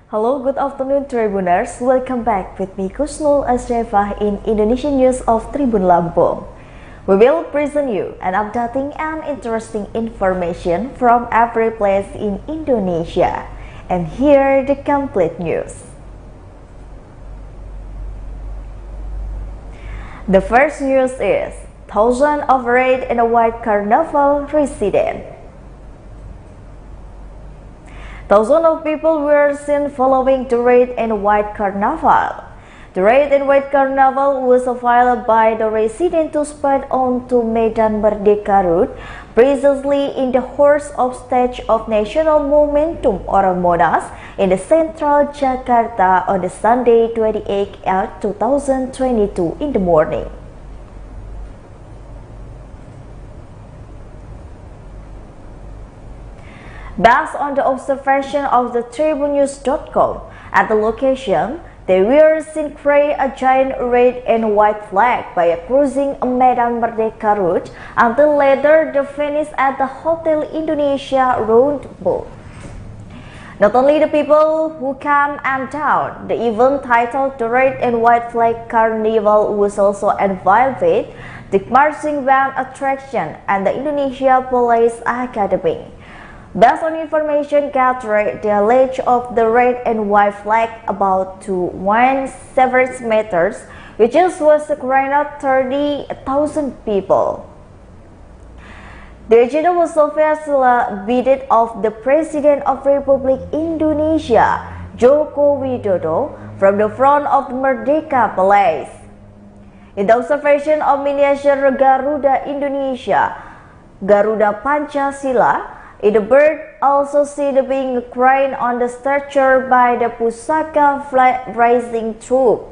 Hello, good afternoon Tribuners. Welcome back with me Kusnul Asrefah in Indonesian News of Tribun Lampung. We will present you an updating and interesting information from every place in Indonesia. And here the complete news. The first news is thousands of red and white carnival resident. Thousands of people were seen following the red and white carnival. The red and white carnival was followed by the residents to spread on to Medan Merdeka route, precisely in the heart of stage of National Momentum or Monas in the central Jakarta on the Sunday 28 2022 in the morning. Based on the observation of the tribunews.com, at the location, they were seen carrying a giant red and white flag by crossing a Medan Merdeka route until later they finished at the Hotel Indonesia roundabout. Not only the people who came and down, the event titled the Red and White Flag Carnival was also invited the marching band attraction and the Indonesia Police Academy. Based on information gathered, the length of the red and white flag about to 170 meters, which was around 30,000 people. The agenda was obviously bided of the President of Republic Indonesia, Joko Widodo, from the front of the Merdeka Palace. In the observation of miniature Garuda Indonesia, Garuda Pancasila, the bird also seen being carried on the stretcher by the Pusaka flag raising troop.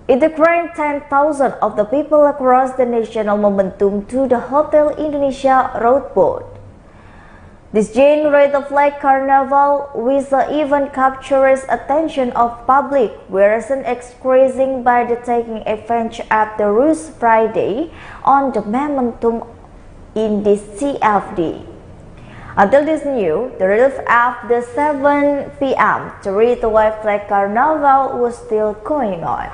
It carried 10,000 of the people across the national momentum to the Hotel Indonesia roadboat. This giant red flag carnival, which even captures attention of public, was increasing by the taking event at the Rus Friday on the momentum in the CFD. Until this news, the relief at the 7 p.m. the red and white flag carnival was still going on.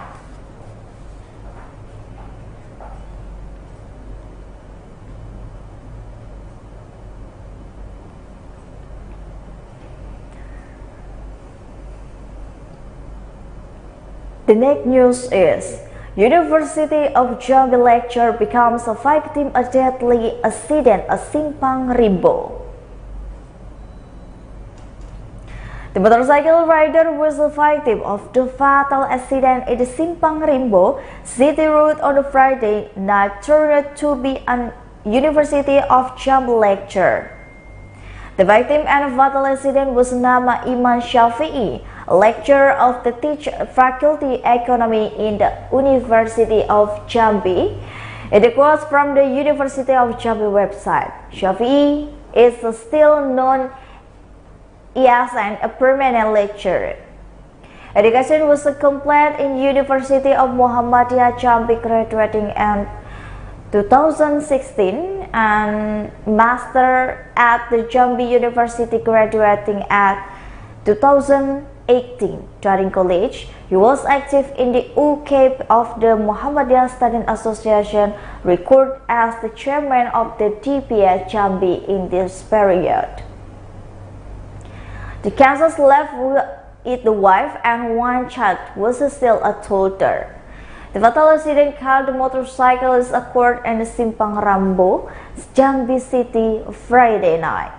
The next news is University of Jambi lecturer becomes a victim of deadly accident at Simpang Rimbo. The motorcycle rider was a victim of the fatal accident at the Simpang Rimbo City Road on the Friday night, turned out to be an University of Jambi lecturer. The victim and fatal accident was Nama Iman Shafi'i, a lecturer of the Faculty Economy in the University of Jambi. It quotes from the University of Jambi website. Shafi'i is still known as a permanent lecturer. Education was complete in University of Muhammadiyah Jambi, graduating in 2016, and master at the Jambi University, graduating at 2018. During college, he was active in the UKIP of the Muhammadiyah Student Association, recorded as the chairman of the DPS Jambi in this period. The cases left with the wife and one child was still a toddler. The fatal accident killed the motorcyclist occurred in the Simpang Rimbo, Jambi City, Friday night.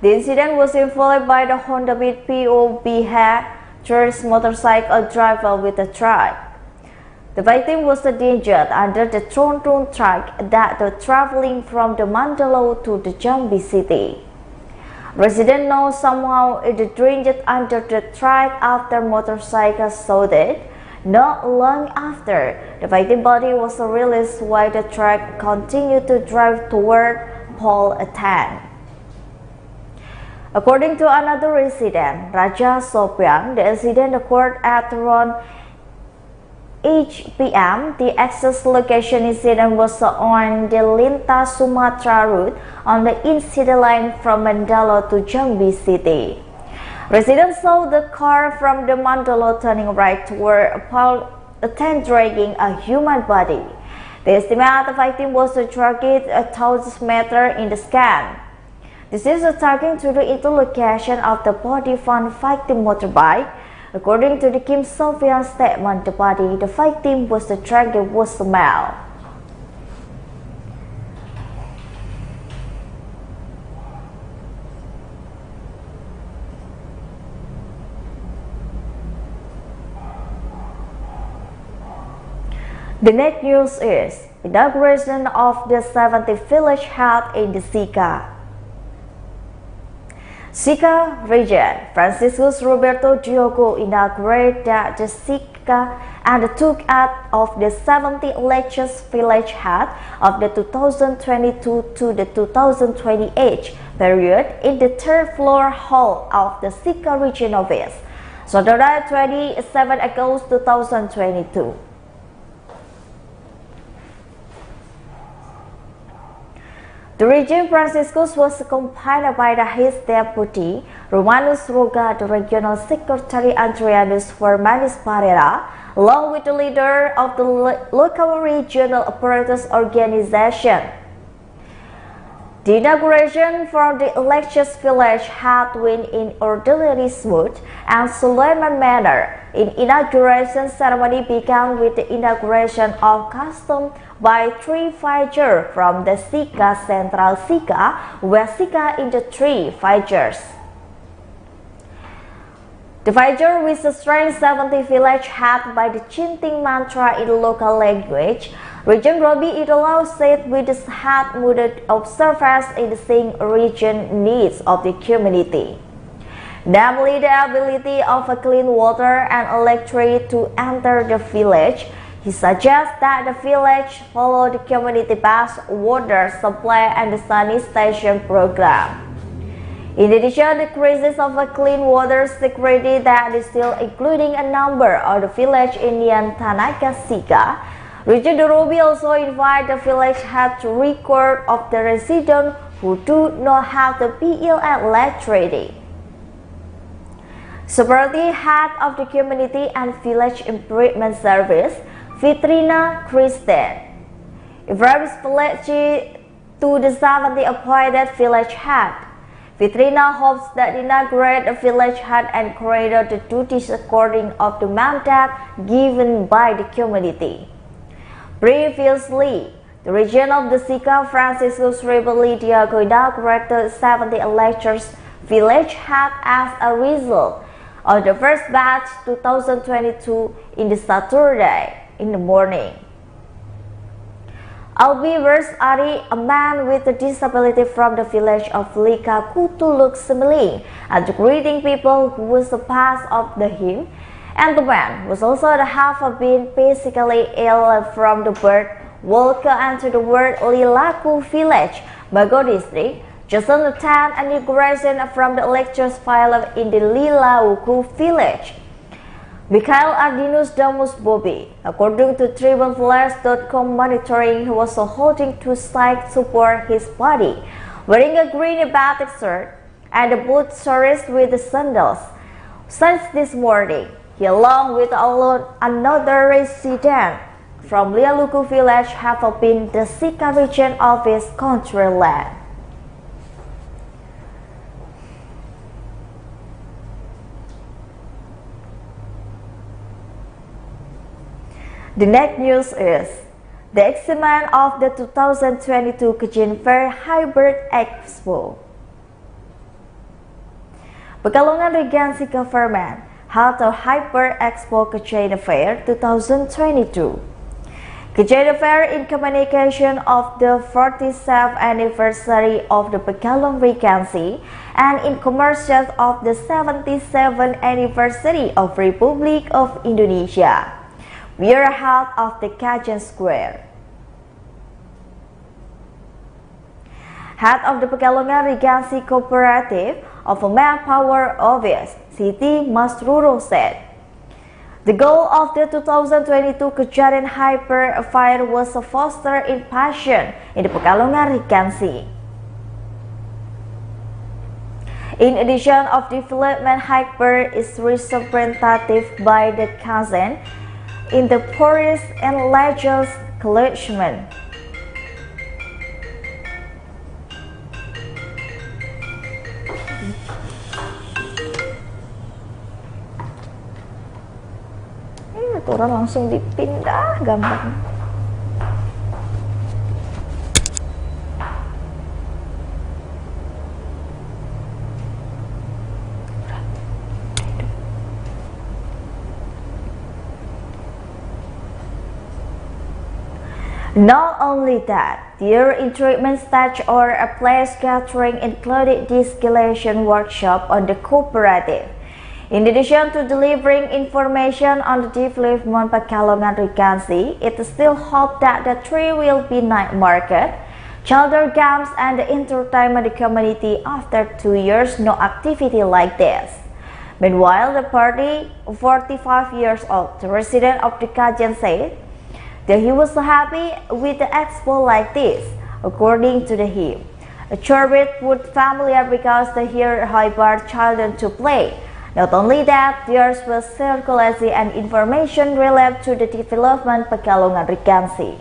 The incident was involved by the Honda Beat POB Hatcher's motorcycle driver with a truck. The victim was injured under the tronton truck that was traveling from the Mandalo to the Jambi City. Residents know somehow it drained under the truck after motorcycle sold. Not long after, the victim body was released while the truck continued to drive toward Pol Atan. According to another resident, Raja Sopian, the incident occurred at around 8 p.m. The access location incident was on the Lintas Sumatra route on the in-city line from Mandalo to Jambi City. Residents saw the car from the Mandalo turning right toward a tent dragging a human body. They estimate the victim was dragged 1,000 meters in the scan. This is according to the interlocation of the body found victim motorbike. According to the Kim Sofian statement, the body the victim was dragged was a male. The next news is inauguration of the 70th village held in the Sika region. Franciscus Roberto Diogo inaugurated the Sika and took out of the 70 elections village held of the 2022 to the 2028 period in the third floor hall of the Sika region office. Saturday 27 August 2022. The Regent Franciscus was accompanied by his deputy, Romanus Roga, the regional secretary Andrianus Formanis Parera, along with the leader of the local regional apparatus organization. The inauguration for the elections village happened in orderly, smooth, and solemn manner. In inauguration ceremony began with the inauguration of custom by three fighters from the Sika Central Sika, where Sika in the three fighters. The fighter with the strength 70 village had by the chanting mantra in local language. Region Robi Idolo said with the heart mooded observers in the same region needs of the community, namely the ability of a clean water and electricity to enter the village. He suggests that the village follow the community-based water supply and the sanitation program. In addition, the crisis of a clean water security that is still including a number of the village Indian Tanaka Sika. Region Robi also invite the village head to record of the residents who do not have the PLN electricity. Seperti head of the community and village improvement service, Fitrina Kristen. Ibrahim Spaleci to the 70 appointed village head. Fitrina hopes that inaugurate the village head and carry the duties according of the mandate given by the community. Previously, the region of the Sika Franciscus Rebeli Diago inaugurated 70 electors village head as a result of the first batch 2022 in the Saturday in the morning. Albivers Ari, a man with a disability from the village of Lika Kutuluk Semiling, and greeting people who was a part of the hymn, and the man was also the half of being physically ill from the birth. Welcome into the word Lilaku village, Bago district, just on the 10th inauguration from the lectures filed in the Lilaku village. Mikhail Ardinus Damus Bobby, according to TribunFlash.com monitoring, he was holding two sticks support his body, wearing a green batik shirt and a boot soles with the sandals. Since this morning, he along with another resident from Lialuku village have been the Sika region of his country land. The next news is the excitement of the 2022 Kejin Fair Hybrid Expo. Pekalongan Regency Government held a Hybrid Expo Kejin Fair 2022. Kejin Fair in communication of the 47th anniversary of the Pekalongan Regency and in commercial of the 77th anniversary of Republic of Indonesia. We are held of the Kajen Square. Head of the Pekalongan Regency Cooperative of a Manpower Office, Siti Masruro said, the goal of the 2022 Kejadian Hyper Fair was to foster in passion in the Pekalongan Regency. In addition of development, Hyper is representative by the cousin in the poorest and largest collection. Aturan langsung dipindah gampang. Not only that, their treatment stage or a place gathering included distillation workshop on the cooperative. In addition to delivering information on the development Pekalongan Regency, it is still hoped that the tree will be night market, children games and entertainment community after 2 years no activity like this. Meanwhile, the party, 45 years old, the resident of the Kajen said that he was happy with the expo like this, according to him. A Chorbit would familiar because they hear Hyper children to play. Not only that, there was circulation and information related to the development Pekalongan Regency.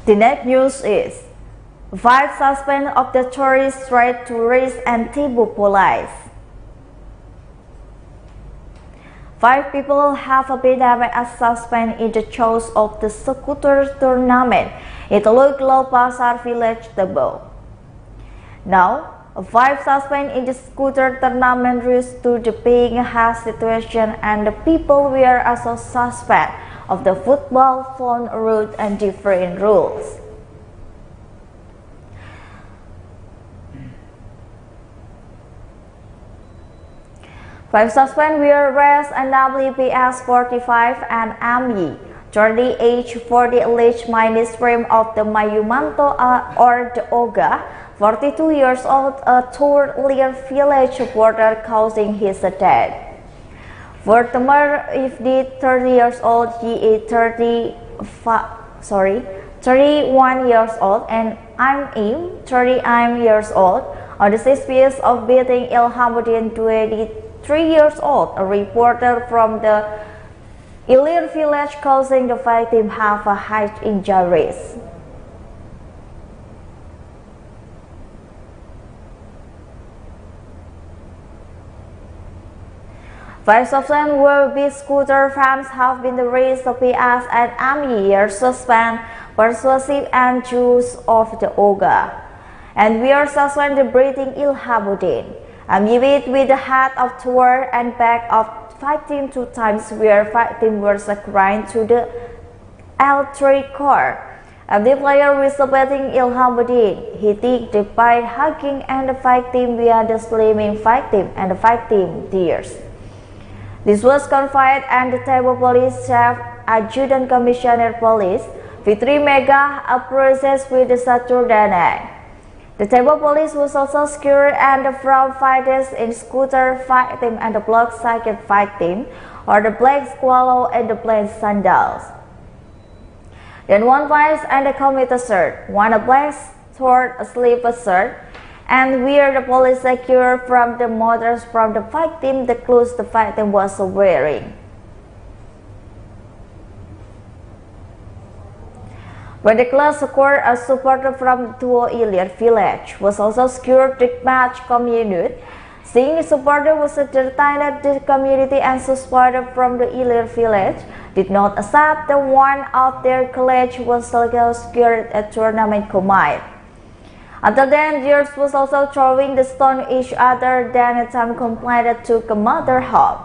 The next news is 5 suspended of the tourist trade tourists and Tibu police. 5 people have been as suspended in the choice of the scooter tournament in the local Pasar village, Tebo. Now, 5 suspended in the scooter tournament due to the being a situation and the people were also suspect of the football phone route and different rules. Five suspects were arrested and WPS 45 and ME 30 age 40 alleged mainstream of the Mayumanto or the Oga 42 years old, a Turlian village supporter causing his death. Furthermore, if the 30 years old, he is 31 years old and I'm 30 years old on the suspicion of beating Ilhamuddin 23 years old, a reporter from the Ilir village causing the victim have a head injuries. Five of them will be scooter fans have been raised to PS and years suspend persuasive and Jews of the Oga. And we are suspended breathing Ilhamuddin. With the head of tour and back of victim 2 times where victim was crying to the L3 car. The player was supporting Ilhamuddin. He took the bite hugging and the victim via the slamming victim and the victim tears. This was confirmed and the Tebo Police Chief Adjutant Commissioner Police Fitri Mega approaches with the Saturday. The Tebo Police was also secured and from fighters in scooter victim and the block cycle victim or the black squallow and the plain sandals. Then one vice and a commuter shirt, one a black short sleeve shirt, and where the police secured from the motors from the victim the clothes the victim was wearing. When the class scored, a supporter from Tuo Ilir village was also secured the match community. Seeing the supporter was entertained the community and supporter from the Ilir village did not accept the one of their college was also secured a tournament combined. Until then, theirs was also throwing the stone each other, then a time complained to a mother home.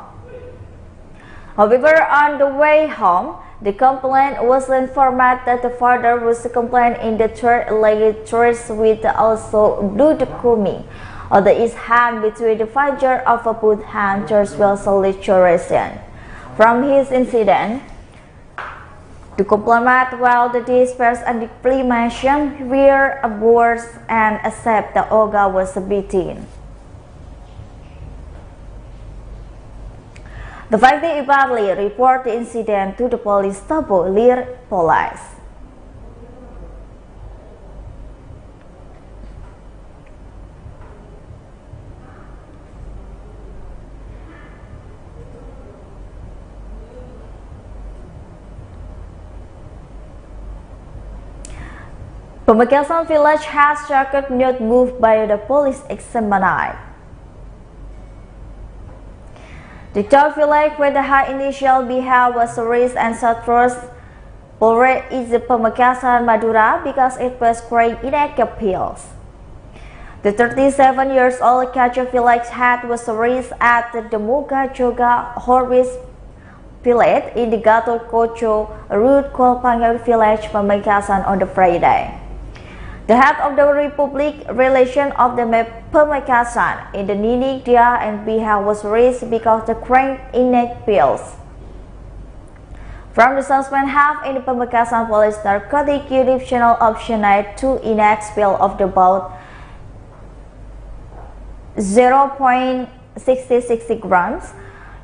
However, on the way home, the complaint was informed that the father was complained in the third-legged church with also Dudukumi, or the east hand between the figure of a both hand church was solution. From his incident, to complement while the dispersed and declamation were aboard and accept the Oga was beaten. The victim immediately reported the incident to the police Tabo Lir Police. Pamekasan village has shocked not moved by the police examined. The top village with the high initial BH was arrested and shot first Polres is the Pamekasan Madura because it was great in appeals. The 37 years old Kacho village head was arrested at the Muga Joga Horwis village in the Gatot Kocho route called Pangal village Pamekasan on the Friday. The head of the Republic Relation of the Pamekasan in the Nini Dia and BH was raised because the crank inert pills from the suspect have in the Pamekasan Police Narcotic Unit Channel optioned 2 inert pill of the about 0.60 grams.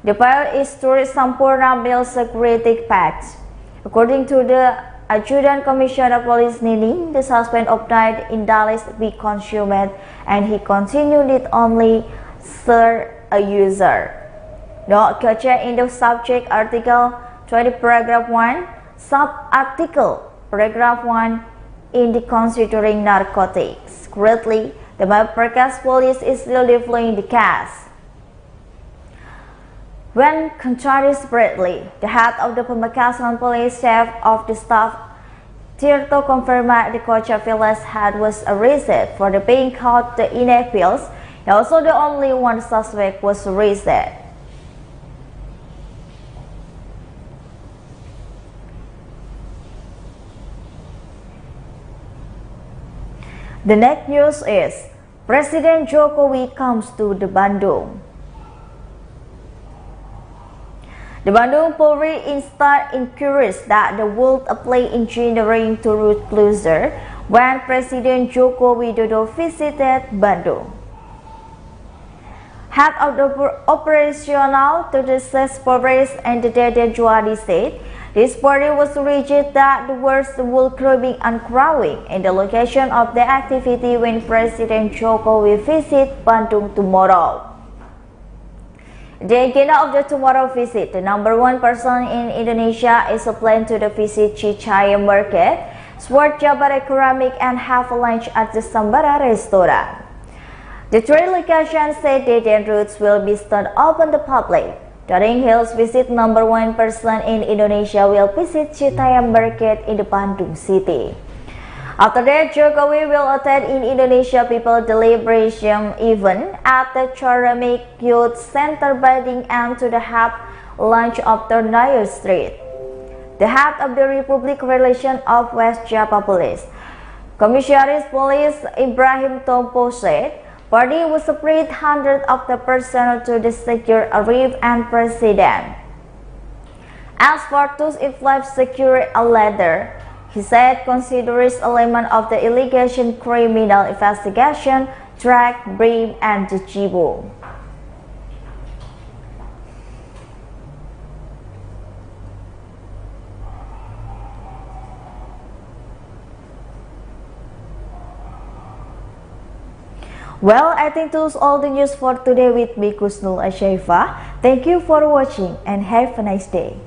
The pill is stored Sampurna Mill Security Packs. According to the Adjutant Commissioner of Police Nini, the suspect obtained in Dallas be consumed and he continued it only serve a user. Note captured in the subject article 20 paragraph 1 sub-article paragraph 1 in the considering narcotics. Currently, the Pamekasan police is still developing the case. When contrary separately, the head of the Pamekasan police chief of the staff, Tirto, confirmed the Kocha village head was arrested for the being caught the inert pills. He also the only one suspect was arrested. The next news is President Jokowi comes to the Bandung. The Bandung Polri instead encouraged that the world apply engineering to route closer when President Joko Widodo visited Bandung. Head of the operational to the Polres and the Dede Juadi said this party was rigid that the words will growing and growing in the location of the activity when President Joko will visit Bandung tomorrow. The agenda of the tomorrow visit, the number one person in Indonesia is planned to the visit Cicaya Market, Swart Jabara Ceramic and have a lunch at the Sambara restaurant. The three locations said that routes will be stood open to the public. During Hill's visit, number one person in Indonesia will visit Cicaya Market in the Bandung city. After that, Jokowi will attend in Indonesia People Deliberation event at the Ceramic Youth Center Bandung and to the half lunch of Tornayo Street. The head of the Republic Relation of West Java Police, Commissaris Police Ibrahim Tompo said, party will separate hundreds of the personnel to the secure Arif and President. As for those inflict secure a letter, he said considers element of the allegation criminal investigation, track, bring, and the Jibo. Well, I think that's all the news for today with me, Kusnul Ashaifa. Thank you for watching and have a nice day.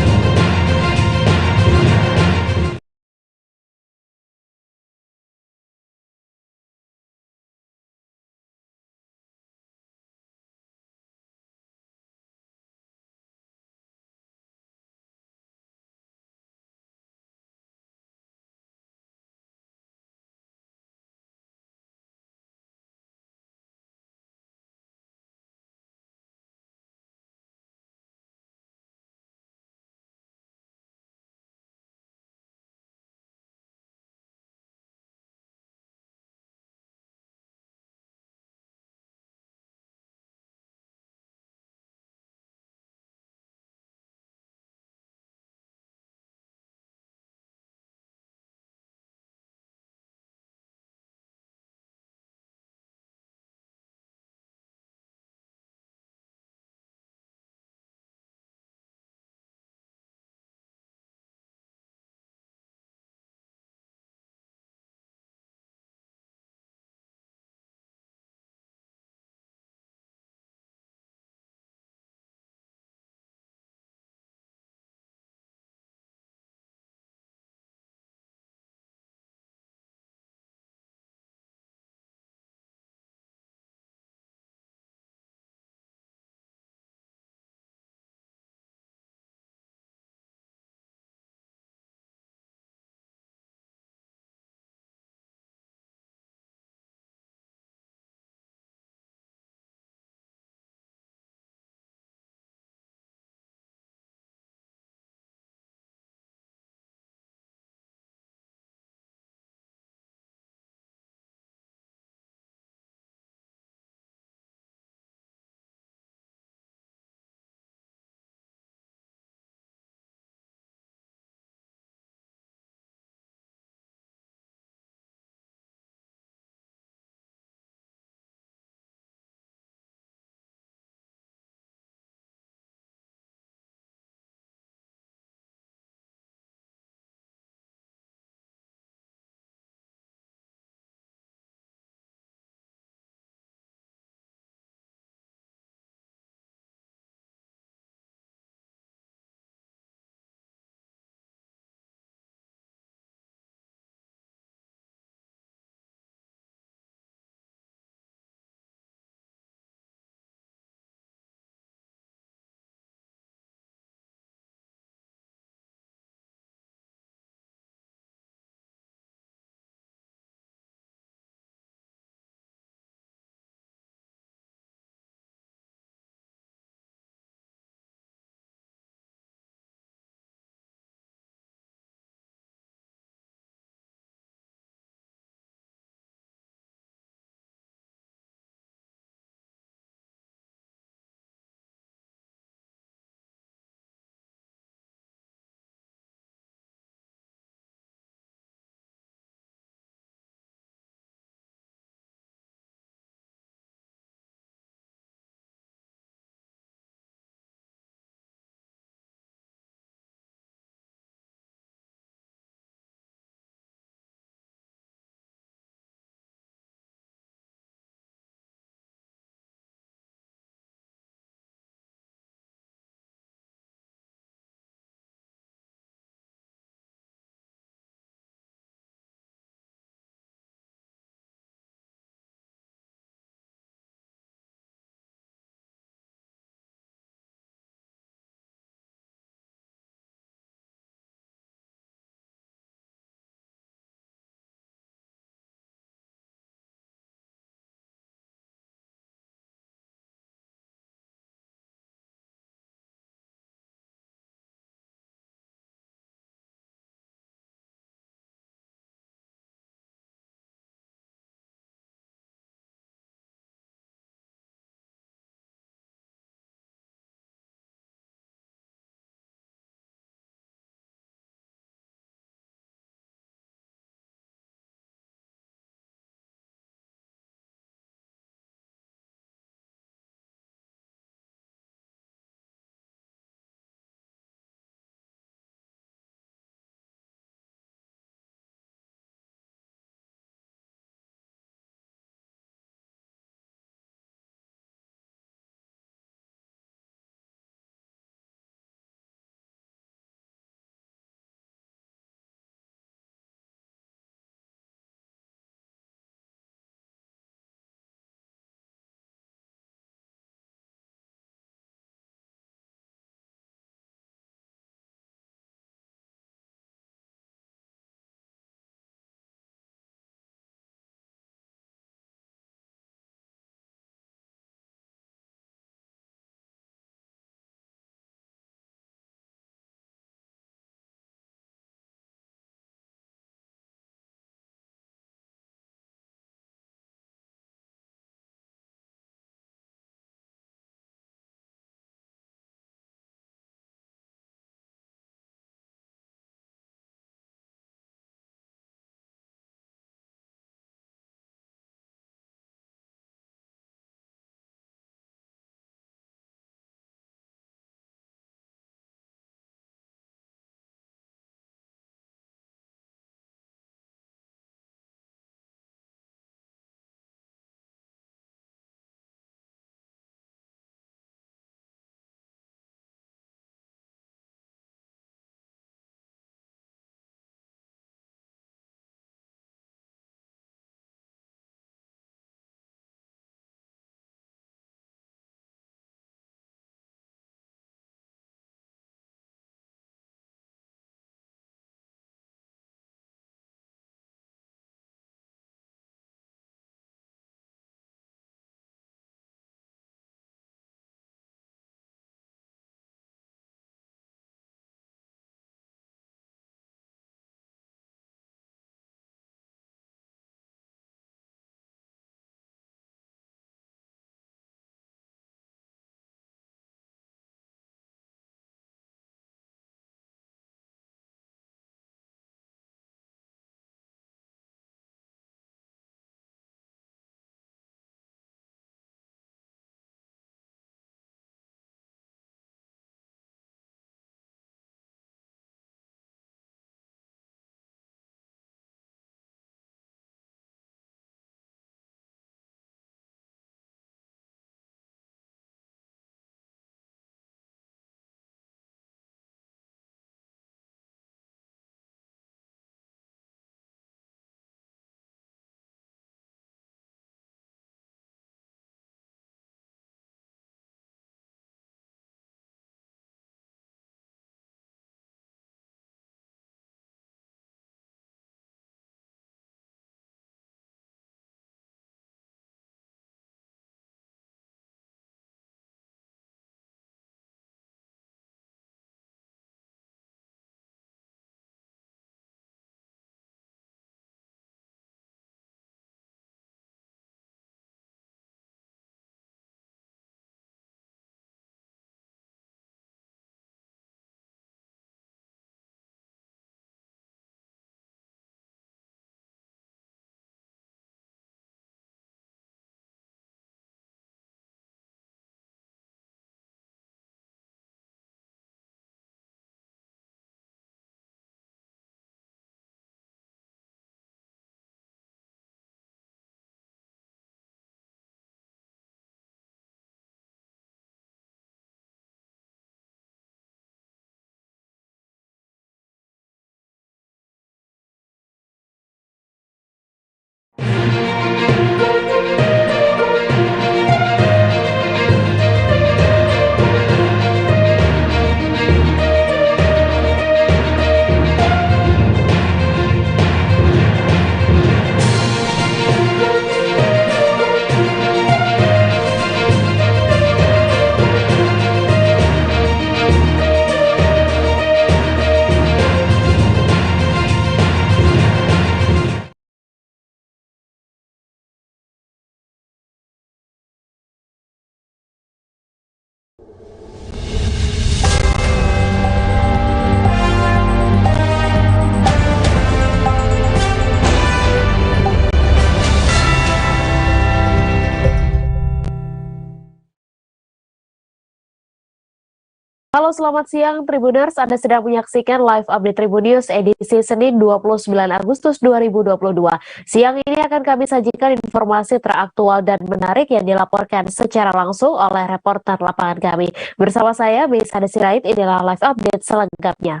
Halo, selamat siang Tribuners. Anda sedang menyaksikan live update Tribun News edisi Senin 29 Agustus 2022. Siang ini akan kami sajikan informasi teraktual dan menarik yang dilaporkan secara langsung oleh reporter lapangan kami. Bersama saya, Meisa Sirait, inilah live update selengkapnya.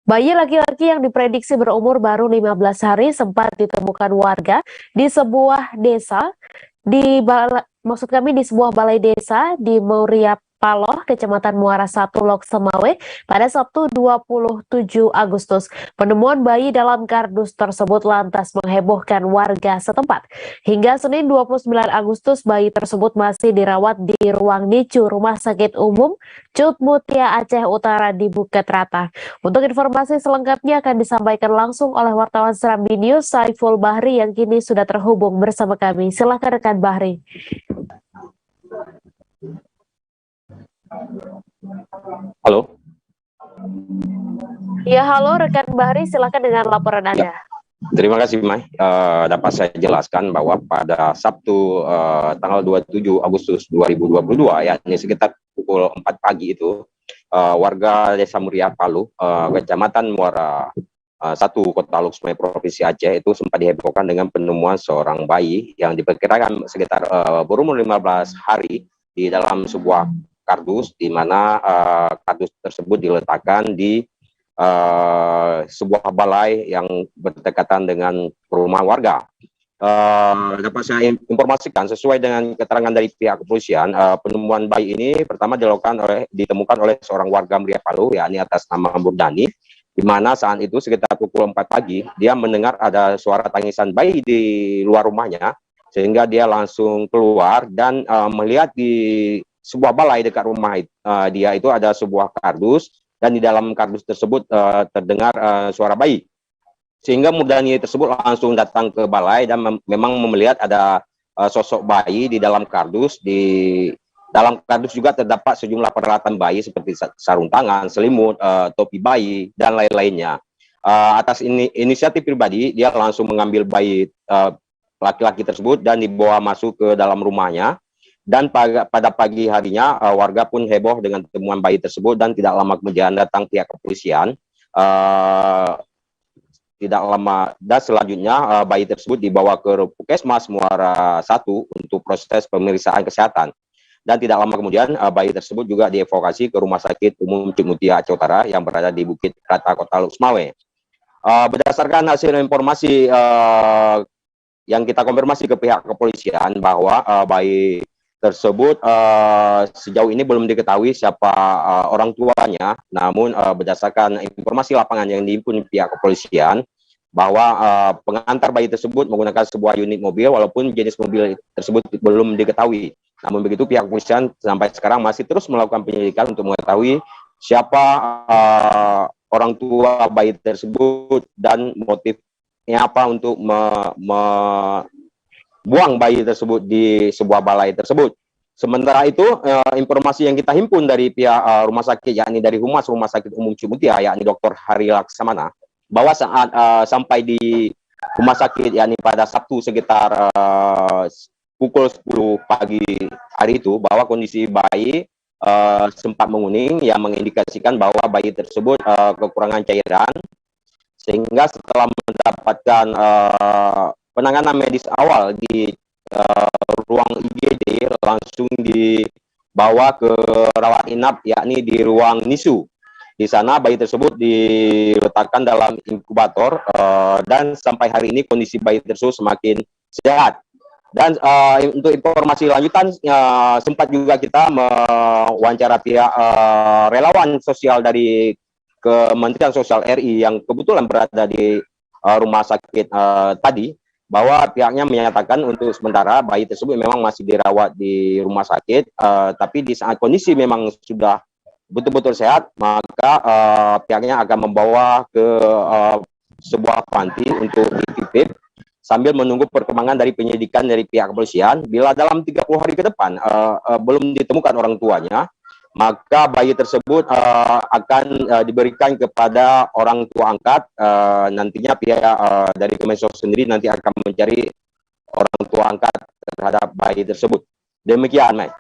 Bayi laki-laki yang diprediksi berumur baru 15 hari sempat ditemukan warga di sebuah desa di sebuah balai desa di Muria Paloh, Kecamatan Muara Satu, Lok Semawe pada Sabtu 27 Agustus. Penemuan bayi dalam kardus tersebut lantas menghebohkan warga setempat. Hingga Senin 29 Agustus, bayi tersebut masih dirawat di ruang NICU Rumah Sakit Umum Cut Mutia Aceh Utara di Bukit Rata. Untuk informasi selengkapnya akan disampaikan langsung oleh wartawan Serambi News Saiful Bahri yang kini sudah terhubung bersama kami. Silakan rekan Bahri. Halo. Ya, halo rekan Bahri, silakan dengan laporan Anda. Terima kasih, Mai. Dapat saya jelaskan bahwa pada Sabtu tanggal 27 Agustus 2022, yakni sekitar pukul 4 pagi itu, warga Desa Muria Palu, Kecamatan Muara Satu, Kota Lok Semawe, Provinsi Aceh, itu sempat dihebohkan dengan penemuan seorang bayi yang diperkirakan sekitar berumur 15 hari di dalam sebuah kardus, di mana kardus tersebut diletakkan di sebuah balai yang berdekatan dengan rumah warga. Dapat saya informasikan sesuai dengan keterangan dari pihak kepolisian, penemuan bayi ini pertama ditemukan oleh seorang warga Muria Palu, yakni atas nama Murdani, di mana saat itu sekitar pukul 4 pagi dia mendengar ada suara tangisan bayi di luar rumahnya, sehingga dia langsung keluar dan melihat di sebuah balai dekat rumah dia itu ada sebuah kardus, dan di dalam kardus tersebut terdengar suara bayi. Sehingga Murdani tersebut langsung datang ke balai dan memang melihat ada sosok bayi di dalam kardus. Di dalam kardus juga terdapat sejumlah peralatan bayi seperti sarung tangan, selimut, topi bayi, dan lain-lainnya. Atas inisiatif pribadi, dia langsung mengambil bayi laki-laki tersebut dan dibawa masuk ke dalam rumahnya. Dan pada pagi harinya warga pun heboh dengan temuan bayi tersebut, dan tidak lama kemudian datang pihak kepolisian. Tidak lama dan selanjutnya bayi tersebut dibawa ke Puskesmas Muara Satu untuk proses pemeriksaan kesehatan. Dan tidak lama kemudian bayi tersebut juga dievakuasi ke Rumah Sakit Umum Cut Mutia Aceh Utara yang berada di Bukit Rata, Kota Lok Semawe. Berdasarkan hasil informasi yang kita konfirmasi ke pihak kepolisian bahwa bayi tersebut sejauh ini belum diketahui siapa orang tuanya, namun berdasarkan informasi lapangan yang dihimpun pihak kepolisian bahwa pengantar bayi tersebut menggunakan sebuah unit mobil, walaupun jenis mobil tersebut belum diketahui. Namun begitu pihak kepolisian sampai sekarang masih terus melakukan penyelidikan untuk mengetahui siapa orang tua bayi tersebut dan motifnya apa untuk buang bayi tersebut di sebuah balai tersebut. Sementara itu, informasi yang kita himpun dari pihak rumah sakit, yakni dari Humas Rumah Sakit Umum Cut Mutia, yakni Dr. Hari Laksamana, bahwa saat sampai di rumah sakit, yakni pada Sabtu sekitar pukul 10 pagi hari itu, bahwa kondisi bayi sempat menguning, yang mengindikasikan bahwa bayi tersebut kekurangan cairan, sehingga setelah mendapatkan penanganan medis awal di ruang IGD, langsung dibawa ke rawat inap, yakni di ruang NICU. Di sana bayi tersebut diletakkan dalam inkubator, dan sampai hari ini kondisi bayi tersebut semakin sehat. Dan untuk informasi lanjutan, sempat juga kita mewawancara pihak relawan sosial dari Kementerian Sosial RI yang kebetulan berada di rumah sakit tadi, bahwa pihaknya menyatakan untuk sementara bayi tersebut memang masih dirawat di rumah sakit, tapi di saat kondisi memang sudah betul-betul sehat, maka pihaknya akan membawa ke sebuah panti untuk dititip sambil menunggu perkembangan dari penyelidikan dari pihak kepolisian. Bila dalam 30 hari ke depan belum ditemukan orang tuanya, maka bayi tersebut akan diberikan kepada orang tua angkat. Nantinya pihak dari Kemensos sendiri nanti akan mencari orang tua angkat terhadap bayi tersebut. Demikian, Mai.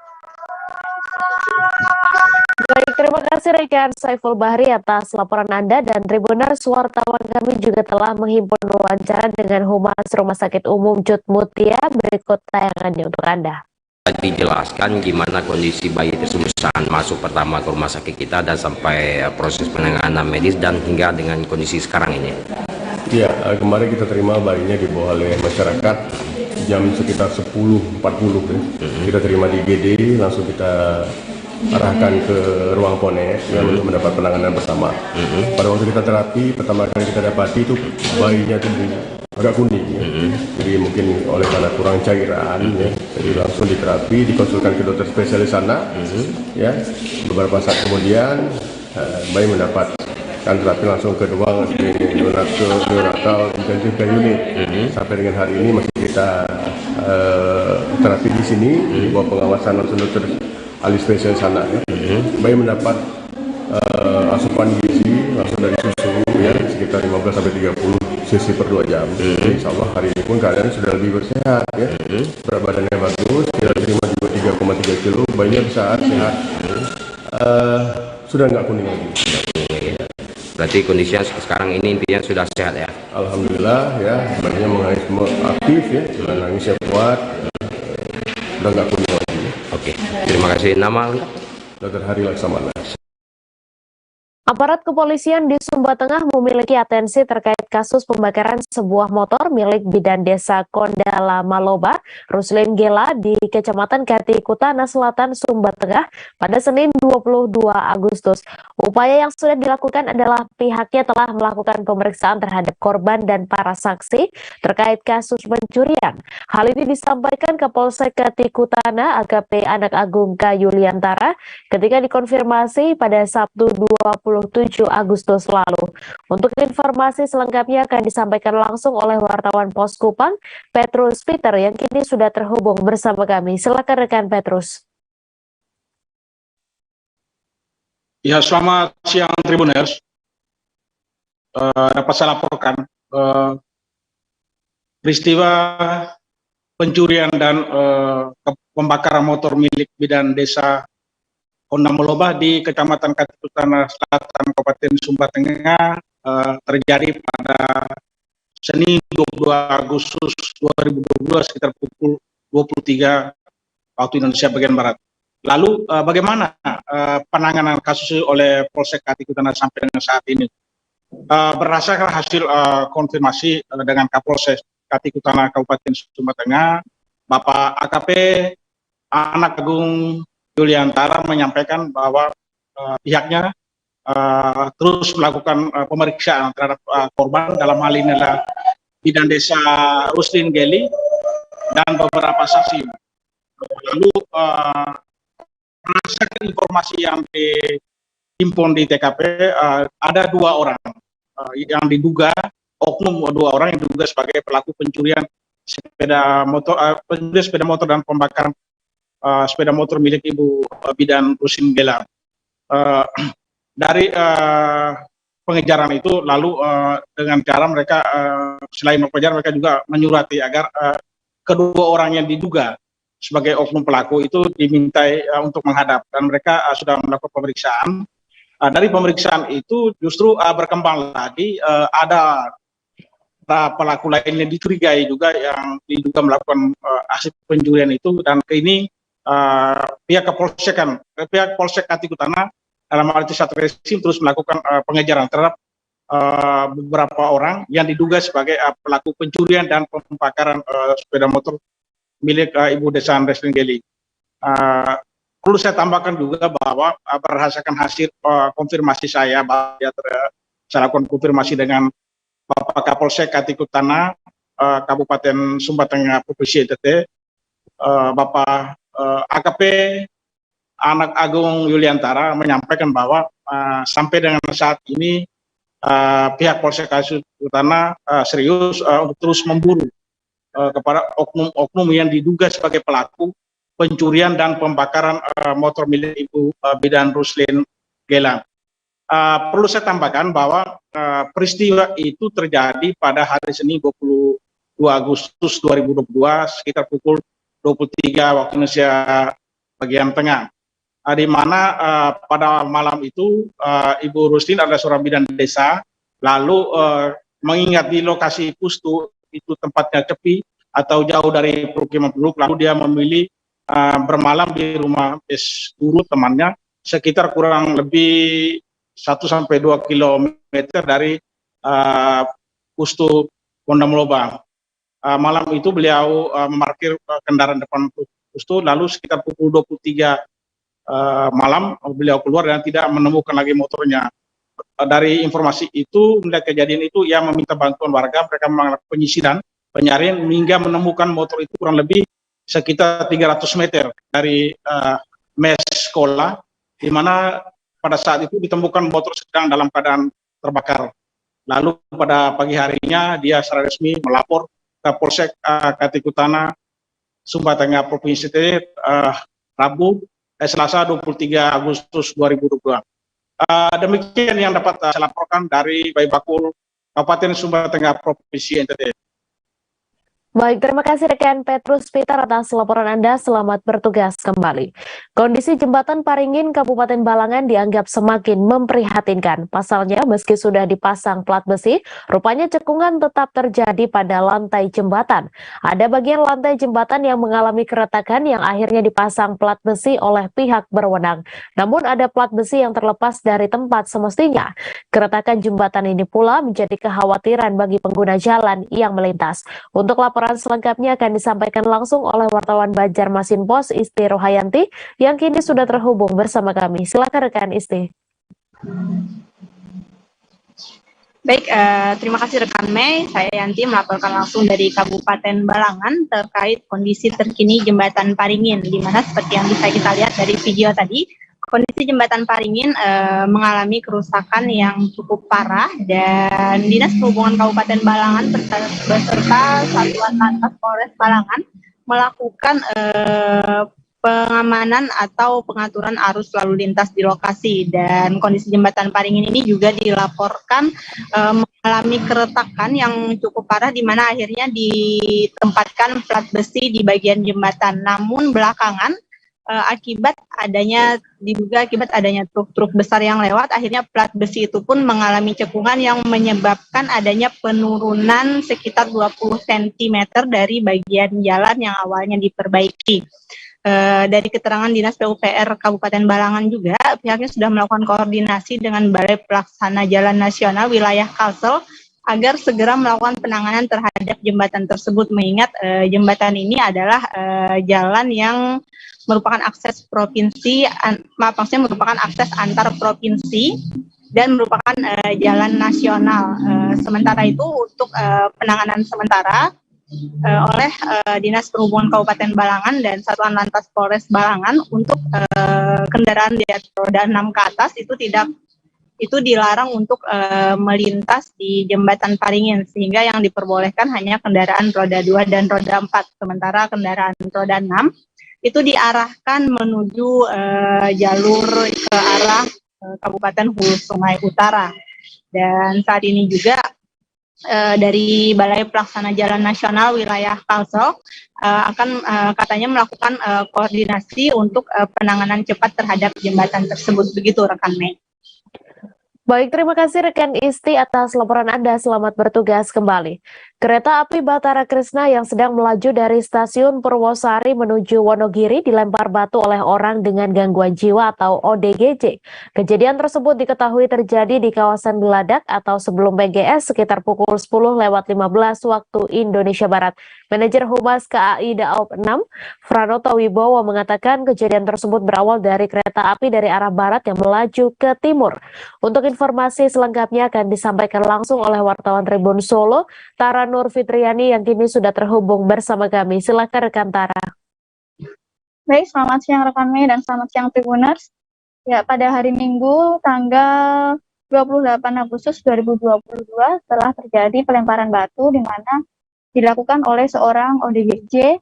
kasih rekan Saiful Bahri atas laporan Anda, dan Tribuners, wartawan kami juga telah menghimpun wawancara dengan Humas Rumah Sakit Umum Jut Mutia. Berikut tayangannya untuk Anda. Dijelaskan gimana kondisi bayi tersebut saat masuk pertama ke rumah sakit kita dan sampai proses penanganan medis dan hingga dengan kondisi sekarang ini. Ya, kemarin kita terima bayinya dibawa oleh masyarakat jam sekitar 10.40 ya. Kita terima di IGD, langsung kita arahkan ke ruang pones ya, untuk mendapat penanganan bersama. Pada waktu kita terapi, pertama kali kita dapati itu bayinya itu agak kuning ya. Jadi mungkin oleh karena kurang cairan ya. Jadi langsung diterapi, dikonsulkan ke dokter spesialis sana ya. Beberapa saat kemudian bayi mendapat terapi langsung ke ruang neonatal intensif care unit. Sampai dengan hari ini masih kita terapi di sini di bawah pengawasan langsung dokter ahli spesialis sana ya. Bayi mendapat asupan gizi langsung dari susu ya sekitar 15 sampai 30 cc per 2 jam. Insya Allah hari ini pun keadaannya sudah lebih bersehat ya. Berat badannya bagus, kita terima juga 3,3 kilo, bayinya besar, sehat. Sudah nggak kuning lagi. Berarti kondisinya sekarang ini intinya sudah sehat ya? Alhamdulillah ya, bayinya mengais aktif ya, nangisnya kuat, sudah nggak kuning lagi. Oke, terima kasih. Nama Dr. Hari Laksamana. Aparat kepolisian di Sumba Tengah memiliki atensi terkait kasus pembakaran sebuah motor milik bidan desa Kondala Maloba, Ruslin Gela di Kecamatan Katikutana Selatan, Sumba Tengah pada Senin 22 Agustus. Upaya yang sudah dilakukan adalah pihaknya telah melakukan pemeriksaan terhadap korban dan para saksi terkait kasus pencurian. Hal ini disampaikan Kapolsek Katikutana AKP Anak Agung K. Yuliantara ketika dikonfirmasi pada Sabtu 27 Agustus lalu. Untuk informasi selengkapnya akan disampaikan langsung oleh wartawan Pos Kupang, Petrus Peter, yang kini sudah terhubung bersama kami. Silakan rekan Petrus. Ya, selamat siang Tribuners. Dapat saya laporkan peristiwa pencurian dan pembakaran motor milik bidan desa Kondala Maloba di Kecamatan Katikutana Selatan, Kabupaten Sumba Tengah terjadi pada Senin 22 Agustus 2022 sekitar pukul 23 waktu Indonesia bagian Barat. Lalu bagaimana penanganan kasus oleh Polsek Katikutana sampai dengan saat ini? Berdasarkan hasil konfirmasi dengan Kapolsek Katikutana Kabupaten Sumba Tengah, Bapak AKP Anak Agung Yuliantara menyampaikan bahwa pihaknya terus melakukan pemeriksaan terhadap korban, dalam hal ini adalah bidan desa Ruslin Geli dan beberapa saksi. Lalu berdasarkan informasi yang dihimpun di TKP, ada 2 orang yang diduga, oknum 2 orang yang diduga sebagai pelaku pencurian sepeda motor dan pembakaran sepeda motor milik Ibu Bidan Ruslin Gela. Dari pengejaran itu, lalu dengan cara mereka selain mengejar, mereka juga menyurati agar kedua orang yang diduga sebagai oknum pelaku itu dimintai untuk menghadap, dan mereka sudah melakukan pemeriksaan. Dari pemeriksaan itu justru berkembang lagi ada pelaku lain yang dicurigai juga yang diduga melakukan aksi pencurian itu, dan ini pihak Polsek Katikutana dalam arti Satreskrim terus melakukan pengejaran terhadap beberapa orang yang diduga sebagai pelaku pencurian dan pembakaran sepeda motor milik Ibu Desa Ruslin Geli. Perlu saya tambahkan juga bahwa berdasarkan hasil konfirmasi saya lakukan konfirmasi dengan Bapak Kapolsek Katikutana Kabupaten Sumba Tengah Provinsi NTT, Bapak AKP Anak Agung Yuliantara menyampaikan bahwa sampai dengan saat ini pihak Polsek Katikutana serius untuk terus memburu kepada oknum-oknum yang diduga sebagai pelaku pencurian dan pembakaran motor milik Ibu Bidan Ruslin Gela. Perlu saya tambahkan bahwa peristiwa itu terjadi pada hari Senin 22 Agustus 2022 sekitar pukul 23 waktu Indonesia bagian tengah. di mana pada malam itu Ibu Rustin adalah seorang bidan desa, lalu mengingat di lokasi Pustu itu tempatnya sepi atau jauh dari permukiman penduduk, lalu dia memilih bermalam di rumah guru temannya sekitar kurang lebih 1-2 kilometer dari Pustu Pondamloba. Malam itu beliau memarkir kendaraan depan Pustu, lalu sekitar pukul 23 malam beliau keluar dan tidak menemukan lagi motornya. Dari informasi itu, melihat kejadian itu, ia meminta bantuan warga, mereka melakukan penyisiran, pencarian hingga menemukan motor itu kurang lebih sekitar 300 meter dari mes sekolah, di mana pada saat itu ditemukan motor sedang dalam keadaan terbakar. Lalu pada pagi harinya dia secara resmi melapor ke Polsek Katikutana, Sumba Tengah Provinsi Selasa 23 Agustus 2022. Demikian yang dapat saya laporkan dari Bayi Bakul, Kabupaten Sumba Tengah Provinsi NTT. Baik, terima kasih rekan Petrus Peter atas laporan Anda. Selamat bertugas kembali. Kondisi jembatan Paringin Kabupaten Balangan dianggap semakin memprihatinkan. Pasalnya, meski sudah dipasang plat besi, rupanya cekungan tetap terjadi pada lantai jembatan. Ada bagian lantai jembatan yang mengalami keretakan yang akhirnya dipasang plat besi oleh pihak berwenang. Namun ada plat besi yang terlepas dari tempat semestinya. Keretakan jembatan ini pula menjadi kekhawatiran bagi pengguna jalan yang melintas. Untuk laporan selengkapnya akan disampaikan langsung oleh wartawan Banjarmasin Pos Isti Rohayanti yang kini sudah terhubung bersama kami. Silakan rekan Isti. Baik, terima kasih rekan Mei. Saya Yanti melaporkan langsung dari Kabupaten Balangan terkait kondisi terkini Jembatan Paringin, di mana seperti yang bisa kita lihat dari video tadi, kondisi Jembatan Paringin mengalami kerusakan yang cukup parah, dan Dinas Perhubungan Kabupaten Balangan beserta Satuan Lantas Polres Balangan melakukan pengamanan atau pengaturan arus lalu lintas di lokasi. Dan kondisi Jembatan Paringin ini juga dilaporkan mengalami keretakan yang cukup parah, di mana akhirnya ditempatkan plat besi di bagian jembatan. Namun belakangan akibat adanya truk-truk besar yang lewat, akhirnya plat besi itu pun mengalami cekungan yang menyebabkan adanya penurunan sekitar 20 cm dari bagian jalan yang awalnya diperbaiki. Dari keterangan Dinas PUPR Kabupaten Balangan juga, pihaknya sudah melakukan koordinasi dengan Balai Pelaksana Jalan Nasional Wilayah Kalsel agar segera melakukan penanganan terhadap jembatan tersebut, mengingat jembatan ini adalah jalan yang merupakan akses provinsi, merupakan akses antar provinsi dan merupakan jalan nasional. Sementara itu untuk penanganan sementara oleh Dinas Perhubungan Kabupaten Balangan dan Satuan Lantas Polres Balangan untuk kendaraan di roda 6 ke atas itu dilarang untuk melintas di Jembatan Paringin, sehingga yang diperbolehkan hanya kendaraan roda 2 dan roda 4. Sementara kendaraan roda 6 itu diarahkan menuju jalur ke arah Kabupaten Hulu Sungai Utara. Dan saat ini juga dari Balai Pelaksana Jalan Nasional Wilayah Kalsel akan katanya melakukan koordinasi untuk penanganan cepat terhadap jembatan tersebut. Begitu rekan Mei. Baik, terima kasih rekan Isti atas laporan Anda. Selamat bertugas kembali. Kereta api Batara Krishna yang sedang melaju dari stasiun Purwosari menuju Wonogiri dilempar batu oleh orang dengan gangguan jiwa atau ODGJ. Kejadian tersebut diketahui terjadi di kawasan Geladak atau sebelum BGS sekitar pukul 10:15 waktu Indonesia Barat. Manajer Humas KAI Daob 6, Pranoto Wibowo mengatakan kejadian tersebut berawal dari kereta api dari arah barat yang melaju ke timur. Untuk informasi selengkapnya akan disampaikan langsung oleh wartawan Tribun Solo, Tara Nur Fitriani yang kini sudah terhubung bersama kami. Silakan rekan Tara. Baik, selamat siang rekan Mei dan selamat siang Tribuners. Ya, pada hari Minggu tanggal 28 Agustus 2022 telah terjadi pelemparan batu di mana dilakukan oleh seorang ODGJ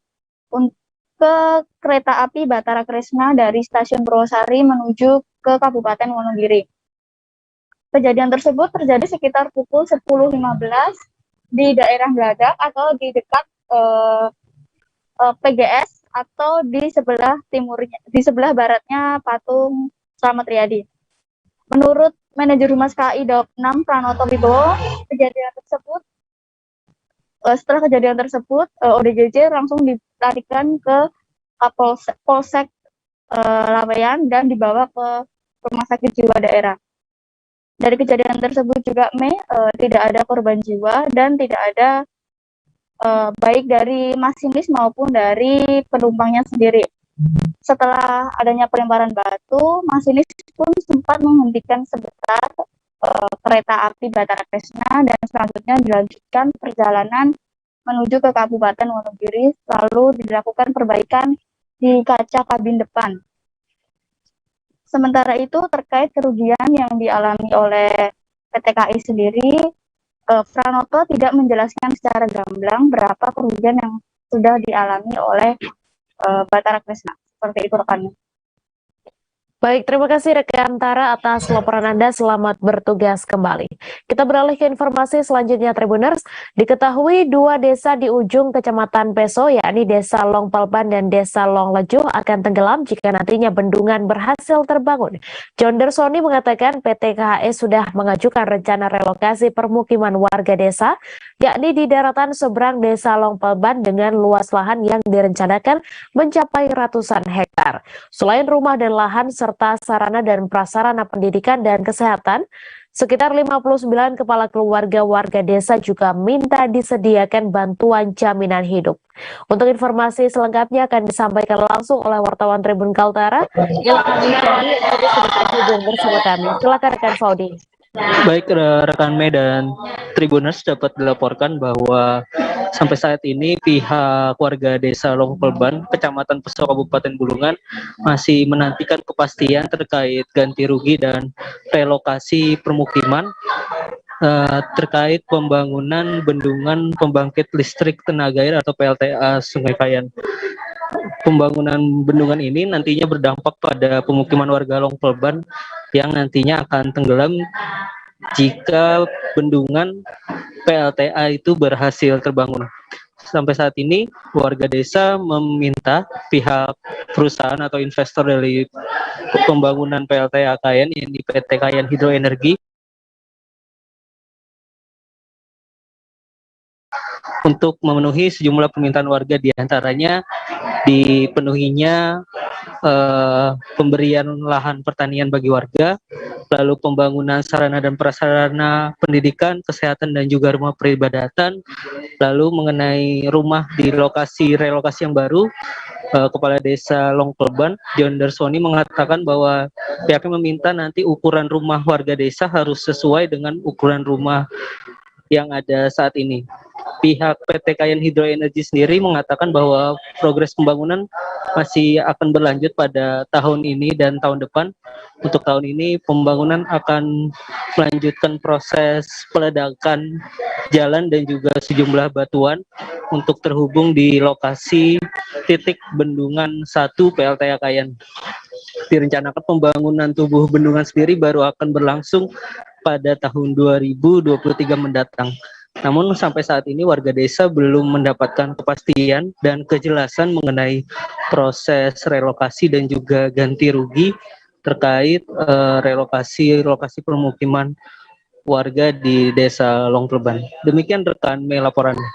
ke kereta api Batara Krishna dari stasiun Purwosari menuju ke Kabupaten Wonogiri. Kejadian tersebut terjadi sekitar pukul 10.15 di daerah Geladak atau di dekat PGS atau di sebelah timurnya, di sebelah baratnya patung Slamet Riyadi. Menurut manajer Humas KAI Daob 6 Pranoto Wibowo, setelah kejadian tersebut ODJJ langsung dilarikan ke Polsek Laweyan dan dibawa ke Rumah Sakit Jiwa Daerah. Dari kejadian tersebut juga tidak ada korban jiwa dan tidak ada baik dari masinis maupun dari penumpangnya sendiri. Setelah adanya pelemparan batu, masinis pun sempat menghentikan sebentar kereta api Batara Kresna dan selanjutnya dilanjutkan perjalanan menuju ke Kabupaten Wonogiri, lalu dilakukan perbaikan di kaca kabin depan. Sementara itu terkait kerugian yang dialami oleh PT KAI sendiri, Pranoto tidak menjelaskan secara gamblang berapa kerugian yang sudah dialami oleh Batara Kresna. Seperti itu rekannya. Baik, terima kasih rekan Tara atas laporan Anda. Selamat bertugas kembali. Kita beralih ke informasi selanjutnya, Tribuners. Diketahui dua desa di ujung Kecamatan Peso, yakni Desa Long Palban dan Desa Long Lejuh akan tenggelam jika nantinya bendungan berhasil terbangun. John Dersoni mengatakan PT KHE sudah mengajukan rencana relokasi permukiman warga desa, yakni di daratan seberang Desa Long Palban dengan luas lahan yang direncanakan mencapai ratusan hektar. Selain rumah dan lahan serta sarana dan prasarana pendidikan dan kesehatan, sekitar 59 kepala keluarga warga desa juga minta disediakan bantuan jaminan hidup. Untuk informasi selengkapnya akan disampaikan langsung oleh wartawan Tribun Kaltara, Ilham Faudi, sudah terhubung bersama kami. Silakan rekan Faudi. Baik, rekan Mei dan Tribuners, dapat dilaporkan bahwa sampai saat ini pihak warga desa Long Palban, Kecamatan Peso, Kabupaten Bulungan masih menantikan kepastian terkait ganti rugi dan relokasi permukiman terkait pembangunan bendungan pembangkit listrik tenaga air atau PLTA Sungai Kayan. Pembangunan bendungan ini nantinya berdampak pada pemukiman warga Long Palban yang nantinya akan tenggelam jika bendungan PLTA itu berhasil terbangun. Sampai saat ini warga desa meminta pihak perusahaan atau investor dari pembangunan PLTA Kayan, yaitu PT Kayan Hidroenergi, untuk memenuhi sejumlah permintaan warga, diantaranya dipenuhinya pemberian lahan pertanian bagi warga, lalu pembangunan sarana dan prasarana pendidikan, kesehatan dan juga rumah peribadatan. Lalu mengenai rumah di relokasi yang baru, Kepala Desa Long Palban, John Dersoni, mengatakan bahwa pihaknya meminta nanti ukuran rumah warga desa harus sesuai dengan ukuran rumah yang ada saat ini. Pihak PT Kayan Hidroenergi sendiri mengatakan bahwa progres pembangunan masih akan berlanjut pada tahun ini dan tahun depan. Untuk tahun ini pembangunan akan melanjutkan proses peledakan jalan dan juga sejumlah batuan untuk terhubung di lokasi titik bendungan 1 PLTA Kayan. Direncanakan pembangunan tubuh bendungan sendiri baru akan berlangsung pada tahun 2023 mendatang. Namun sampai saat ini warga desa belum mendapatkan kepastian dan kejelasan mengenai proses relokasi dan juga ganti rugi terkait relokasi permukiman warga di Desa Long Palban. Demikian rekan Mei laporannya.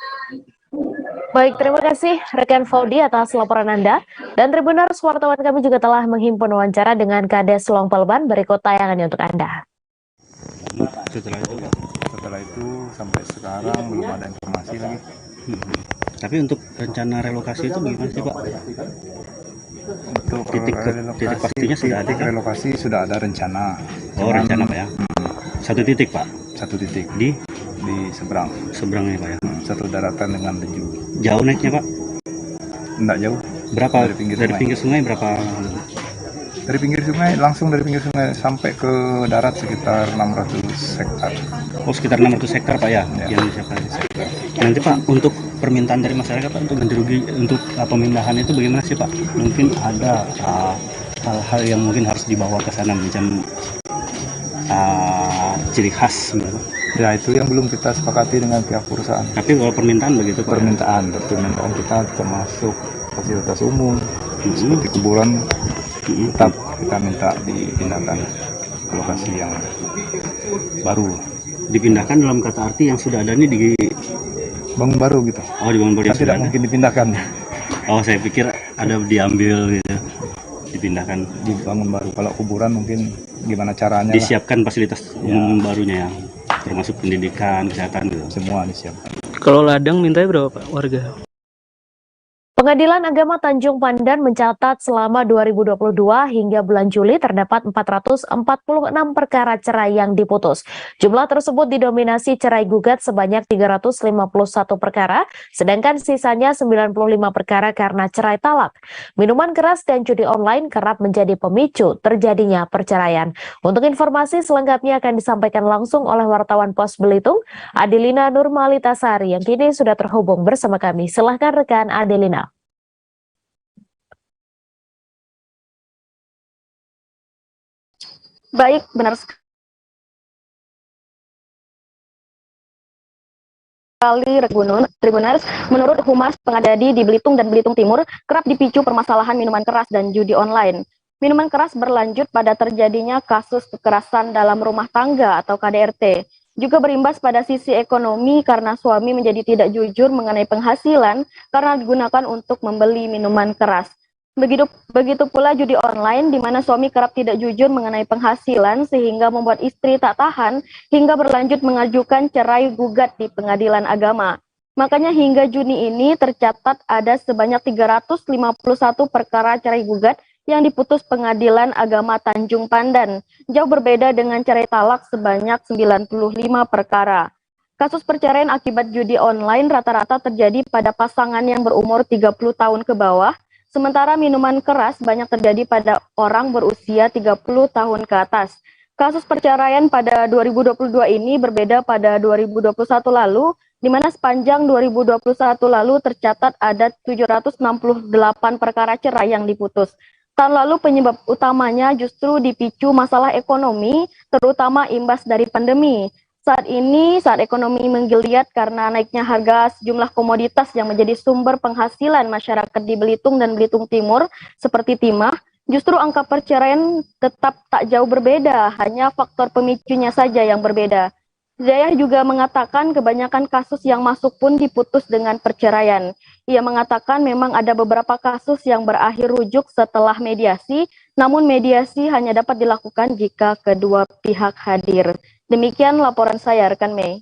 Baik, terima kasih rekan Faudi atas laporan Anda. Dan Tribuners, wartawan kami juga telah menghimpun wawancara dengan Kades Long Palban. Berikut tayangannya untuk Anda. Setelah itu sampai sekarang belum ada informasi lagi. Tapi untuk rencana relokasi itu bagaimana sih Pak? Untuk titik pastinya sudah ada. Titik relokasi sudah ada rencana. Oh, rencana Pak ya? Satu titik Pak? Satu titik. Di seberang. Seberangnya Pak ya? Satu daratan dengan Leju. Jauh naiknya Pak? Enggak jauh. Berapa? Dari pinggir sungai berapa? Dari pinggir sungai, langsung dari pinggir sungai sampai ke darat sekitar 600 hektar. Oh, sekitar 600 hektar Pak ya? Yang disiapkan. Nanti Pak, untuk permintaan dari masyarakat Pak untuk ganti rugi untuk pemindahan itu bagaimana sih Pak? Mungkin ada hal-hal yang mungkin harus dibawa ke sana macam ciri khas gitu. Ya, itu yang belum kita sepakati dengan pihak perusahaan. Tapi kalau permintaan begitu Pak? Permintaan kita termasuk fasilitas umum seperti kuburan tetap kita minta dipindahkan ke lokasi yang baru. Dipindahkan dalam kata arti yang sudah ada ini bangun baru gitu. Oh, dibangun baru. Kan tidak mungkin dipindahkan. Oh, saya pikir ada diambil gitu, dipindahkan. Dibangun baru. Kalau kuburan mungkin gimana caranya? Disiapkan fasilitas umum barunya, yang termasuk pendidikan, kesehatan gitu. Semua disiapkan. Kalau ladang mintanya berapa Pak warga? Pengadilan Agama Tanjung Pandan mencatat selama 2022 hingga bulan Juli terdapat 446 perkara cerai yang diputus. Jumlah tersebut didominasi cerai gugat sebanyak 351 perkara, sedangkan sisanya 95 perkara karena cerai talak. Minuman keras dan judi online kerap menjadi pemicu terjadinya perceraian. Untuk informasi selengkapnya akan disampaikan langsung oleh wartawan Pos Belitung, Adelina Nurmalitasari, yang kini sudah terhubung bersama kami. Silahkan rekan Adelina. Baik, benar sekali Tribuners. Menurut Humas Pengadadi di Belitung dan Belitung Timur, kerap dipicu permasalahan minuman keras dan judi online. Minuman keras berlanjut pada terjadinya kasus kekerasan dalam rumah tangga atau KDRT. Juga berimbas pada sisi ekonomi karena suami menjadi tidak jujur mengenai penghasilan karena digunakan untuk membeli minuman keras. Begitu pula judi online di mana suami kerap tidak jujur mengenai penghasilan sehingga membuat istri tak tahan hingga berlanjut mengajukan cerai gugat di Pengadilan Agama. Makanya hingga Juni ini tercatat ada sebanyak 351 perkara cerai gugat yang diputus Pengadilan Agama Tanjung Pandan. Jauh berbeda dengan cerai talak sebanyak 95 perkara. Kasus perceraian akibat judi online rata-rata terjadi pada pasangan yang berumur 30 tahun ke bawah. Sementara minuman keras banyak terjadi pada orang berusia 30 tahun ke atas. Kasus perceraian pada 2022 ini berbeda pada 2021 lalu, di mana sepanjang 2021 lalu tercatat ada 768 perkara cerai yang diputus. Tahun lalu penyebab utamanya justru dipicu masalah ekonomi, terutama imbas dari pandemi. Saat ini, saat ekonomi menggeliat karena naiknya harga sejumlah komoditas yang menjadi sumber penghasilan masyarakat di Belitung dan Belitung Timur, seperti timah, justru angka perceraian tetap tak jauh berbeda, hanya faktor pemicunya saja yang berbeda. Zayah juga mengatakan kebanyakan kasus yang masuk pun diputus dengan perceraian. Ia mengatakan memang ada beberapa kasus yang berakhir rujuk setelah mediasi, namun mediasi hanya dapat dilakukan jika kedua pihak hadir. Demikian laporan saya, rekan Mei.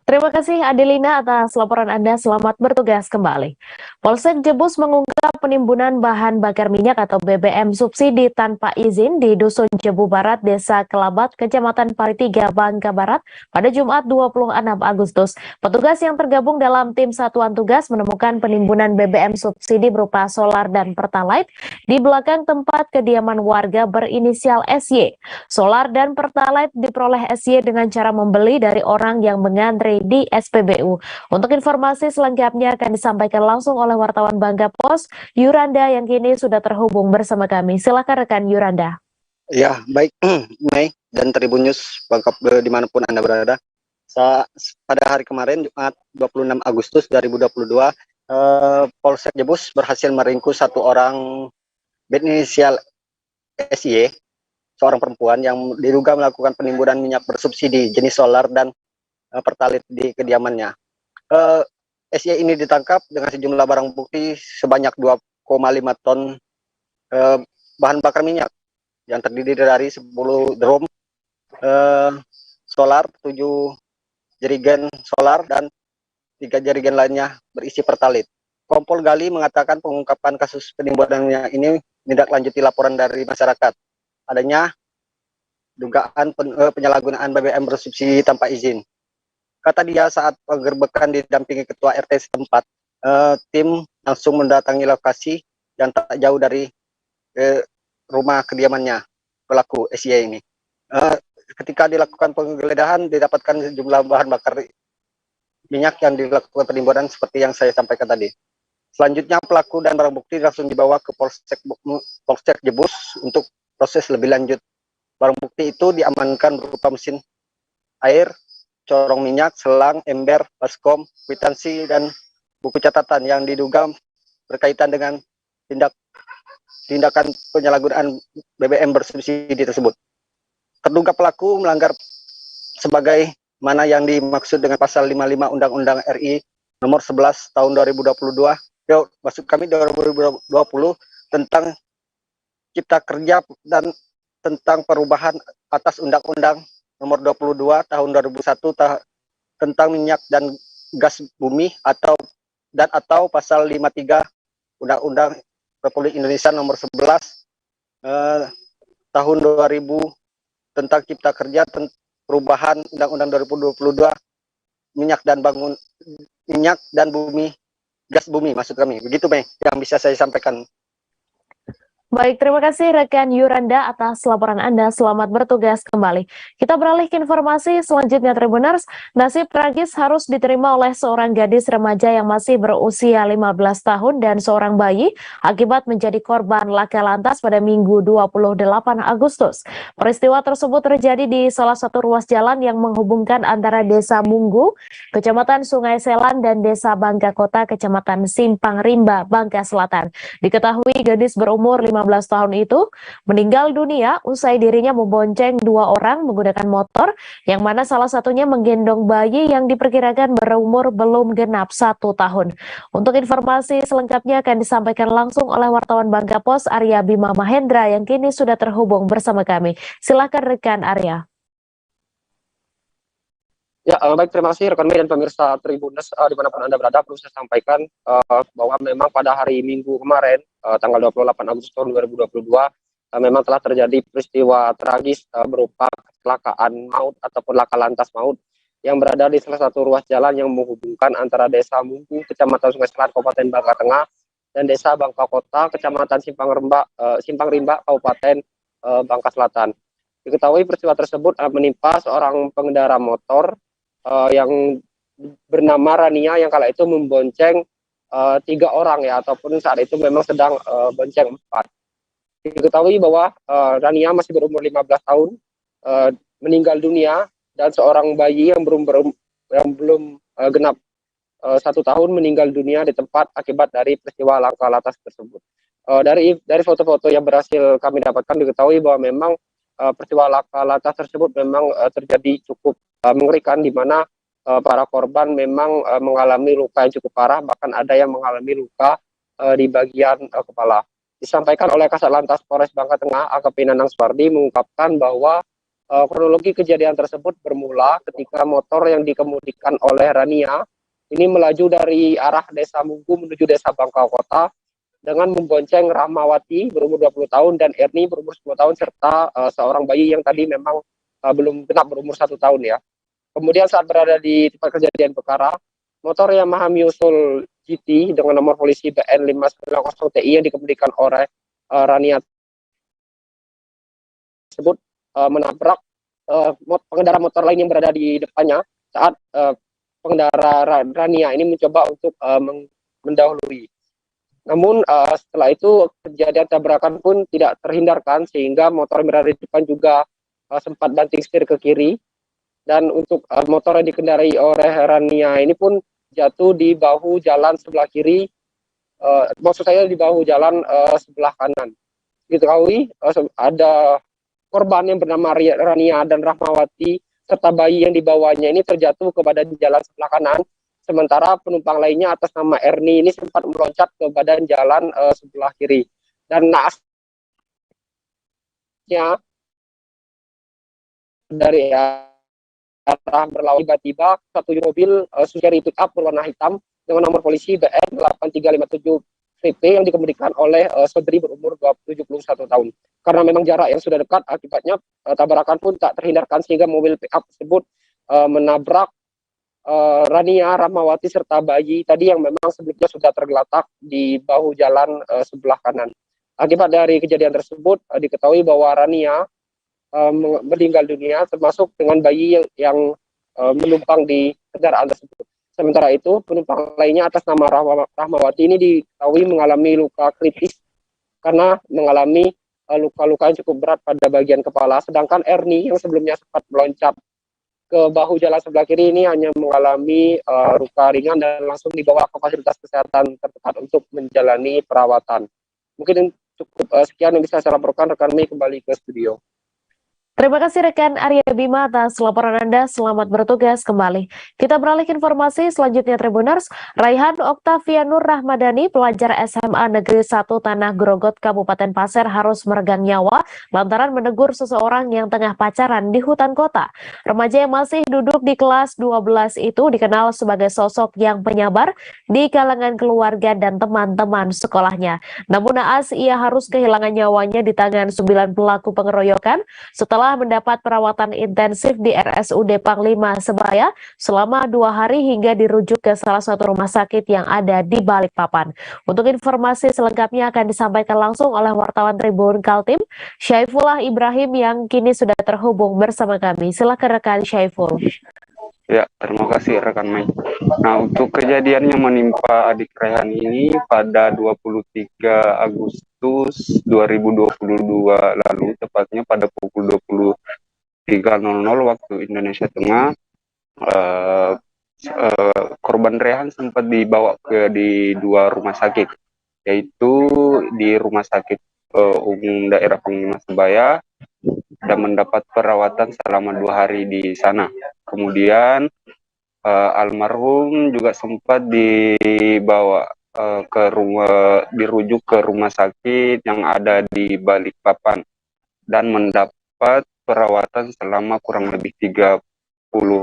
Terima kasih Adelina atas laporan Anda. Selamat bertugas kembali. Polsek Jebus mengungkap penimbunan bahan bakar minyak atau BBM subsidi tanpa izin di Dusun Jebu Barat, Desa Kelabat, Kecamatan Paritiga, Bangka Barat pada Jumat 26 Agustus. Petugas yang tergabung dalam tim satuan tugas menemukan penimbunan BBM subsidi berupa solar dan pertalite di belakang tempat kediaman warga berinisial SY. Solar dan pertalite diperoleh SY dengan cara membeli dari orang yang mengantri di SPBU. Untuk informasi selengkapnya akan disampaikan langsung oleh wartawan Bangka Pos, Yuranda, yang kini sudah terhubung bersama kami. Silakan rekan Yuranda. Ya, baik, Mei dan Tribun News Bangka dimanapun Anda berada. Pada hari kemarin, Jumat 26 Agustus 2022, Polsek Jebus berhasil meringkus satu orang berinisial SY, seorang perempuan yang diduga melakukan penimbunan minyak bersubsidi jenis solar dan pertalite di kediamannya. SY ini ditangkap dengan sejumlah barang bukti sebanyak 2,5 ton bahan bakar minyak yang terdiri dari 10 drum solar, 7 jerigen solar, dan 3 jerigen lainnya berisi pertalite. Kompol Gali mengatakan pengungkapan kasus penimbunan ini menindaklanjuti laporan dari masyarakat adanya dugaan penyalahgunaan BBM bersubsidi tanpa izin. Kata dia saat penggerbekan didampingi ketua RT setempat, tim langsung mendatangi lokasi yang tak jauh dari rumah kediamannya pelaku SY ini. Ketika dilakukan penggeledahan, didapatkan sejumlah bahan bakar minyak yang dilakukan penimbunan seperti yang saya sampaikan tadi. Selanjutnya pelaku dan barang bukti langsung dibawa ke Polsek Jebus untuk proses lebih lanjut. Barang bukti itu diamankan berupa mesin air, corong minyak, selang, ember, baskom, kwitansi, dan buku catatan yang diduga berkaitan dengan tindakan penyalahgunaan BBM bersubsidi tersebut. Terduga pelaku melanggar sebagai mana yang dimaksud dengan pasal 55 Undang-Undang RI nomor 11 tahun 2022, maksud kami 2020 tentang Cipta Kerja dan tentang perubahan atas Undang-Undang nomor 22 tahun 2001 tentang minyak dan gas bumi atau pasal 53 Undang-Undang Republik Indonesia nomor 11 tahun 2000 tentang Cipta Kerja, perubahan Undang-Undang 2022 minyak dan bumi, gas bumi maksud kami. Begitu Mei yang bisa saya sampaikan. Baik, terima kasih rekan Yuranda atas laporan Anda. Selamat bertugas kembali. Kita beralih ke informasi selanjutnya, Tribuners. Nasib tragis harus diterima oleh seorang gadis remaja yang masih berusia 15 tahun dan seorang bayi akibat menjadi korban laka lantas pada Minggu 28 Agustus. Peristiwa tersebut terjadi di salah satu ruas jalan yang menghubungkan antara Desa Munggu, Kecamatan Sungai Selan, dan Desa Bangka Kota, Kecamatan Simpang Rimba, Bangka Selatan. Diketahui gadis berumur 15 tahun itu meninggal dunia usai dirinya membonceng dua orang menggunakan motor, yang mana salah satunya menggendong bayi yang diperkirakan berumur belum genap 1 tahun. Untuk informasi selengkapnya akan disampaikan langsung oleh wartawan Bangka Pos Arya Bima Mahendra yang kini sudah terhubung bersama kami. Silakan rekan Arya. Ya, baik, terima kasih rekan media dan pemirsa Tribuners dimanapun Anda berada. Perlu saya sampaikan bahwa memang pada hari Minggu kemarin, tanggal 28 Agustus tahun 2022, memang telah terjadi peristiwa tragis berupa kecelakaan maut ataupun laka lantas maut yang berada di salah satu ruas jalan yang menghubungkan antara Desa Munggu, Kecamatan Sungai Selan, Kabupaten Bangka Tengah, dan Desa Bangka Kota, Kecamatan Simpang Rimba, Kabupaten Bangka Selatan. Diketahui peristiwa tersebut menimpa seorang pengendara motor yang bernama Rania yang kala itu membonceng 3 orang ya, ataupun saat itu memang sedang bonceng 4. Diketahui bahwa Rania masih berumur 15 tahun meninggal dunia, dan seorang bayi yang belum genap 1 tahun meninggal dunia di tempat akibat dari peristiwa laka lantas tersebut. Dari foto-foto yang berhasil kami dapatkan diketahui bahwa memang peristiwa laka lantas tersebut memang terjadi cukup mengerikan, di mana para korban memang mengalami luka yang cukup parah, bahkan ada yang mengalami luka di bagian kepala. Disampaikan oleh Kasat Lantas Polres Bangka Tengah AKP Nanang Supardi mengungkapkan bahwa kronologi kejadian tersebut bermula ketika motor yang dikemudikan oleh Rania ini melaju dari arah Desa Munggu menuju Desa Bangka Kota dengan membonceng Rahmawati berumur 20 tahun dan Erni berumur 10 tahun serta seorang bayi yang tadi memang belum genap berumur 1 tahun ya. Kemudian saat berada di tempat kejadian perkara, motor Yamaha Miusul GT dengan nomor polisi BN 590 TI yang dikemudikan oleh Rania tersebut menabrak pengendara motor lain yang berada di depannya saat pengendara Rania ini mencoba untuk mendahului. Namun setelah itu kejadian tabrakan pun tidak terhindarkan sehingga motor yang berada di depan juga sempat banting setir ke kiri, dan untuk motor yang dikendarai oleh Rania ini pun jatuh di bahu jalan sebelah kiri, maksud saya di bahu jalan sebelah kanan. Diketahui ada korban yang bernama Rania dan Rahmawati serta bayi yang dibawanya ini terjatuh ke badan jalan sebelah kanan, sementara penumpang lainnya atas nama Erni ini sempat meloncat ke badan jalan sebelah kiri. Dan naasnya dari arah berlawanan tiba-tiba satu mobil Suzuki pick up berwarna hitam dengan nomor polisi BN 8357 VP yang dikemudikan oleh saudari berumur 71 tahun. Karena memang jarak yang sudah dekat, akibatnya tabrakan pun tak terhindarkan sehingga mobil pick up tersebut menabrak Rania, Rahmawati serta bayi tadi yang memang sebelumnya sudah tergeletak di bahu jalan sebelah kanan. Akibat dari kejadian tersebut diketahui bahwa Rania meninggal dunia termasuk dengan bayi yang menumpang di kendaraan tersebut. Sementara itu penumpang lainnya atas nama Rahmawati ini diketahui mengalami luka kritis karena mengalami luka-luka yang cukup berat pada bagian kepala, sedangkan Erni yang sebelumnya sempat meloncat ke bahu jalan sebelah kiri ini hanya mengalami luka ringan dan langsung dibawa ke fasilitas kesehatan terdekat untuk menjalani perawatan. Mungkin cukup sekian yang bisa saya laporkan. Rekan Mei kembali ke studio. Terima kasih rekan Arya Bima atas laporan Anda. Selamat bertugas kembali. Kita beralih ke informasi selanjutnya Tribuners. Raihan Oktavianur Rahmadani, pelajar SMA Negeri 1 Tanah Grogot, Kabupaten Pasir harus meregang nyawa lantaran menegur seseorang yang tengah pacaran di hutan kota. Remaja yang masih duduk di kelas 12 itu dikenal sebagai sosok yang penyabar di kalangan keluarga dan teman-teman sekolahnya. Namun naas ia harus kehilangan nyawanya di tangan 9 pelaku pengeroyokan setelah mendapat perawatan intensif di RSUD Panglima Sebaya selama 2 hari hingga dirujuk ke salah satu rumah sakit yang ada di Balikpapan. Untuk informasi selengkapnya akan disampaikan langsung oleh wartawan Tribun Kaltim, Syaifullah Ibrahim yang kini sudah terhubung bersama kami. Silakan rekan Syaiful. Ya, terima kasih rekan Mei. Nah, untuk kejadian yang menimpa adik Rehan ini pada 23 Agustus 2022 lalu, tepatnya pada pukul 23.00 waktu Indonesia Tengah, korban Rehan sempat dibawa di 2 rumah sakit, yaitu di Rumah Sakit Umum Daerah Panglima Sebaya dan mendapat perawatan selama 2 hari di sana. Kemudian almarhum juga sempat dibawa dirujuk ke rumah sakit yang ada di Balikpapan dan mendapat perawatan selama kurang lebih 30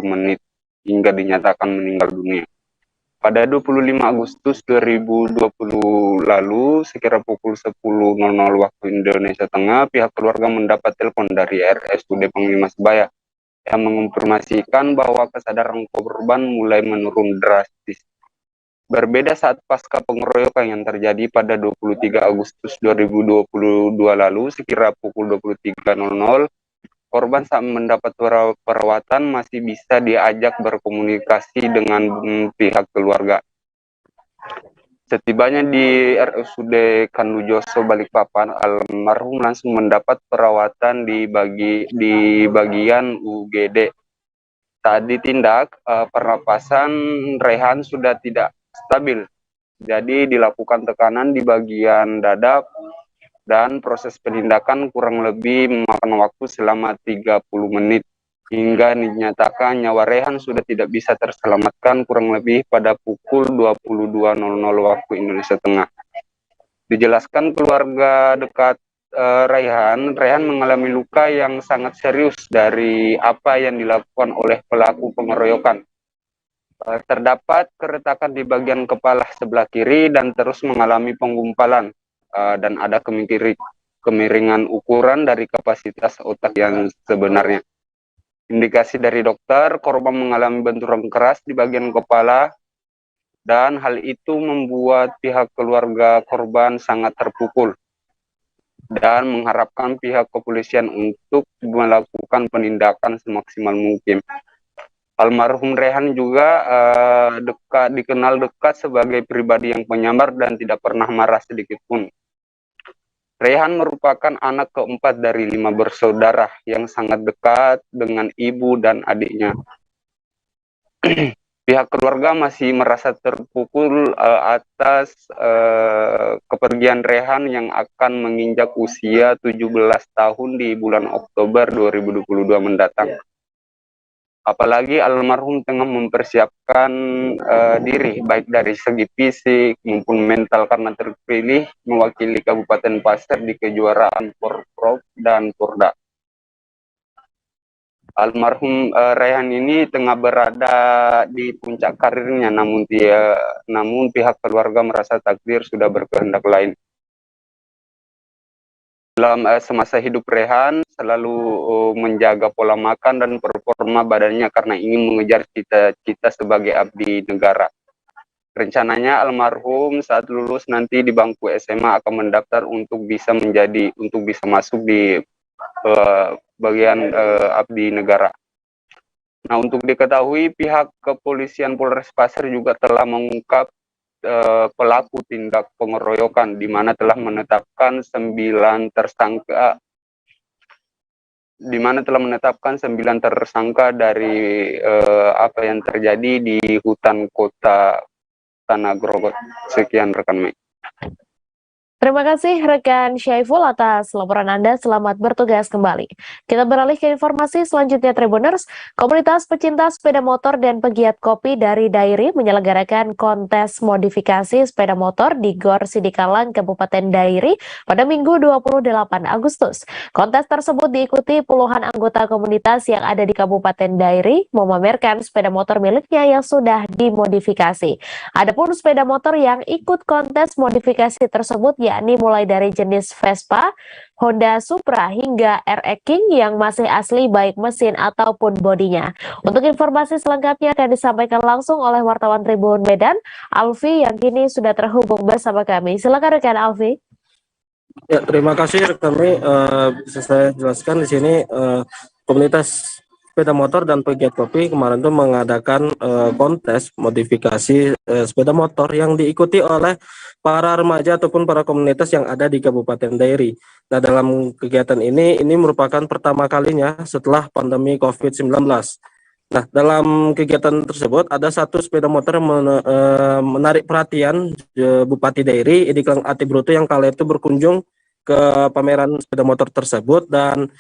menit hingga dinyatakan meninggal dunia. Pada 25 Agustus 2020 lalu, sekira pukul 10.00 waktu Indonesia Tengah, pihak keluarga mendapat telepon dari RSUD Panglima Sebaya yang menginformasikan bahwa kesadaran korban mulai menurun drastis. Berbeda saat pasca pengeroyokan yang terjadi pada 23 Agustus 2022 lalu, sekira pukul 23.00, korban saat mendapat perawatan masih bisa diajak berkomunikasi dengan pihak keluarga. Setibanya di RSUD Kandujoso Balikpapan, almarhum langsung mendapat perawatan di bagian UGD. Saat ditindak, pernapasan Rehan sudah tidak stabil, jadi dilakukan tekanan di bagian dada dan proses penindakan kurang lebih memakan waktu selama 30 menit. Hingga dinyatakan nyawa Rehan sudah tidak bisa terselamatkan kurang lebih pada pukul 22.00 waktu Indonesia Tengah. Dijelaskan keluarga dekat Rehan mengalami luka yang sangat serius dari apa yang dilakukan oleh pelaku pengeroyokan. Terdapat keretakan di bagian kepala sebelah kiri dan terus mengalami penggumpalan dan ada kemiringan ukuran dari kapasitas otak yang sebenarnya. Indikasi dari dokter, korban mengalami benturan keras di bagian kepala dan hal itu membuat pihak keluarga korban sangat terpukul dan mengharapkan pihak kepolisian untuk melakukan penindakan semaksimal mungkin. Almarhum Rehan juga dikenal dekat sebagai pribadi yang penyamar dan tidak pernah marah sedikit pun. Rehan merupakan anak keempat dari 5 bersaudara yang sangat dekat dengan ibu dan adiknya. Pihak keluarga masih merasa terpukul atas kepergian Rehan yang akan menginjak usia 17 tahun di bulan Oktober 2022 mendatang. Apalagi almarhum tengah mempersiapkan diri baik dari segi fisik maupun mental karena terpilih mewakili Kabupaten Pasir di kejuaraan Porprov dan Porda. Almarhum Rehan ini tengah berada di puncak karirnya, namun pihak keluarga merasa takdir sudah berkehendak lain. Dalam semasa hidup Rehan selalu menjaga pola makan dan performa badannya karena ingin mengejar cita-cita sebagai abdi negara. Rencananya almarhum saat lulus nanti di bangku SMA akan mendaftar untuk bisa masuk di bagian abdi negara. Nah, untuk diketahui pihak kepolisian Polres Pasir juga telah mengungkap pelaku tindak pengeroyokan di mana telah menetapkan 9 tersangka di mana telah menetapkan 9 tersangka dari apa yang terjadi di hutan kota Tanah Grogot. Sekian rekan Mei. Terima kasih rekan Syaiful atas laporan Anda. Selamat bertugas kembali. Kita beralih ke informasi selanjutnya, Tribuners. Komunitas pecinta sepeda motor dan pegiat kopi dari Dairi menyelenggarakan kontes modifikasi sepeda motor di Gor Sidikalang, Kabupaten Dairi pada Minggu 28 Agustus. Kontes tersebut diikuti puluhan anggota komunitas yang ada di Kabupaten Dairi memamerkan sepeda motor miliknya yang sudah dimodifikasi. Adapun sepeda motor yang ikut kontes modifikasi tersebut yakni mulai dari jenis Vespa, Honda Supra hingga RX King yang masih asli baik mesin ataupun bodinya. Untuk informasi selengkapnya akan disampaikan langsung oleh wartawan Tribun Medan, Alfi, yang kini sudah terhubung bersama kami. Silakan rekan Alfi. Ya, terima kasih rekan Mei. Bisa saya jelaskan di sini komunitas sepeda motor dan pegiat kopi kemarin itu mengadakan kontes modifikasi sepeda motor yang diikuti oleh para remaja ataupun para komunitas yang ada di Kabupaten Dairi. Nah, dalam kegiatan ini merupakan pertama kalinya setelah pandemi COVID-19. Nah, dalam kegiatan tersebut ada satu sepeda motor yang menarik perhatian Bupati Dairi, Idiklang Ati Bruto, yang kala itu berkunjung ke pameran sepeda motor tersebut, dan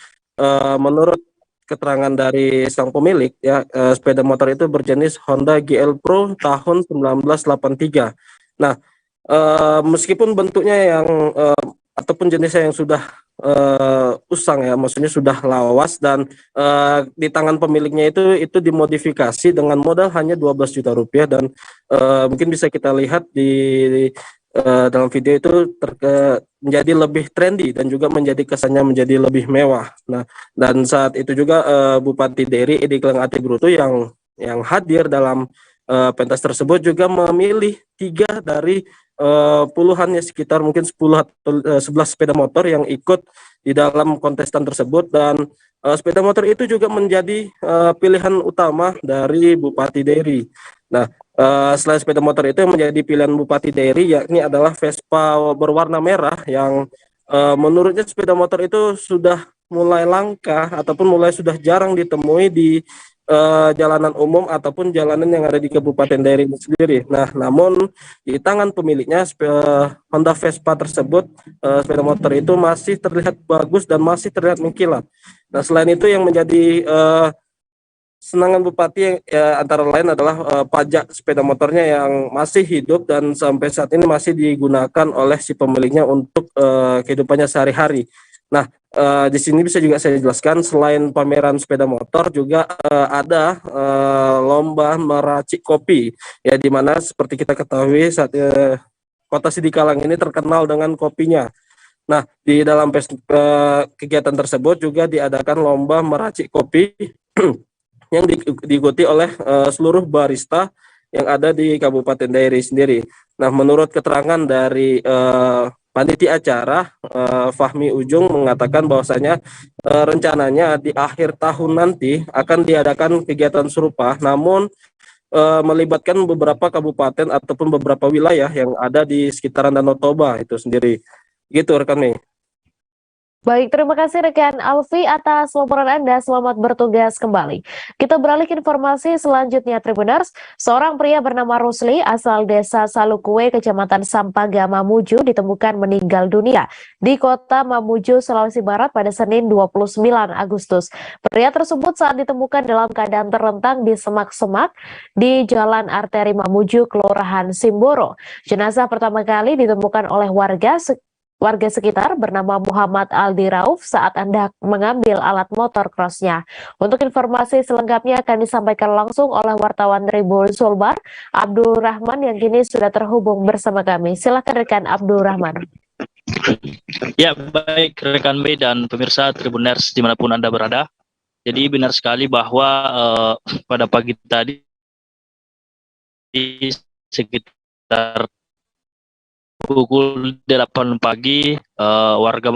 menurut keterangan dari sang pemilik, ya, sepeda motor itu berjenis Honda GL Pro tahun 1983. Nah, meskipun bentuknya yang ataupun jenisnya yang sudah usang, ya, maksudnya sudah lawas, dan di tangan pemiliknya itu dimodifikasi dengan modal hanya 12 juta rupiah, dan mungkin bisa kita lihat di dalam video itu menjadi lebih trendy dan juga menjadi kesannya menjadi lebih mewah. Nah, dan saat itu juga Bupati Dairi Idiklang Ati Bruto yang hadir dalam pentas tersebut juga memilih 3 dari puluhan, ya, sekitar mungkin 10 atau 11 sepeda motor yang ikut di dalam kontestan tersebut, dan sepeda motor itu juga menjadi pilihan utama dari Bupati Dairi. Nah, selain sepeda motor itu yang menjadi pilihan Bupati Dairi yakni adalah Vespa berwarna merah yang menurutnya sepeda motor itu sudah mulai langka ataupun mulai sudah jarang ditemui di jalanan umum ataupun jalanan yang ada di Kabupaten Dairi sendiri. Nah, namun di tangan pemiliknya Honda Vespa tersebut, sepeda motor itu masih terlihat bagus dan masih terlihat mengkilat. Nah, selain itu yang menjadi senangan Bupati antara lain adalah pajak sepeda motornya yang masih hidup dan sampai saat ini masih digunakan oleh si pemiliknya untuk kehidupannya sehari-hari. Nah, di sini bisa juga saya jelaskan, selain pameran sepeda motor juga ada lomba meracik kopi, ya, di mana seperti kita ketahui saat Kota Sidikalang ini terkenal dengan kopinya. Nah, di dalam kegiatan tersebut juga diadakan lomba meracik kopi yang diikuti oleh seluruh barista yang ada di Kabupaten Dairi sendiri. Nah, menurut keterangan dari panitia acara, Fahmi Ujung mengatakan bahwasanya rencananya di akhir tahun nanti akan diadakan kegiatan serupa, namun melibatkan beberapa kabupaten ataupun beberapa wilayah yang ada di sekitaran Danau Toba itu sendiri. Gitu rekan Mei. Baik, terima kasih rekan Alfi atas laporan Anda. Selamat bertugas kembali. Kita beralih ke informasi selanjutnya, Tribuners. Seorang pria bernama Rusli asal desa Salukue, Kecamatan Sampaga, Mamuju ditemukan meninggal dunia di kota Mamuju, Sulawesi Barat pada Senin 29 Agustus. Pria tersebut saat ditemukan dalam keadaan terlentang di semak-semak di Jalan Arteri Mamuju, Kelurahan Simboro. Jenazah pertama kali ditemukan oleh warga sekitar bernama Muhammad Aldi Rauf saat hendak mengambil alat motor crossnya. Untuk informasi selengkapnya akan disampaikan langsung oleh wartawan Tribun Sulbar, Abdul Rahman, yang kini sudah terhubung bersama kami. Silakan rekan Abdul Rahman. Ya, baik rekan B dan pemirsa Tribuners dimanapun Anda berada. Jadi benar sekali bahwa pada pagi tadi di sekitar pukul 8 pagi warga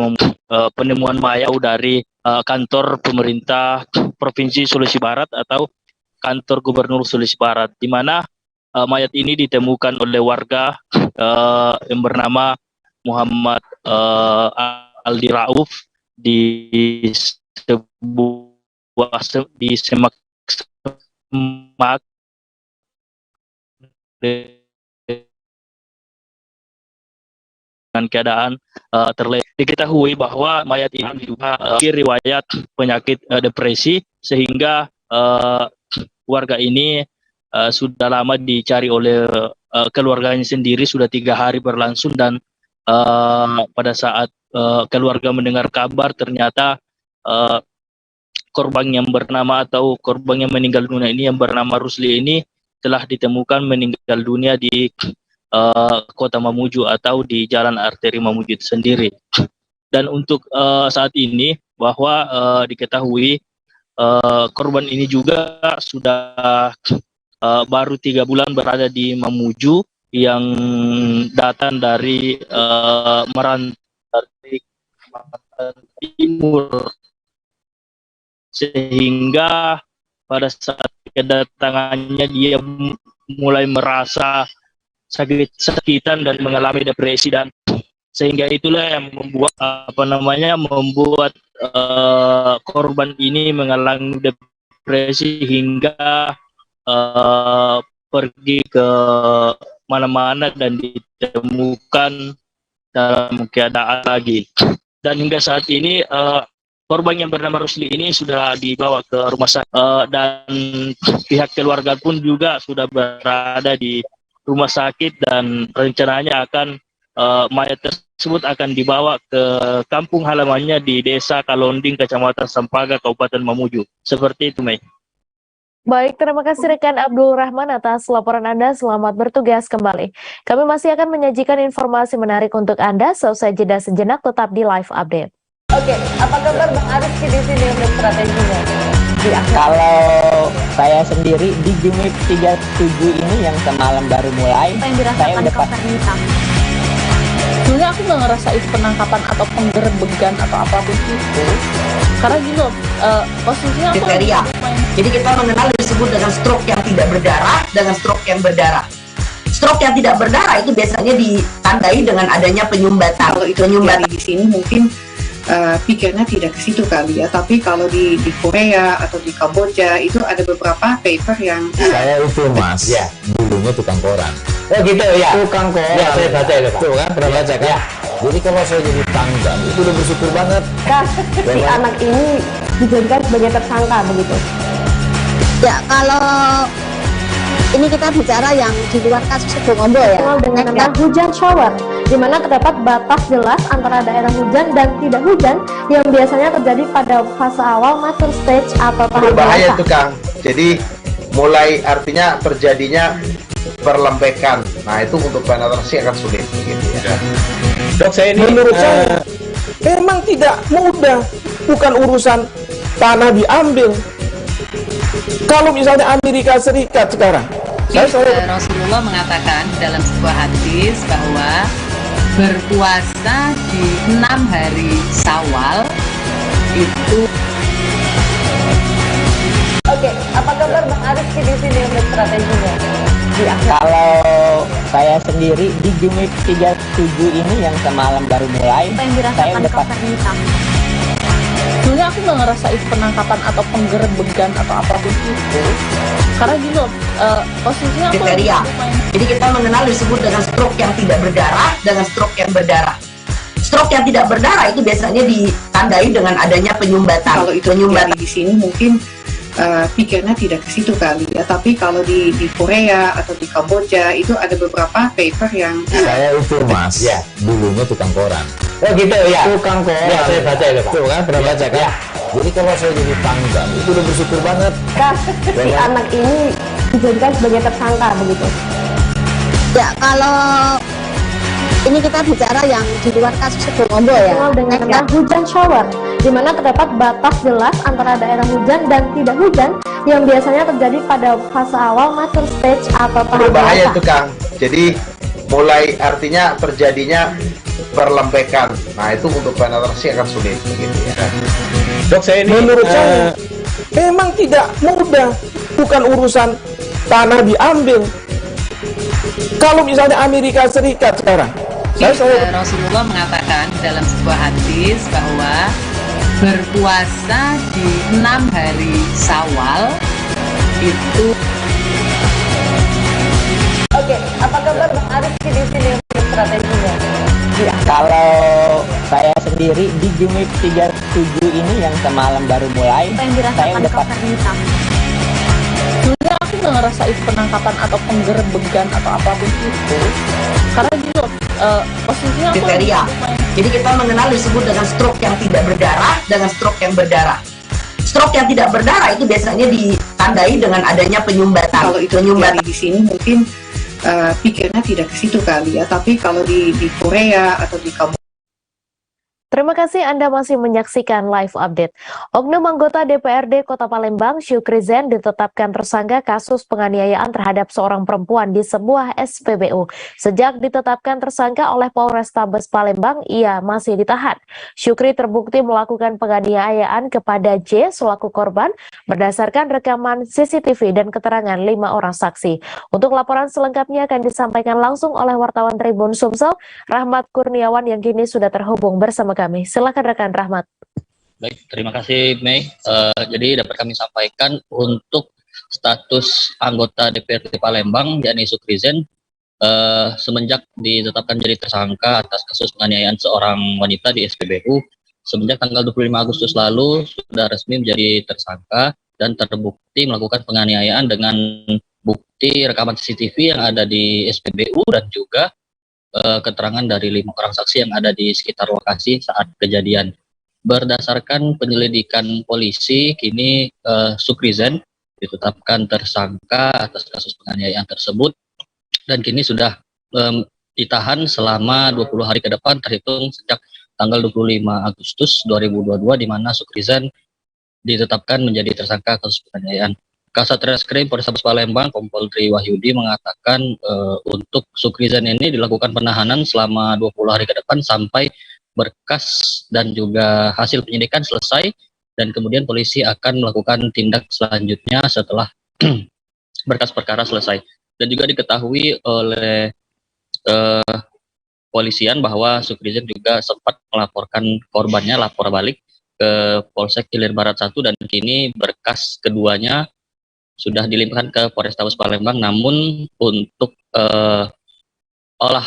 penemuan mayat dari kantor pemerintah Provinsi Sulawesi Barat atau kantor Gubernur Sulawesi Barat, di mana mayat ini ditemukan oleh warga yang bernama Muhammad Aldi Rauf di di semak dengan keadaan terlelap. Diketahui bahwa mayat ini juga riwayat penyakit depresi, sehingga warga ini sudah lama dicari oleh keluarganya sendiri, sudah 3 hari berlangsung, dan pada saat keluarga mendengar kabar, ternyata korban yang meninggal dunia ini yang bernama Rusli ini telah ditemukan meninggal dunia di Kota Mamuju atau di Jalan Arteri Mamuju itu sendiri. Dan untuk saat ini bahwa diketahui korban ini juga sudah baru 3 bulan berada di Mamuju, yang datang dari dari Kalimantan Timur, sehingga pada saat kedatangannya dia mulai merasa sakit-sakitan dan mengalami depresi, dan sehingga itulah yang membuat korban ini mengalami depresi hingga pergi ke mana-mana dan ditemukan dalam keadaan lagi. Dan hingga saat ini korban yang bernama Rusli ini sudah dibawa ke rumah sakit, dan pihak keluarga pun juga sudah berada di rumah sakit, dan rencananya akan mayat tersebut akan dibawa ke kampung halamannya di Desa Kalonding, Kecamatan Sampaga, Kabupaten Mamuju. Seperti itu, Mei. Baik, terima kasih rekan Abdul Rahman atas laporan Anda. Selamat bertugas kembali. Kami masih akan menyajikan informasi menarik untuk Anda. Selesai jeda sejenak, tetap di Live Update. Oke, apa kabar Bang Ariski di sini untuk strateginya? Kalau saya sendiri di Jumip 37 ini yang semalam baru mulai, saya udah pasti. Sebenarnya aku nggak ngerasa itu penangkapan atau penggerbegan atau apapun itu, karena gini loh, posisinya aku kriteria. Jadi kita mengenal yang disebut dengan stroke yang tidak berdarah dengan stroke yang berdarah. Stroke yang tidak berdarah itu biasanya ditandai dengan adanya penyumbatan. Kalau itu penyumbatan di sini mungkin pikirnya tidak ke situ kali ya, tapi kalau di Korea atau di Kamboja itu ada beberapa paper yang saya itu mas, ya dulunya tukang koran. Oh gitu ya, tukang koran. Ya saya baca itu, tuh kan pernah baca kan. Ya. Jadi kalau saya jadi tanggal itu udah bersyukur banget. Si anak ini dijadikan sebagai tersangka begitu. Ya kalau ini kita bicara yang di luar kasus Situbondo ya. Dengan nama hujan shower, di mana terdapat batas jelas antara daerah hujan dan tidak hujan yang biasanya terjadi pada fase awal mature stage atau tahap berbahaya dewasa. itu Kang. Jadi mulai artinya terjadinya perlembekan. Nah itu untuk penetrasi akan sulit gitu ya. Dok, saya ini menurut saya memang tidak mudah, bukan urusan tanah diambil. Kalau misalnya Amerika Serikat sekarang, Rasulullah mengatakan dalam sebuah hadis bahwa berpuasa di 6 hari Syawal itu. Oke, apa kabar Bang Ariski di sini untuk strateginya? Kalau saya sendiri di Jumip 37 ini yang semalam baru mulai, saya udah pasti. Sebenarnya aku nggak ngerasa itu penangkapan atau penggerbegan atau apapun itu, karena gini loh, posisinya aku kriteria. Jadi kita mengenal disebut dengan stroke yang tidak berdarah dengan stroke yang berdarah. Stroke yang tidak berdarah itu biasanya ditandai dengan adanya penyumbatan. Kalau itu penyumbatan di sini mungkin pikirnya tidak ke situ kali ya, tapi kalau di Korea atau di Kamboja itu ada beberapa paper yang saya itu mas, ya dulunya tukang koran. Oh gitu ya, tukang koran. Ya saya baca itu, tuh kan pernah baca kan. Jadi kalau saya jadi tanggal itu udah bersyukur banget. Si anak ini dijadikan sebagai tersangka begitu. Ya kalau ini kita bicara yang di luar kasus Situbondo ya. Dengan nama hujan shower, di mana terdapat batas jelas antara daerah hujan dan tidak hujan yang biasanya terjadi pada fase awal mature stage atau tahap berbahaya dewasa. itu Kang. Jadi mulai artinya terjadinya perlembekan. Nah itu untuk penetrasi akan sulit gitu ya. Dok, saya ini menurut saya memang tidak mudah, bukan urusan tanah diambil. Kalau misalnya Amerika Serikat sekarang, Rasulullah mengatakan dalam sebuah hadis bahwa berpuasa di 6 hari Syawal itu. Oke, apa kabar Bang Arif di sini untuk strateginya? Ya, kalau saya sendiri di Jumip 37 ini yang semalam baru mulai, saya udah Sebenarnya aku nggak ngerasa itu penangkapan atau penggerbegan atau apapun itu, karena gitu posisinya aku kriteria. Jadi kita mengenal disebut dengan stroke yang tidak berdarah dengan stroke yang berdarah. Stroke yang tidak berdarah itu biasanya ditandai dengan adanya penyumbatan. Kalau itu terjadi di sini mungkin pikirnya tidak ke situ kali ya, tapi kalau di Korea atau di Kamboja. Terima kasih Anda masih menyaksikan live update. Oknum anggota DPRD Kota Palembang, Syukri Zen, ditetapkan tersangka kasus penganiayaan terhadap seorang perempuan di sebuah SPBU. Sejak ditetapkan tersangka oleh Polrestabes Palembang, ia masih ditahan. Syukri terbukti melakukan penganiayaan kepada J selaku korban berdasarkan rekaman CCTV dan keterangan 5 orang saksi. Untuk laporan selengkapnya akan disampaikan langsung oleh wartawan Tribun Sumsel, Rahmat Kurniawan yang kini sudah terhubung bersama kami. Silakan rekan Rahmat. Baik, terima kasih Mei. Jadi dapat kami sampaikan untuk status anggota DPRD Palembang, yakni Syukri Zen, semenjak ditetapkan jadi tersangka atas kasus penganiayaan seorang wanita di SPBU, semenjak tanggal 25 Agustus lalu sudah resmi menjadi tersangka dan terbukti melakukan penganiayaan dengan bukti rekaman CCTV yang ada di SPBU dan juga keterangan dari 5 orang saksi yang ada di sekitar lokasi saat kejadian. Berdasarkan penyelidikan polisi, kini Syukri Zen ditetapkan tersangka atas kasus penganiayaan tersebut dan kini sudah ditahan selama 20 hari ke depan terhitung sejak tanggal 25 Agustus 2022 di mana Syukri Zen ditetapkan menjadi tersangka kasus penganiayaan. Kasat Reskrim Polrestabes Palembang, Kompol Tri Wahyudi mengatakan untuk Syukri Zen ini dilakukan penahanan selama 20 hari ke depan sampai berkas dan juga hasil penyidikan selesai dan kemudian polisi akan melakukan tindak selanjutnya setelah berkas perkara selesai. Dan juga diketahui oleh polisian bahwa Syukri Zen juga sempat melaporkan korbannya lapor balik ke Polsek Ilir Barat 1 dan kini berkas keduanya sudah dilimpahkan ke Polrestabes Palembang, namun untuk gelar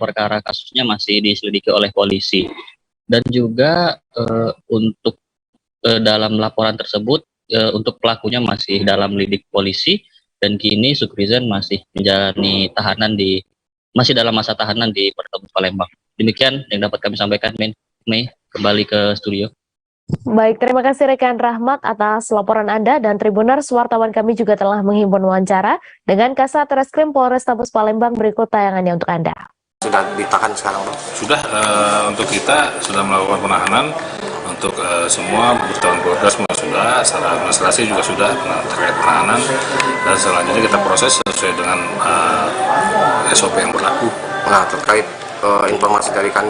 perkara kasusnya masih diselidiki oleh polisi. Dan juga untuk dalam laporan tersebut untuk pelakunya masih dalam lidik polisi dan kini Syukri Zen masih menjalani tahanan masih dalam masa tahanan di Polrestabes Palembang. Demikian yang dapat kami sampaikan, Mei, kembali ke studio. Baik, terima kasih rekan Rahmat atas laporan Anda dan Tribuners, wartawan kami juga telah menghimpun wawancara dengan Kasat Reskrim Polrestabes Palembang. Berikut tayangannya untuk Anda. Sudah ditahan sekarang, Bang? Sudah, untuk kita sudah melakukan penahanan untuk semua bertanggung keluarga semua sudah, secara administrasi juga sudah terkait penahanan dan selanjutnya kita proses sesuai dengan SOP yang berlaku. Nah, terkait informasi dari kan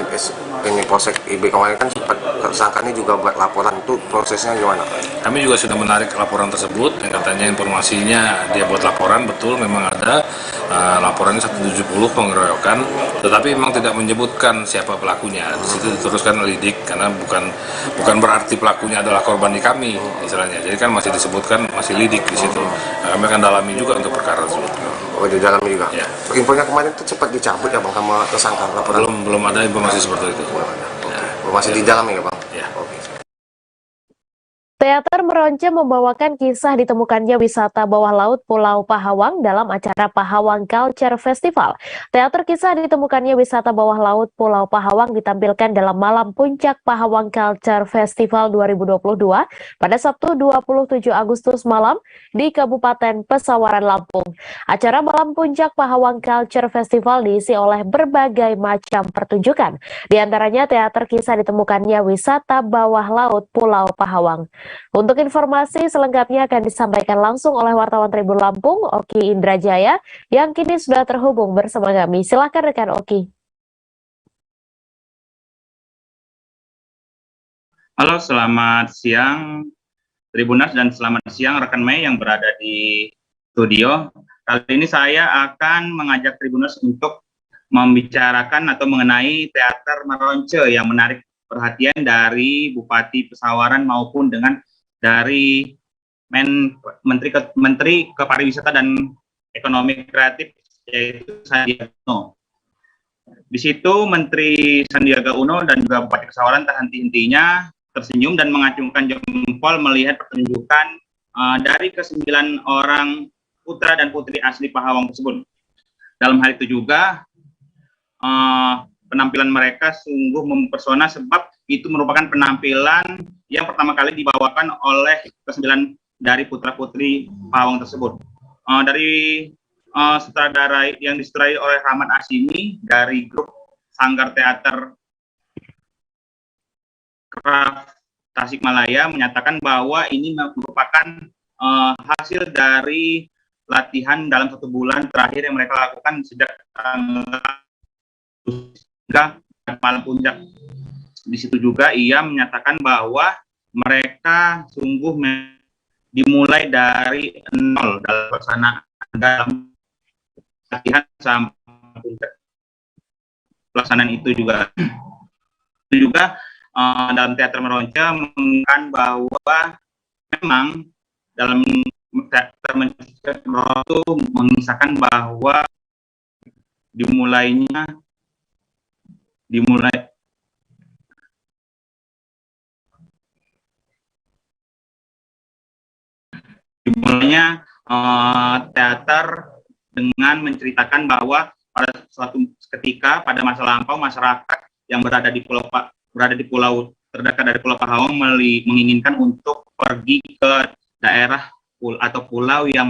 ini Polsek IB kemarin kan sempat tersangka ini juga buat laporan, itu prosesnya gimana? Kami juga sudah menarik laporan tersebut yang katanya informasinya dia buat laporan, betul memang ada laporannya 170 pengeroyokan, tetapi memang tidak menyebutkan siapa pelakunya. Di situ diteruskan lidik karena bukan berarti pelakunya adalah korban di kami istilahnya. Jadi kan masih disebutkan masih lidik di situ. Nah, kami akan dalami juga untuk perkara tersebut. Oh, didalami juga. Ya. Infonya kemarin itu cepat dicabut ya, Bang, sama tersangka laporan. Belum ada informasi seperti itu. Masih di dalam ya, Bang? Ya. Oke. Teater Meronce membawakan kisah ditemukannya wisata bawah laut Pulau Pahawang dalam acara Pahawang Culture Festival. Teater kisah ditemukannya wisata bawah laut Pulau Pahawang ditampilkan dalam Malam Puncak Pahawang Culture Festival 2022 pada Sabtu 27 Agustus malam di Kabupaten Pesawaran, Lampung. Acara Malam Puncak Pahawang Culture Festival diisi oleh berbagai macam pertunjukan. Di antaranya teater kisah ditemukannya wisata bawah laut Pulau Pahawang. Untuk informasi selengkapnya akan disampaikan langsung oleh wartawan Tribun Lampung, Oki Indrajaya, yang kini sudah terhubung bersama kami. Silakan rekan Oki. Halo, selamat siang Tribuners dan selamat siang rekan Mei yang berada di studio. Kali ini saya akan mengajak Tribuners untuk membicarakan atau mengenai teater Meronce yang menarik perhatian dari Bupati Pesawaran maupun dengan dari Menteri Kepariwisata dan Ekonomi Kreatif, yaitu Sandiaga Uno. Di situ Menteri Sandiaga Uno dan juga Bupati Pesawaran tak henti-hentinya tersenyum dan mengacungkan jempol melihat pertunjukan dari ke-9 orang putra dan putri asli Pahawang tersebut. Dalam hal itu juga penampilan mereka sungguh mempesona sebab itu merupakan penampilan yang pertama kali dibawakan oleh ke-9 dari putra-putri Pahawang tersebut. Dari sutradara yang disutradarai oleh Rahmat Asimi dari grup Sanggar Teater Craft Tasikmalaya menyatakan bahwa ini merupakan hasil dari latihan dalam 1 bulan terakhir yang mereka lakukan sejak hingga malam puncak. Di situ juga ia menyatakan bahwa mereka sungguh dimulai dari nol dalam pelaksanaan latihan sampai puncak. Pelaksanaan itu juga dalam teater Meronca mengatakan bahwa memang dalam teater Meronca itu mengisahkan bahwa dimulainya teater dengan menceritakan bahwa pada suatu ketika pada masa lampau masyarakat yang berada di pulau terdekat dari Pulau Pahawang menginginkan untuk pergi ke daerah atau pulau yang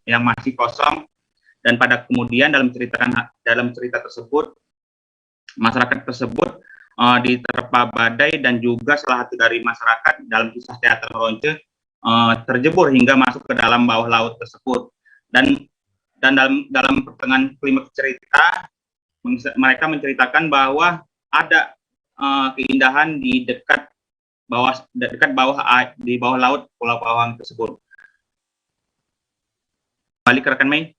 masih kosong, dan pada kemudian dalam cerita tersebut masyarakat tersebut diterpa badai dan juga salah satu dari masyarakat dalam kisah teater Meronca terjebur hingga masuk ke dalam bawah laut tersebut, dan dalam pertengahan klimaks cerita mereka menceritakan bahwa ada keindahan di bawah laut Pulau Pahawang tersebut. Balik ke rekan Mei.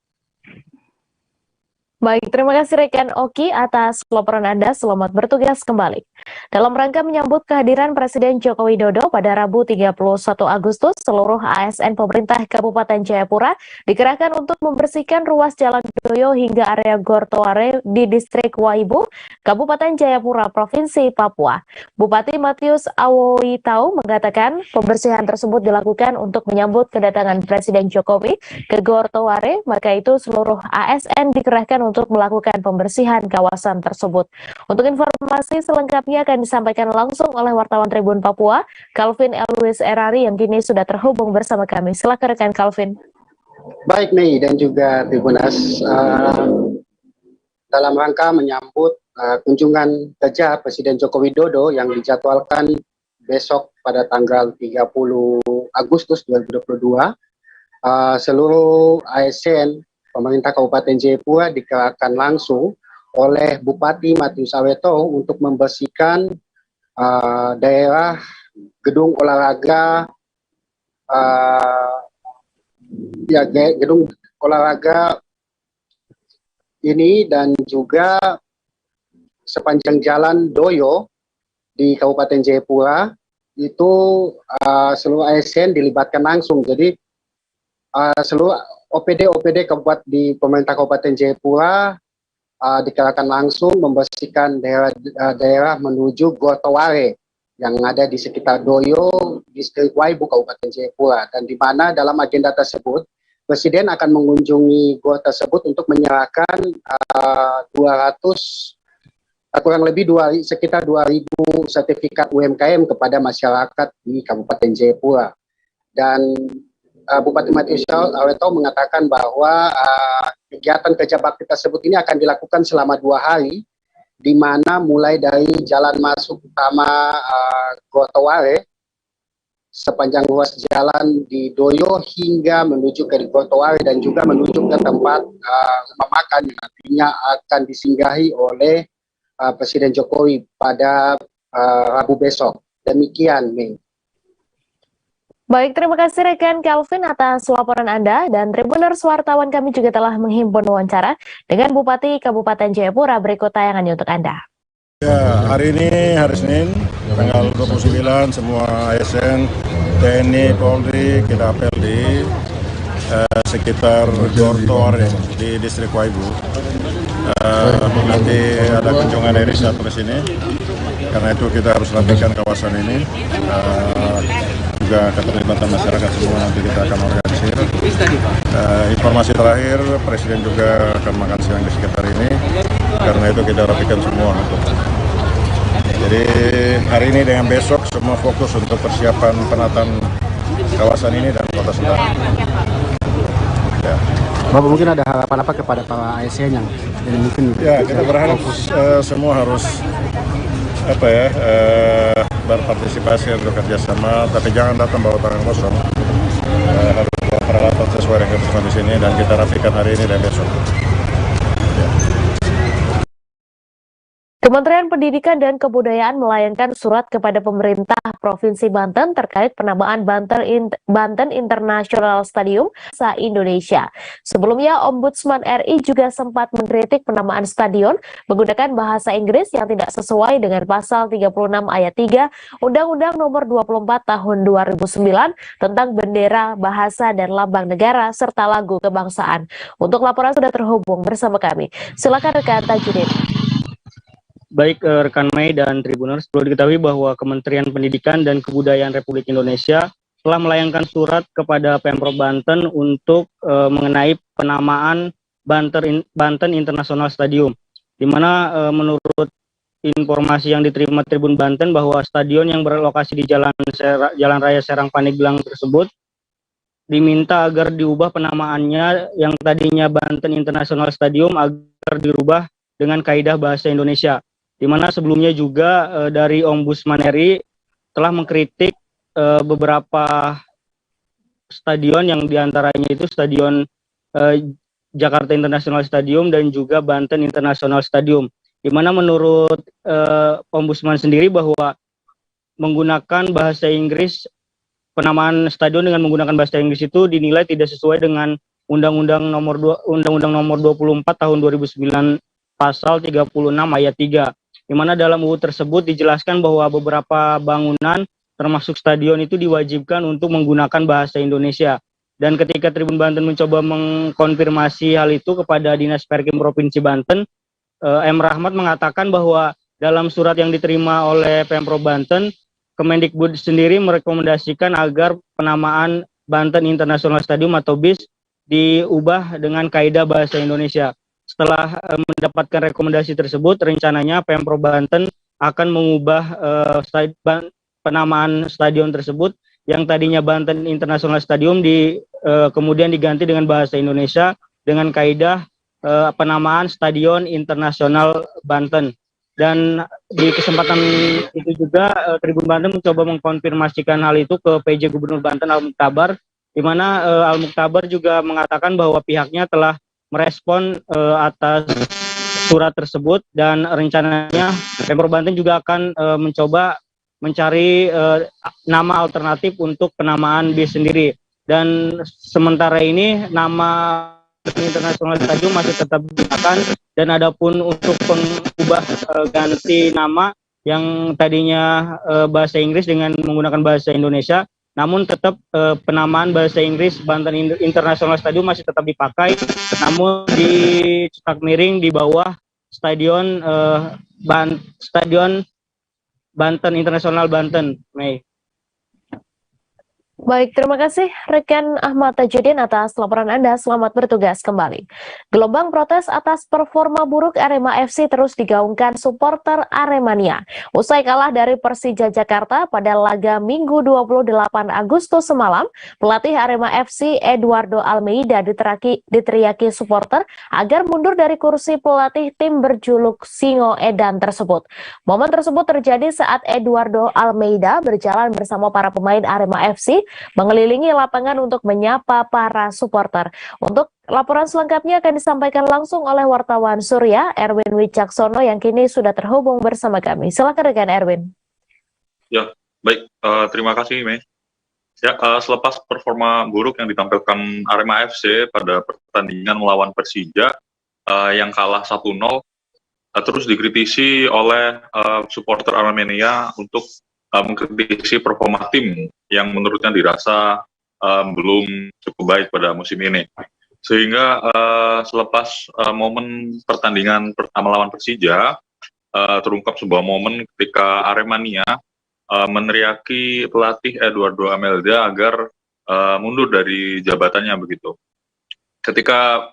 Baik, terima kasih rekan Oki atas laporan Anda. Selamat bertugas kembali. Dalam rangka menyambut kehadiran Presiden Joko Widodo pada Rabu 31 Agustus, seluruh ASN pemerintah Kabupaten Jayapura dikerahkan untuk membersihkan ruas Jalan Doyo hingga area Gortoare di Distrik Waibu, Kabupaten Jayapura, Provinsi Papua. Bupati Matius Awowitau mengatakan pembersihan tersebut dilakukan untuk menyambut kedatangan Presiden Jokowi ke Gortoare, maka itu seluruh ASN dikerahkan untuk melakukan pembersihan kawasan tersebut. Untuk informasi selengkapnya akan disampaikan langsung oleh wartawan Tribun Papua, Calvin Elwis Erari yang kini sudah terhubung bersama kami. Silakan rekan Calvin. Baik Mei dan juga Tribunas, dalam rangka menyambut kunjungan kerja Presiden Joko Widodo yang dijadwalkan besok pada tanggal 30 Agustus 2022, seluruh ASN pemerintah Kabupaten Jayapura dikerahkan langsung oleh Bupati Matius Awowitau untuk membersihkan daerah gedung olahraga gedung olahraga ini dan juga sepanjang jalan Doyo di Kabupaten Jayapura itu seluruh ASN dilibatkan langsung. Jadi seluruh OPD kabupaten di pemerintah Kabupaten Jayapura dikerahkan langsung membersihkan daerah menuju Gortoare yang ada di sekitar Doyo, Distrik Waibu, Kabupaten Jayapura, dan di mana dalam agenda tersebut Presiden akan mengunjungi gor tersebut untuk menyerahkan sekitar 2.000 sertifikat UMKM kepada masyarakat di Kabupaten Jayapura. Dan Bupati Matius Awowitau mengatakan bahwa kegiatan kerja bakti tersebut ini akan dilakukan selama 2 hari, di mana mulai dari jalan masuk utama Gortoare sepanjang ruas jalan di Doyo hingga menuju ke Gortoare dan juga menuju ke tempat rumah makan yang nantinya akan disinggahi oleh Presiden Jokowi pada Rabu besok. Demikian, Mei. Baik, terima kasih rekan Calvin atas laporan Anda, dan Tribuners wartawan kami juga telah menghimpun wawancara dengan Bupati Kabupaten Jayapura. Berikut tayangannya untuk Anda. Ya, hari ini hari Senin tanggal 29 semua ASN, TNI, Polri kita apel di sekitar Gortor di distrik Waibu. Nanti ada kunjungan dari satu ke sini, karena itu kita harus rapikan kawasan ini. Juga keterlibatan masyarakat semua nanti kita akan organisir. Informasi terakhir, Presiden juga akan makan siang di sekitar ini, karena itu kita rapikan semua. Jadi hari ini dengan besok semua fokus untuk persiapan penataan kawasan ini dan kota Sendang. Ya. Bapak mungkin ada harapan apa kepada para ASN yang mungkin? Ya, kita berharap semua harus berpartisipasi untuk kerjasama, tapi jangan datang bawa tangan kosong. Harus bawa peralatan sesuai dengan kebutuhan di sini, dan kita rapikan hari ini dan besok. Kementerian Pendidikan dan Kebudayaan melayangkan surat kepada pemerintah Provinsi Banten terkait penamaan Banten International Stadium se-Indonesia. Sebelumnya, Ombudsman RI juga sempat mengkritik penamaan stadion menggunakan bahasa Inggris yang tidak sesuai dengan pasal 36 ayat 3 Undang-Undang Nomor 24 Tahun 2009 tentang bendera, bahasa, dan lambang negara serta lagu kebangsaan. Untuk laporan sudah terhubung bersama kami. Silakan rekan Tajudin. Baik rekan Mei dan Tribuners, perlu diketahui bahwa Kementerian Pendidikan dan Kebudayaan Republik Indonesia telah melayangkan surat kepada Pemprov Banten untuk mengenai penamaan Banten International Stadium, di mana menurut informasi yang diterima Tribun Banten bahwa stadion yang berlokasi di Jalan Raya Serang Pandeglang tersebut diminta agar diubah penamaannya yang tadinya Banten International Stadium agar dirubah dengan kaidah bahasa Indonesia. Di mana sebelumnya juga dari Ombudsman RI telah mengkritik beberapa stadion yang diantaranya itu Stadion Jakarta International Stadium dan juga Banten International Stadium. Di mana menurut Ombudsman sendiri bahwa menggunakan bahasa Inggris, penamaan stadion dengan menggunakan bahasa Inggris itu dinilai tidak sesuai dengan Undang-Undang Nomor 24 Tahun 2009 Pasal 36 ayat 3. Di mana dalam UU tersebut dijelaskan bahwa beberapa bangunan termasuk stadion itu diwajibkan untuk menggunakan bahasa Indonesia. Dan ketika Tribun Banten mencoba mengkonfirmasi hal itu kepada Dinas Perkim Provinsi Banten, M. Rahmat mengatakan bahwa dalam surat yang diterima oleh Pemprov Banten, Kemendikbud sendiri merekomendasikan agar penamaan Banten International Stadium atau BIS diubah dengan kaidah bahasa Indonesia. Setelah mendapatkan rekomendasi tersebut, rencananya Pemprov Banten akan mengubah penamaan stadion tersebut yang tadinya Banten International Stadium kemudian diganti dengan bahasa Indonesia dengan kaidah penamaan Stadion Internasional Banten. Dan di kesempatan itu juga Tribun Banten mencoba mengkonfirmasikan hal itu ke PJ Gubernur Banten Al-Mukhtabar, di mana Al-Mukhtabar juga mengatakan bahwa pihaknya telah merespon atas surat tersebut dan rencananya Pemprov Banten juga akan mencoba mencari nama alternatif untuk penamaan BIS sendiri. Dan sementara ini nama International Stadium masih tetap digunakan, dan adapun untuk pengubah ganti nama yang tadinya bahasa Inggris dengan menggunakan bahasa Indonesia, namun tetap penamaan bahasa Inggris Banten International Stadium masih tetap dipakai, namun dicetak miring di bawah Stadion Banten Internasional Banten. Mei. Baik, terima kasih rekan Ahmad Tajudin atas laporan Anda. Selamat bertugas kembali. Gelombang protes atas performa buruk Arema FC terus digaungkan supporter Aremania. Usai kalah dari Persija Jakarta pada laga Minggu 28 Agustus semalam, pelatih Arema FC Eduardo Almeida diteriaki supporter agar mundur dari kursi pelatih tim berjuluk Singo Edan tersebut. Momen tersebut terjadi saat Eduardo Almeida berjalan bersama para pemain Arema FC mengelilingi lapangan untuk menyapa para supporter. Untuk laporan selengkapnya akan disampaikan langsung oleh wartawan Surya, Erwin Wicaksono, yang kini sudah terhubung bersama kami. Silakan rekan Erwin. Ya, baik. Terima kasih, Mei. Ya, selepas performa buruk yang ditampilkan Arema FC pada pertandingan melawan Persija yang kalah 1-0, terus dikritisi oleh supporter Aremania untuk mengkritisi performa tim yang menurutnya dirasa belum cukup baik pada musim ini. Sehingga selepas momen pertandingan pertama lawan Persija, terungkap sebuah momen ketika Aremania meneriaki pelatih Eduardo Amelda agar mundur dari jabatannya begitu. Ketika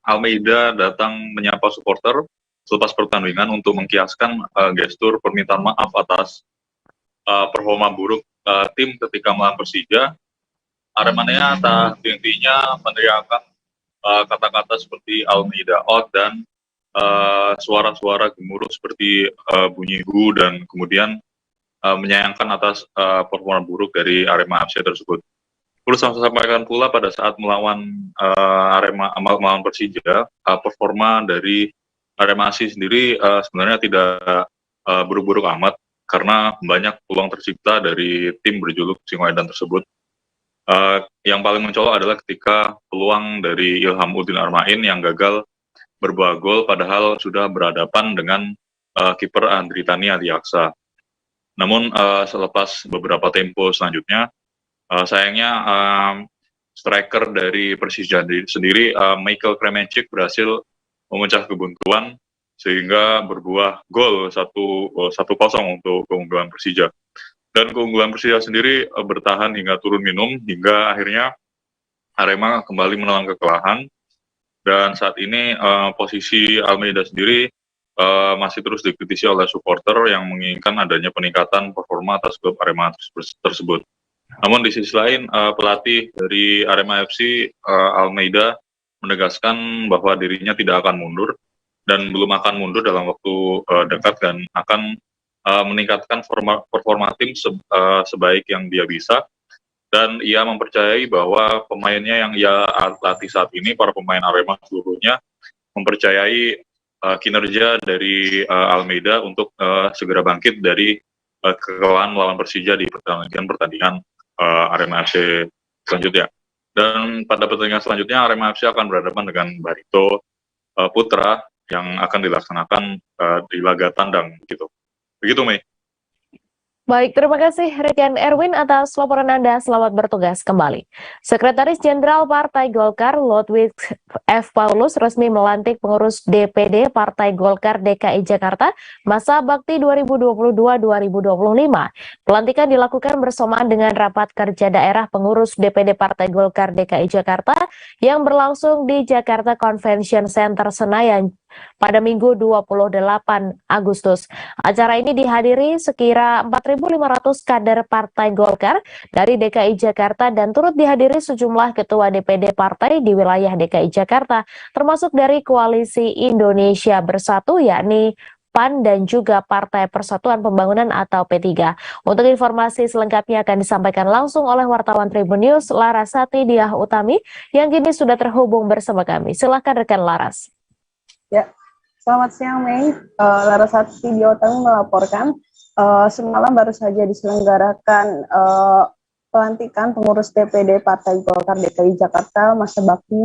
Almeida datang menyapa supporter selepas pertandingan untuk mengkiaskan gestur permintaan maaf atas performa buruk tim ketika melawan Persija, Aremania tak henti-hentinya meneriakkan kata-kata seperti Almeida out dan suara-suara gemuruh seperti bunyi hu dan kemudian menyayangkan atas performa buruk dari Arema FC tersebut. Perlu saya sampaikan pula pada saat melawan melawan Persija, performa dari Arema FC sendiri sebenarnya tidak buruk-buruk amat karena banyak peluang tercipta dari tim berjuluk Singoedan tersebut. Yang paling mencolok adalah ketika peluang dari Ilham Udin Armain yang gagal berbuah gol padahal sudah berhadapan dengan kiper Andri Tani Adiaksa. Namun selepas beberapa tempo selanjutnya, sayangnya striker dari Persija sendiri, Michael Kremenchik berhasil memecah kebuntuan sehingga berbuah gol 1-0 untuk keunggulan Persija. Dan keunggulan Persija sendiri bertahan hingga turun minum hingga akhirnya Arema kembali menelan kekalahan. Dan saat ini posisi Almeida sendiri masih terus dikritisi oleh supporter yang menginginkan adanya peningkatan performa atas klub Arema tersebut. Namun di sisi lain pelatih dari Arema FC Almeida menegaskan bahwa dirinya tidak akan mundur dan belum akan mundur dalam waktu dekat dan akan meningkatkan performa tim sebaik yang dia bisa, dan ia mempercayai bahwa pemainnya yang ia latih saat ini, para pemain Arema seluruhnya, mempercayai kinerja dari Almeida untuk segera bangkit dari kekalahan melawan Persija di pertandingan Arema FC selanjutnya. Dan pada pertandingan selanjutnya Arema FC akan berhadapan dengan Barito Putra yang akan dilaksanakan di laga tandang gitu. Begitu, Mei. Baik, terima kasih Rian Erwin atas laporan Anda. Selamat bertugas kembali. Sekretaris Jenderal Partai Golkar Ludwig F. Paulus resmi melantik pengurus DPD Partai Golkar DKI Jakarta masa bakti 2022-2025. Pelantikan dilakukan bersamaan dengan rapat kerja daerah pengurus DPD Partai Golkar DKI Jakarta yang berlangsung di Jakarta Convention Center Senayan pada Minggu 28 Agustus. Acara ini dihadiri sekira 4.500 kader Partai Golkar dari DKI Jakarta dan turut dihadiri sejumlah ketua DPD partai di wilayah DKI Jakarta, termasuk dari Koalisi Indonesia Bersatu, yakni PAN dan juga Partai Persatuan Pembangunan atau P3. Untuk informasi selengkapnya akan disampaikan langsung oleh wartawan Tribun News Larasati Diah Utami yang kini sudah terhubung bersama kami. Silakan rekan Laras. Ya, selamat siang Mei. Larasati Diah Utami melaporkan semalam baru saja diselenggarakan pelantikan pengurus DPD Partai Golkar DKI Jakarta masa bakti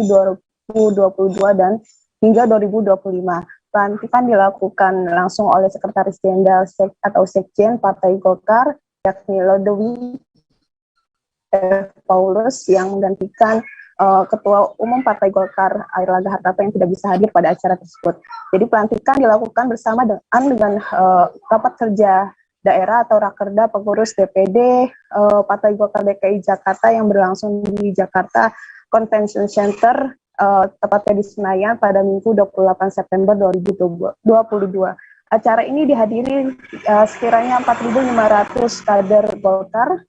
2022 dan hingga 2025. Pelantikan dilakukan langsung oleh Sekretaris Jenderal atau Sekjen Partai Golkar, yakni Ludwig F. Paulus yang menggantikan Ketua Umum Partai Golkar Airlangga Hartarto yang tidak bisa hadir pada acara tersebut. Jadi pelantikan dilakukan bersama dengan rapat kerja daerah atau rakerda pengurus DPD Partai Golkar DKI Jakarta yang berlangsung di Jakarta Convention Center, tepatnya di Senayan pada Minggu 28 September 2022. Acara ini dihadiri sekiranya 4.500 kader Golkar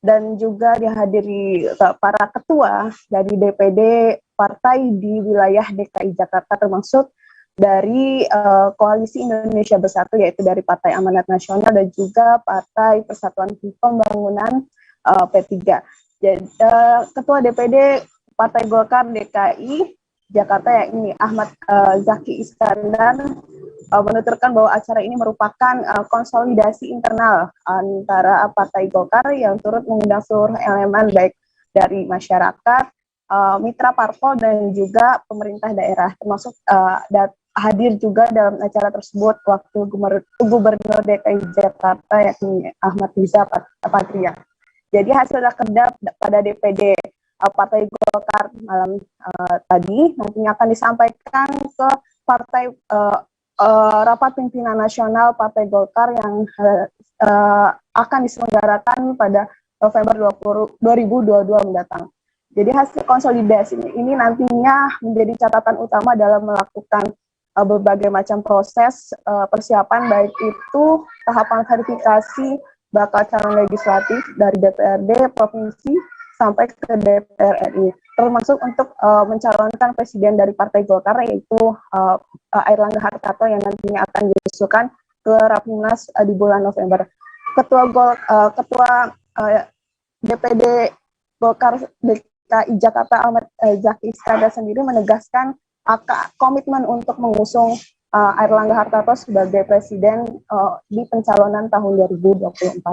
dan juga dihadiri para ketua dari DPD partai di wilayah DKI Jakarta, termasuk dari Koalisi Indonesia Bersatu, yaitu dari Partai Amanat Nasional dan juga Partai Persatuan Pembangunan P3. Jadi, Ketua DPD Partai Golkar DKI Jakarta yakni Ahmad Zaki Iskandar menuturkan bahwa acara ini merupakan konsolidasi internal antara Partai Golkar yang turut mengundang seluruh elemen baik dari masyarakat, mitra parpol dan juga pemerintah daerah, termasuk hadir juga dalam acara tersebut waktu Gubernur DKI Jakarta yakni Ahmad Riza Patria. Jadi hasil rakerda pada DPD Partai Golkar malam tadi nantinya akan disampaikan ke partai rapat pimpinan nasional Partai Golkar yang akan diselenggarakan pada November 2022 mendatang. Jadi hasil konsolidasi ini nantinya menjadi catatan utama dalam melakukan berbagai macam proses persiapan, baik itu tahapan verifikasi bakal calon legislatif dari DPRD provinsi sampai ke DPR RI, termasuk untuk mencalonkan presiden dari Partai Golkar yaitu Airlangga Hartarto yang nantinya akan diusulkan ke Rapimnas di bulan November. Ketua DPD Golkar DKI Jakarta Ahmad Zaki Iskandar sendiri menegaskan komitmen untuk mengusung Airlangga Hartarto sebagai presiden di pencalonan tahun 2024.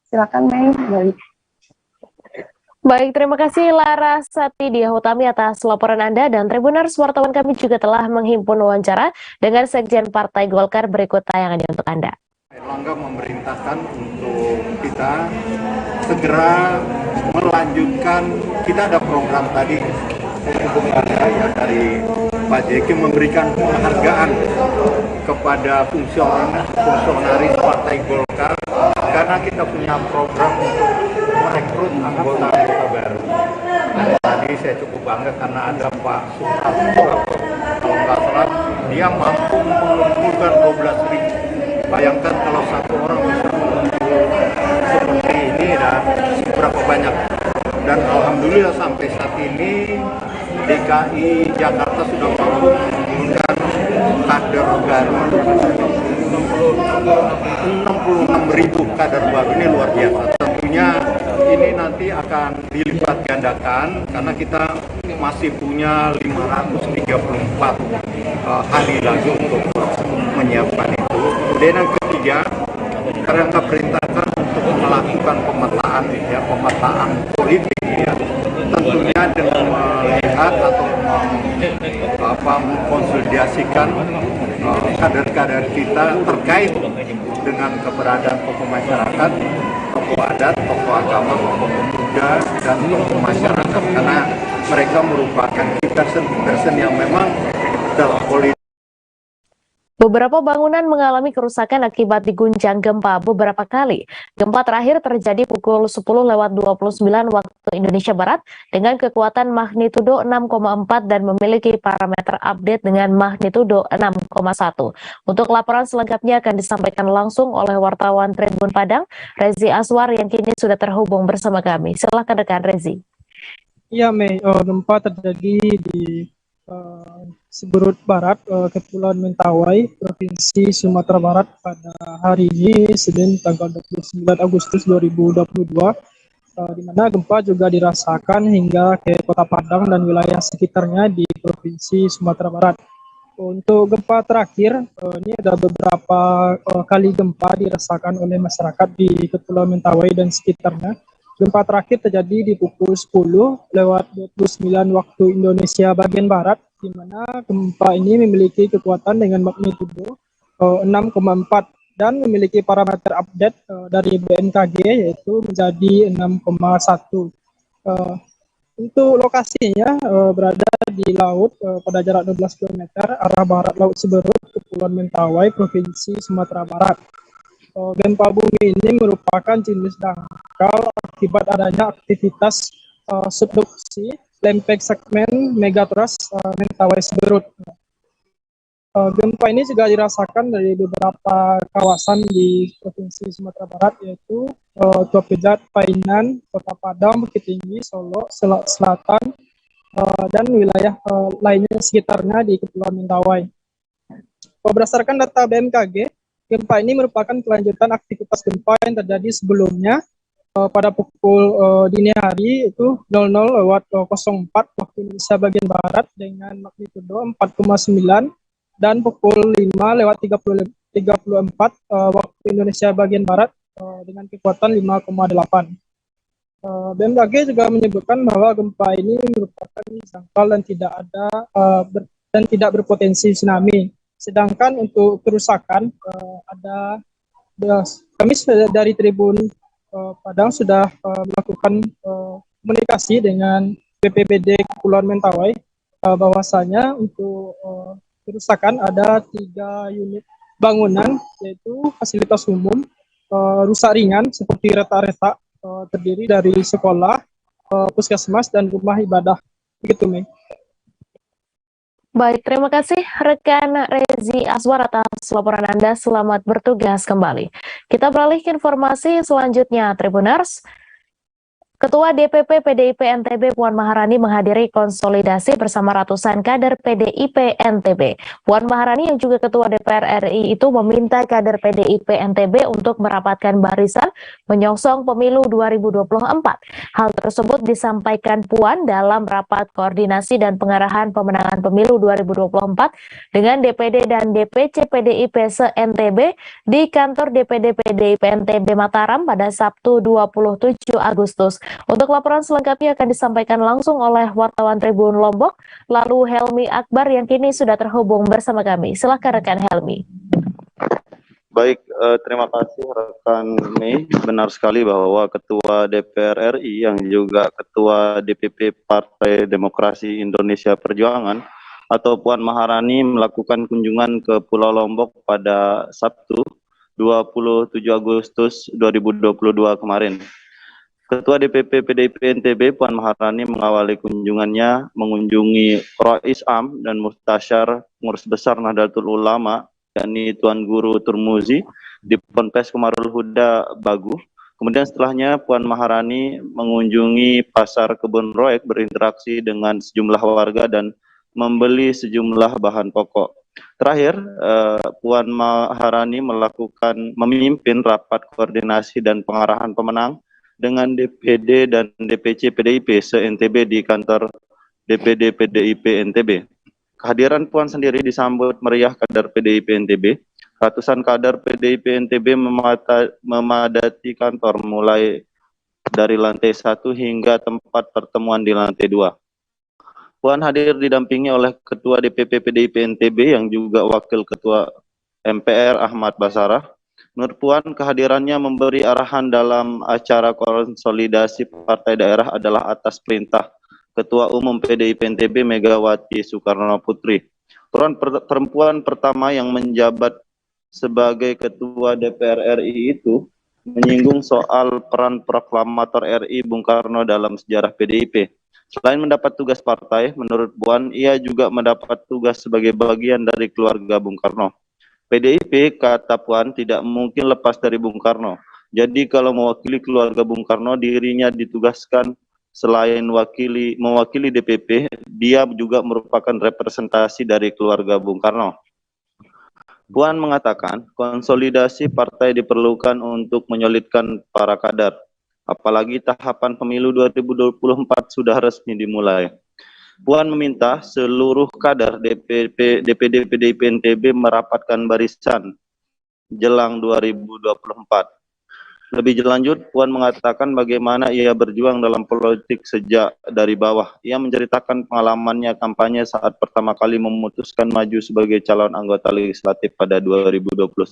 Silakan Mei. Baik, terima kasih Larasati Diahutami atas laporan Anda, dan Tribuners wartawan kami juga telah menghimpun wawancara dengan Sekjen Partai Golkar. Berikut tayangannya untuk Anda. Airlangga memerintahkan untuk kita segera melanjutkan, kita ada program tadi ya, dari Pak JK memberikan penghargaan kepada fungsionaris Partai Golkar karena kita punya program untuk merekrut anggota baru. Dan tadi saya cukup bangga karena ada Pak Suharto, kalau nggak salah dia mampu mengumpulkan 12.000. Bayangkan kalau satu orang bisa mengumpul seperti ini dan berapa banyak. Dan alhamdulillah sampai saat ini DKI Jakarta sudah mampu mengumpulkan kader baru 66.000 kader baru. Ini luar biasa. Tentunya ini nanti akan dilipat gandakan karena kita masih punya 534 hari lagi untuk menyiapkan itu. Dan yang ketiga, Airlangga perintahkan untuk melakukan pemetaan politik ya. Tentunya dengan melihat atau mengkonsolidasikan kader-kader kita terkait dengan keberadaan tokoh masyarakat, tokoh adat, tokoh agama, tokoh pemuda, dan tokoh masyarakat, karena mereka merupakan person yang memang dalam politik. Beberapa bangunan mengalami kerusakan akibat diguncang gempa beberapa kali. Gempa terakhir terjadi pukul 10:29 waktu Indonesia Barat dengan kekuatan magnitudo 6,4 dan memiliki parameter update dengan magnitudo 6,1. Untuk laporan selengkapnya akan disampaikan langsung oleh wartawan Tribun Padang, Rezi Aswar, yang kini sudah terhubung bersama kami. Silakan rekan Rezi. Iya, Mei, gempa terjadi di Siberut Barat, Kepulauan Mentawai, Provinsi Sumatera Barat pada hari ini, Senin tanggal 29 Agustus 2022, di mana gempa juga dirasakan hingga ke Kota Padang dan wilayah sekitarnya di Provinsi Sumatera Barat. Untuk gempa terakhir, ini ada beberapa kali gempa dirasakan oleh masyarakat di Kepulauan Mentawai dan sekitarnya. Gempa terakhir terjadi di pukul 10:29 waktu Indonesia bagian Barat, di mana gempa ini memiliki kekuatan dengan magnitudo 6,4 dan memiliki parameter update dari BMKG yaitu menjadi 6,1. Untuk lokasinya berada di laut pada jarak 12 km arah barat Laut Siberut, Kepulauan Mentawai, Provinsi Sumatera Barat. Gempa bumi ini merupakan jenis dangkal akibat adanya aktivitas subduksi lempeng segmen megatrust Mentawai Siberut. Gempa ini juga dirasakan dari beberapa kawasan di Provinsi Sumatera Barat, yaitu Tua Pejat, Painan, Kota Padang, Bukit Tinggi, Solo, Selatan, dan wilayah lainnya sekitarnya di Kepulauan Mentawai. Berdasarkan data BMKG, gempa ini merupakan kelanjutan aktivitas gempa yang terjadi sebelumnya pada pukul dini hari itu 00:04 waktu Indonesia bagian Barat dengan magnitudo 4,9 dan pukul 5:34 waktu Indonesia bagian Barat dengan kekuatan 5,8. BMKG juga menyebutkan bahwa gempa ini merupakan dangkal dan tidak berpotensi tsunami. Sedangkan untuk kerusakan kami dari Tribun Padang sudah melakukan komunikasi dengan BPBD Kepulauan Mentawai bahwasanya untuk kerusakan ada 3 unit bangunan, yaitu fasilitas umum rusak ringan seperti retak-retak, terdiri dari sekolah, puskesmas, dan rumah ibadah. Begitu, Mei. Baik, terima kasih rekan Rezi Aswar atas laporan Anda. Selamat bertugas kembali. Kita beralih ke informasi selanjutnya, Tribuners. Ketua DPP PDIP NTB Puan Maharani menghadiri konsolidasi bersama ratusan kader PDIP NTB. Puan Maharani yang juga Ketua DPR RI itu meminta kader PDIP NTB untuk merapatkan barisan menyongsong pemilu 2024. Hal tersebut disampaikan Puan dalam rapat koordinasi dan pengarahan pemenangan pemilu 2024 dengan DPD dan DPC PDIP se-NTB di kantor DPD PDIP NTB Mataram pada Sabtu 27 Agustus. Untuk laporan selengkapnya akan disampaikan langsung oleh wartawan Tribun Lombok, lalu Helmi Akbar yang kini sudah terhubung bersama kami. Silakan rekan Helmi. Baik, terima kasih rekan Mei. Benar sekali bahwa Ketua DPR RI yang juga Ketua DPP Partai Demokrasi Indonesia Perjuangan atau Puan Maharani melakukan kunjungan ke Pulau Lombok pada Sabtu 27 Agustus 2022 kemarin. Ketua DPP PDIP NTB Puan Maharani mengawali kunjungannya mengunjungi Rois Am dan Muhtasyar Pengurus Besar Nahdlatul Ulama, yakni Tuan Guru Turmuzi di Ponpes Komarul Huda Bagu. Kemudian setelahnya Puan Maharani mengunjungi Pasar Kebun Roek, berinteraksi dengan sejumlah warga dan membeli sejumlah bahan pokok. Terakhir, Puan Maharani memimpin rapat koordinasi dan pengarahan pemenang dengan DPD dan DPC PDIP se-NTB di kantor DPD PDIP NTB. Kehadiran Puan sendiri disambut meriah kader PDIP NTB. Ratusan kader PDIP NTB memadati kantor mulai dari lantai 1 hingga tempat pertemuan di lantai 2. Puan hadir didampingi oleh Ketua DPP PDIP NTB yang juga Wakil Ketua MPR Ahmad Basarah. Menurut Puan, kehadirannya memberi arahan dalam acara konsolidasi partai daerah adalah atas perintah Ketua Umum PDIP NTB Megawati Soekarno Putri. Perempuan pertama yang menjabat sebagai Ketua DPR RI itu menyinggung soal peran proklamator RI Bung Karno dalam sejarah PDIP. Selain mendapat tugas partai, menurut Puan, ia juga mendapat tugas sebagai bagian dari keluarga Bung Karno. PDIP, kata Puan, tidak mungkin lepas dari Bung Karno. Jadi kalau mewakili keluarga Bung Karno, dirinya ditugaskan selain mewakili DPP, dia juga merupakan representasi dari keluarga Bung Karno. Puan mengatakan, konsolidasi partai diperlukan untuk menyolidkan para kader. Apalagi tahapan pemilu 2024 sudah resmi dimulai. Puan meminta seluruh kader DPD PDIP NTB merapatkan barisan jelang 2024. Lebih lanjut, Puan mengatakan bagaimana ia berjuang dalam politik sejak dari bawah. Ia menceritakan pengalamannya kampanye saat pertama kali memutuskan maju sebagai calon anggota legislatif pada 2009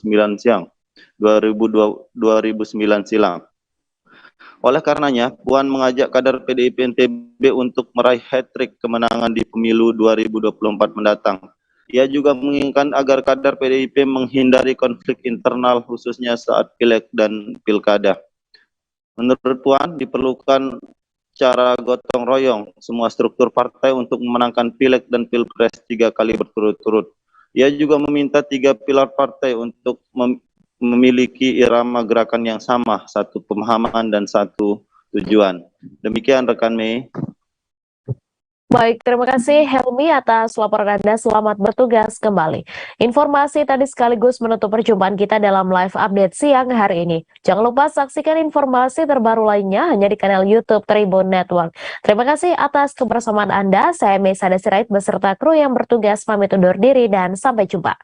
silam. Oleh karenanya, Puan mengajak kader PDIP NTB untuk meraih hat-trick kemenangan di pemilu 2024 mendatang. Ia juga menginginkan agar kader PDIP menghindari konflik internal khususnya saat pileg dan pilkada. Menurut Puan, diperlukan cara gotong royong semua struktur partai untuk memenangkan pileg dan pilpres 3 kali berturut-turut. Ia juga meminta 3 pilar partai untuk memiliki irama gerakan yang sama, satu pemahaman dan satu tujuan. Demikian rekan Mei. Baik, terima kasih Helmi atas laporan Anda. Selamat bertugas kembali. Informasi tadi sekaligus menutup perjumpaan kita dalam live update siang hari ini. Jangan lupa saksikan informasi terbaru lainnya hanya di kanal YouTube Tribun Network. Terima kasih atas kebersamaan Anda. Saya Mei Sadasirait beserta kru yang bertugas pamit undur diri dan sampai jumpa.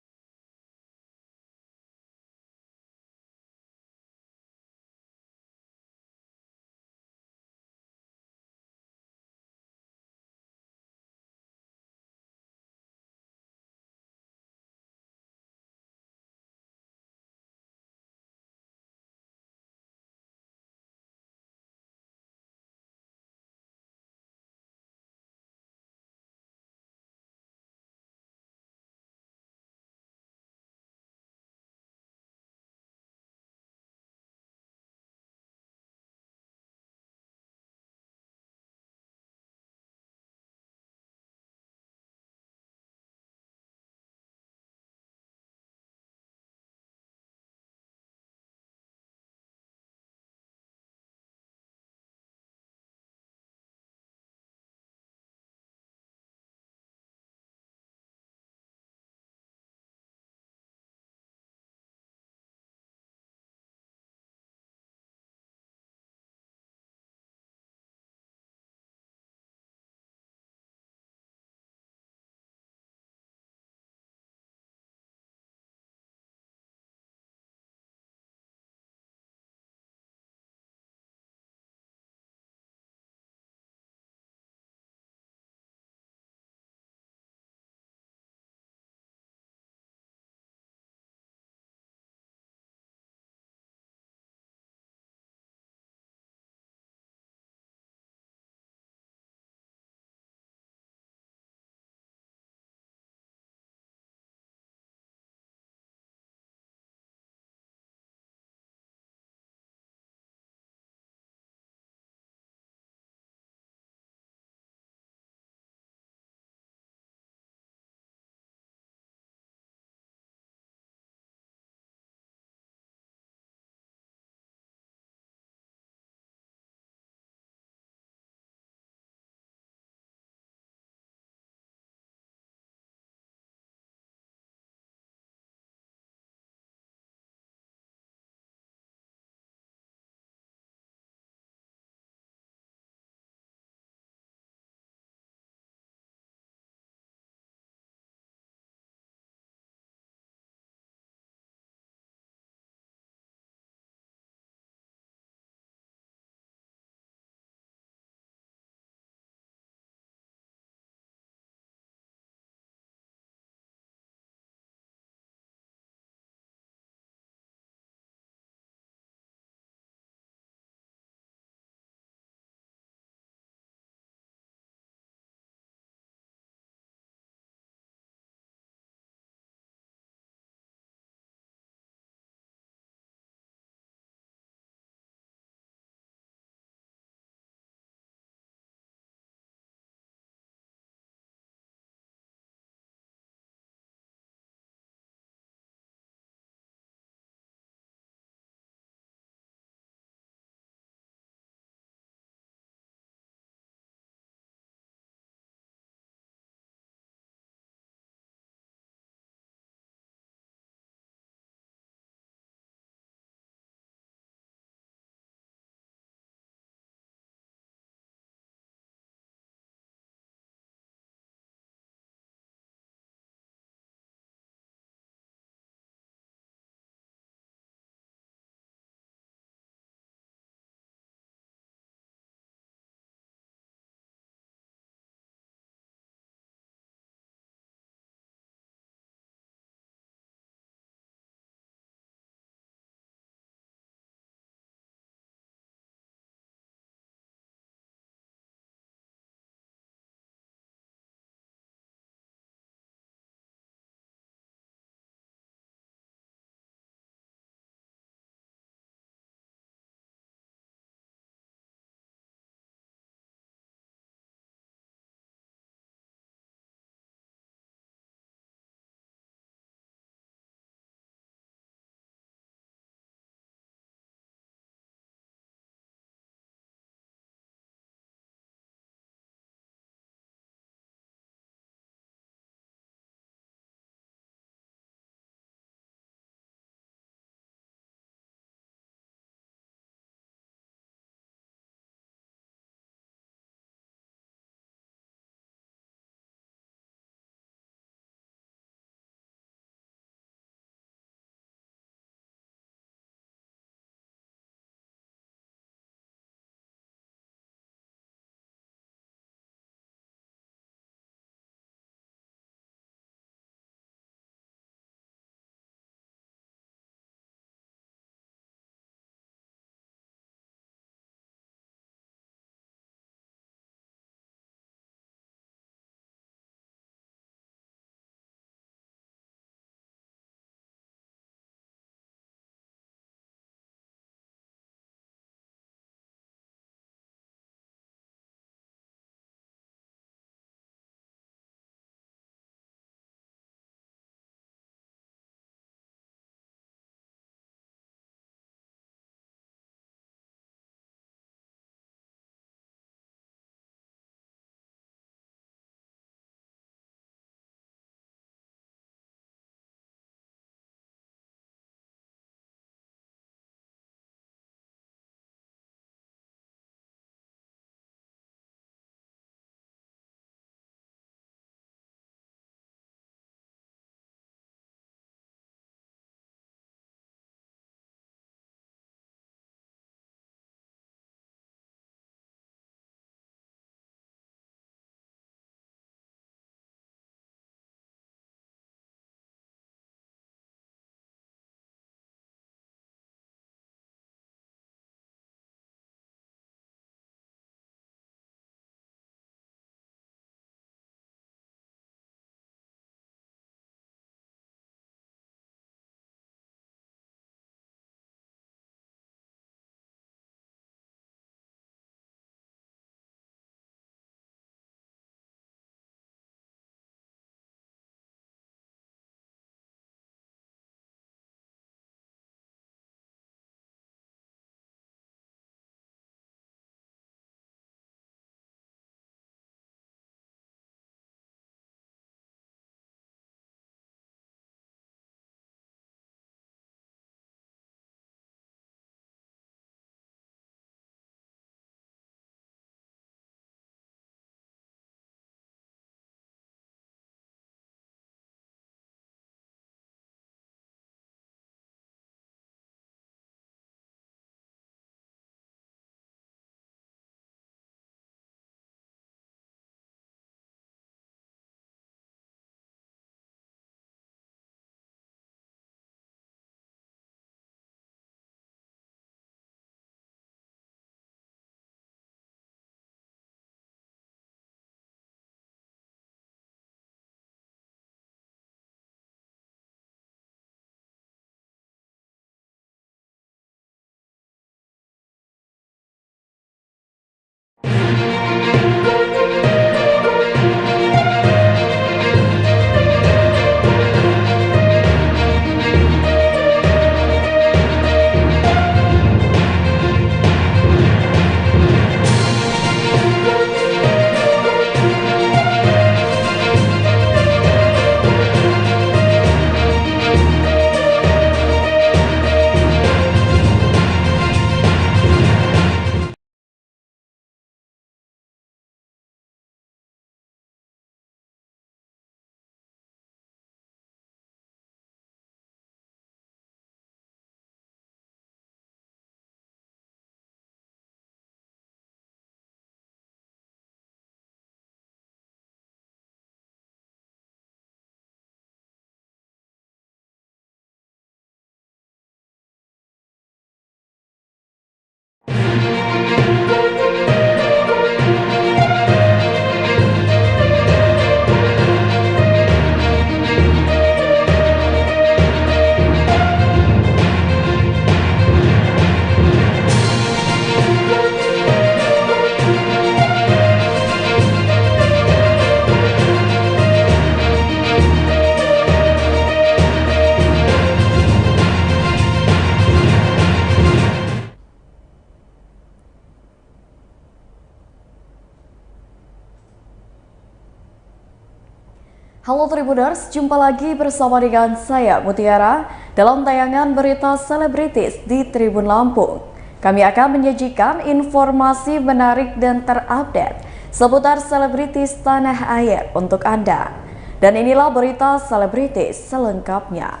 Halo Tribuners, jumpa lagi bersama dengan saya Mutiara dalam tayangan berita selebritis di Tribun Lampung. Kami akan menyajikan informasi menarik dan terupdate seputar selebritis tanah air untuk Anda. Dan inilah berita selebritis selengkapnya.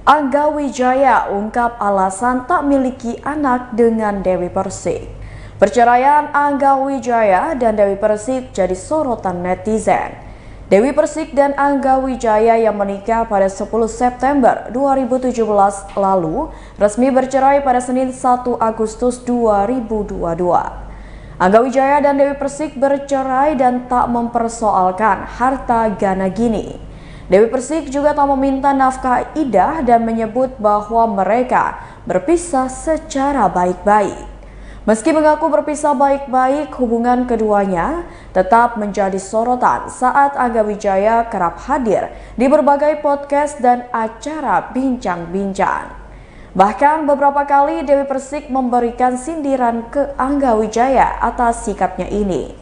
Angga Wijaya ungkap alasan tak miliki anak dengan Dewi Persik. Perceraian Angga Wijaya dan Dewi Persik jadi sorotan netizen. Dewi Persik dan Angga Wijaya yang menikah pada 10 September 2017 lalu resmi bercerai pada Senin 1 Agustus 2022. Angga Wijaya dan Dewi Persik bercerai dan tak mempersoalkan harta Gana Gini. Dewi Persik juga tak meminta nafkah idah dan menyebut bahwa mereka berpisah secara baik-baik. Meski mengaku berpisah baik-baik, hubungan keduanya tetap menjadi sorotan saat Angga Wijaya kerap hadir di berbagai podcast dan acara bincang-bincang. Bahkan beberapa kali Dewi Persik memberikan sindiran ke Angga Wijaya atas sikapnya ini.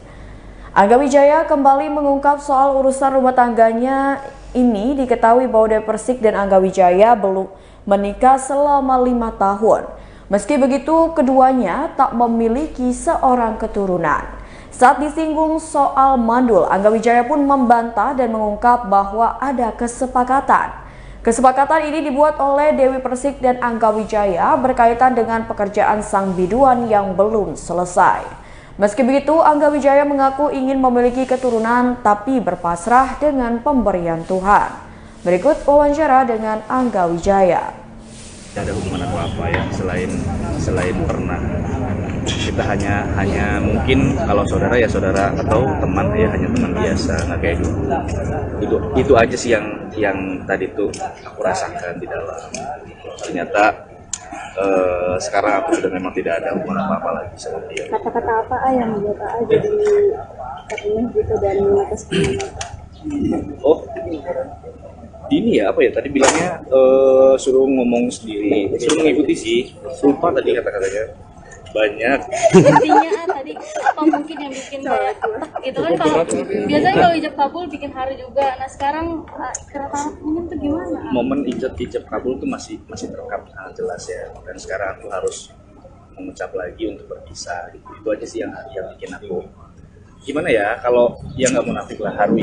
Angga Wijaya kembali mengungkap soal urusan rumah tangganya ini. Diketahui bahwa Dewi Persik dan Angga Wijaya belum menikah selama 5 tahun. Meski begitu, keduanya tak memiliki seorang keturunan. Saat disinggung soal mandul, Angga Wijaya pun membantah dan mengungkap bahwa ada kesepakatan. Kesepakatan ini dibuat oleh Dewi Persik dan Angga Wijaya berkaitan dengan pekerjaan sang biduan yang belum selesai. Meski begitu, Angga Wijaya mengaku ingin memiliki keturunan tapi berpasrah dengan pemberian Tuhan. Berikut wawancara dengan Angga Wijaya. Ada hubungan apa ya selain pernah, kita hanya mungkin kalau saudara ya saudara atau teman ya hanya teman biasa, nggak kayak dulu. Itu aja sih yang tadi tuh aku rasakan di dalam. Ternyata sekarang aku sudah memang tidak ada hubungan apa lagi sama dia. Kata-kata apa yang membuat jadi terus gitu dan oh ini ya apa ya tadi bilangnya suruh ngomong sendiri, suruh mengikuti sih, lupa tadi kata-katanya banyak. Intinya tadi apa mungkin yang bikin kayak gitu kan, kalau biasanya kalau ijab kabul bikin hari juga. Nah sekarang ikrar mungkin tuh gimana? Momen ijab kabul tuh masih terekam jelas ya, dan sekarang aku harus mengucap lagi untuk berpisah. Itu aja sih yang bikin aku gimana ya, kalau yang nggak munafik lah haru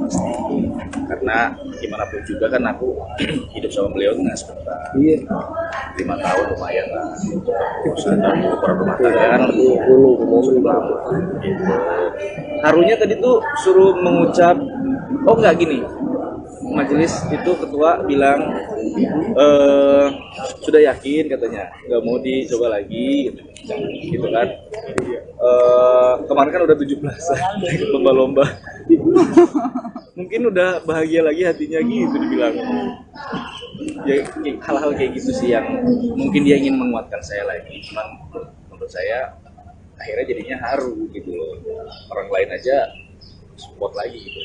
pasti, karena gimana pun juga kan aku hidup sama beliau nggak sebentar, 5 tahun lumayan lah, per rumah tangga kan gitu. Harunya tadi tuh suruh mengucap, oh nggak gini, majelis itu ketua bilang sudah yakin katanya, nggak mau dicoba lagi gitu kan. Kemarin kan udah 17 lomba-lomba mungkin udah bahagia lagi hatinya gitu dibilang ya, hal-hal kayak gitu sih yang mungkin dia ingin menguatkan saya lagi, cuman menurut saya akhirnya jadinya haru gitu loh, orang lain aja support lagi gitu.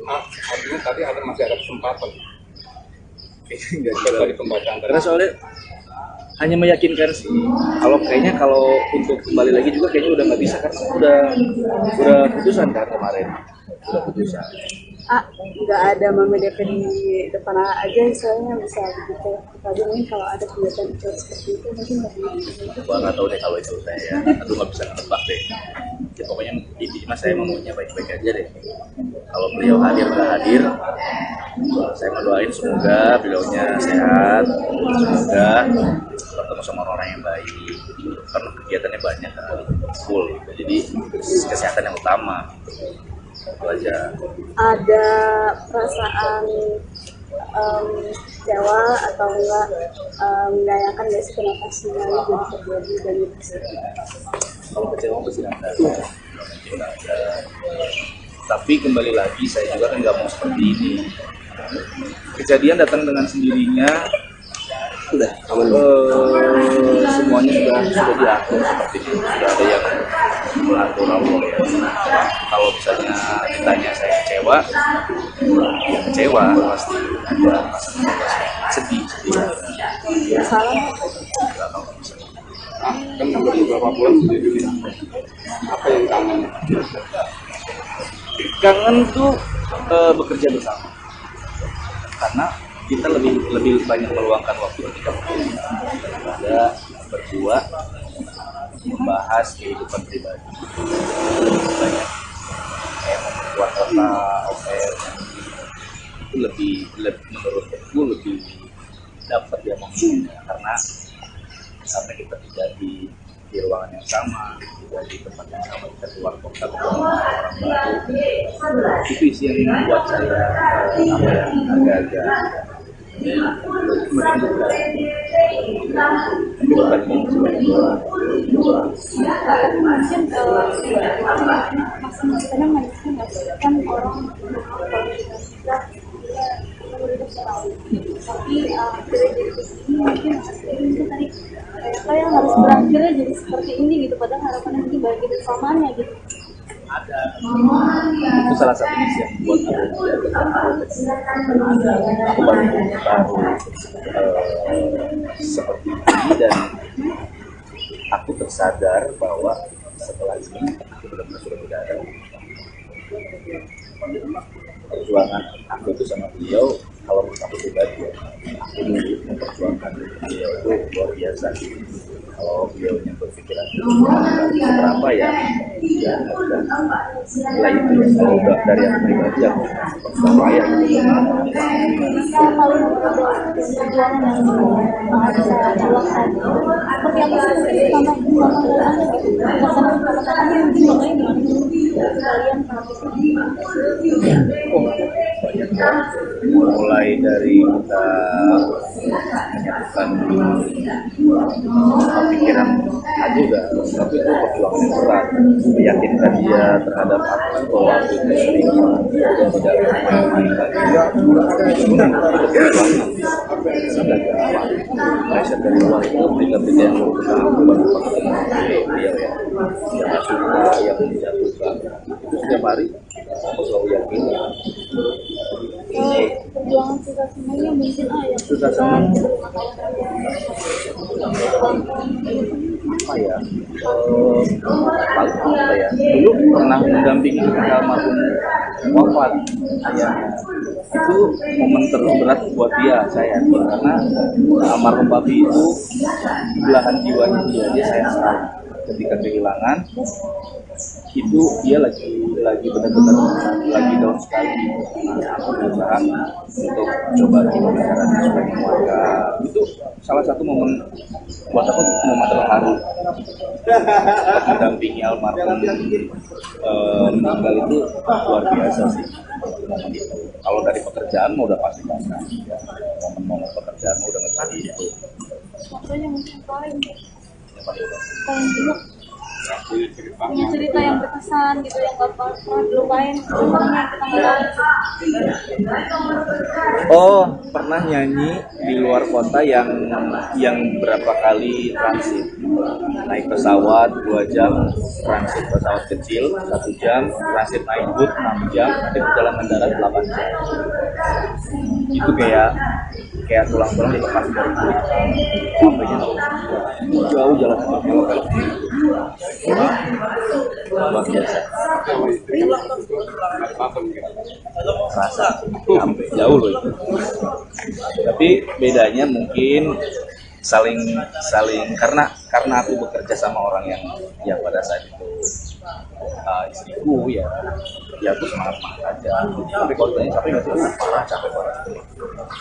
Artinya tadi masih ada kesempatan nggak dari pembacaan karena soalnya hanya meyakinkan sih, kalau untuk kembali lagi juga kayaknya udah nggak bisa karena udah putusan kan kemarin, udah putusan. Nggak ada Mama DP di depan aja soalnya bisa begitu. Tadi mungkin kalau ada kegiatan seperti itu mungkin nggak tahu deh kalau itu saya, aduh nggak bisa nebak deh. Ya pokoknya intinya saya maunya baik-baik aja deh. Kalau beliau hadir nggak hadir, saya mendoain semoga beliaunya sehat, semoga bertemu sama orang yang baik, karena kegiatannya banyak kan, full gitu. Jadi kesehatan yang utama itu aja. Ada perasaan kecewa atau enggak menanyakan nggak sih kenapa semuanya jadi terjadi dan itu? Kalau kecewa pasti ada. Tapi kembali lagi saya juga kan nggak mau seperti ini. Kejadian datang dengan sendirinya, sudah semuanya sudah diatur seperti itu, sudah ada yang mengatur Allah ya. Kalau misalnya ditanya saya kecewa, ya kecewa pasti ada sedih. Salah. kan beberapa bulan sudah Juli. Apa yang kangen? Kangen tuh bekerja bersama, karena kita lebih banyak meluangkan waktu ketika bekerja daripada berdua membahas kehidupan pribadi. Banyak kayak membuat kota OPR itu lebih menurutku lebih dapat ya karena kita tidak di ruangan yang sama, tidak di tempat yang sama, kita keluar kota bertemu orang baru. Itu isi yang membuat saya agak-agak merindukan. Tapi bukan ini sebagai orang. Mungkin maksudnya kan orang tapi mungkin itu tadi apa yang harus berakhirnya jadi seperti ini gitu, padahal harapannya mungkin bagi bersamanya gitu. Ada itu salah satu misi yang membuat aku baru seperti ini, dan aku tersadar bahwa setelah ini aku benar-benar sudah tidak ada perjuangan aku itu sama beliau. Kalau menurut aku pribadi, aku memperjuangkan beliau itu luar biasa. Kalau beliaunya berpikiran seberapa ya nilai itu ya. Kalau dari aku pribadi aku berupaya gitu. Mulai dari kita menyatukan pikiran aja udah, tapi itu perjuangan yang berat, meyakinkan dia terhadap aku bahwa aku itu sering sama dia dan tidak main lagi. Itu perjuangan pressure dari luar itu berita-berita yang banyak dia yang suka, yang menjatuhkan itu setiap hari aku selalu yakin. Perjuangan susah semuanya mungkin yang susah sama apa ya, apa ya, dulu pernah mendampingi almarhum wafat ayahnya. Itu momen terberat buat dia, saya yakin, karena almarhum babi itu belahan jiwanya dia sayang sekali. Ketika kehilangan itu dia lagi benar-benar lagi down sekali. Aku berusaha untuk coba gimana caranya supaya keluarga. Itu salah satu momen buat aku, momen terharu. Mendampingi almarhum meninggal itu luar biasa sih. Kalau dari pekerjaan mau udah pasti banget. Momen-momen pekerjaan udah nggak tadi itu. Makanya mungkin paling punya cerita yang berkesan gitu, yang gak pernah dilupain, yang kita pernah nyanyi di luar kota yang berapa kali transit, naik pesawat 2 jam, transit pesawat kecil 1 jam, transit naik boot 6 jam, nanti perjalanan darat 8 jam. Itu kayak tulang-tulang dilepas dari kulit sampainya jauh jalan belok luar biasa. Rasa sampai jauh loh itu. Tapi bedanya mungkin saling karena aku bekerja sama orang yang pada saat itu istriku ya aku semangat aja. Tapi kalau tanya capek nggak sih, capek parah.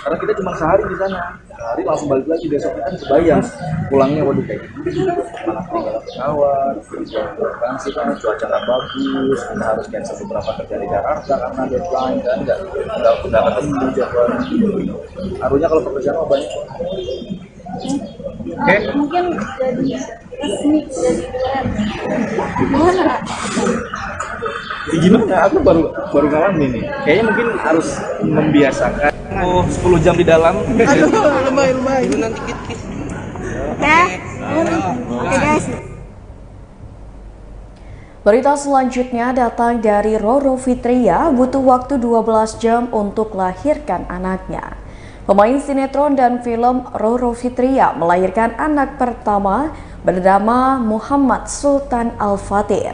Karena kita cuma sehari di sana, sehari langsung balik lagi, besoknya kan kebayang pulangnya waduh kayak gitu, malah tinggal pesawat, transit kan cuaca nggak bagus, kita harus cancel beberapa kerja di Jakarta karena deadline kan nggak ketemu jadwal. Harunya kalau pekerjaan mah banyak. mungkin jadi resmi, jadi gimana? Gimana? Aku baru ngalamin nih. Kayaknya mungkin harus membiasakan 10 jam di dalam. Aduh, lumayan. Oke guys. Berita selanjutnya datang dari Roro Fitria, butuh waktu 12 jam untuk melahirkan anaknya. Pemain sinetron dan film Roro Fitria melahirkan anak pertama bernama Muhammad Sultan Al-Fatir.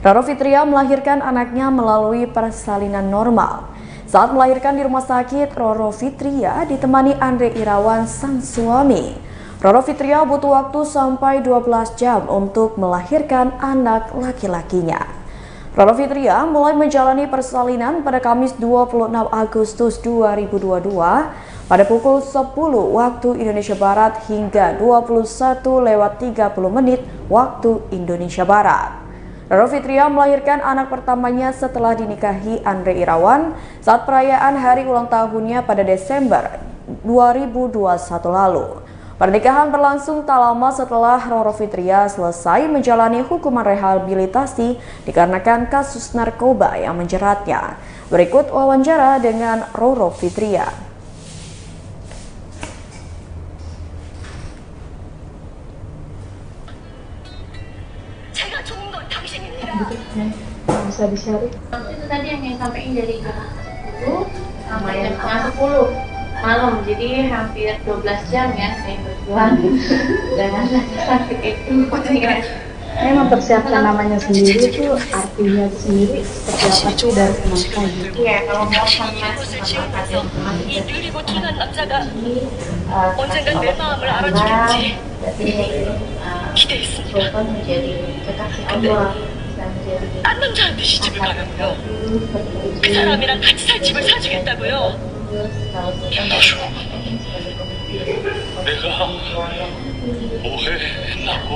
Roro Fitria melahirkan anaknya melalui persalinan normal. Saat melahirkan di rumah sakit, Roro Fitria ditemani Andre Irawan sang suami. Roro Fitria butuh waktu sampai 12 jam untuk melahirkan anak laki-lakinya. Roro Fitria mulai menjalani persalinan pada Kamis 26 Agustus 2022 pada pukul 10 waktu Indonesia Barat hingga 21:30 waktu Indonesia Barat. Roro Fitria melahirkan anak pertamanya setelah dinikahi Andre Irawan saat perayaan hari ulang tahunnya pada Desember 2021 lalu. Pernikahan berlangsung tak lama setelah Roro Fitria selesai menjalani hukuman rehabilitasi dikarenakan kasus narkoba yang menjeratnya. Berikut wawancara dengan Roro Fitria. Bisa di-share. Itu tadi yang sampaikan dari jam 10 sampai jam setengah 10 malam, jadi hampir 12 jam ya saya berjuang dengan sakit itu. Saya mempersiapkan namanya sendiri itu artinya sendiri seperti apa sih dari kenapa gitu? Iya, kalau mau sama Sultan menjadi kekasih Allah. 딴 남자한테 시집을 가면요. 그 사람이랑 같이 살 집을 사주겠다고요. 김다수, 내가 오해했나고.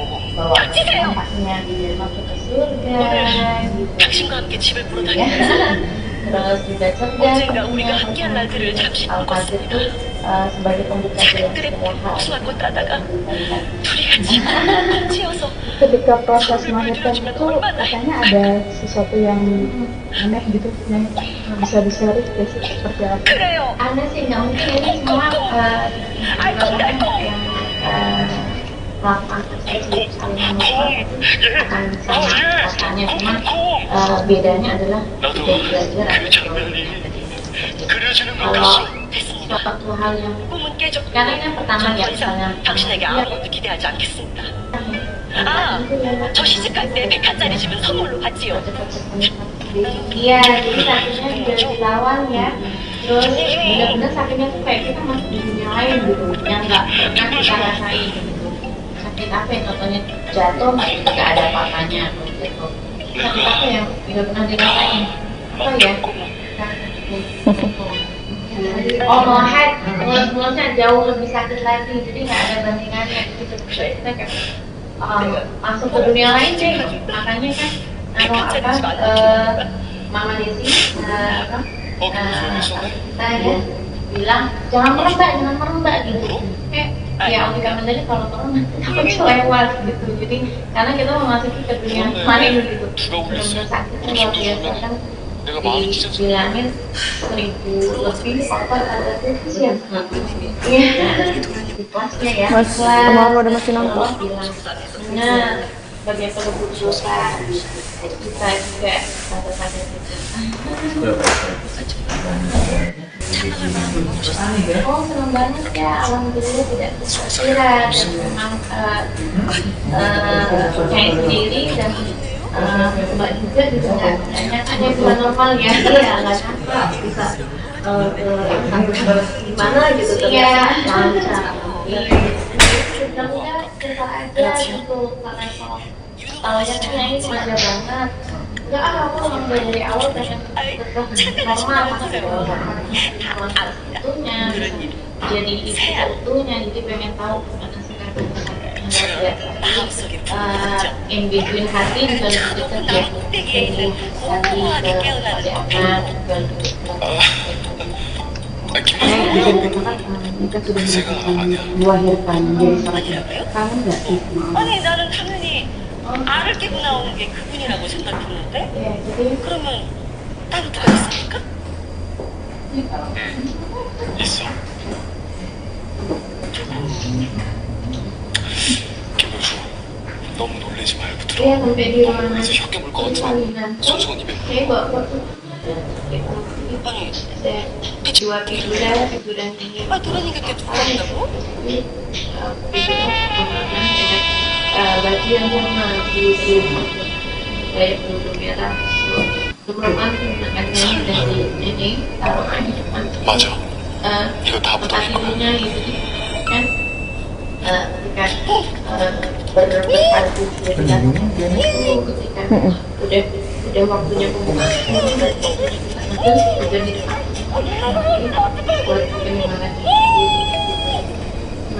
닥치세요. 오늘 당신과 함께 집을 보러 다니면서 언젠가 우리가 함께한 날들을 잠시 꿈꿨습니다. 작은 그릇 복숭아 꽃 따다가 둘이 같이 꼭 지어서 Ketika proses melahirkan itu katanya ada sesuatu yang aneh gitu, yang bisa di-share seperti apa? Aneh sih nggak mungkin ini semua yang melakukan persepsi saling akan sama rasanya, cuman bedanya adalah tidak belajar kalau suatu hal yang karena ini yang pertama ya misalnya 당신에게 아무것도 기대하지 않겠습니다. 아, 저 시집갈 때 100칸짜리 집은 선물로 받지요. iya, jadi sakitnya juga dilawan ya, terus benar-benar sakitnya tuh kayak kita masuk di dunia lain gitu, yang nggak pernah kita rasain gitu. Sakit apa yang contohnya jatuh nggak ada apa-apanya gitu. Sakit apa yang tidak pernah dirasain? Oh ya, oh malahan mulutnya jauh lebih sakit lagi, jadi nggak ada bandingannya gitu. Kita kayak masuk ke dunia lain deh, makanya kan Mama Desi kita ya bilang jangan merem mbak gitu. Ya Om Kamendari kalau merem nanti lewat gitu. Jadi karena kita memasuki ke dunia lain gitu. Benar sakitnya luar biasa kan, dibilangin 1000 lebih apa ada tuh ya. Iya. Di kelasnya ya. Mas, kemarin ada masih nonton. Nah, bagian pelebut dosa kita juga pada oh senang banget ya, alhamdulillah tidak kepikiran dan memang saya sendiri dan mbak juga nggak hanya bulan normal ya, iya nggak nyangka bisa gimana gitu ternyata lancar. Sebenarnya cerita aja gitu, karena awalnya tuh ini manja banget. Ya aku memang dari awal pengen tetap normal utuhnya, jadi ibu utuhnya, jadi pengen tahu gimana sekarang in between hati juga lebih dekat ya, jadi hati ke anak juga lebih Kita sudah melahirkan jadi seorang ibu. Kamu nggak sih? 아니 나는 당연히 알을 깨고 나오는 게 그분이라고 생각했는데 그러면 따로 누가 있습니까? 있어. 김효수 너무 놀라지 말고 들어. 그래서 혀깨 물 것 같으면 손수건 입에 물어. 아니 패치 dua figuran ini. 그러니까 그게 두껍다고? Baju yang sama kayak biru merah. Kemudian menggunakannya dari ini taruh aja cuma. 맞아. 이거 다 묻어 있고. kan ketika berpadu ketika udah waktunya pembukaan udah di buat penyemangat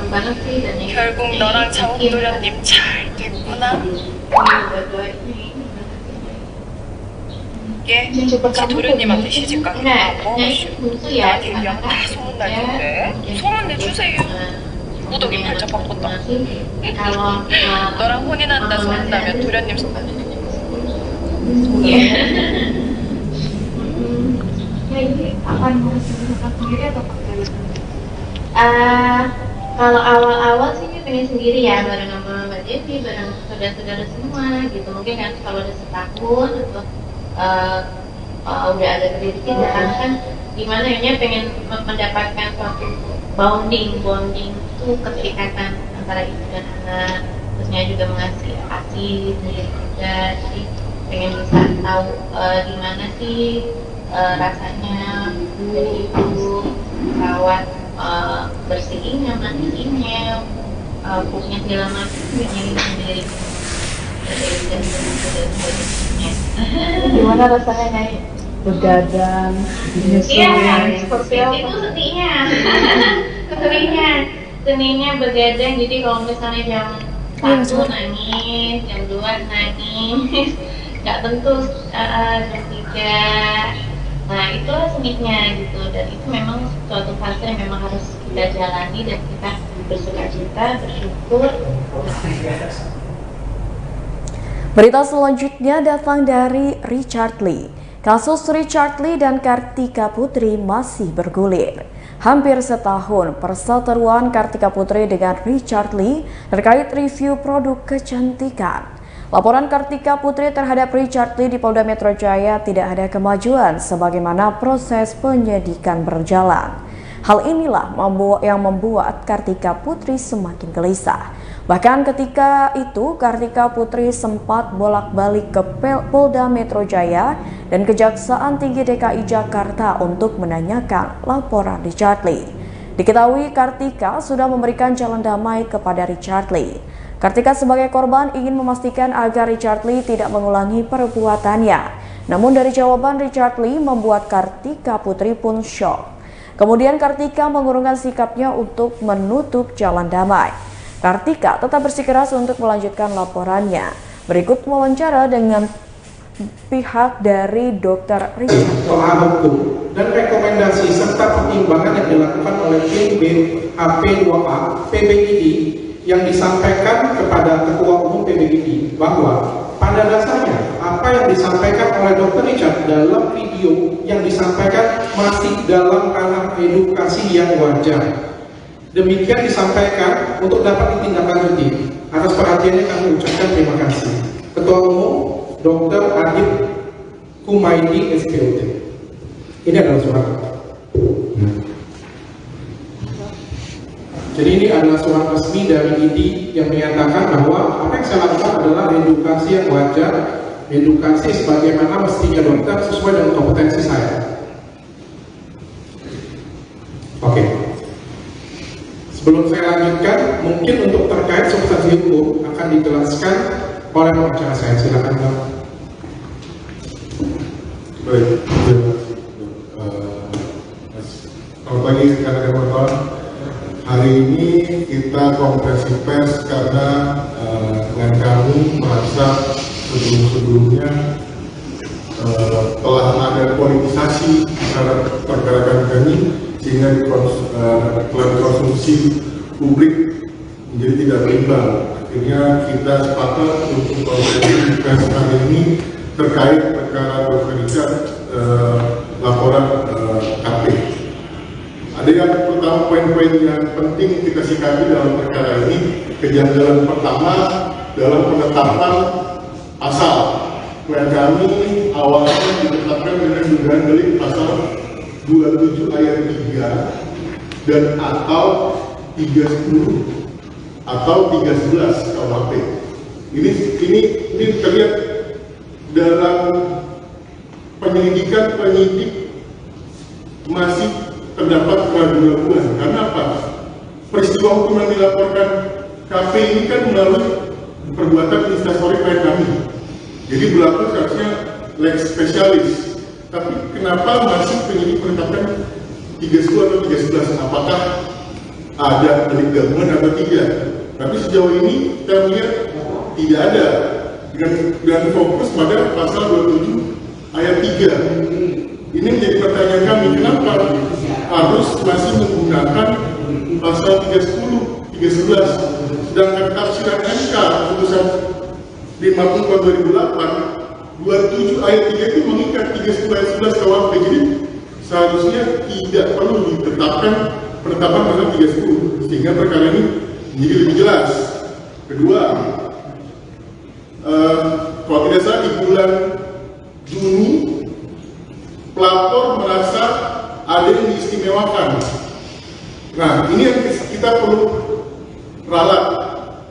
banget sih dan 결국 너랑 장훈도련님 잘 됐구나. 이게 도련님한테 시집가는 거고 나한테 얘기하면 다 소문날텐데 소문 내주세요. 무더기 팔자 바꿨다. 너랑 혼인한다 소문나면 도련님 소문. Kalau awal-awal sih pengen sendiri ya, bareng sama Mbak Devi, bareng saudara-saudara semua gitu. Mungkin kan kalau udah setahun atau udah ada kedirikan kan gimana ya, pengen mendapatkan suatu bonding itu keterikatan antara ibu dan anak, terusnya juga mengasih kasih sendiri juga. Jadi pengen bisa tahu gimana sih rasanya dari ibu rawat, bersihinnya, mandiinnya, pupnya segala macam nyari sendiri. Gimana rasanya naik begadang, Iya, seperti itu seninya begadang. Jadi kalau misalnya jam 1 nangis, jam 2 nangis, nggak tentu jam 3. Nah itulah seninya gitu, dan itu memang suatu fase yang memang harus kita jalani dan kita bersukacita, bersyukur. Berita selanjutnya datang dari Richard Lee. Kasus Richard Lee dan Kartika Putri masih bergulir. Hampir setahun perseteruan Kartika Putri dengan Richard Lee terkait review produk kecantikan. Laporan Kartika Putri terhadap Richard Lee di Polda Metro Jaya tidak ada kemajuan sebagaimana proses penyidikan berjalan. Hal inilah yang membuat Kartika Putri semakin gelisah. Bahkan ketika itu Kartika Putri sempat bolak-balik ke Polda Metro Jaya dan Kejaksaan Tinggi DKI Jakarta untuk menanyakan laporan Richard Lee. Diketahui Kartika sudah memberikan jalan damai kepada Richard Lee. Kartika sebagai korban ingin memastikan agar Richard Lee tidak mengulangi perbuatannya. Namun dari jawaban Richard Lee membuat Kartika Putri pun shock. Kemudian Kartika mengurungkan sikapnya untuk menutup jalan damai. Kartika tetap bersikeras untuk melanjutkan laporannya. Berikut wawancara dengan pihak dari Dr. Richard. Soal hukum dan rekomendasi serta pertimbangan yang dilakukan oleh tim BHP2A PBID yang disampaikan kepada Ketua Umum PBID bahwa pada dasarnya apa yang disampaikan oleh Dr. Richard dalam video yang disampaikan masih dalam ranah edukasi yang wajar. Demikian disampaikan untuk dapat ditindaklanjuti. Atas perhatiannya kami ucapkan terima kasih. Ketua Umum Dr. Adib Kumaidi SPOT. Ini adalah surat. Jadi ini adalah surat resmi dari ID yang menyatakan bahwa apa yang saya lakukan adalah edukasi yang wajar, edukasi sebagaimana mestinya dokter sesuai dengan kompetensi saya. Oke. Sebelum saya lanjutkan, mungkin untuk terkait substansi hukum akan dijelaskan oleh pengacara saya. Silakan, Pak. Baik, selamat pagi rekan-rekan wartawan. Hari ini kita konferensi pers karena dengan kami merasa sebelum-sebelumnya telah ada politisasi terhadap pergerakan kami sehingga konsumsi publik menjadi tidak berimbang. Akhirnya kita sepakat untuk konferensi pers hari ini terkait perkara Dr. Richard laporan KP. Ada yang pertama, poin-poin yang penting kita sikapi dalam perkara ini. Kejanggalan pertama dalam penetapan pasal. Klien kami awalnya ditetapkan dengan dugaan delik pasal 27 ayat 3 dan atau 310 atau 311 KUHP. Ini terlihat dalam penyelidikan penyidik masih terdapat keraguan-keraguan. Karena apa? Peristiwa hukum yang dilaporkan KP ini kan melalui perbuatan instastory klien kami. Jadi berlaku seharusnya lex spesialis. Tapi kenapa masih penyidik menetapkan 310 atau 311? Apakah ada delik gabungan atau tidak? Tapi sejauh ini kita melihat tidak ada, dengan fokus pada pasal 27 ayat 3. Ini menjadi pertanyaan kami, kenapa harus masih menggunakan pasal 310, 311, sedangkan tafsiran MK putusan 50 tahun 2008 27 ayat 3 itu mengikat 310 ayat 11 KUHP. Jadi seharusnya tidak perlu ditetapkan penetapan pasal 310 sehingga perkara ini menjadi lebih jelas. Kedua, kalau tidak salah di bulan Juni pelapor merasa ada yang diistimewakan. Nah, ini yang kita perlu ralat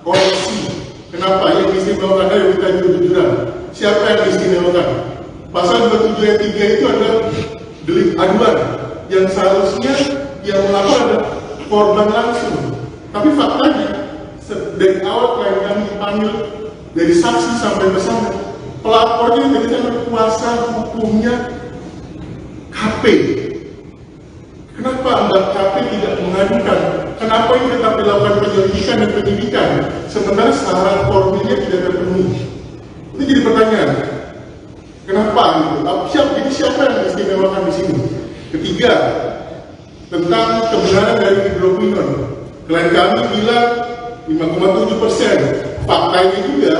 koreksi. Kenapa yang diistimewakan ada kita jujur-jujuran? Siapa yang diistimewakan? Pasal 27 ayat 3 itu adalah delik aduan yang seharusnya yang melapor adalah korban langsung. Tapi faktanya dari awal klien kami dipanggil dari saksi sampai bersama pelapornya dengan kuasa hukumnya KP. Kenapa Mbak KP tidak mengadukan? Kenapa ini tetap dilakukan penyelidikan dan penyidikan sementara syarat formilnya tidak terpenuhi? Itu jadi pertanyaan. Kenapa gitu? Jadi siapa yang diistimewakan di sini? Ketiga, tentang kebenaran dari hidroquinon. Klien kami bilang 5,7%. Faktanya juga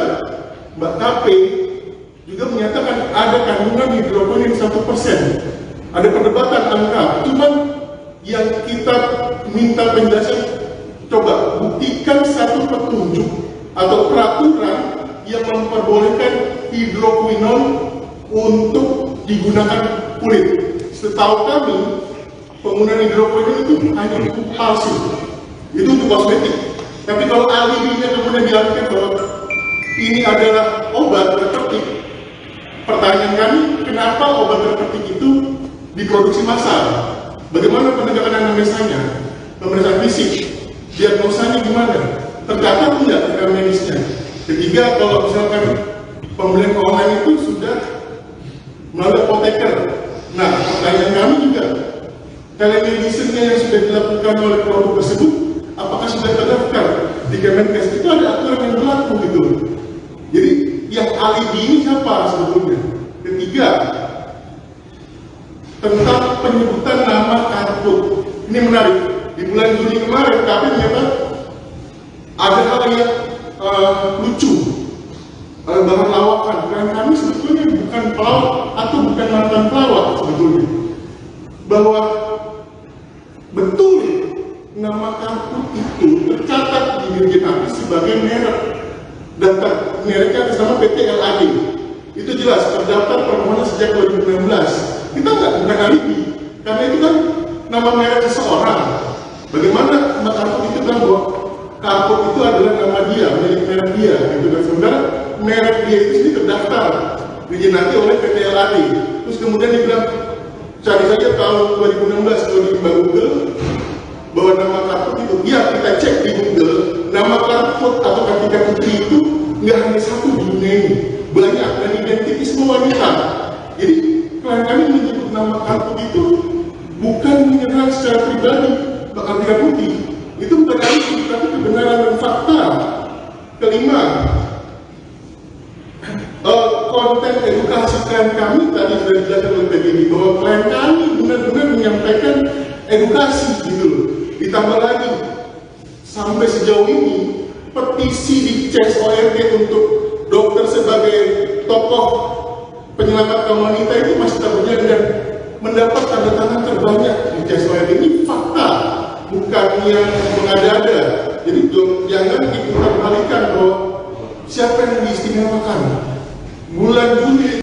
Mbak KP juga menyatakan ada kandungan hidroquinoin 1%. Ada perdebatan angka. Cuman yang kita minta penjelasan, coba buktikan satu petunjuk atau peraturan yang memperbolehkan hidroquinon untuk digunakan kulit. Setahu kami, penggunaan hidroquinon itu hanya untuk palsu. Itu untuk kosmetik. Tapi kalau alibinya kemudian diartikan bahwa ini adalah obat terpetik, pertanyaan kami, kenapa obat terpetik itu diproduksi massal? Bagaimana penegakan anamnesanya? Pemeriksaan fisik, diagnosanya gimana? Tercatat tidak rekam medisnya? Ketiga, kalau misalkan pembelian online itu sudah melalui apoteker. Nah, pertanyaan kami juga, telemedicine-nya yang sudah dilakukan oleh produk tersebut, apakah sudah terdaftar di Kemenkes? Itu ada aturan yang berlaku gitu. Jadi yang alibi ini siapa sebetulnya? Ketiga, tentang penyebutan nama kartu. Ini menarik. Di bulan Juni kemarin kami ternyata ada hal yang lucu, bahan lawakan. Dan kami sebetulnya bukan pelawak atau bukan mantan pelawak sebetulnya. Bahwa betul nama kartu itu tercatat di Dirjen Apis sebagai merek. Daftar mereknya atas nama PT LAD. Itu jelas terdaftar permohonan sejak 2016. Kita bukan alibi, karena itu kan nama merek seseorang. Bagaimana Mbak Kartu itu bilang bahwa Kartu itu adalah nama dia, milik merek dia. Gitu. Dan sebenarnya merek dia itu sendiri terdaftar, dijenaki oleh PT LAD. Terus kemudian dibilang, cari saja tahun 2016 kalau di Google, bahwa nama Kartu itu, ya kita cek di Google, nama Kartu atau Kartika Putri itu nggak hanya satu di dunia ini, banyak dan identik semua wanita. Jadi klien kami menyebut nama Kartu itu bukan menyerang secara pribadi Mbak Kartika Putri, itu bukan alibi tapi kebenaran dan fakta. Kelima, konten edukasi klien kami tadi sudah dijelaskan oleh PBB bahwa klien kami benar-benar menyampaikan edukasi gitu loh. Ditambah lagi sampai sejauh ini petisi di CSORD untuk dokter sebagai tokoh penyelamat kaum wanita itu masih terberjalan dan mendapat tanda tangan terbanyak di CSORD. Ini fakta, bukan yang mengada-ada. Jadi jangan diputar balikan bahwa siapa yang diistimewakan. Bulan Juli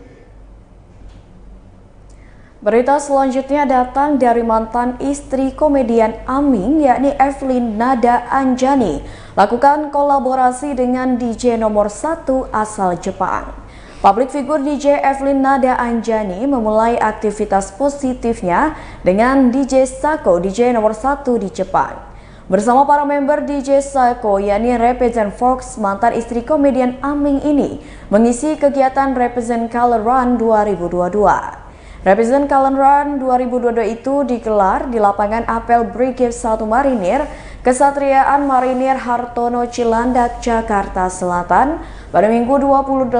Berita selanjutnya datang dari mantan istri komedian Aming yakni Evelyn Nada Anjani lakukan kolaborasi dengan DJ nomor 1 asal Jepang. Public figure DJ Evelyn Nada Anjani memulai aktivitas positifnya dengan DJ Sako, DJ nomor 1 di Jepang. Bersama para member DJ Sako yakni Represent Fox, mantan istri komedian Aming ini mengisi kegiatan Represent Color Run 2022. Represent Color Run 2022 itu digelar di lapangan apel Brigif 1 Marinir, Kesatriaan Marinir Hartono Cilandak, Jakarta Selatan pada Minggu 28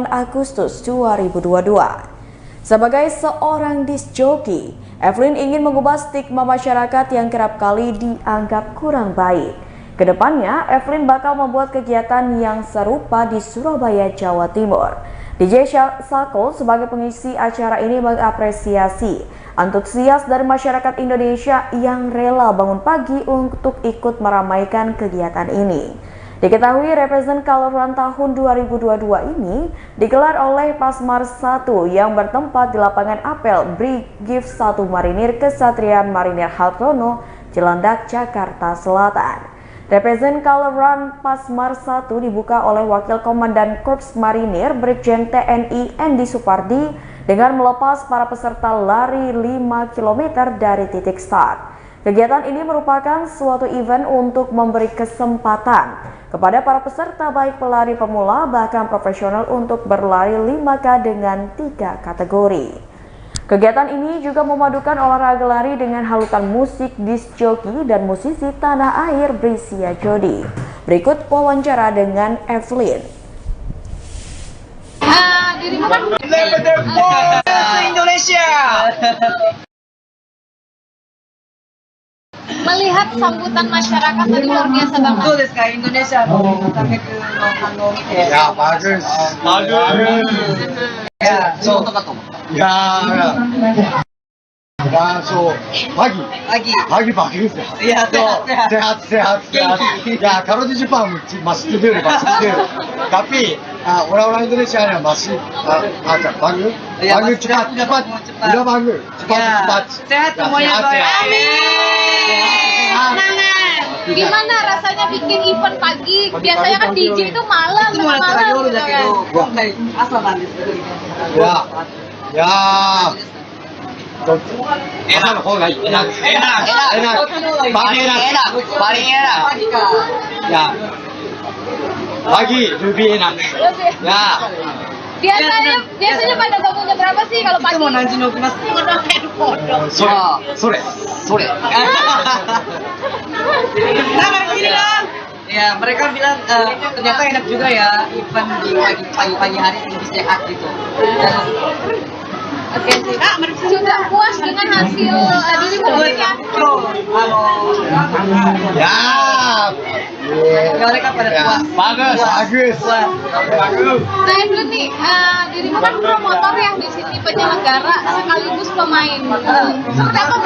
Agustus 2022. Sebagai seorang disc jockey, Evelyn ingin mengubah stigma masyarakat yang kerap kali dianggap kurang baik. Kedepannya, Evelyn bakal membuat kegiatan yang serupa di Surabaya, Jawa Timur. DJ Sako sebagai pengisi acara ini mengapresiasi antusias dari masyarakat Indonesia yang rela bangun pagi untuk ikut meramaikan kegiatan ini. Diketahui Represent Color Run tahun 2022 ini digelar oleh Pasmar 1 yang bertempat di lapangan apel Brigif 1 Marinir, Kesatriaan Marinir Hartono, Cilandak, Jakarta Selatan. Represent Color Run Pasmar 1 dibuka oleh Wakil Komandan Korps Marinir Brigjen TNI Endi Supardi dengan melepas para peserta lari 5 km dari titik start. Kegiatan ini merupakan suatu event untuk memberi kesempatan kepada para peserta baik pelari pemula bahkan profesional untuk berlari 5K dengan 3 kategori. Kegiatan ini juga memadukan olahraga lari dengan halutan musik disc jockey dan musisi tanah air Brescia Jody. Berikut wawancara dengan Evelyn. Dirimu kan Indonesia. melihat sambutan masyarakat tadi luar biasa banget. Betul sekali Indonesia. Ya bagus. Ya, so pagi bagus. Iya, sehat. Ya, kalau di Jepang masih tidur. Tapi orang-orang Indonesia masih bagus cepat. Udah bagus. Cepat. Sehat semuanya. Amin. Gimana rasanya bikin event pagi? Biasanya kan DJ itu malam. Ya. Enak. Paling enak. Ya. Pagi lebih enak. Ya. Biasanya pada bangunnya berapa sih kalau pagi? Sore. Ya, mereka bilang ternyata enak juga ya event di pagi hari lebih sehat gitu. Oke sih. Sudah puas dengan hasil dirimu ya? Ya. Mereka pada puas. Bagus. Nah, Evelyn nih, dirimu kan promotor ya di sini, penyelenggara sekaligus pemain. Seperti apa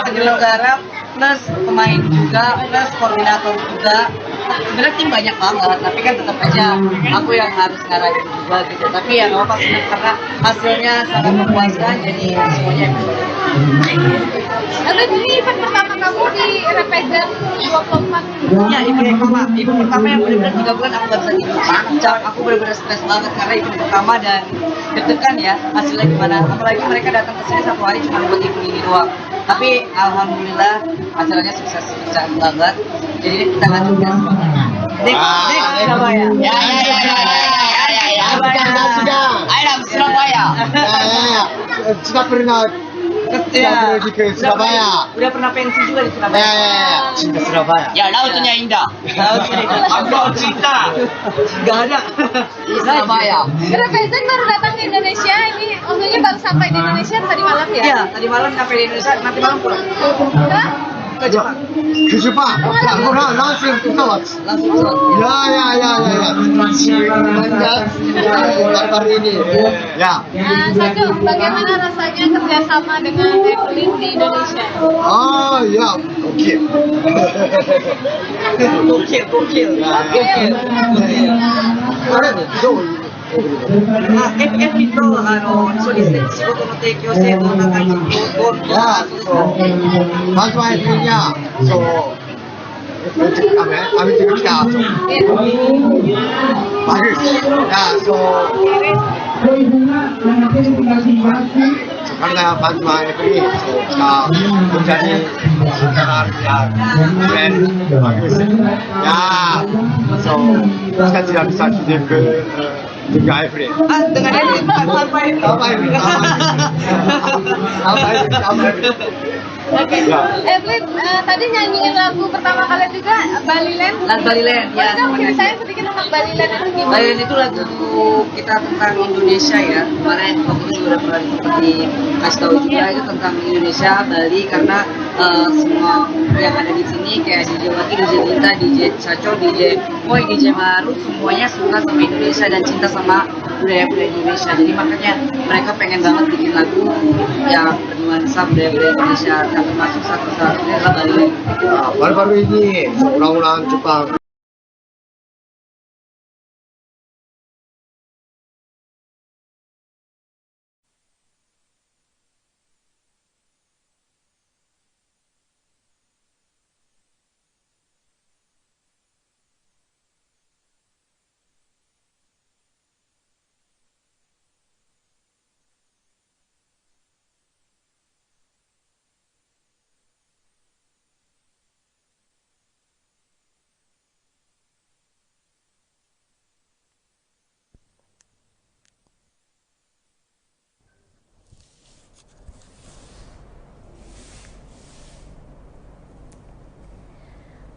penyelenggara plus pemain juga plus koordinator juga. Sebenarnya tim banyak banget, tapi kan tetap aja aku yang harus ngarahin juga gitu. Tapi ya nggak apa-apa karena hasilnya sangat memuaskan, jadi semuanya bisa. Evelyn, ini event pertama kamu di Represent 24. Ya, event pertama yang benar-benar 3 bulan aku baru saja aku benar-benar stres banget karena event pertama dan deg-degan ya hasilnya gimana. Apalagi mereka datang ke sini 1 hari cuma buat event ini doang. Tapi alhamdulillah acaranya sukses banget. Jadi kita lanjutkan. Dik Surabaya. Ya. Surabaya. Sudah pernah ke Surabaya. Udah pernah pensi juga di Surabaya. Cinta Surabaya. Ya, lautnya indah. Laut cinta. Gak ada. Di Surabaya. Represent baru datang ke Indonesia ini, maksudnya baru sampai di Indonesia tadi malam ya? Iya, tadi malam sampai di Indonesia, nanti malam pulang. Ke Jepang. Langsung pesawat. Ya. Kabar ini. Ya. Satu, bagaimana rasanya kerjasama dengan Evelyn di Indonesia? Oh ya, gokil. karena bantuan FRI bisa menjadi sekarang yang keren bagus ya, so kan tidak bisa ke juga FRI Dengan ini sampai Oke. Flip, tadi nyanyiin lagu pertama kalian juga Baliland. Lagu Baliland, ya. Boleh dong ceritain sedikit tentang Baliland itu gimana? Baliland itu lagu kita tentang Indonesia ya. Kemarin waktu itu udah pernah seperti kasih tahu juga itu tentang Indonesia, Bali, karena semua yang ada di sini kayak DJ Waki, DJ Lita, DJ Saco, DJ Moy, DJ Maru, semuanya suka sama Indonesia dan cinta sama budaya-budaya Indonesia. Jadi makanya mereka pengen banget bikin lagu yang bernuansa budaya-budaya Indonesia. Dan termasuk satu-satunya adalah Baliland. Baru-baru ini orang-orang Jepang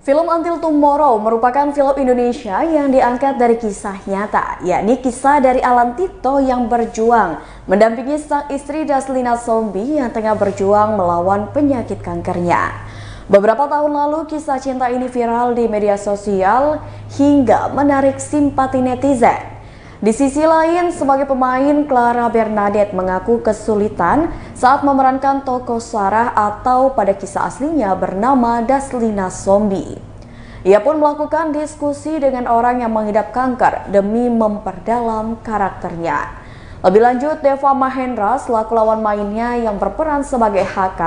Film Until Tomorrow merupakan film Indonesia yang diangkat dari kisah nyata, yakni kisah dari Alan Tito yang berjuang mendampingi sang istri Daslina Sombi yang tengah berjuang melawan penyakit kankernya. Beberapa tahun lalu kisah cinta ini viral di media sosial hingga menarik simpati netizen. Di sisi lain, sebagai pemain, Clara Bernadette mengaku kesulitan saat memerankan tokoh Sarah atau pada kisah aslinya bernama Daslina Sombi. Ia pun melakukan diskusi dengan orang yang mengidap kanker demi memperdalam karakternya. Lebih lanjut, Deva Mahendra selaku lawan mainnya yang berperan sebagai HK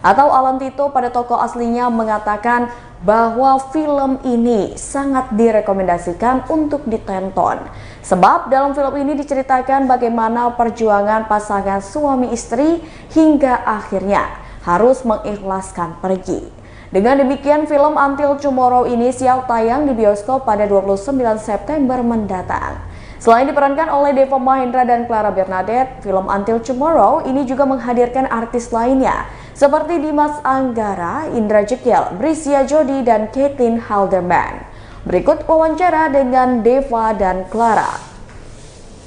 atau Alan Tito pada tokoh aslinya mengatakan bahwa film ini sangat direkomendasikan untuk ditonton. Sebab dalam film ini diceritakan bagaimana perjuangan pasangan suami istri hingga akhirnya harus mengikhlaskan pergi. Dengan demikian, film Until Tomorrow ini siap tayang di bioskop pada 29 September mendatang. Selain diperankan oleh Deva Mahendra dan Clara Bernadette, film Until Tomorrow ini juga menghadirkan artis lainnya seperti Dimas Anggara, Indra Jekyll, Brisya Jody, dan Caitlin Halderman. Berikut wawancara dengan Deva dan Clara.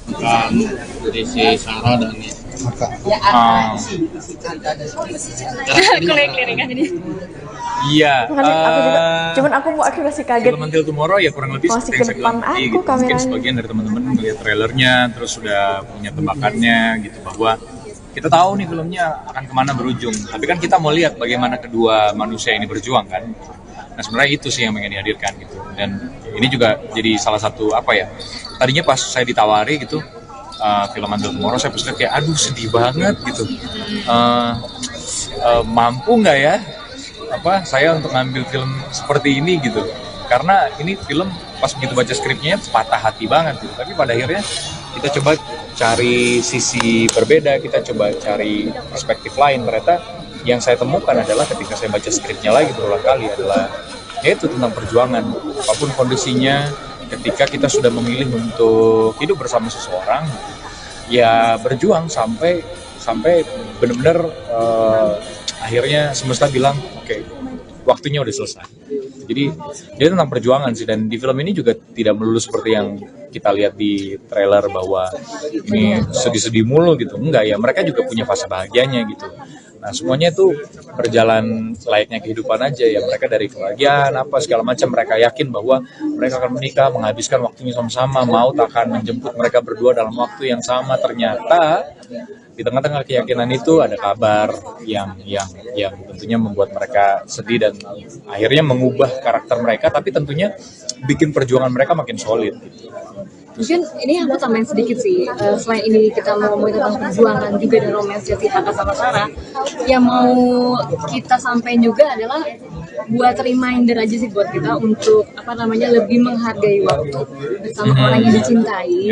Dari si Sarah dan iya, cuman aku masih kaget. Film Until Tomorrow ya kurang lebih seperti yang saya bilang tadi, gitu. Mungkin sebagian dari teman-teman melihat trailernya, terus sudah punya tebakannya gitu bahwa kita tahu nih filmnya akan kemana berujung. Tapi kan kita mau lihat bagaimana kedua manusia ini berjuang kan. Nah sebenarnya itu sih yang ingin dihadirkan gitu. Dan ini juga jadi salah satu apa ya, tadinya pas saya ditawari gitu film Until Tomorrow, saya pikir kayak aduh sedih banget gitu, mampu nggak ya saya untuk ngambil film seperti ini gitu, karena ini film pas begitu baca skripnya patah hati banget gitu. Tapi pada akhirnya kita coba cari sisi berbeda, kita coba cari perspektif lain. Ternyata yang saya temukan adalah ketika saya baca skripnya lagi berulang kali adalah yaitu tentang perjuangan apapun kondisinya. Ketika kita sudah memilih untuk hidup bersama seseorang, ya berjuang sampai benar-benar akhirnya semesta bilang oke, waktunya udah selesai. Jadi dia tentang perjuangan sih, dan di film ini juga tidak melulu seperti yang kita lihat di trailer bahwa ini sedih-sedih mulu gitu. Enggak ya, mereka juga punya fase bahagianya gitu. Nah semuanya itu berjalan layaknya kehidupan aja ya. Mereka dari kebahagiaan apa segala macam, mereka yakin bahwa mereka akan menikah, menghabiskan waktunya sama-sama, maut akan menjemput mereka berdua dalam waktu yang sama. Ternyata di tengah-tengah keyakinan itu ada kabar yang tentunya membuat mereka sedih dan akhirnya mengubah karakter mereka, tapi tentunya bikin perjuangan mereka makin solid gitu. Mungkin ini aku tambahin sedikit sih, selain ini kita mau ngomongin tentang perjuangan juga dan romansnya si Haka sama Sarah, yang mau kita sampaikan juga adalah buat reminder aja sih buat kita untuk lebih menghargai waktu bersama orang yang dicintai.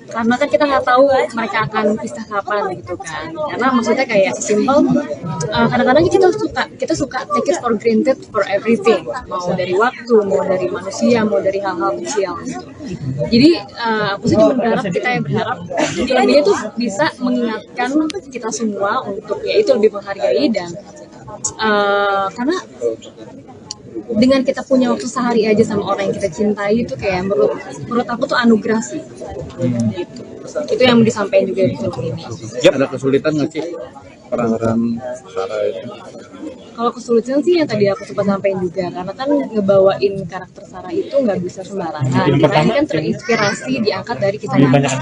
Karena kan kita nggak tahu mereka akan pisah kapan gitu kan. Karena maksudnya kayak simple, kadang-kadang kita suka take it for granted for everything, mau dari waktu, mau dari manusia, mau dari hal-hal kecil. Jadi aku sih cuma berharap filmnya tuh bisa mengingatkan kita semua untuk ya itu lebih menghargai dan karena dengan kita punya waktu sehari aja sama orang yang kita cintai itu kayak menurut aku tuh anugerah sih. Gitu. Itu yang disampaikan juga di film ini. Ada kesulitan nggak sih peran Sarah itu? Kalau kesulitan sih yang tadi aku sempat sampaikan juga, karena kan ngebawain karakter Sarah itu nggak bisa sembarangan. Karena ini kan terinspirasi diangkat dari kisah nyata.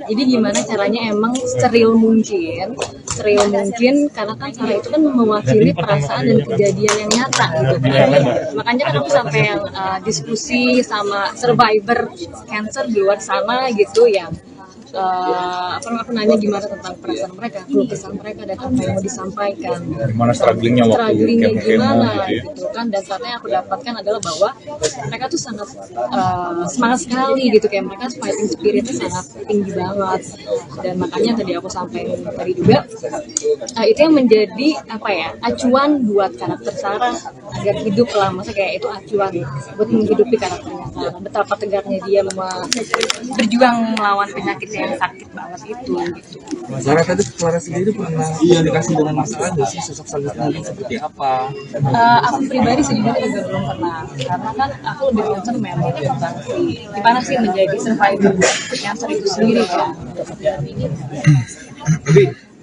Jadi gimana caranya emang seril mungkin, karena kan Sarah itu kan mewakili perasaan dan kejadian yang nyata gitu kan. Makanya kan aku sampai yang diskusi sama survivor cancer di luar sana gitu yang aku nanya gimana tentang perasaan mereka, keluh kesah mereka dan apa yang mau disampaikan. Gimana strugglingnya gimana gitu kan, dan saatnya yang aku dapatkan adalah bahwa mereka tuh sangat semangat sekali gitu, kayak mereka fighting spiritnya sangat tinggi banget, dan makanya tadi aku sampaikan tadi juga itu yang menjadi acuan buat karakter Sarah agar hidup lah, masa kayak itu acuan buat menghidupi karakternya Sarah, betapa tegaknya dia berjuang melawan penyakit yang sakit banget itu gitu. Sarah tadi Clara sendiri pernah dikasih dengan masalah nggak sih sosok Sarah seperti apa? Aku pribadi sendiri juga belum pernah, karena kan aku lebih concern memang tentang gimana sih menjadi survivor cancer itu sendiri kan.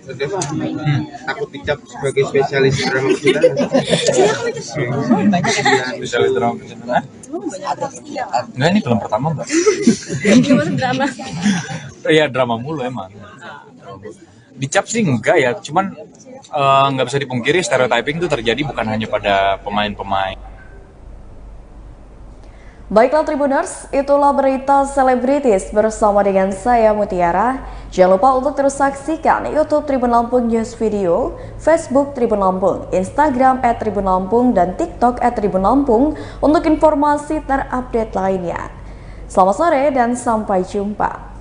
Tapi takut dicap sebagai spesialis drama percintaan. Spesialis drama percintaan? Enggak, ini film pertama mbak. Gimana drama? Iya drama mulu emang. Dicap sih enggak ya, cuman nggak bisa dipungkiri stereotyping itu terjadi bukan hanya pada pemain-pemain. Baiklah Tribuners, itulah berita selebritis bersama dengan saya Mutiara. Jangan lupa untuk terus saksikan YouTube Tribun Lampung News Video, Facebook Tribun Lampung, Instagram @tribunlampung, dan TikTok @tribun Lampung untuk informasi terupdate lainnya. Selamat sore dan sampai jumpa.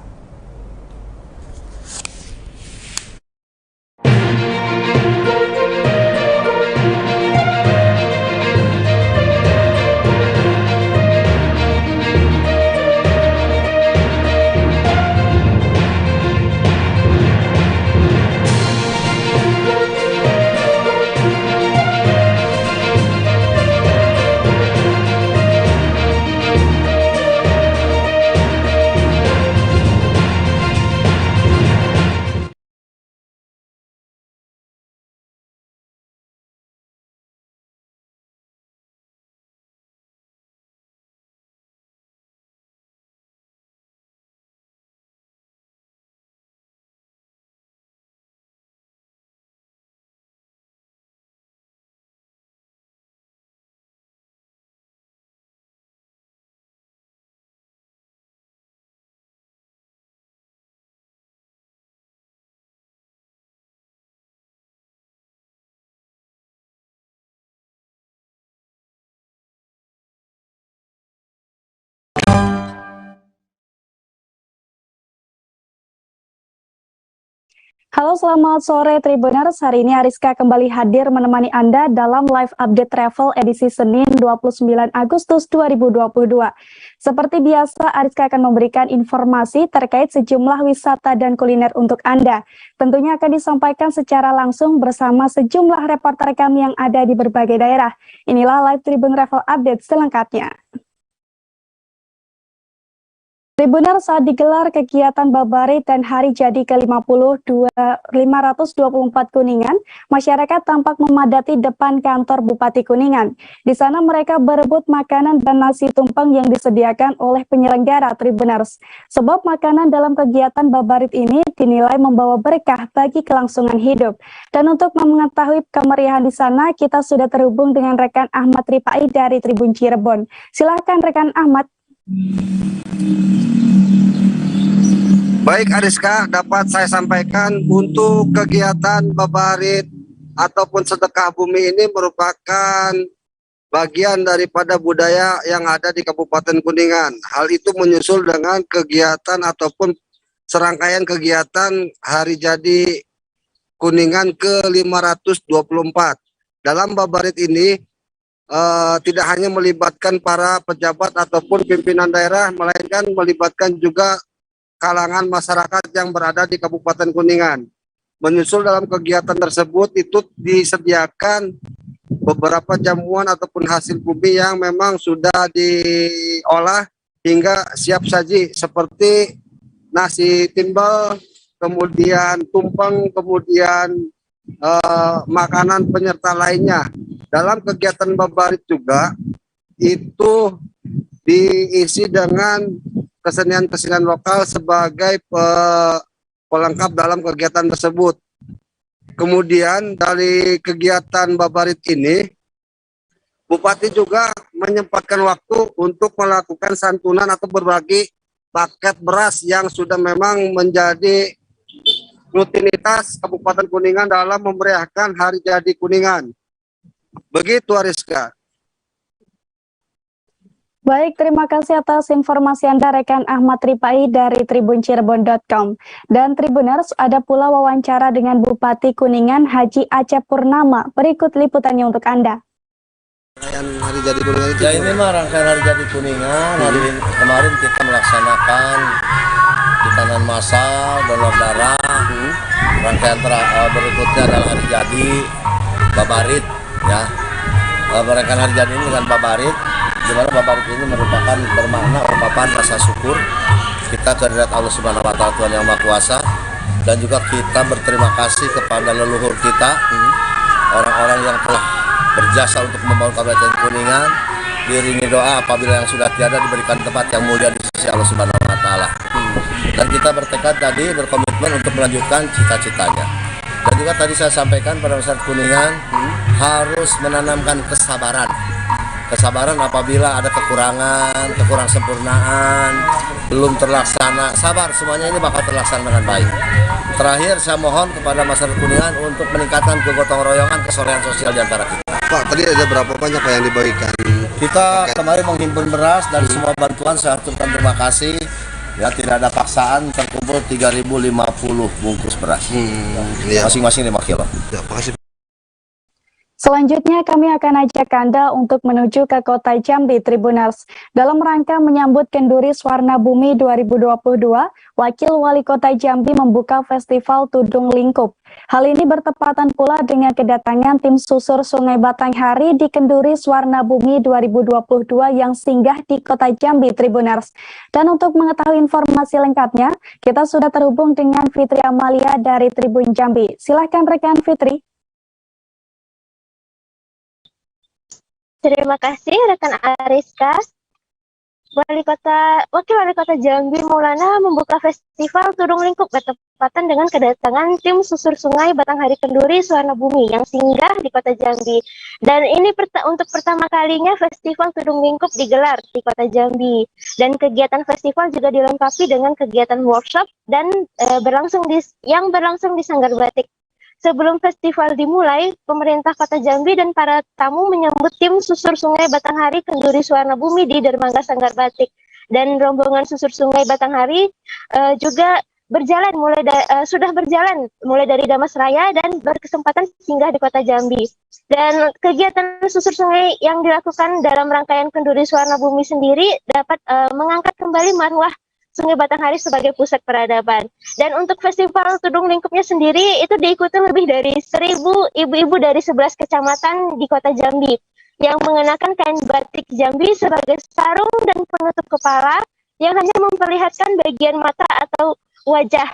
Halo, selamat sore Tribuners. Hari ini Ariska kembali hadir menemani Anda dalam live update travel edisi Senin 29 Agustus 2022. Seperti biasa, Ariska akan memberikan informasi terkait sejumlah wisata dan kuliner untuk Anda. Tentunya akan disampaikan secara langsung bersama sejumlah reporter kami yang ada di berbagai daerah. Inilah live Tribun Travel Update selengkapnya. Tribuners, saat digelar kegiatan Babarit dan Hari Jadi ke-524 Kuningan, masyarakat tampak memadati depan kantor Bupati Kuningan. Di sana mereka berebut makanan dan nasi tumpeng yang disediakan oleh penyelenggara Tribuners. Sebab makanan dalam kegiatan Babarit ini dinilai membawa berkah bagi kelangsungan hidup. Dan untuk mengetahui kemeriahan di sana, kita sudah terhubung dengan rekan Ahmad Ripai dari Tribun Cirebon. Silakan rekan Ahmad. Baik Ariska, dapat saya sampaikan untuk kegiatan babarit ataupun sedekah bumi ini merupakan bagian daripada budaya yang ada di Kabupaten Kuningan. Hal itu menyusul dengan kegiatan ataupun serangkaian kegiatan Hari Jadi Kuningan ke-524. Dalam babarit ini tidak hanya melibatkan para pejabat ataupun pimpinan daerah, melainkan melibatkan juga kalangan masyarakat yang berada di Kabupaten Kuningan. Menyusul dalam kegiatan tersebut itu disediakan beberapa jamuan ataupun hasil bumi yang memang sudah diolah hingga siap saji seperti nasi timbel, kemudian tumpeng, kemudian makanan penyerta lainnya. Dalam kegiatan babarit juga itu diisi dengan kesenian-kesenian lokal sebagai pelengkap dalam kegiatan tersebut. Kemudian dari kegiatan babarit ini, Bupati juga menyempatkan waktu untuk melakukan santunan atau berbagi paket beras yang sudah memang menjadi rutinitas Kabupaten Kuningan dalam memeriahkan Hari Jadi Kuningan. Begitu Ariska. Baik, terima kasih atas informasi Anda rekan Ahmad Ripai dari tribuncirebon.com. Dan Tribuners, ada pula wawancara dengan Bupati Kuningan Haji Acep Purnama. Berikut liputannya untuk Anda. Hari Jadi Kuningan itu ya, ini mah rangkaian Hari Jadi Kuningan. Kemarin kita melaksanakan hitanan massal, donor darah. Rangkaian berikutnya adalah Hari Jadi Babarit, ya. Rangkaian Hari Jadi ini dengan Babarit, di mana babarit ini merupakan bermakna ungkapan rasa syukur kita kehadirat Allah Subhanahu wa Ta'ala, Tuhan yang Maha Kuasa, dan juga kita berterima kasih kepada leluhur kita, orang-orang yang telah berjasa untuk membangun Kabupaten Kuningan, diiringi doa apabila yang sudah tiada diberikan tempat yang mulia di sisi Allah Subhanahu wa Ta'ala. Dan kita bertekad tadi, berkomitmen untuk melanjutkan cita-citanya. Dan juga tadi saya sampaikan pada masyarakat Kuningan harus menanamkan kesabaran. Kesabaran apabila ada kekurangan, kekurang sempurnaan, belum terlaksana, sabar, semuanya ini bakal terlaksana dengan baik. Terakhir saya mohon kepada masyarakat Kuningan untuk meningkatkan kegotong royongan, kesolehan sosial di antara kita. Pak, tadi ada berapa banyak Pak yang dibagikan? Kita kemarin menghimpun beras dari semua bantuan, saya aturkan terima kasih. Ya, tidak ada paksaan, terkumpul 3.050 bungkus beras. Masing-masing 5 kilo. Ya, makasih. Selanjutnya kami akan ajak Anda untuk menuju ke kota Jambi Tribuners. Dalam rangka menyambut Kenduris Warna Bumi 2022, Wakil Wali Kota Jambi membuka Festival Tudung Lingkup. Hal ini bertepatan pula dengan kedatangan tim susur Sungai Batanghari di Kenduris Warna Bumi 2022 yang singgah di kota Jambi Tribuners. Dan untuk mengetahui informasi lengkapnya, kita sudah terhubung dengan Fitri Amalia dari Tribun Jambi. Silahkan rekan Fitri. Terima kasih rekan Ariska. Wakil Wali Kota Jambi Maulana membuka Festival Tudung Lingkup bertepatan dengan kedatangan tim susur sungai Batanghari Kenduris Warna Bumi yang singgah di Kota Jambi. Dan ini untuk pertama kalinya Festival Tudung Lingkup digelar di Kota Jambi. Dan kegiatan festival juga dilengkapi dengan kegiatan workshop dan berlangsung di Sanggar Batik. Sebelum festival dimulai, pemerintah Kota Jambi dan para tamu menyambut tim susur sungai Batanghari Kenduris Warna Bumi di Dermaga Sanggar Batik. Dan rombongan susur sungai Batanghari juga sudah berjalan mulai dari Damas Raya dan berkesempatan singgah di Kota Jambi. Dan kegiatan susur sungai yang dilakukan dalam rangkaian Kenduris Warna Bumi sendiri dapat mengangkat kembali marwah Sungai Batanghari sebagai pusat peradaban. Dan untuk Festival Tudung Lingkupnya sendiri itu diikuti lebih dari 1.000 ibu-ibu dari 11 kecamatan di Kota Jambi yang mengenakan kain batik Jambi sebagai sarung dan penutup kepala yang hanya memperlihatkan bagian mata atau wajah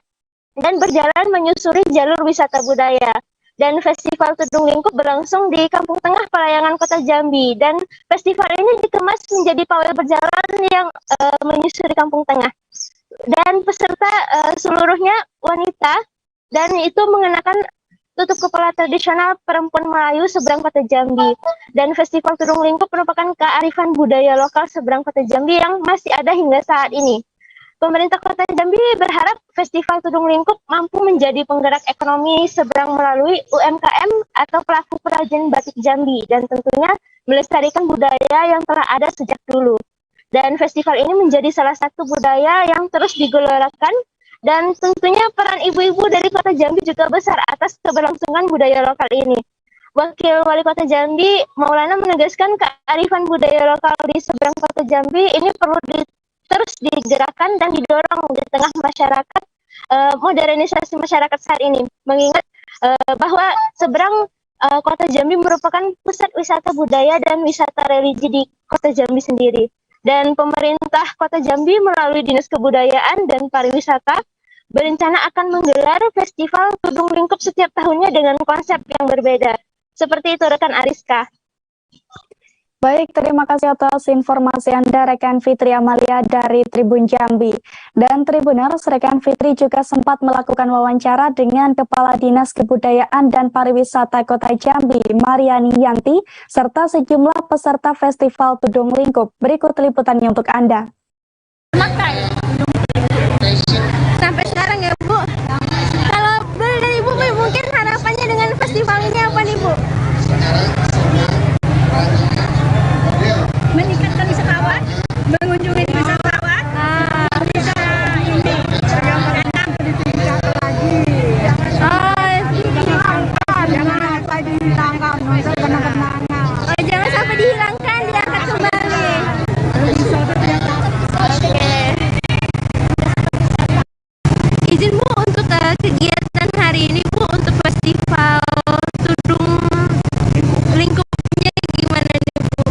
dan berjalan menyusuri jalur wisata budaya. Dan Festival Tudung Lingkup berlangsung di Kampung Tengah Pelayangan Kota Jambi. Dan festival ini dikemas menjadi pawai berjalan yang menyusuri Kampung Tengah. Dan peserta seluruhnya wanita dan itu mengenakan tutup kepala tradisional perempuan Melayu seberang Kota Jambi. Dan Festival Tudung Lingkup merupakan kearifan budaya lokal seberang Kota Jambi yang masih ada hingga saat ini. Pemerintah Kota Jambi berharap Festival Tudung Lingkup mampu menjadi penggerak ekonomi seberang melalui UMKM atau pelaku perajin batik Jambi dan tentunya melestarikan budaya yang telah ada sejak dulu. Dan festival ini menjadi salah satu budaya yang terus digelorakan dan tentunya peran ibu-ibu dari Kota Jambi juga besar atas keberlangsungan budaya lokal ini. Wakil Wali Kota Jambi, Maulana menegaskan kearifan budaya lokal di seberang Kota Jambi ini perlu terus digerakkan dan didorong di tengah masyarakat, modernisasi masyarakat saat ini. Mengingat bahwa seberang Kota Jambi merupakan pusat wisata budaya dan wisata religi di Kota Jambi sendiri. Dan pemerintah Kota Jambi melalui Dinas Kebudayaan dan Pariwisata berencana akan menggelar Festival Tudung Lingkup setiap tahunnya dengan konsep yang berbeda. Seperti itu rekan Ariska. Baik, terima kasih atas informasi Anda rekan Fitri Amalia dari Tribun Jambi. Dan Tribuners, rekan Fitri juga sempat melakukan wawancara dengan Kepala Dinas Kebudayaan dan Pariwisata Kota Jambi, Mariani Yanti, serta sejumlah peserta Festival Tudung Lingkup. Berikut liputannya untuk Anda. Sampai sekarang ya Bu, kalau dari Ibu mungkin harapannya dengan festival ini apa nih Bu? Meningkatkan wisatawan, mengunjungi wisatawan, bisa ini bergambar pendidikan lagi. Jangan sampai dihilangkan, jangan sampai dihilangkan, diangkat kembali. Izin Bu untuk kegiatan hari ini Bu, untuk festival Tudung Lingkupnya gimana nih Bu?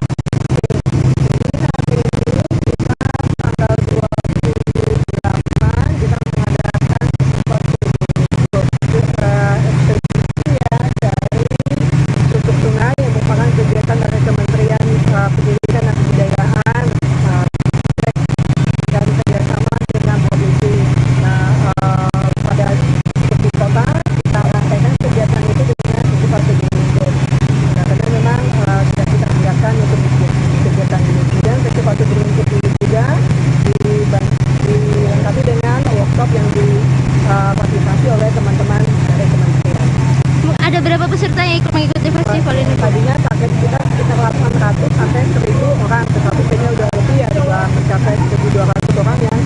Ada berapa peserta yang ikut mengikuti festival ini? Tadinya target kita sekitar 800 sampai 1000 orang, tetapi kayaknya udah lebih ya, sudah mencapai 1.200 orang yang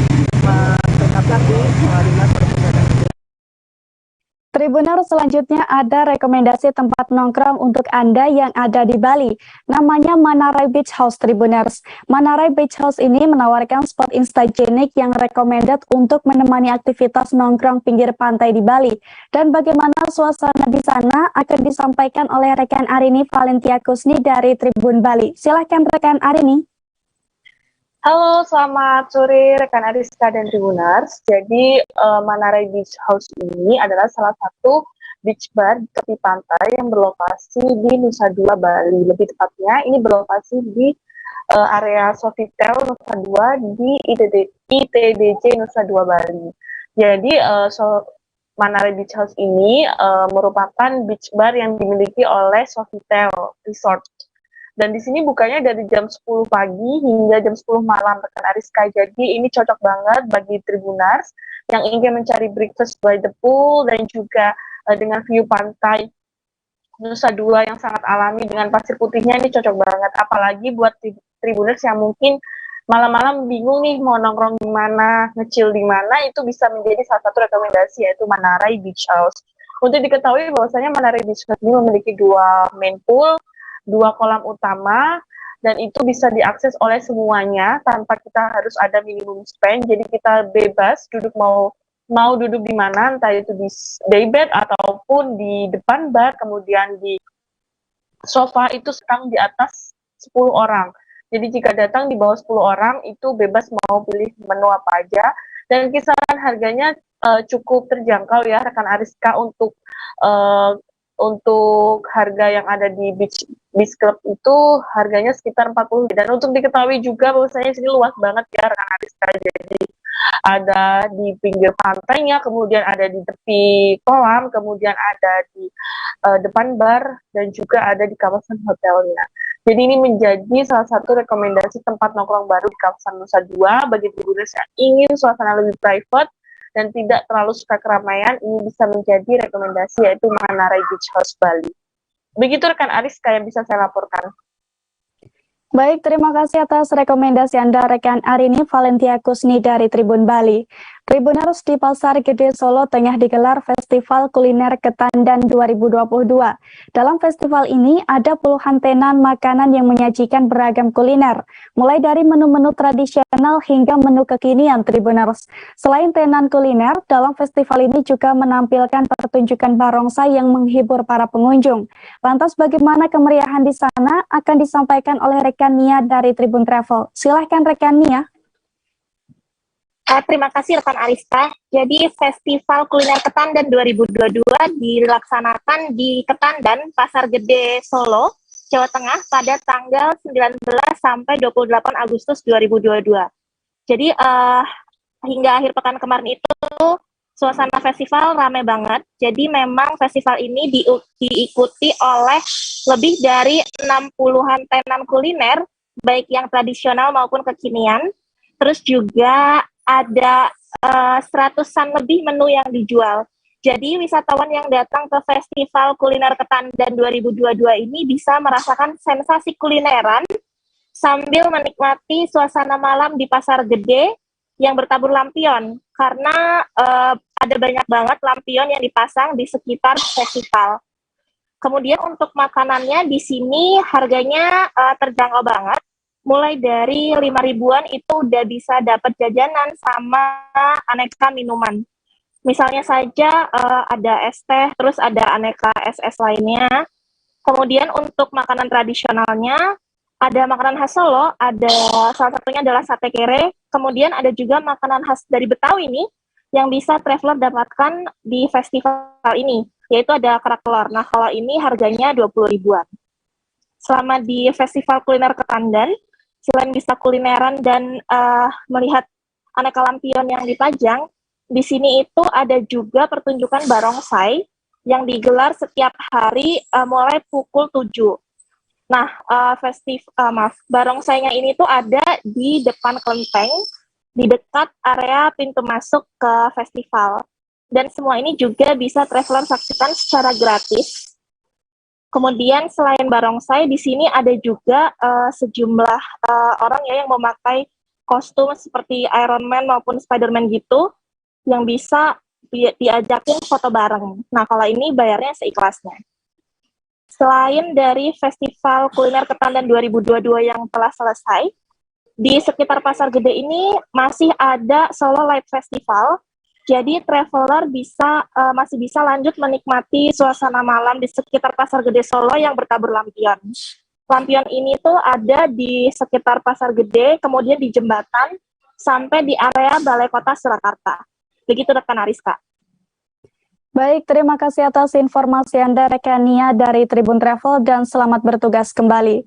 terdaftar di Dinas Perhubungan. Tribuner, selanjutnya ada rekomendasi tempat nongkrong untuk Anda yang ada di Bali. Namanya Manarai Beach House, Tribuners. Manarai Beach House ini menawarkan spot instagenik yang recommended untuk menemani aktivitas nongkrong pinggir pantai di Bali. Dan bagaimana suasana di sana akan disampaikan oleh rekan Arini Valentia Kusni dari Tribun Bali. Silahkan rekan Arini. Halo, selamat sore rekan Ariska dan Tribuners. Jadi Manarai Beach House ini adalah salah satu beach bar di tepi pantai yang berlokasi di Nusa Dua, Bali. Lebih tepatnya ini berlokasi di area Sofitel Nusa Dua di ITDC Nusa Dua, Bali. Jadi Manarai Beach House ini merupakan beach bar yang dimiliki oleh Sofitel Resort. Dan di sini bukanya dari jam 10 pagi hingga jam 10 malam rekan Ariska. Jadi ini cocok banget bagi Tribuners yang ingin mencari breakfast by the pool dan juga dengan view pantai Nusa Dua yang sangat alami dengan pasir putihnya, ini cocok banget. Apalagi buat Tribuners yang mungkin malam-malam bingung nih mau nongkrong di mana, nge-chill di mana, itu bisa menjadi salah satu rekomendasi, yaitu Manarai Beach House. Untuk diketahui bahwasanya Manarai Beach House ini memiliki 2 main pool, 2 kolam utama, dan itu bisa diakses oleh semuanya tanpa kita harus ada minimum spend. Jadi kita bebas duduk mau duduk di mana, entah itu di daybed ataupun di depan bar, kemudian di sofa itu sekarang di atas 10 orang. Jadi jika datang di bawah 10 orang itu bebas mau pilih menu apa aja, dan kisaran harganya cukup terjangkau ya rekan Ariska. Untuk harga yang ada di Beach Club itu harganya sekitar 40. Dan untuk diketahui juga bahwasanya sini luas banget ya rekan Ariska. Jadi ada di pinggir pantainya, kemudian ada di tepi kolam, kemudian ada di depan bar, dan juga ada di kawasan hotelnya. Jadi ini menjadi salah satu rekomendasi tempat nongkrong baru di kawasan Nusa Dua bagi Tribuners yang ingin suasana lebih private dan tidak terlalu suka keramaian. Ini bisa menjadi rekomendasi, yaitu Manarai Beach House Bali. Begitu rekan Ariska yang bisa saya laporkan. Baik, terima kasih atas rekomendasi Anda rekan Arini Valentia Kusni dari Tribun Bali. Tribuners, di Pasar Gede Solo tengah digelar Festival Kuliner Ketandan 2022. Dalam festival ini ada puluhan tenan makanan yang menyajikan beragam kuliner, mulai dari menu-menu tradisional hingga menu kekinian Tribuners. Selain tenan kuliner, dalam festival ini juga menampilkan pertunjukan barongsai yang menghibur para pengunjung. Lantas bagaimana kemeriahan di sana akan disampaikan oleh rekan Nia dari Tribun Travel. Silahkan rekan Nia. Terima kasih rekan Ariska. Jadi Festival Kuliner Ketandan 2022 dilaksanakan di Ketandan, Pasar Gede Solo, Jawa Tengah pada tanggal 19 sampai 28 Agustus 2022. Jadi hingga akhir pekan kemarin itu suasana festival ramai banget. Jadi memang festival ini diikuti oleh lebih dari 60-an tenan kuliner, baik yang tradisional maupun kekinian. Terus juga ada 100-an lebih menu yang dijual. Jadi wisatawan yang datang ke Festival Kuliner Ketandan 2022 ini bisa merasakan sensasi kulineran sambil menikmati suasana malam di Pasar Gede yang bertabur lampion. Karena ada banyak banget lampion yang dipasang di sekitar festival. Kemudian untuk makanannya di sini harganya terjangkau banget. Mulai dari 5 ribuan itu udah bisa dapat jajanan sama aneka minuman. Misalnya saja ada es teh, terus ada aneka es-es lainnya. Kemudian untuk makanan tradisionalnya, ada makanan khas Solo, ada salah satunya adalah sate kere. Kemudian ada juga makanan khas dari Betawi ini yang bisa traveler dapatkan di festival ini, yaitu ada kerak telur. Nah, kalau ini harganya 20 ribuan. Selama di Festival Kuliner Ketandan, selain bisa kulineran dan melihat aneka lampion yang dipajang, di sini itu ada juga pertunjukan barongsai yang digelar setiap hari mulai pukul 7. Nah, barongsainya ini tuh ada di depan kelenteng, di dekat area pintu masuk ke festival. Dan semua ini juga bisa traveler saksikan secara gratis. Kemudian selain barongsai, di sini ada juga sejumlah orang ya yang memakai kostum seperti Iron Man maupun Spider-Man gitu, yang bisa diajakin foto bareng. Nah, kalau ini bayarnya seikhlasnya. Selain dari Festival Kuliner Ketandan 2022 yang telah selesai, di sekitar Pasar Gede ini masih ada Solo Light Festival. Jadi traveler masih bisa lanjut menikmati suasana malam di sekitar Pasar Gede Solo yang bertabur lampion. Lampion ini tuh ada di sekitar Pasar Gede, kemudian di jembatan, sampai di area Balai Kota Surakarta. Begitu rekan Ariska. Baik, terima kasih atas informasi Anda rekan Nia dari Tribun Travel dan selamat bertugas kembali.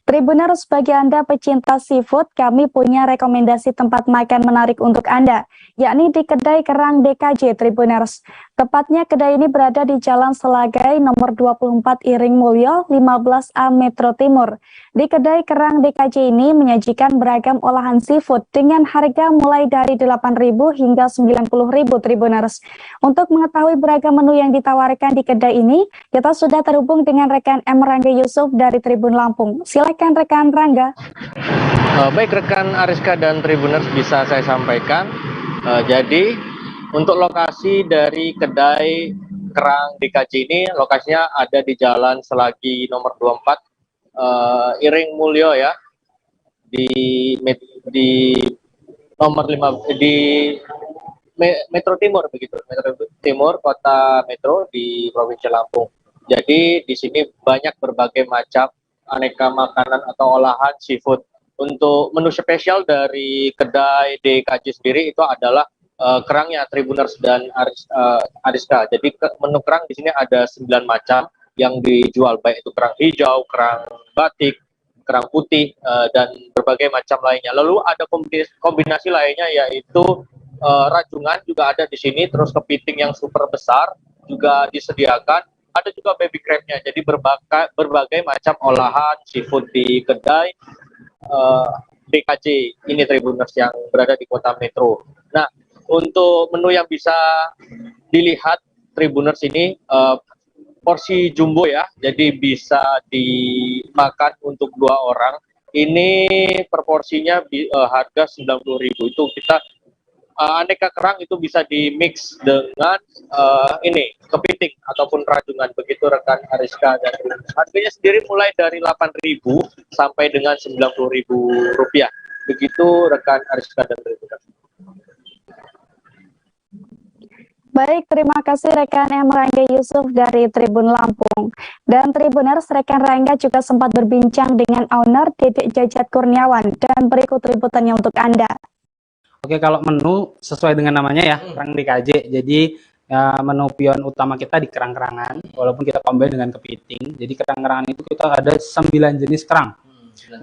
Tribuners, bagi Anda pecinta seafood, kami punya rekomendasi tempat makan menarik untuk Anda, yakni di Kedai Kerang DKJ Tribuners. Tepatnya kedai ini berada di Jalan Selagai nomor 24 Iring Mulyo 15A Metro Timur. Di Kedai Kerang DKJ ini menyajikan beragam olahan seafood dengan harga mulai dari 8.000 hingga 90.000 Tribuners. Untuk mengetahui beragam menu yang ditawarkan di kedai ini, kita sudah terhubung dengan rekan M. Rangga Yusuf dari Tribun Lampung. Silakan rekan Rangga. Baik rekan Ariska dan Tribuners, bisa saya sampaikan. Jadi untuk lokasi dari Kedai Kerang DKJ ini, lokasinya ada di Jalan Selagi nomor 24 Iring Mulyo ya, di nomor 5 di Metro Timur begitu, Metro Timur Kota Metro di Provinsi Lampung. Jadi di sini banyak berbagai macam aneka makanan atau olahan seafood. Untuk menu spesial dari kedai DKJ sendiri itu adalah kerangnya Tribuners dan Ariska. Jadi menu kerang di sini ada 9 macam yang dijual, baik itu kerang hijau, kerang batik, kerang putih, dan berbagai macam lainnya. Lalu ada kombinasi lainnya yaitu rajungan juga ada di sini, terus kepiting yang super besar juga disediakan. ada juga baby crabnya. Jadi berbagai macam olahan seafood di kedai DKJ ini Tribuners yang berada di kota Metro. Nah, untuk menu yang bisa dilihat Tribuners ini porsi jumbo ya, jadi bisa dimakan untuk 2 orang. Ini per porsinya harga 90.000. Itu kita aneka kerang itu bisa di mix dengan ini kepiting ataupun rajungan, begitu rekan Ariska dan Tribuners. Harganya sendiri mulai dari 8.000 sampai dengan 90.000 rupiah. Begitu rekan Ariska dan Tribuners. Baik, terima kasih rekan Rangga Yusuf dari Tribun Lampung. Dan Tribuners, rekan Rangga juga sempat berbincang dengan owner Dedek Jajat Kurniawan, dan berikut liputannya untuk Anda. Oke, kalau menu sesuai dengan namanya ya, kerang DKJ. Jadi menu pion utama kita di kerang-kerangan, walaupun kita combine dengan kepiting. Jadi kerang-kerangan itu kita ada 9 jenis kerang.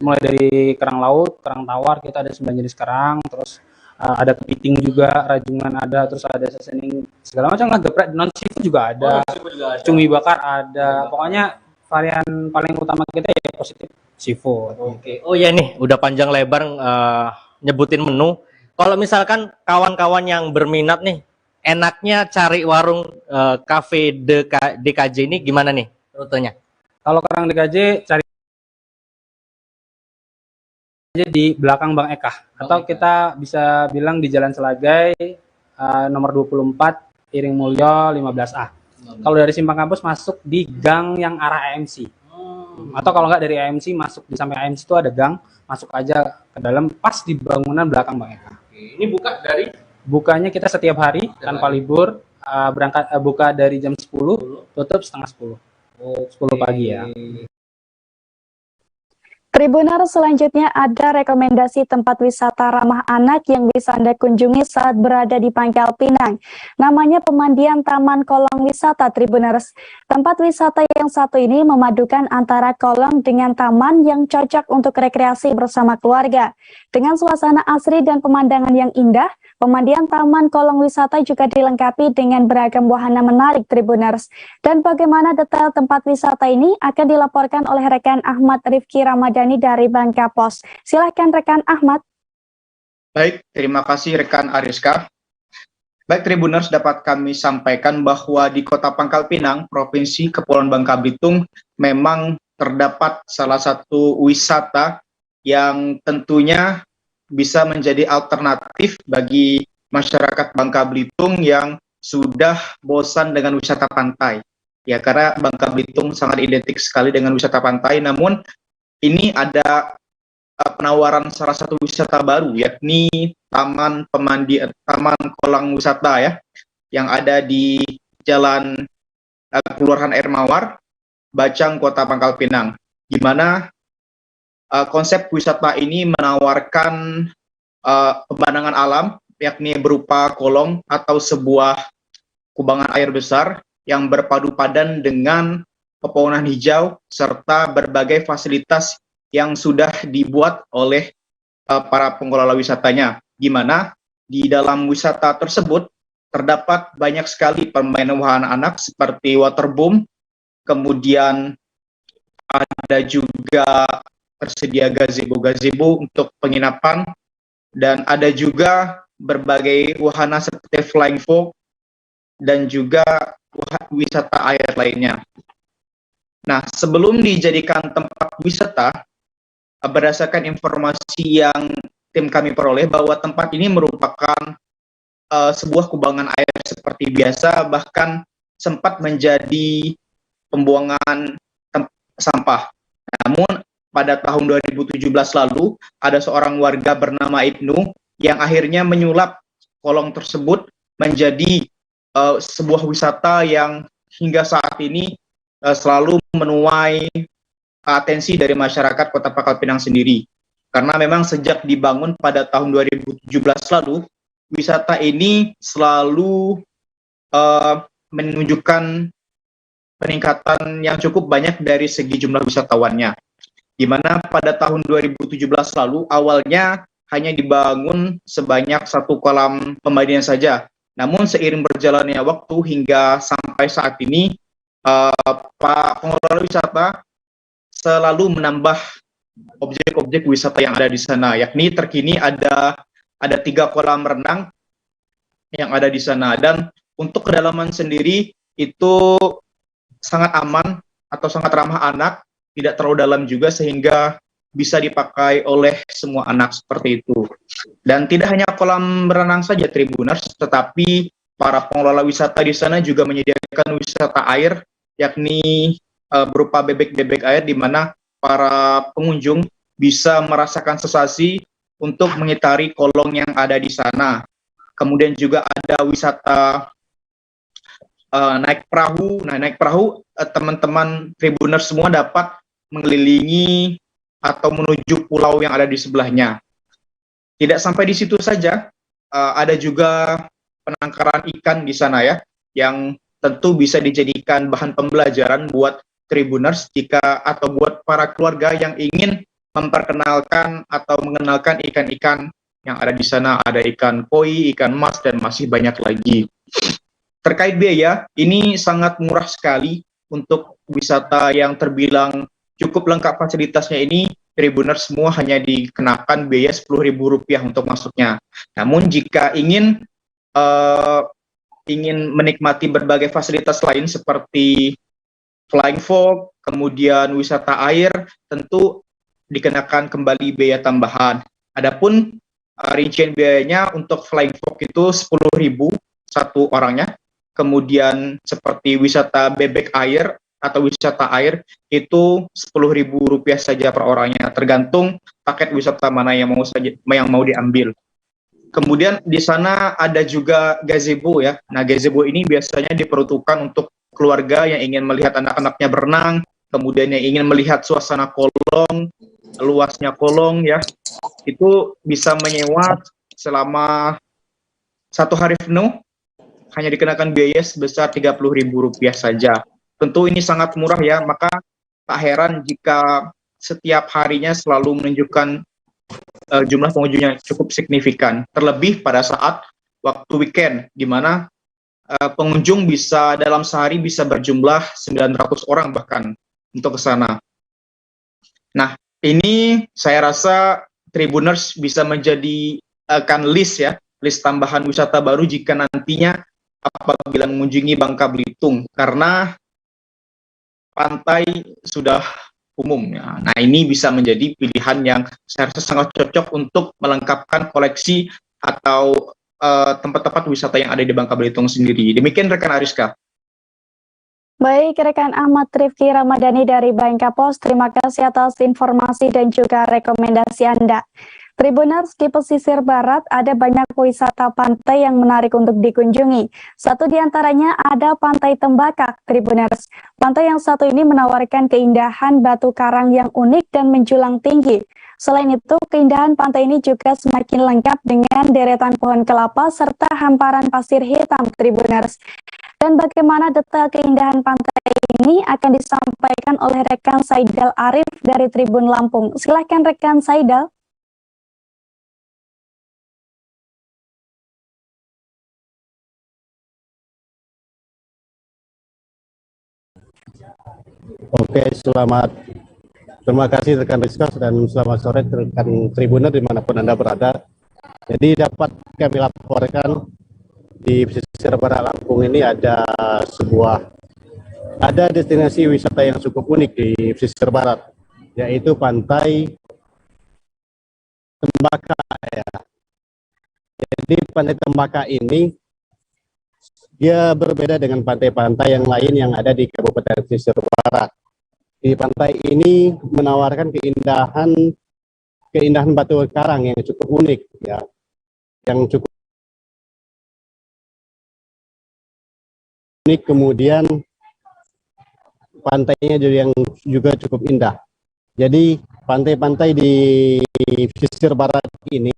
Mulai dari kerang laut, kerang tawar, kita ada 9 jenis kerang, terus ada kepiting juga, rajungan ada, terus ada seasoning segala macam lah, geprek, non seafood juga ada, cumi bakar ada, pokoknya varian paling utama kita ya positif seafood. Oke. Oh ya nih, udah panjang lebar nyebutin menu. Kalau misalkan kawan-kawan yang berminat nih, enaknya cari warung cafe DKJ ini gimana nih rutenya? Kalau kerang DKJ cari aja di belakang Bang Eka, atau kita bisa bilang di Jalan Selagai nomor 24 Iring Mulyo 15A. Kalau dari Simpang Kampus masuk di gang yang arah AMC. Atau kalau nggak dari AMC masuk di samping AMC itu ada gang, masuk aja ke dalam pas di bangunan belakang Bang Eka. Ini buka dari? Bukanya kita setiap hari tanpa libur, buka dari jam 10, tutup setengah 10. 10 pagi ya. Tribuners, selanjutnya ada rekomendasi tempat wisata ramah anak yang bisa Anda kunjungi saat berada di Pangkal Pinang. Namanya Pemandian Taman Kolam Wisata Tribuners. Tempat wisata yang satu ini memadukan antara kolam dengan taman yang cocok untuk rekreasi bersama keluarga. Dengan suasana asri dan pemandangan yang indah, Pemandian Taman Kolam Wisata juga dilengkapi dengan beragam wahana menarik Tribuners. Dan bagaimana detail tempat wisata ini akan dilaporkan oleh rekan Ahmad Rifki Ramadhani dari Bangka Pos. Silahkan rekan Ahmad. Baik, terima kasih rekan Ariska. Baik Tribuners, dapat kami sampaikan bahwa di Kota Pangkal Pinang, Provinsi Kepulauan Bangka Belitung, memang terdapat salah satu wisata yang tentunya bisa menjadi alternatif bagi masyarakat Bangka Belitung yang sudah bosan dengan wisata pantai. Ya, karena Bangka Belitung sangat identik sekali dengan wisata pantai, namun ini ada penawaran salah satu wisata baru, yakni Taman Kolam Wisata ya, yang ada di Jalan Kelurahan Air Mawar, Bacang, Kota Pangkal Pinang, di mana konsep wisata ini menawarkan pemandangan alam, yakni berupa kolong atau sebuah kubangan air besar yang berpadu padan dengan pepohonan hijau serta berbagai fasilitas yang sudah dibuat oleh para pengelola wisatanya, di mana di dalam wisata tersebut terdapat banyak sekali permainan wahana anak seperti waterboom, kemudian ada juga tersedia gazebo untuk penginapan, dan ada juga berbagai wahana seperti flying fox dan juga wisata air lainnya. Nah, sebelum dijadikan tempat wisata, berdasarkan informasi yang tim kami peroleh bahwa tempat ini merupakan sebuah kubangan air seperti biasa, bahkan sempat menjadi pembuangan sampah. Namun pada tahun 2017 lalu, ada seorang warga bernama Ibnu yang akhirnya menyulap kolong tersebut menjadi sebuah wisata yang hingga saat ini selalu menuai atensi dari masyarakat Kota Pangkal Pinang sendiri. Karena memang sejak dibangun pada tahun 2017 lalu, wisata ini selalu menunjukkan peningkatan yang cukup banyak dari segi jumlah wisatawannya. Di mana pada tahun 2017 lalu awalnya hanya dibangun sebanyak 1 kolam pemandian saja. Namun seiring berjalannya waktu hingga sampai saat ini Pak pengelola wisata selalu menambah objek-objek wisata yang ada di sana, yakni terkini ada 3 kolam renang yang ada di sana, dan untuk kedalaman sendiri itu sangat aman atau sangat ramah anak, tidak terlalu dalam juga sehingga bisa dipakai oleh semua anak seperti itu. Dan tidak hanya kolam renang saja Tribuners, tetapi para pengelola wisata di sana juga menyediakan wisata air, yakni berupa bebek-bebek air di mana para pengunjung bisa merasakan sensasi untuk mengitari kolong yang ada di sana. Kemudian juga ada wisata naik perahu. Nah, naik perahu teman-teman Tribuners semua dapat mengelilingi atau menuju pulau yang ada di sebelahnya. Tidak sampai di situ saja, ada juga penangkaran ikan di sana ya, yang tentu bisa dijadikan bahan pembelajaran buat Tribuners atau buat para keluarga yang ingin memperkenalkan atau mengenalkan ikan-ikan yang ada di sana. Ada ikan koi, ikan mas, dan masih banyak lagi. Terkait biaya, ini sangat murah sekali untuk wisata yang terbilang cukup lengkap fasilitasnya ini. Tribuners semua hanya dikenakan biaya Rp10.000 untuk masuknya. Namun jika ingin menikmati berbagai fasilitas lain seperti flying fox, kemudian wisata air, tentu dikenakan kembali biaya tambahan. Adapun rincian biayanya untuk flying fox itu Rp10.000 satu orangnya. Kemudian seperti wisata bebek air atau wisata air itu Rp10.000 saja per orangnya, tergantung paket wisata mana yang mau diambil. Kemudian di sana ada juga gazebo ya. Nah, gazebo ini biasanya diperuntukkan untuk keluarga yang ingin melihat anak-anaknya berenang, kemudian yang ingin melihat suasana kolong, luasnya kolong ya. Itu bisa menyewa selama 1 hari penuh, hanya dikenakan biaya sebesar Rp30.000 saja. Tentu ini sangat murah ya, maka tak heran jika setiap harinya selalu menunjukkan jumlah pengunjungnya cukup signifikan. Terlebih pada saat waktu weekend, di mana pengunjung bisa dalam sehari bisa berjumlah 900 orang bahkan untuk ke sana. Nah, ini saya rasa Tribuners bisa menjadikan list tambahan wisata baru jika nantinya apabila mengunjungi Bangka Belitung, karena pantai sudah umum ya. Nah, ini bisa menjadi pilihan yang saya rasa sangat cocok untuk melengkapkan koleksi atau tempat-tempat wisata yang ada di Bangka Belitung sendiri. Demikian rekan Ariska. Baik, rekan Ahmad Rifki Ramadhani dari Bangka Pos, terima kasih atas informasi dan juga rekomendasi Anda. Tribuners, di pesisir barat ada banyak wisata pantai yang menarik untuk dikunjungi. Satu di antaranya ada Pantai Tembakak, Tribuners. Pantai yang satu ini menawarkan keindahan batu karang yang unik dan menjulang tinggi. Selain itu, keindahan pantai ini juga semakin lengkap dengan deretan pohon kelapa serta hamparan pasir hitam, Tribuners. Dan bagaimana detail keindahan pantai ini akan disampaikan oleh rekan Saidal Arif dari Tribun Lampung. Silakan rekan Saidal. Oke, terima kasih rekan Rizka dan selamat sore rekan Tribuner dimanapun Anda berada. Jadi dapat kami laporkan di pesisir barat Lampung ini ada destinasi wisata yang cukup unik di pesisir barat, yaitu Pantai Tembakak ya. Jadi Pantai Tembakak ini dia berbeda dengan pantai-pantai yang lain yang ada di Kabupaten Pesisir Barat. Di pantai ini menawarkan keindahan batu karang yang cukup unik ya, yang cukup unik. Kemudian pantainya juga cukup indah. Jadi pantai-pantai di pesisir barat ini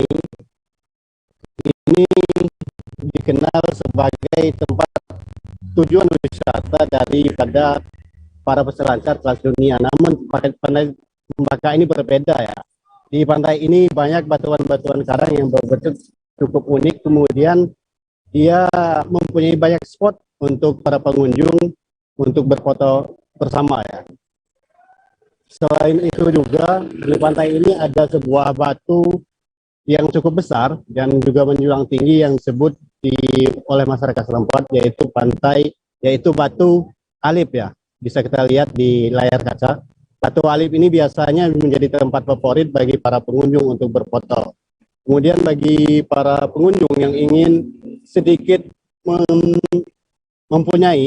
dikenal sebagai tempat tujuan wisata daripada para peselancar kelas dunia. Namun pantai Tembakak ini berbeda ya. Di pantai ini banyak batuan-batuan karang yang berbentuk cukup unik. Kemudian dia mempunyai banyak spot untuk para pengunjung untuk berfoto bersama ya. Selain itu juga di pantai ini ada sebuah batu yang cukup besar dan juga menjulang tinggi yang disebut oleh masyarakat setempat yaitu batu alip ya. Bisa kita lihat di layar kaca. Batu alip ini biasanya menjadi tempat favorit bagi para pengunjung untuk berfoto. Kemudian bagi para pengunjung yang ingin sedikit mempunyai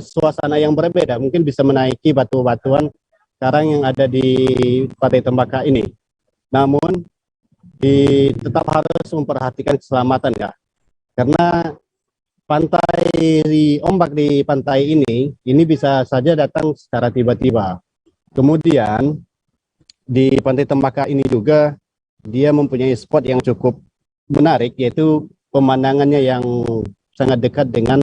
suasana yang berbeda, mungkin bisa menaiki batu-batuan karang yang ada di Pantai Tembaka ini. Namun tetap harus memperhatikan keselamatan ya, karena ombak di pantai ini bisa saja datang secara tiba-tiba. Kemudian di Pantai Tembaka ini juga dia mempunyai spot yang cukup menarik, yaitu pemandangannya yang sangat dekat dengan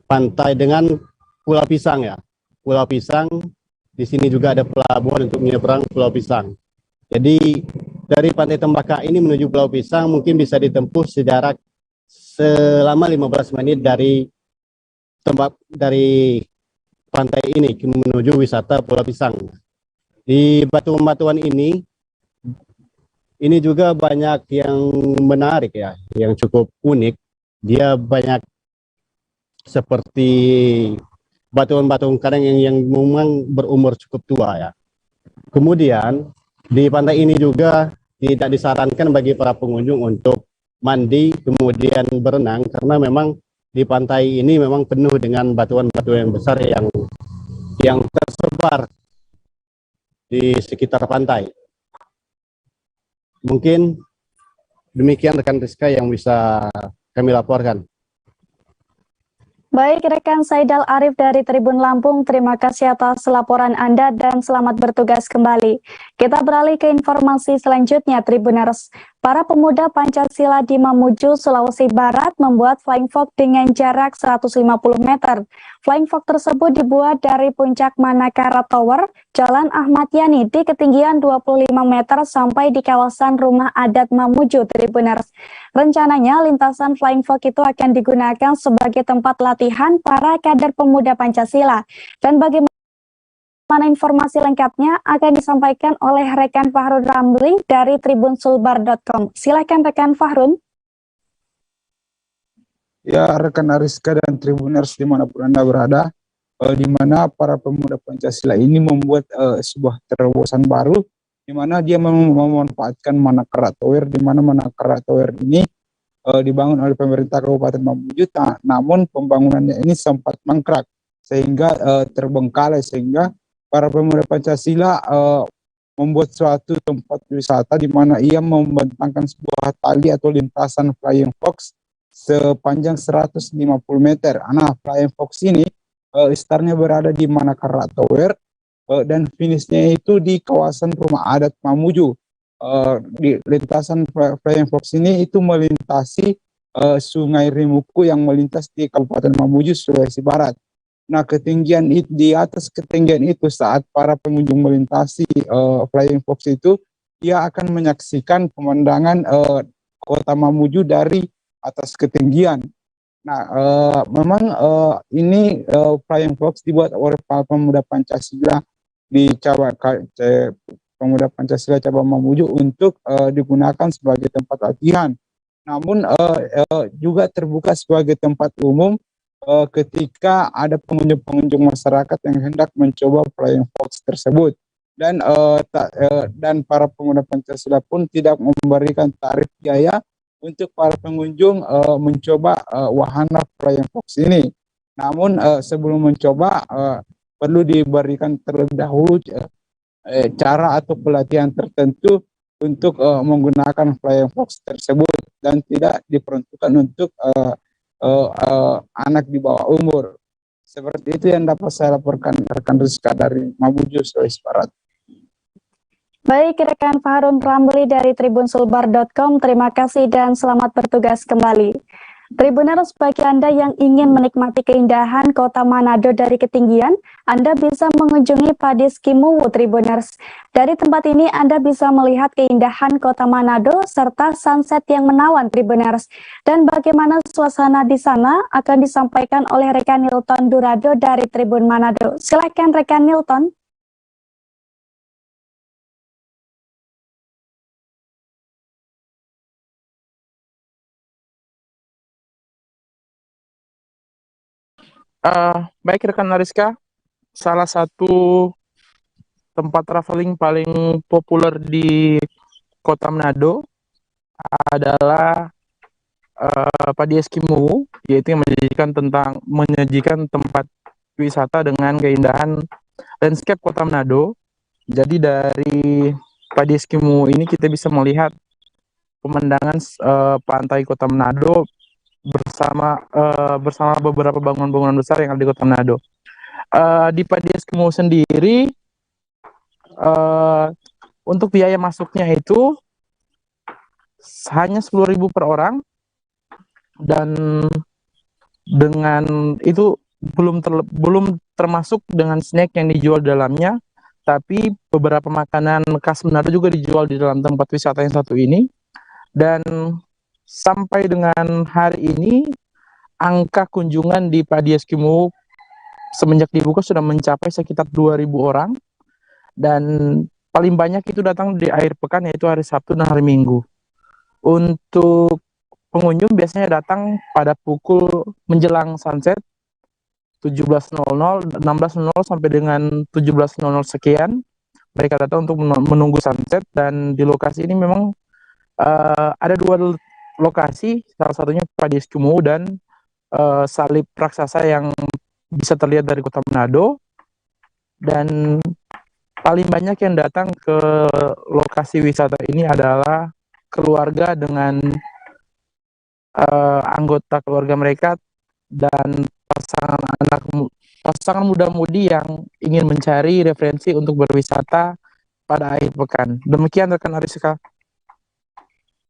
pantai, dengan Pulau Pisang ya. Pulau Pisang, di sini juga ada pelabuhan untuk menyeberang Pulau Pisang. Jadi dari Pantai Tembaka ini menuju Pulau Pisang mungkin bisa ditempuh sejarak selama 15 menit dari pantai ini menuju wisata Pulau Pisang. Di batuan-batuan ini juga banyak yang menarik ya, yang cukup unik. Dia banyak seperti batuan-batuan karang yang memang berumur cukup tua ya. Kemudian di pantai ini juga tidak disarankan bagi para pengunjung untuk mandi kemudian berenang, karena memang di pantai ini memang penuh dengan batuan-batuan yang besar yang tersebar di sekitar pantai. Mungkin demikian rekan Rizka yang bisa kami laporkan. Baik, rekan Saidal Arif dari Tribun Lampung, terima kasih atas laporan Anda dan selamat bertugas kembali. Kita beralih ke informasi selanjutnya, Tribuners. Para pemuda Pancasila di Mamuju, Sulawesi Barat membuat flying fox dengan jarak 150 meter. Flying fox tersebut dibuat dari puncak Manakara Tower, Jalan Ahmad Yani di ketinggian 25 meter sampai di kawasan Rumah Adat Mamuju, Tribuners. Rencananya lintasan flying fox itu akan digunakan sebagai tempat latihan para kader pemuda Pancasila. Dan bagaimana informasi lengkapnya akan disampaikan oleh rekan Fahrun Ramli dari tribunsulbar.com. Silakan rekan Fahrun. Ya, rekan Ariska dan Tribuners dimanapun Anda berada, di mana para pemuda Pancasila ini membuat sebuah terobosan baru, di mana dia memanfaatkan Manakara Tower, di mana Manakara Tower ini dibangun oleh pemerintah Kabupaten Mamuju, namun pembangunannya ini sempat mangkrak sehingga terbengkalai, sehingga para pemuda Pancasila membuat suatu tempat wisata di mana ia membentangkan sebuah tali atau lintasan flying fox sepanjang 150 meter. Nah, flying fox ini startnya berada di Manakara Tower dan finishnya itu di kawasan Rumah Adat Mamuju. Di lintasan flying fox ini itu melintasi Sungai Rimuku yang melintas di Kabupaten Mamuju, Sulawesi Barat. Nah, ketinggian itu, di atas ketinggian itu saat para pengunjung melintasi flying fox itu, ia akan menyaksikan pemandangan kota Mamuju dari atas ketinggian. Nah, memang ini flying fox dibuat oleh para pemuda Pancasila di pemuda Pancasila cabang Mamuju untuk digunakan sebagai tempat latihan. Namun juga terbuka sebagai tempat umum ketika ada pengunjung masyarakat yang hendak mencoba flying fox tersebut, dan para pemuda Pancasila pun tidak memberikan tarif biaya untuk para pengunjung mencoba wahana flying fox ini. Namun sebelum mencoba perlu diberikan terlebih dahulu cara atau pelatihan tertentu untuk menggunakan flying fox tersebut, dan tidak diperuntukkan untuk anak di bawah umur. Seperti itu yang dapat saya laporkan rekan Rizka dari Mamuju, Sulawesi Barat. Baik, rekan Fahrun Ramli dari tribunsulbar.com, terima kasih dan selamat bertugas kembali. Tribuners, bagi Anda yang ingin menikmati keindahan kota Manado dari ketinggian, Anda bisa mengunjungi Padis Kimuwu Tribuners. Dari tempat ini Anda bisa melihat keindahan kota Manado serta sunset yang menawan Tribuners. Dan bagaimana suasana di sana akan disampaikan oleh rekan Nilton Durado dari Tribun Manado. Silakan rekan Nilton. Baik rekan Ariska, salah satu tempat traveling paling populer di kota Manado adalah Padis Kimuwu, yaitu yang menyajikan tempat wisata dengan keindahan landscape kota Manado. Jadi dari Padis Kimuwu ini kita bisa melihat pemandangan pantai kota Manado bersama beberapa bangunan-bangunan besar yang ada di kota Manado. Di Padis Kimuwu sendiri, untuk biaya masuknya itu hanya 10.000 per orang, dan dengan itu belum termasuk dengan snack yang dijual di dalamnya, tapi beberapa makanan khas Manado juga dijual di dalam tempat wisata yang satu ini. Dan sampai dengan hari ini, angka kunjungan di Padis Kimuwu semenjak dibuka sudah mencapai sekitar 2.000 orang. Dan paling banyak itu datang di akhir pekan, yaitu hari Sabtu dan hari Minggu. Untuk pengunjung biasanya datang pada pukul menjelang sunset, 17.00, 16.00 sampai dengan 17.00 sekian. Mereka datang untuk menunggu sunset, dan di lokasi ini memang ada dua lokasi, salah satunya Padis Kimuwu dan salib raksasa yang bisa terlihat dari kota Manado. Dan paling banyak yang datang ke lokasi wisata ini adalah keluarga dengan anggota keluarga mereka dan pasangan muda-mudi yang ingin mencari referensi untuk berwisata pada akhir pekan. Demikian rekan Ariska.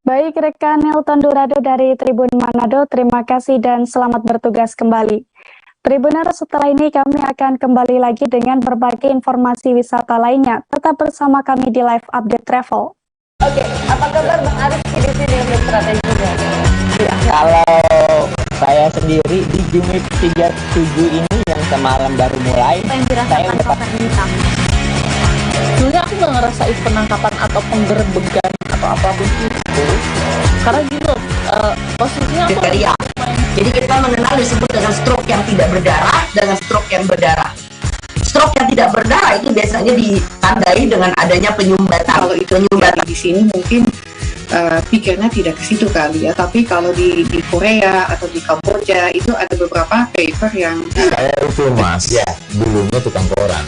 Baik rekan Nilton Durado dari Tribun Manado, terima kasih dan selamat bertugas kembali. Tribuner, setelah ini kami akan kembali lagi dengan berbagai informasi wisata lainnya. Tetap bersama kami di Live Update Travel. Oke, apa kabar Bang Arif di sini untuk strateginya? Ya. Kalau saya sendiri di Jumip 37 ini yang semalam baru mulai, saya udah sebenarnya aku nggak ngerasain penangkapan atau penggerbegan atau apapun itu, karena gitu posisinya aku jadi kita mengenal disebut dengan stroke yang tidak berdarah dengan stroke yang berdarah. Stroke yang tidak berdarah itu biasanya ditandai dengan adanya penyumbatan. Kalau itu penyumbatan di sini mungkin pikirnya tidak ke situ kali ya, tapi kalau di Korea atau di Kamboja itu ada beberapa paper yang saya itu mas ya dulunya tukang koran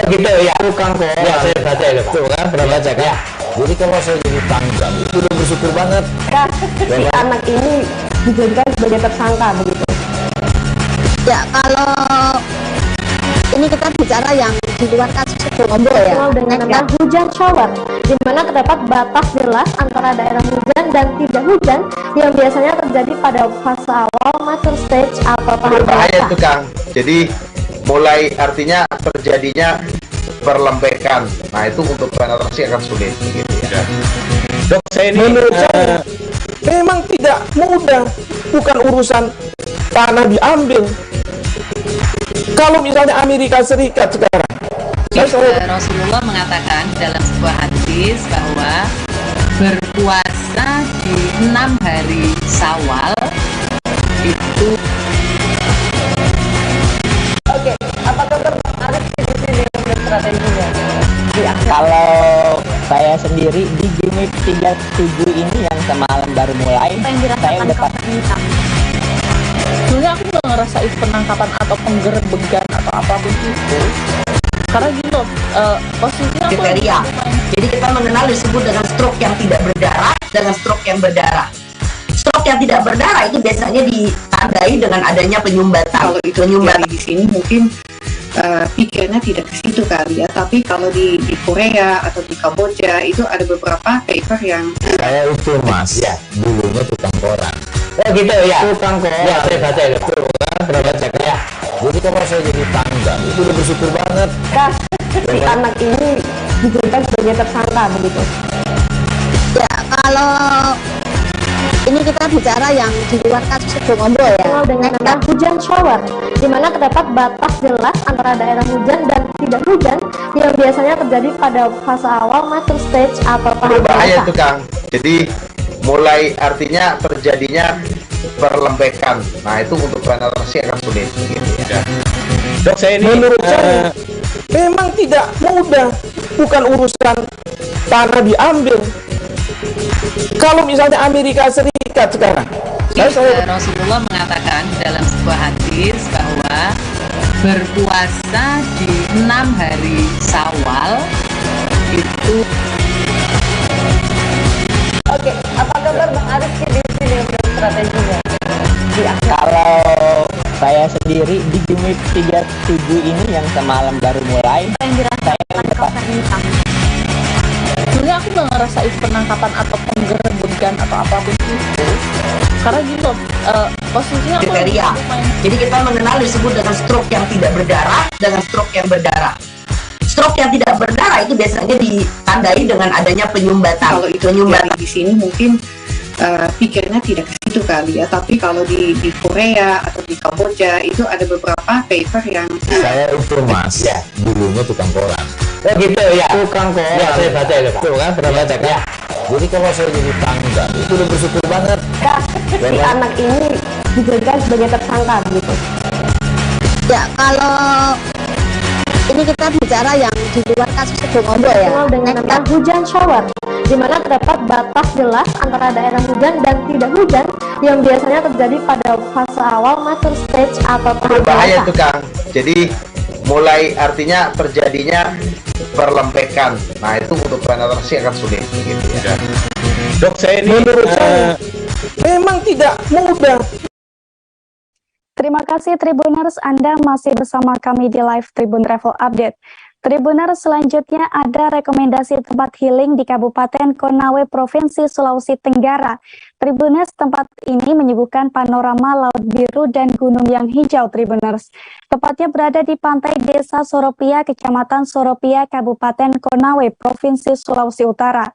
gitu ya, tukang koran ya, saya baca ya Pak. Tuh kan pernah baca kan ya. Jadi kalau saya jadi pangdam itu udah bersyukur banget si anak ini dijadikan sebagai tersangka begitu ya. Kalau ini kita bicara yang di luar kasus Lombok ya, dengan nama hujan shower, di mana terdapat batas jelas antara daerah hujan dan tidak hujan yang biasanya terjadi pada fase awal mature stage atau tahap berbahaya dewasa. itu Kang. Jadi mulai artinya terjadinya perlembekan. Nah itu untuk penetrasi akan sulit gitu ya. Dok saya ini menurut saya memang tidak mudah, bukan urusan tanah diambil. Kalau misalnya Amerika Serikat sekarang Rasulullah mengatakan dalam sebuah hadis bahwa berpuasa di 6 hari Syawal itu. Oke, apa kabar Bang Arif di sini untuk strateginya? Ya, kalau saya sendiri di Jumip 37 ini yang semalam baru mulai, saya udah sebenarnya aku nggak ngerasain penangkapan atau penggerbegan atau apapun itu, karena gitu posisinya aku jadi kita mengenal disebut dengan stroke yang tidak berdarah dengan stroke yang berdarah. Stroke yang tidak berdarah itu biasanya ditandai dengan adanya penyumbatan. Kalau itu penyumbatan di sini mungkin pikirnya tidak ke situ kali ya, tapi kalau di Korea atau di Kamboja itu ada beberapa paper yang saya itu mas ya dulunya tukang koran Oh gitu ya. Tukang kok. Ya saya baca itu. Tuh kan pernah baca kan. Ya. Jadi kalau saya jadi tangga itu udah bersyukur banget. Kak, si anak ini dijadikan sebagai tersangka begitu. Ya, kalau ini kita bicara yang di luar kasus Sibolombo ya. Dengan nama hujan shower, di mana terdapat batas jelas antara daerah hujan dan tidak hujan yang biasanya terjadi pada fase awal master stage atau tahap Berbahaya biasa. itu Kang. Jadi mulai artinya terjadinya perlembekan. Nah itu untuk penetrasi akan sulit. Gitu ya. Dok, saya ini menurut saya memang tidak mudah, bukan urusan tanah diambil. Kalau misalnya Amerika Serikat sekarang, Rasulullah mengatakan dalam sebuah hadis bahwa berpuasa di 6 hari Syawal itu. Oke, apa kabar Bang Aris di sini untuk strateginya? Kalau saya sendiri di Game 37 ini yang semalam baru mulai, saya Sebenarnya aku nggak ngerasain penangkapan atau penggerebekan atau apapun itu, karena gitu posisinya aku Kriteria. Jadi kita mengenal disebut dengan stroke yang tidak berdarah dengan stroke yang berdarah. Stroke yang tidak berdarah itu biasanya ditandai dengan adanya penyumbatan. Kalau itu terjadi di sini mungkin pikirnya tidak ke situ kali ya, tapi kalau di Korea atau di Kamboja itu ada beberapa paper yang Saya informasi ya, dulunya tukang koran. Oh gitu ya. Tukang kok. Ya saya baca itu Pak. Tuh kan pernah baca kan. Ya. Jadi kalau saya jadi tangga itu udah bersyukur banget. Kak, si anak ini dijadikan sebagai tersangka begitu. Ya, kalau ini kita bicara yang di luar kasus Sibolombo ya. Dengan nama hujan shower, di mana terdapat batas jelas antara daerah hujan dan tidak hujan yang biasanya terjadi pada fase awal master stage atau tahap Berbahaya biasa. itu Kang. Jadi mulai artinya terjadinya perlembekan. Nah itu untuk penetrasi akan sulit. Gitu ya. Dok, saya ini menurut saya memang tidak mudah. Terima kasih Tribuners, Anda masih bersama kami di live Tribun Travel Update. Tribuners, selanjutnya ada rekomendasi tempat healing di Kabupaten Konawe, Provinsi Sulawesi Tenggara. Tribuners, tempat ini menyuguhkan panorama laut biru dan gunung yang hijau, Tribuners. Tepatnya berada di pantai Desa Soropia, Kecamatan Soropia, Kabupaten Konawe, Provinsi Sulawesi Utara.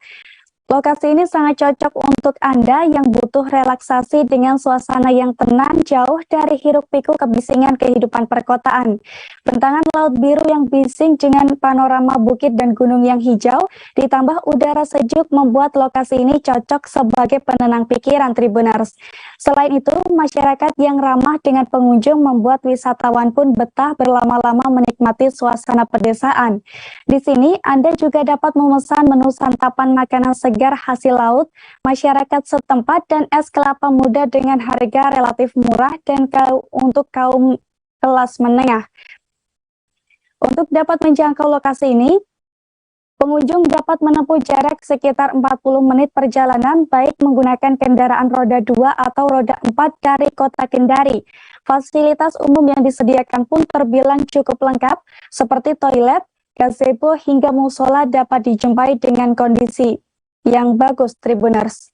Lokasi ini sangat cocok untuk Anda yang butuh relaksasi dengan suasana yang tenang, jauh dari hiruk-pikuk kebisingan kehidupan perkotaan. Bentangan laut biru yang bising dengan panorama bukit dan gunung yang hijau, ditambah udara sejuk membuat lokasi ini cocok sebagai penenang pikiran, Tribuners. Selain itu, masyarakat yang ramah dengan pengunjung membuat wisatawan pun betah berlama-lama menikmati suasana pedesaan. Di sini, Anda juga dapat memesan menu santapan makanan segar hasil laut, masyarakat setempat, dan es kelapa muda dengan harga relatif murah dan untuk kaum kelas menengah. Untuk dapat menjangkau lokasi ini, pengunjung dapat menempuh jarak sekitar 40 menit perjalanan baik menggunakan kendaraan roda 2 atau roda 4 dari kota Kendari. Fasilitas umum yang disediakan pun terbilang cukup lengkap seperti toilet, gazebo hingga musola dapat dijumpai dengan kondisi yang bagus, Tribuners.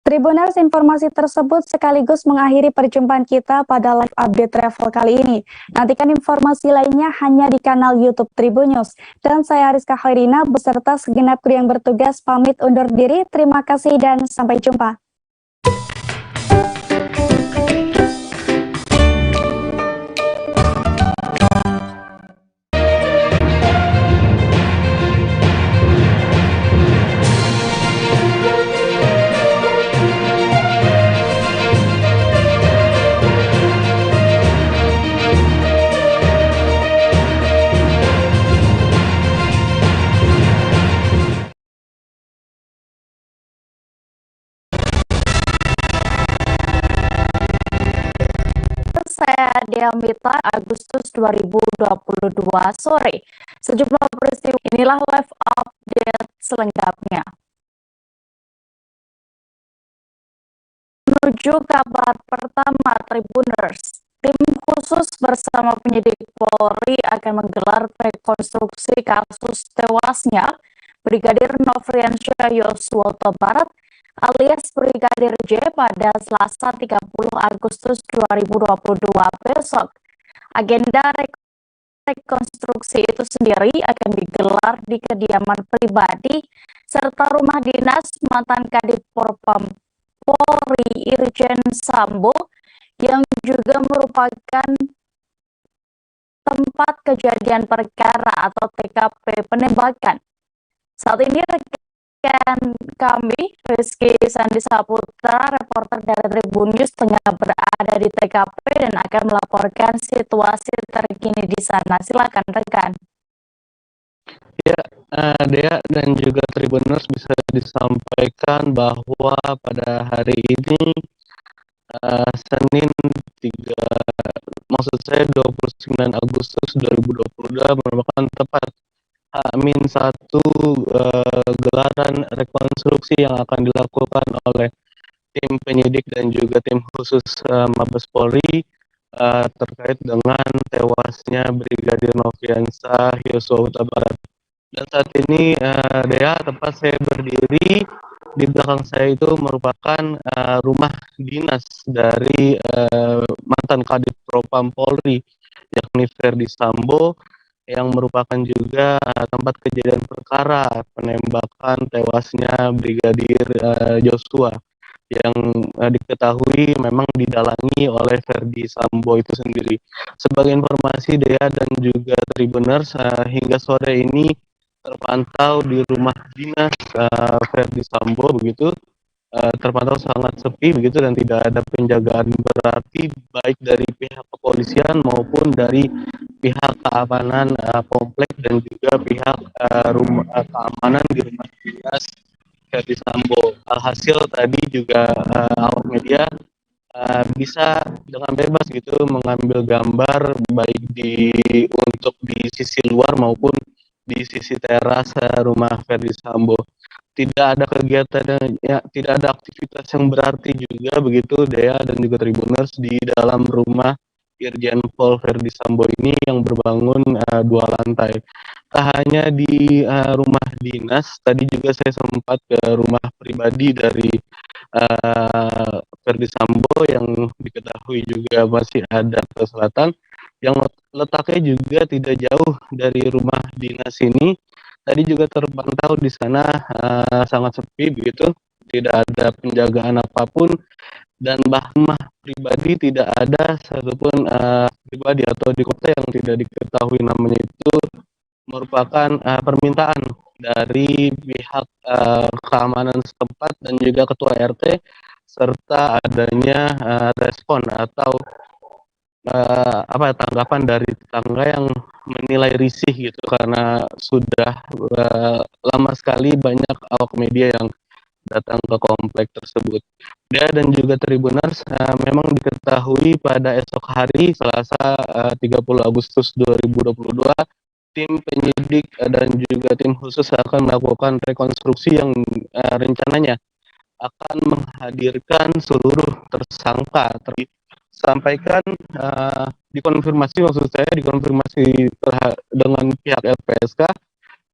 Tribuners, informasi tersebut sekaligus mengakhiri perjumpaan kita pada live update travel kali ini. Nantikan informasi lainnya hanya di kanal YouTube Tribun News. Dan saya Rizka Khairina beserta segenap kru yang bertugas pamit undur diri. Terima kasih dan sampai jumpa. Saya Diamita, Agustus 2022 sore. Sejumlah peristiwa inilah live update selengkapnya. Menuju kabar pertama Tribuners. Tim khusus bersama penyidik Polri akan menggelar rekonstruksi kasus tewasnya Brigadir Nofriansyah Yosua Huta Barat alias Brigadir J pada Selasa 30 Agustus 2022 besok. Agenda rekonstruksi itu sendiri akan digelar di kediaman pribadi serta rumah dinas mantan Kadif Propam Polri Irjen Sambo yang juga merupakan tempat kejadian perkara atau TKP penembakan. Saat ini rekan kami, Rizky Sandi Saputra, reporter dari Tribun News, tengah berada di TKP dan akan melaporkan situasi terkini di sana. Silakan rekan. Ya, Dea dan juga Tribuners, bisa disampaikan bahwa pada hari ini Senin 29 Agustus 2022 merupakan tepat H-1 gelaran rekonstruksi yang akan dilakukan oleh tim penyidik dan juga tim khusus Mabes Polri terkait dengan tewasnya Brigadir Nofriansyah Yosua Huta Barat. Dan saat ini Dea, tempat saya berdiri, di belakang saya itu merupakan rumah dinas dari mantan Kadif Propam Polri, yakni Ferdi Sambo, yang merupakan juga tempat kejadian perkara penembakan tewasnya Brigadir Joshua, yang diketahui memang didalangi oleh Ferdi Sambo itu sendiri. Sebagai informasi Dea dan juga Tribuners, hingga sore ini terpantau di rumah dinas Ferdi Sambo begitu terpantau sangat sepi begitu dan tidak ada penjagaan berarti baik dari pihak kepolisian maupun dari pihak keamanan komplek dan juga pihak keamanan di rumah dinas Ferdi Sambo. Alhasil tadi juga awak media bisa dengan bebas gitu mengambil gambar baik untuk di sisi luar maupun di sisi teras rumah Ferdi Sambo. Tidak ada kegiatan, tidak ada aktivitas yang berarti juga begitu Dea dan juga Tribuners di dalam rumah Irjen Pol Ferdi Sambo ini yang berbangun 2 lantai. Tak hanya di rumah dinas, tadi juga saya sempat ke rumah pribadi dari Ferdi Sambo yang diketahui juga masih ada ke selatan, yang letaknya juga tidak jauh dari rumah dinas ini. Tadi juga terpantau di sana sangat sepi begitu, tidak ada penjagaan apapun, dan rumah pribadi tidak ada satupun pribadi atau di kota yang tidak diketahui namanya itu merupakan permintaan dari pihak keamanan setempat dan juga ketua RT, serta adanya respon atau tanggapan dari tetangga yang menilai risih gitu karena sudah lama sekali banyak awak media yang datang ke komplek tersebut. Dia dan juga Tribuners, memang diketahui pada esok hari Selasa 30 Agustus 2022 tim penyidik dan juga tim khusus akan melakukan rekonstruksi yang rencananya akan menghadirkan seluruh tersangka. Sampaikan dikonfirmasi, maksud saya dikonfirmasi dengan pihak LPSK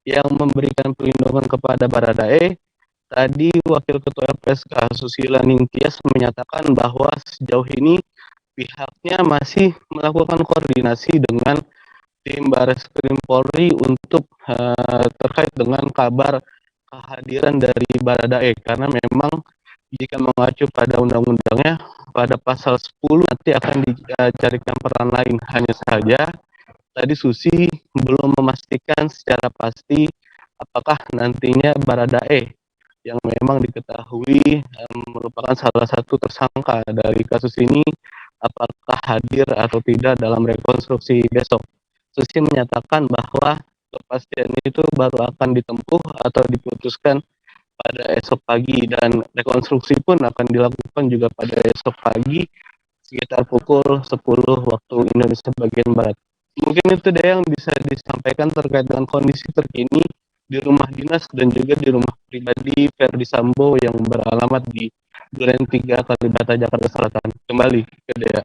yang memberikan perlindungan kepada Baradae. Tadi Wakil Ketua LPSK Susila Ningtyas menyatakan bahwa sejauh ini pihaknya masih melakukan koordinasi dengan tim Bareskrim Polri untuk terkait dengan kabar kehadiran dari Baradae, karena memang jika mengacu pada undang-undangnya pada pasal 10 nanti akan dicarikan peran lain. Hanya saja tadi Susi belum memastikan secara pasti apakah nantinya Baradae yang memang diketahui merupakan salah satu tersangka dari kasus ini apakah hadir atau tidak dalam rekonstruksi besok. Susi menyatakan bahwa kepastian itu baru akan ditempuh atau diputuskan pada esok pagi, dan rekonstruksi pun akan dilakukan juga pada esok pagi sekitar pukul 10 waktu Indonesia bagian Barat. Mungkin itu deh yang bisa disampaikan terkait dengan kondisi terkini di rumah dinas dan juga di rumah pribadi Ferdi Sambo yang beralamat di Duren 3 Kalibata, Jakarta Selatan. Kembali ke Dea.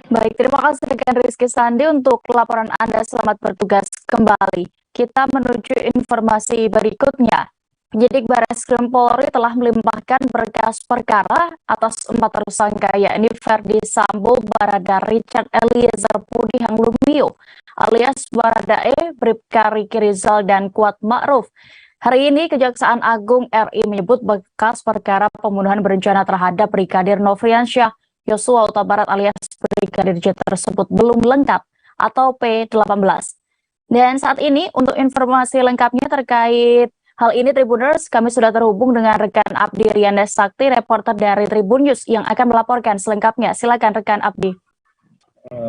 Baik, terima kasih rekan Rizky Sandi untuk laporan Anda. Selamat bertugas kembali. Kita menuju informasi berikutnya. Penyidik Barreskrim Polri telah melimpahkan berkas perkara atas 4 tersangka, yakni Ferdi Sambo, Barada Richard Eliezer Pudihang Lumiu alias Baradae, Bribka Riki Rizal, dan Kuat Ma'ruf. Hari ini Kejaksaan Agung RI menyebut berkas perkara pembunuhan berencana terhadap Brigadir Nofriansyah Yosua Huta Barat alias Brigadir J tersebut belum lengkap atau P18. Dan saat ini untuk informasi lengkapnya terkait hal ini Tribuners, kami sudah terhubung dengan rekan Abdi Riandes Sakti, reporter dari Tribun News yang akan melaporkan selengkapnya. Silakan rekan Abdi.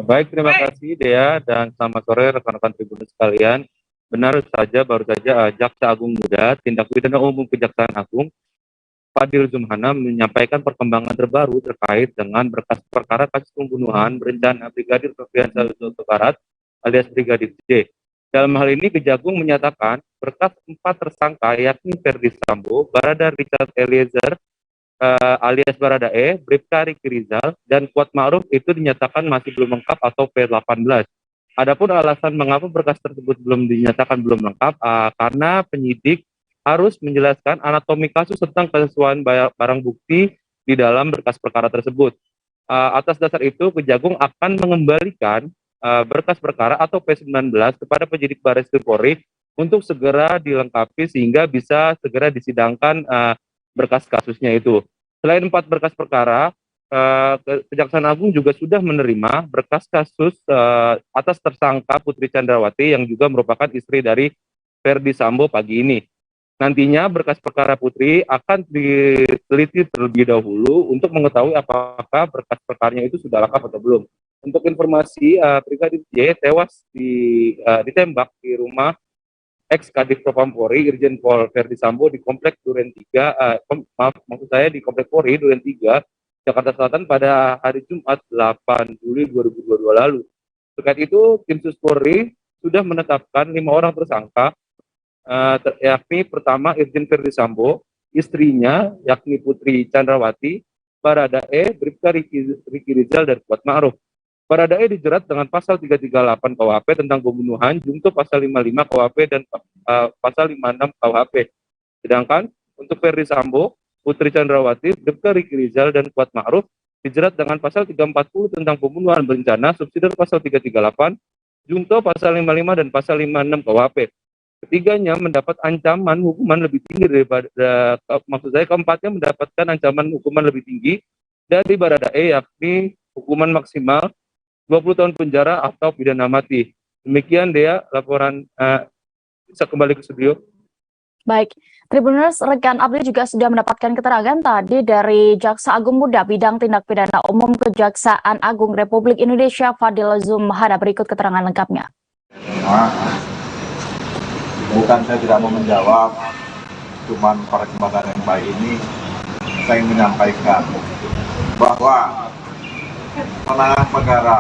Baik, terima kasih Dea dan selamat sore rekan-rekan Tribuners sekalian. Benar saja, baru saja Jaksa Agung Muda Tindak Pidana Umum Kejaksaan Agung Fadil Zumhana menyampaikan perkembangan terbaru terkait dengan berkas perkara kasus pembunuhan berencana Brigadir Nofriansyah Yosua Huta Barat alias Brigadir J. Dalam hal ini Kejagung menyatakan berkas 4 tersangka yakni Ferdi Sambo, Barada Richard Eliezer alias Baradae, Bribka Riki Rizal, dan Kuat Ma'ruf itu dinyatakan masih belum lengkap atau P18. Adapun alasan mengapa berkas tersebut belum dinyatakan belum lengkap karena penyidik harus menjelaskan anatomi kasus tentang kesesuaian barang bukti di dalam berkas perkara tersebut. Atas dasar itu, Kejagung akan mengembalikan berkas perkara atau P19 kepada penyidik Barreskrim Polri untuk segera dilengkapi sehingga bisa segera disidangkan berkas kasusnya itu. Selain 4 berkas perkara, Kejaksaan Agung juga sudah menerima berkas kasus atas tersangka Putri Chandrawati yang juga merupakan istri dari Ferdi Sambo pagi ini. Nantinya berkas perkara Putri akan diteliti terlebih dahulu untuk mengetahui apakah berkas perkaranya itu sudah lengkap atau belum. Untuk informasi, Brigadir J tewas ditembak di rumah ex-Kadif Propam Polri Irjen Pol Ferdi Sambo di Komplek Duren 3, di Komplek Polri Duren 3, Jakarta Selatan pada hari Jumat 8 Juli 2022 lalu. Terkait itu, tim Sus Polri sudah menetapkan 5 orang tersangka, yakni pertama Irjen Ferdi Sambo, istrinya yakni Putri Chandrawati, Baradae, Bribka Riki Rizal, dan Kuat Ma'ruf. Baradae dijerat dengan pasal 338 KUHP tentang pembunuhan, junto pasal 55 KUHP dan pasal 56 KUHP. Sedangkan untuk Ferdi Sambo, Putri Chandrawati, Bribka Riki Rizal, dan Kuat Ma'ruf dijerat dengan pasal 340 tentang pembunuhan berencana, subsidiar pasal 338, junto pasal 55 dan pasal 56 KUHP. Ketiganya mendapat ancaman hukuman lebih tinggi daripada, keempatnya mendapatkan ancaman hukuman lebih tinggi dari Baradae, yakni hukuman maksimal 20 tahun penjara atau pidana mati. Demikian Dea, laporan bisa kembali ke studio. Baik, Tribuners, rekan Abdi juga sudah mendapatkan keterangan tadi dari Jaksa Agung Muda Bidang Tindak Pidana Umum Kejaksaan Agung Republik Indonesia Fadil Zumhana. Berikut keterangan lengkapnya. Bukan saya tidak mau menjawab, cuman para kesempatan yang baik ini saya ingin menyampaikan bahwa penanganan perkara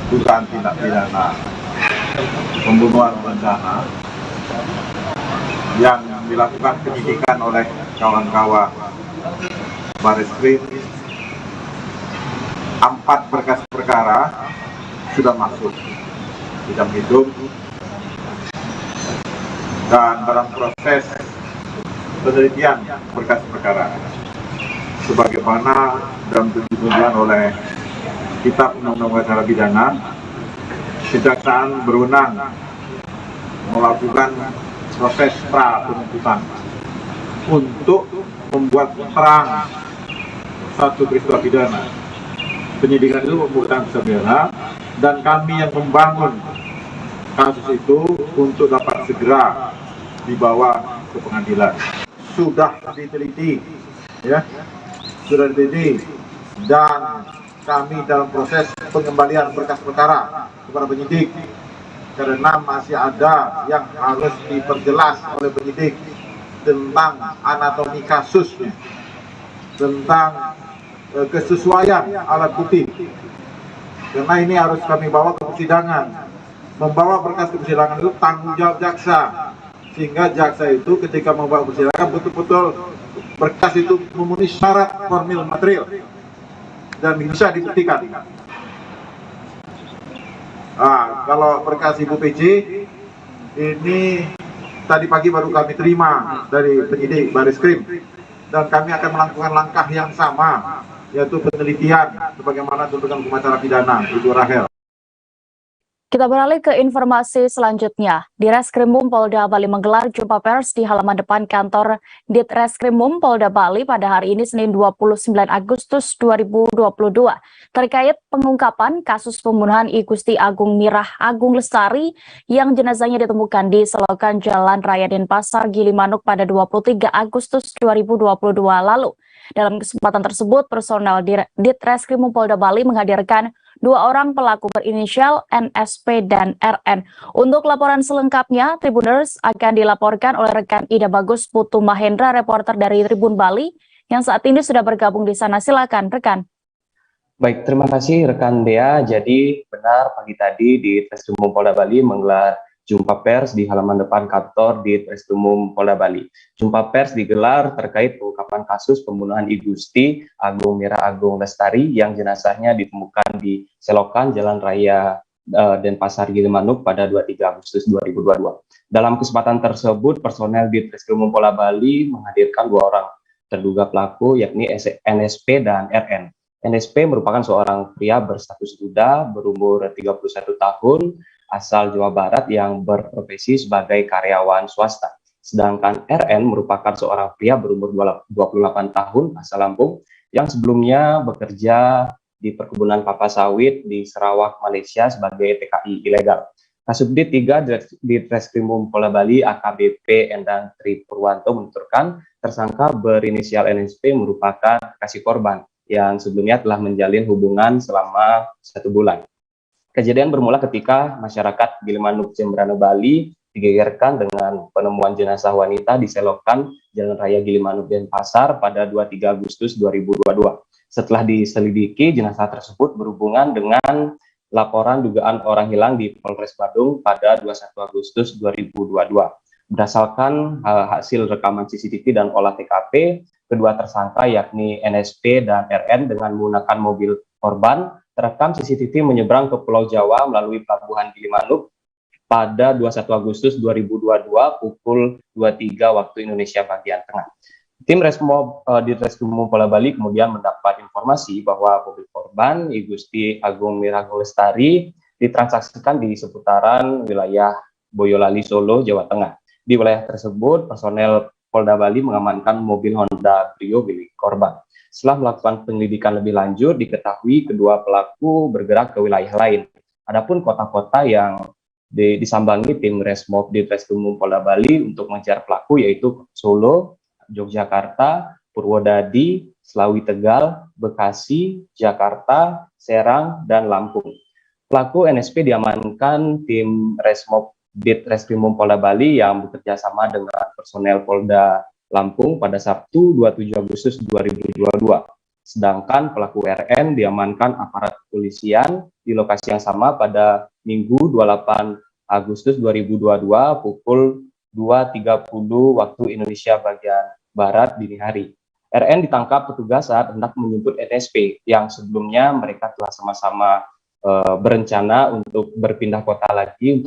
dugaan tindak pidana pembunuhan berencana yang dilakukan penyidikan oleh kawan-kawan Barreskrim, 4 berkas perkara sudah masuk sidang hidup dan dalam proses penelitian berkas perkara sebagaimana dalam ditentukan oleh Kitab Undang-Undang Acara Pidana. Kejaksaan berwenang melakukan proses pra penuntutan untuk membuat terang satu peristiwa pidana. Penyidikan itu membutuhkan peristiwa pidana dan kami yang membangun kasus itu untuk dapat segera dibawa ke pengadilan. Sudah diteliti, ya, sudah diteliti, dan kami dalam proses pengembalian berkas perkara kepada penyidik karena masih ada yang harus diperjelas oleh penyidik tentang anatomi kasusnya, tentang kesesuaian alat bukti. Karena ini harus kami bawa ke persidangan. Membawa berkas ke persidangan itu tanggung jawab jaksa, sehingga jaksa itu ketika membawa persidangan betul-betul berkas itu memenuhi syarat formil material dan bisa dibuktikan. Nah, kalau berkas Ibu PJ ini tadi pagi baru kami terima dari penyidik Bareskrim, dan kami akan melakukan langkah yang sama, yaitu penelitian sebagaimana tuntutan hukum acara pidana Ibu Rahel. Kita beralih ke informasi selanjutnya. Ditreskrimum Polda Bali menggelar jumpa pers di halaman depan kantor Ditreskrimum Polda Bali pada hari ini Senin 29 Agustus 2022 terkait pengungkapan kasus pembunuhan I Gusti Agung Mirah Agung Lestari yang jenazahnya ditemukan di selokan Jalan Raya Denpasar Gilimanuk pada 23 Agustus 2022 lalu. Dalam kesempatan tersebut, personel Ditreskrimum Polda Bali menghadirkan 2 orang pelaku berinisial NSP dan RN. Untuk laporan selengkapnya, Tribuners akan dilaporkan oleh rekan Ida Bagus Putu Mahendra, reporter dari Tribun Bali, yang saat ini sudah bergabung di sana. Silakan, rekan. Baik, terima kasih rekan Dea. Jadi benar pagi tadi di Treskrimum Polda Bali menggelar jumpa pers di halaman depan kantor di Treskrimum Polda Bali. Jumpa pers digelar terkait pengungkapan kasus pembunuhan I Gusti Agung Mirah Agung Lestari yang jenazahnya ditemukan di selokan Jalan Raya Denpasar Gilimanuk pada 23 Agustus 2022. Dalam kesempatan tersebut, personel di Treskrimum Polda Bali menghadirkan 2 orang terduga pelaku, yakni NSP dan RN. NSP merupakan seorang pria berstatus muda berumur 31 tahun, asal Jawa Barat yang berprofesi sebagai karyawan swasta. Sedangkan RN merupakan seorang pria berumur 28 tahun asal Lampung yang sebelumnya bekerja di perkebunan kelapa sawit di Sarawak, Malaysia sebagai TKI ilegal. Kasubdit 3 di Treskrimum Polda Bali AKBP Endang Tri Purwanto menuturkan tersangka berinisial NSP merupakan kasih korban yang sebelumnya telah menjalin hubungan selama 1 bulan. Kejadian bermula ketika masyarakat Gilimanuk Jembrana Bali digegerkan dengan penemuan jenazah wanita di selokan Jalan Raya Gilimanuk Denpasar pada 23 Agustus 2022. Setelah diselidiki, jenazah tersebut berhubungan dengan laporan dugaan orang hilang di Polres Badung pada 21 Agustus 2022. Berdasarkan hasil rekaman CCTV dan olah TKP, kedua tersangka yakni NSP dan RN dengan menggunakan mobil korban terekam CCTV menyeberang ke Pulau Jawa melalui Pelabuhan Gilimanuk pada 21 Agustus 2022 pukul 23 waktu Indonesia bagian tengah. Tim Resmob di Treskrimum Polda Bali kemudian mendapat informasi bahwa mobil korban I Gusti Agung Mirah Agung Lestari ditransaksikan di seputaran wilayah Boyolali, Solo, Jawa Tengah. Di wilayah tersebut, personel Polda Bali mengamankan mobil Honda Brio milik korban. Setelah melakukan penyelidikan lebih lanjut, diketahui kedua pelaku bergerak ke wilayah lain. Adapun kota-kota yang disambangi tim Resmob di Treskrimum Polda Bali untuk mengejar pelaku yaitu Solo, Yogyakarta, Purwodadi, Slawi Tegal, Bekasi, Jakarta, Serang, dan Lampung. Pelaku NSP diamankan tim Resmob di Treskrimum Polda Bali yang bekerja sama dengan personel Polda Lampung pada Sabtu 27 Agustus 2022. Sedangkan pelaku RN diamankan aparat kepolisian di lokasi yang sama pada Minggu 28 Agustus 2022 pukul 2.30 waktu Indonesia bagian Barat dini hari. RN ditangkap petugas saat hendak menjemput NSP yang sebelumnya mereka telah sama-sama berencana untuk berpindah kota lagi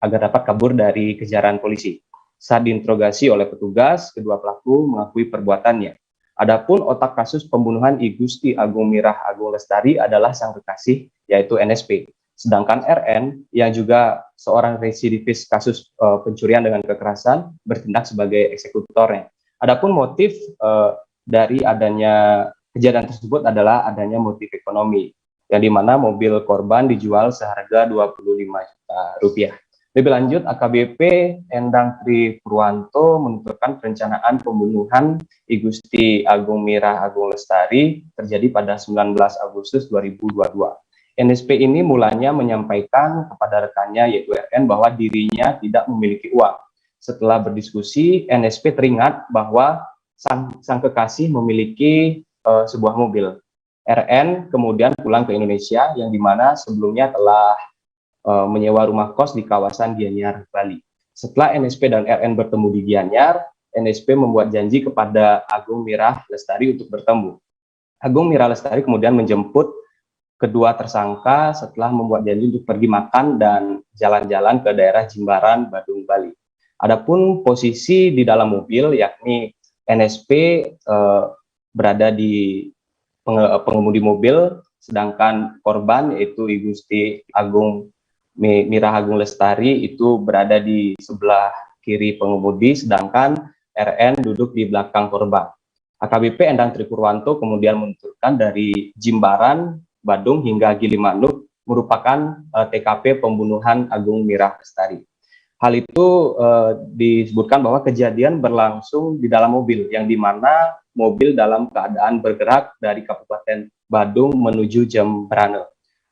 agar dapat kabur dari kejaran polisi. Saat diinterogasi oleh petugas, kedua pelaku mengakui perbuatannya. Adapun otak kasus pembunuhan I Gusti Agung Mirah Agung Lestari adalah sang kekasih, yaitu NSP. Sedangkan RN, yang juga seorang residivis kasus pencurian dengan kekerasan, bertindak sebagai eksekutornya. Adapun motif dari adanya kejadian tersebut adalah adanya motif ekonomi, yang dimana mobil korban dijual seharga 25 juta rupiah. Lebih lanjut, AKBP Endang Tri Purwanto menuturkan perencanaan pembunuhan I Gusti Agung Mirah Agung Lestari terjadi pada 19 Agustus 2022. NSP ini mulanya menyampaikan kepada rekannya yaitu RN bahwa dirinya tidak memiliki uang. Setelah berdiskusi, NSP teringat bahwa sang kekasih memiliki sebuah mobil. RN kemudian pulang ke Indonesia yang dimana sebelumnya telah menyewa rumah kos di kawasan Gianyar, Bali. Setelah NSP dan RN bertemu di Gianyar, NSP membuat janji kepada Agung Mirah Lestari untuk bertemu. Agung Mirah Lestari kemudian menjemput kedua tersangka setelah membuat janji untuk pergi makan dan jalan-jalan ke daerah Jimbaran, Badung, Bali. Adapun posisi di dalam mobil, yakni NSP berada di pengemudi mobil, sedangkan korban yaitu Ibu Gusti Agung Mirah Agung Lestari itu berada di sebelah kiri pengemudi, sedangkan RN duduk di belakang korban. AKBP Endang Tripurwanto kemudian menuturkan dari Jimbaran, Badung hingga Gilimanuk merupakan TKP pembunuhan Agung Mirah Lestari. Hal itu disebutkan bahwa kejadian berlangsung di dalam mobil, yang dimana mobil dalam keadaan bergerak dari Kabupaten Badung menuju Jembrane.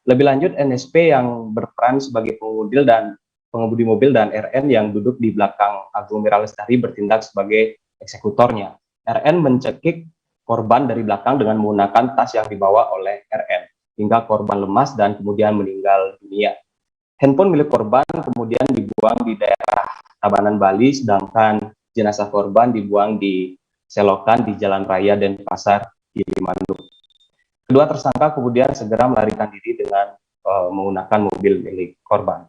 Lebih lanjut, NSP yang berperan sebagai pengemudi mobil dan RN yang duduk di belakang Agung Mirah Lestari bertindak sebagai eksekutornya. RN mencekik korban dari belakang dengan menggunakan tas yang dibawa oleh RN, hingga korban lemas dan kemudian meninggal dunia. Handphone milik korban kemudian dibuang di daerah Tabanan, Bali, sedangkan jenazah korban dibuang di selokan di Jalan Raya Denpasar, Gilimanuk. Kedua tersangka kemudian segera melarikan diri dengan menggunakan mobil milik korban.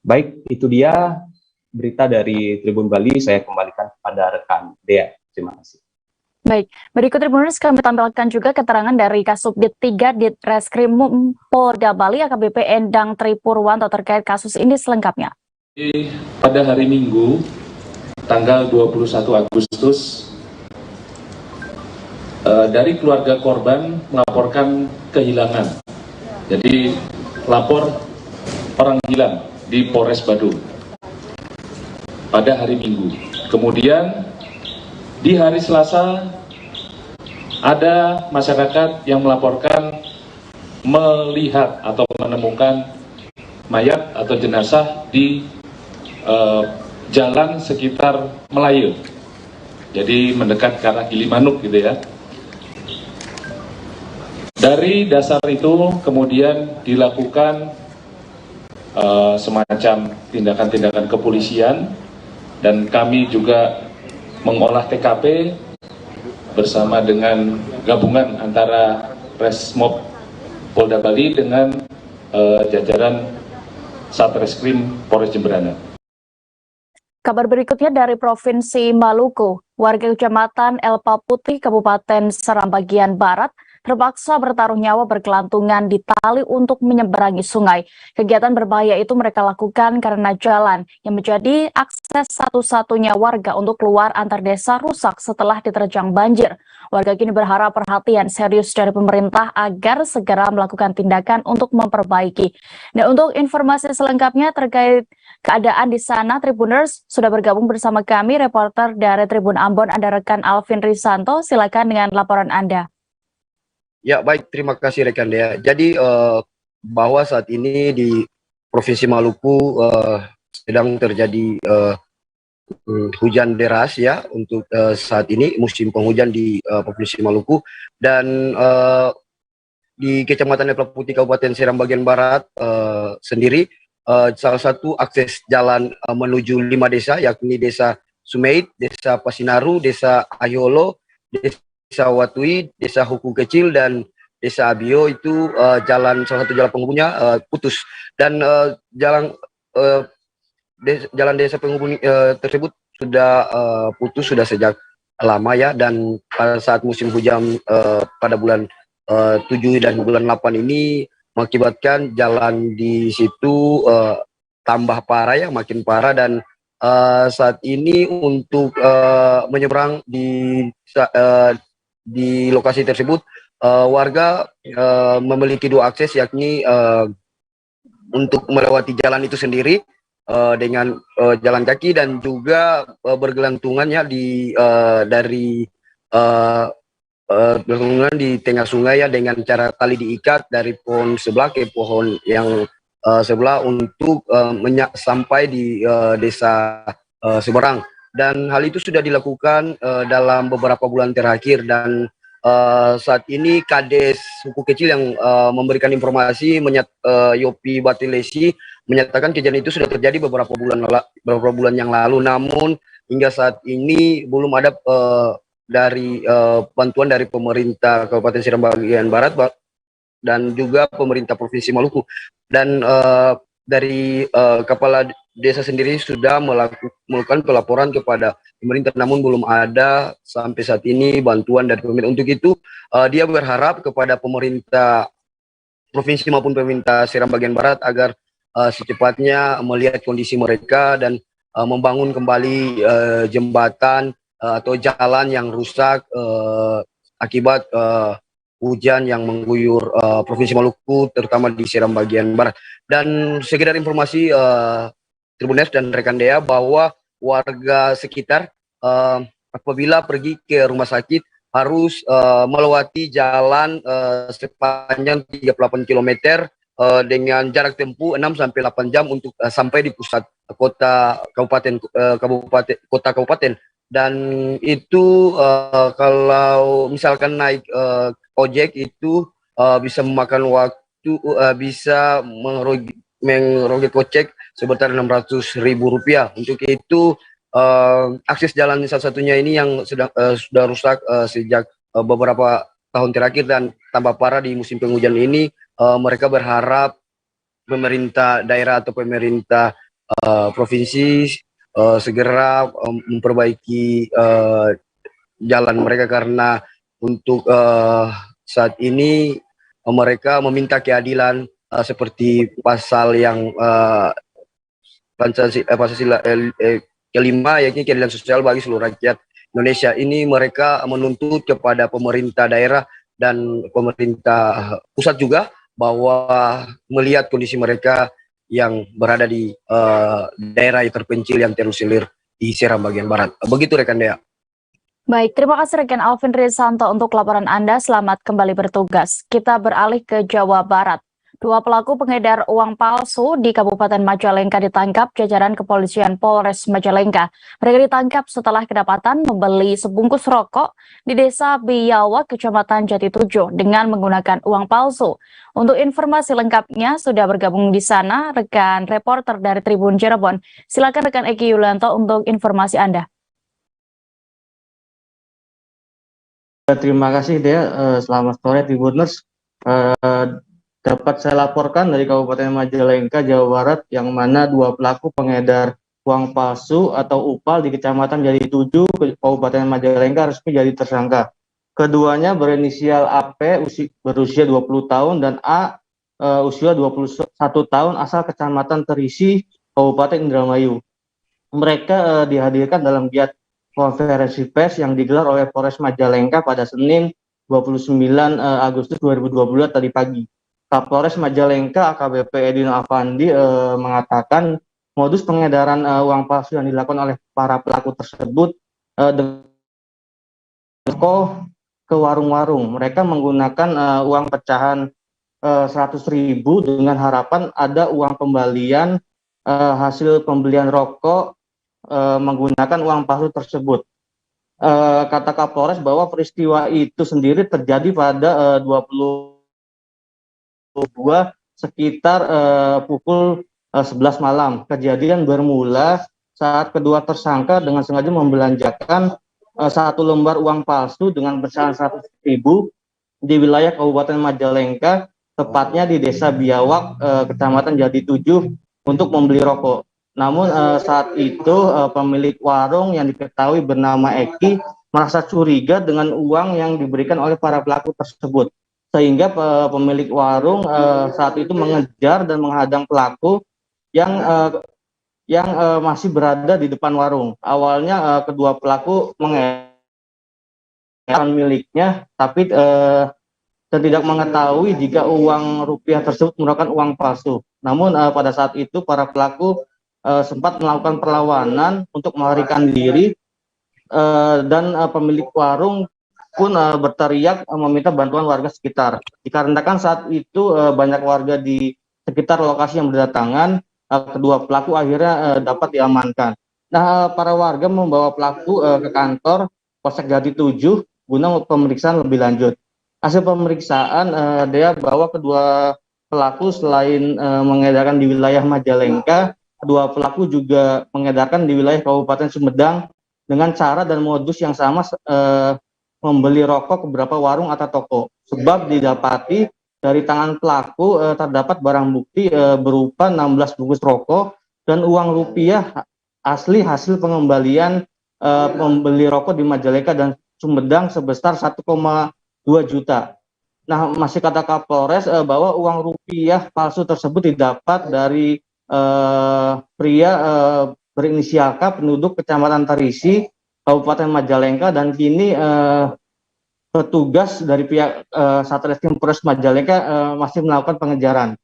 Baik, itu dia berita dari Tribun Bali. Saya kembalikan kepada rekan Dea. Terima kasih. Baik, berikut Tribuners kami tampilkan juga keterangan dari Kasubdit 3 Ditreskrim Polda Bali AKBP Endang Tripurwanto terkait kasus ini selengkapnya. Pada hari Minggu, tanggal 21 Agustus, dari keluarga korban melaporkan kehilangan. Jadi lapor orang hilang di Polres Badung pada hari Minggu. Kemudian di hari Selasa ada masyarakat yang melaporkan melihat atau menemukan mayat atau jenazah di jalan sekitar Melayu. Jadi mendekat ke arah Gilimanuk gitu ya. Dari dasar itu kemudian dilakukan semacam tindakan-tindakan kepolisian, dan kami juga mengolah TKP bersama dengan gabungan antara Resmob Polda Bali dengan jajaran Satreskrim Polres Jembrane. Kabar berikutnya dari Provinsi Maluku. Warga Kecamatan Elpa Putih, Kabupaten Seram bagian Barat, terpaksa bertaruh nyawa bergelantungan di tali untuk menyeberangi sungai. Kegiatan berbahaya itu mereka lakukan karena jalan yang menjadi akses satu-satunya warga untuk keluar antar desa rusak setelah diterjang banjir. Warga kini berharap perhatian serius dari pemerintah agar segera melakukan tindakan untuk memperbaiki. Nah, untuk informasi selengkapnya terkait keadaan di sana, Tribuners sudah bergabung bersama kami, reporter dari Tribun Ambon, ada rekan Alvin Risanto. Silakan dengan laporan Anda. Ya, baik, terima kasih rekan Dea. Jadi bahwa saat ini di Provinsi Maluku sedang terjadi hujan deras ya untuk saat ini musim penghujan di Provinsi Maluku, dan di Kecamatan Elpa Putih Kabupaten Seram bagian Barat sendiri salah satu akses jalan menuju 5 desa, yakni Desa Sumeit, Desa Pasinaru, Desa Ayolo, Desa Watui, Desa Huku Kecil, dan Desa Abio itu salah satu jalan penghubungnya putus, dan jalan desa penghubung tersebut sudah putus sudah sejak lama ya, dan pada saat musim hujan pada bulan 7 dan bulan 8 ini mengakibatkan jalan di situ tambah parah ya, makin parah, dan saat ini untuk menyeberang di lokasi tersebut warga memiliki 2 akses, yakni untuk melewati jalan itu sendiri dengan jalan kaki, dan juga bergelantungannya dari bergelantungan di tengah sungai ya, dengan cara tali diikat dari pohon sebelah ke pohon yang sebelah untuk sampai di desa seberang. Dan hal itu sudah dilakukan dalam beberapa bulan terakhir, dan saat ini Kades Huku Kecil yang memberikan informasi Yopi Batilesi menyatakan kejadian itu sudah terjadi beberapa bulan yang lalu, namun hingga saat ini belum ada dari bantuan dari pemerintah Kabupaten Seram bagian Barat dan juga pemerintah Provinsi Maluku. Dan dari kepala desa sendiri sudah melakukan pelaporan kepada pemerintah, namun belum ada sampai saat ini bantuan dari pemerintah. Untuk itu dia berharap kepada pemerintah provinsi maupun pemerintah Seram bagian barat agar secepatnya melihat kondisi mereka dan membangun kembali jembatan atau jalan yang rusak akibat hujan yang mengguyur Provinsi Maluku, terutama di Seram bagian barat. Dan sekedar informasi Tribuners dan rekan Dea, bahwa warga sekitar apabila pergi ke rumah sakit harus melewati jalan sepanjang 38 km dengan jarak tempuh 6 sampai 8 jam untuk sampai di pusat kota kabupaten. Dan itu kalau misalkan naik ojek itu bisa memakan waktu, bisa mengerogoh kocek sebesar Rp600.000. Untuk itu akses jalan satu-satunya ini yang sudah rusak sejak beberapa tahun terakhir dan tambah parah di musim penghujan ini. Mereka berharap pemerintah daerah atau pemerintah provinsi segera memperbaiki jalan mereka, karena untuk saat ini mereka meminta keadilan seperti pasal yang Pancasila kelima, yakni keadilan sosial bagi seluruh rakyat Indonesia. Ini mereka menuntut kepada pemerintah daerah dan pemerintah pusat juga, bahwa melihat kondisi mereka yang berada di daerah yang terpencil yang terisolir di Seram bagian barat. Begitu rekan Dea. Baik, terima kasih rekan Alvin Risanto untuk laporan Anda. Selamat kembali bertugas. Kita beralih ke Jawa Barat. 2 pelaku pengedar uang palsu di Kabupaten Majalengka ditangkap jajaran kepolisian Polres Majalengka. Mereka ditangkap setelah kedapatan membeli sebungkus rokok di Desa Biawak, Kecamatan Jatitujuh dengan menggunakan uang palsu. Untuk informasi lengkapnya sudah bergabung di sana rekan reporter dari Tribun Cirebon. Silakan rekan Eki Yulianto untuk informasi Anda. Terima kasih Dea. Selamat sore Tribuners. Dapat saya laporkan dari Kabupaten Majalengka, Jawa Barat, yang mana 2 pelaku pengedar uang palsu atau UPAL di Kecamatan Jatitujuh, Kabupaten Majalengka resmi jadi tersangka. Keduanya berinisial AP berusia 20 tahun dan A usia 21 tahun asal Kecamatan Terisi, Kabupaten Indramayu. Mereka dihadirkan dalam giat konferensi pers yang digelar oleh Polres Majalengka pada Senin 29 Agustus 2022 tadi pagi. Kapolres Majalengka AKBP Edwin Afandi mengatakan modus pengedaran uang palsu yang dilakukan oleh para pelaku tersebut ke warung-warung. Mereka menggunakan uang pecahan 100.000 dengan harapan ada uang kembalian hasil pembelian rokok menggunakan uang palsu tersebut. Kata Kapolres bahwa peristiwa itu sendiri terjadi pada 22 sekitar pukul 11 malam. Kejadian bermula saat kedua tersangka dengan sengaja membelanjakan 1 lembar uang palsu dengan pecahan 100.000 di wilayah Kabupaten Majalengka, tepatnya di Desa Biawak, Kecamatan Jatitujuh, untuk membeli rokok. Namun saat itu pemilik warung yang diketahui bernama Eki merasa curiga dengan uang yang diberikan oleh para pelaku tersebut, sehingga pemilik warung saat itu mengejar dan menghadang pelaku yang masih berada di depan warung. Awalnya kedua pelaku mengejar miliknya, tapi dan tidak mengetahui jika uang rupiah tersebut merupakan uang palsu. Namun pada saat itu para pelaku sempat melakukan perlawanan untuk melarikan diri, dan pemilik warung pun berteriak meminta bantuan warga sekitar. Dikarenakan saat itu banyak warga di sekitar lokasi yang berdatangan, kedua pelaku akhirnya dapat diamankan. Nah, para warga membawa pelaku ke kantor Polsek Jatitujuh guna pemeriksaan lebih lanjut. Hasil pemeriksaan dia bahwa kedua pelaku selain mengedarkan di wilayah Majalengka, kedua pelaku juga mengedarkan di wilayah Kabupaten Sumedang dengan cara dan modus yang sama, membeli rokok ke beberapa warung atau toko. Sebab didapati dari tangan pelaku terdapat barang bukti berupa 16 bungkus rokok dan uang rupiah asli hasil pengembalian pembeli rokok di Majalengka dan Sumedang sebesar 1,2 juta. Nah, masih kata Kapolres bahwa uang rupiah palsu tersebut didapat dari pria berinisial K, penduduk Kecamatan Tarisi, Kabupaten Majalengka, dan kini petugas dari pihak Satreskrim Polres Majalengka masih melakukan pengejaran.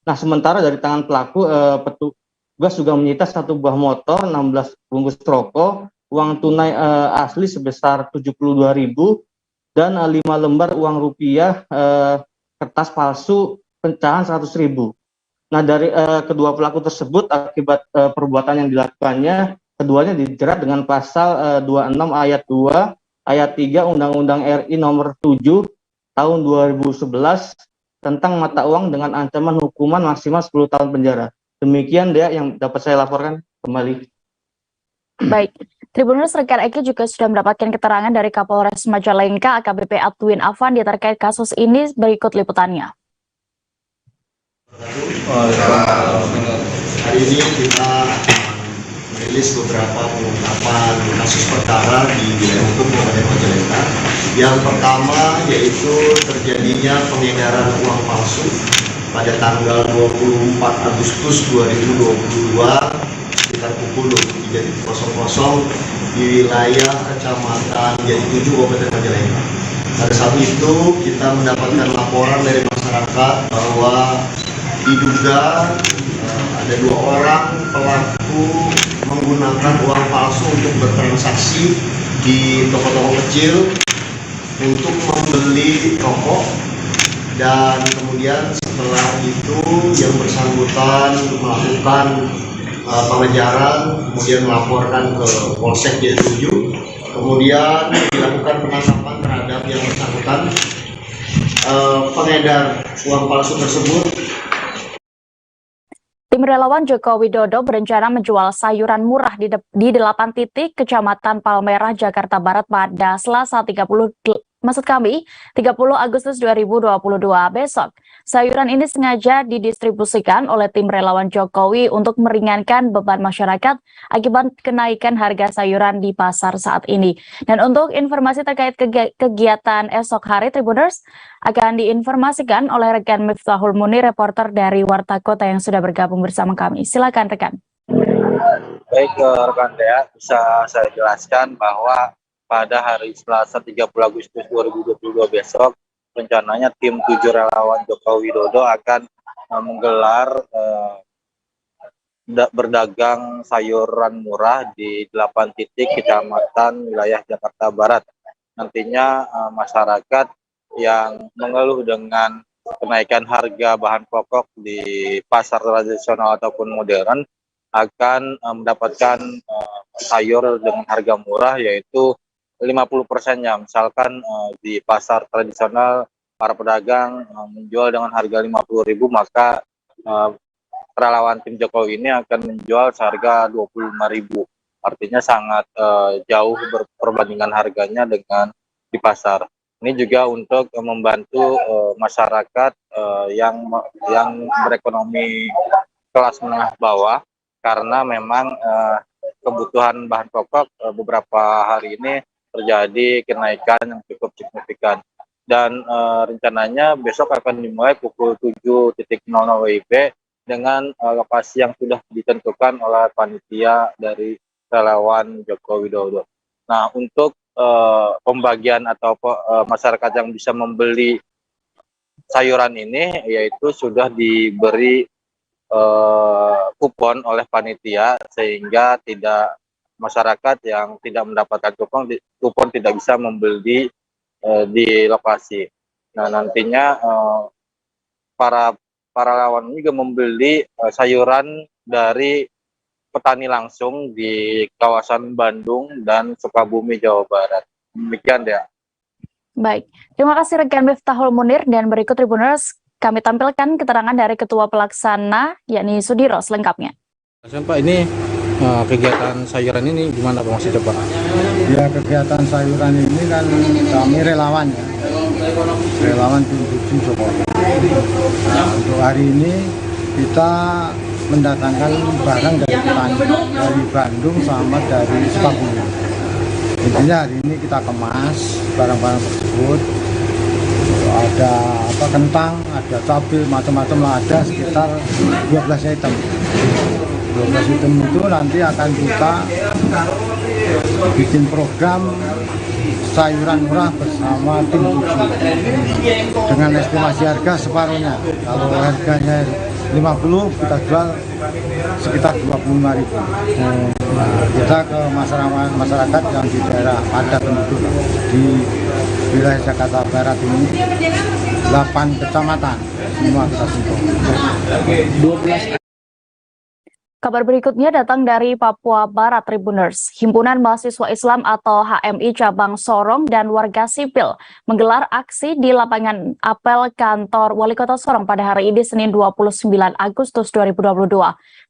Nah, sementara dari tangan pelaku, petugas juga menyita 1 buah motor, 16 bungkus rokok, uang tunai asli sebesar 72.000 dan 5 lembar uang rupiah kertas palsu pecahan 100.000. Nah, dari kedua pelaku tersebut akibat perbuatan yang dilakukannya, keduanya dijerat dengan pasal 26 ayat 2 ayat 3 Undang-Undang RI nomor 7 tahun 2011 tentang mata uang dengan ancaman hukuman maksimal 10 tahun penjara. Demikian dia yang dapat saya laporkan kembali. Baik, Tribuners, rekan Eki juga sudah mendapatkan keterangan dari Kapolres Majalengka AKBP Adwin Afandi terkait kasus ini. Berikut liputannya. Hari ini kita merilis beberapa pengungkapan kasus perkara di wilayah hukum Kabupaten Majalengka. Yang pertama yaitu terjadinya pengedaran uang palsu pada tanggal 24 Agustus 2022 sekitar pukul 23.00 di wilayah Kecamatan Jati 7 Kabupaten Majalengka. Pada saat itu kita mendapatkan laporan dari masyarakat bahwa diduga ada 2 orang pelaku menggunakan uang palsu untuk bertransaksi di toko-toko kecil untuk membeli rokok, dan kemudian setelah itu yang bersangkutan melakukan pengejaran, kemudian melaporkan ke Polsek Jati 7, kemudian dilakukan penangkapan terhadap yang bersangkutan pengedar uang palsu tersebut. Tim relawan Joko Widodo berencana menjual sayuran murah di 8 titik Kecamatan Palmerah, Jakarta Barat pada Selasa 30 Agustus 2022 besok. Sayuran ini sengaja didistribusikan oleh tim relawan Jokowi untuk meringankan beban masyarakat akibat kenaikan harga sayuran di pasar saat ini. Dan untuk informasi terkait kegiatan esok hari, Tribuners akan diinformasikan oleh rekan Miftahul Munir, reporter dari Warta Kota yang sudah bergabung bersama kami. Silakan rekan. Baik, rekan Dea, bisa saya jelaskan bahwa pada hari Selasa 30 Agustus 2022 besok, rencananya tim 7 relawan Joko Widodo akan menggelar berdagang sayuran murah di 8 titik kecamatan wilayah Jakarta Barat. Nantinya masyarakat yang mengeluh dengan kenaikan harga bahan pokok di pasar tradisional ataupun modern akan mendapatkan sayur dengan harga murah, yaitu 50%-nya. Misalkan di pasar tradisional para pedagang menjual dengan harga 50.000, maka relawan tim Jokowi ini akan menjual seharga 25.000. Artinya sangat jauh perbandingan harganya dengan di pasar. Ini juga untuk membantu masyarakat yang berekonomi kelas menengah bawah, karena memang kebutuhan bahan pokok beberapa hari ini terjadi kenaikan yang cukup signifikan. Dan rencananya besok akan dimulai pukul 7.00 WIB dengan lokasi yang sudah ditentukan oleh panitia dari relawan Joko Widodo. Nah, untuk pembagian atau masyarakat yang bisa membeli sayuran ini, yaitu sudah diberi kupon oleh panitia, sehingga masyarakat yang tidak mendapatkan kupon tidak bisa membeli di lokasi. Nah, nantinya para relawan ini juga membeli sayuran dari petani langsung di kawasan Bandung dan Sukabumi, Jawa Barat. Demikian ya. Baik, terima kasih rekan Miftahul Munir, dan berikut Tribuners kami tampilkan keterangan dari Ketua Pelaksana yakni Sudiro selengkapnya. Pak, ini kegiatan sayuran ini gimana Pak maksudnya Pak? Ya, kegiatan sayuran ini kan kami relawan ya. Relawan tim Jokowi. Nah, untuk hari ini kita mendatangkan barang dari Bandung sama dari Sukabumi. Intinya hari ini kita kemas barang-barang tersebut. Ada kentang, ada cabai, macam-macam lah, ada sekitar 12 item. 12 item itu nanti akan kita bikin program sayuran murah bersama tim 7 dengan estimasi harga separuhnya. Kalau harganya 50, kita jual sekitar 25.000. Kita ke masyarakat yang di daerah padat penduduk di wilayah Jakarta Barat ini 8 kecamatan semua kita sentuh. 12. Kabar berikutnya datang dari Papua Barat Tribuners. Himpunan Mahasiswa Islam atau HMI Cabang Sorong dan warga sipil menggelar aksi di lapangan apel kantor Wali Kota Sorong pada hari ini Senin 29 Agustus 2022.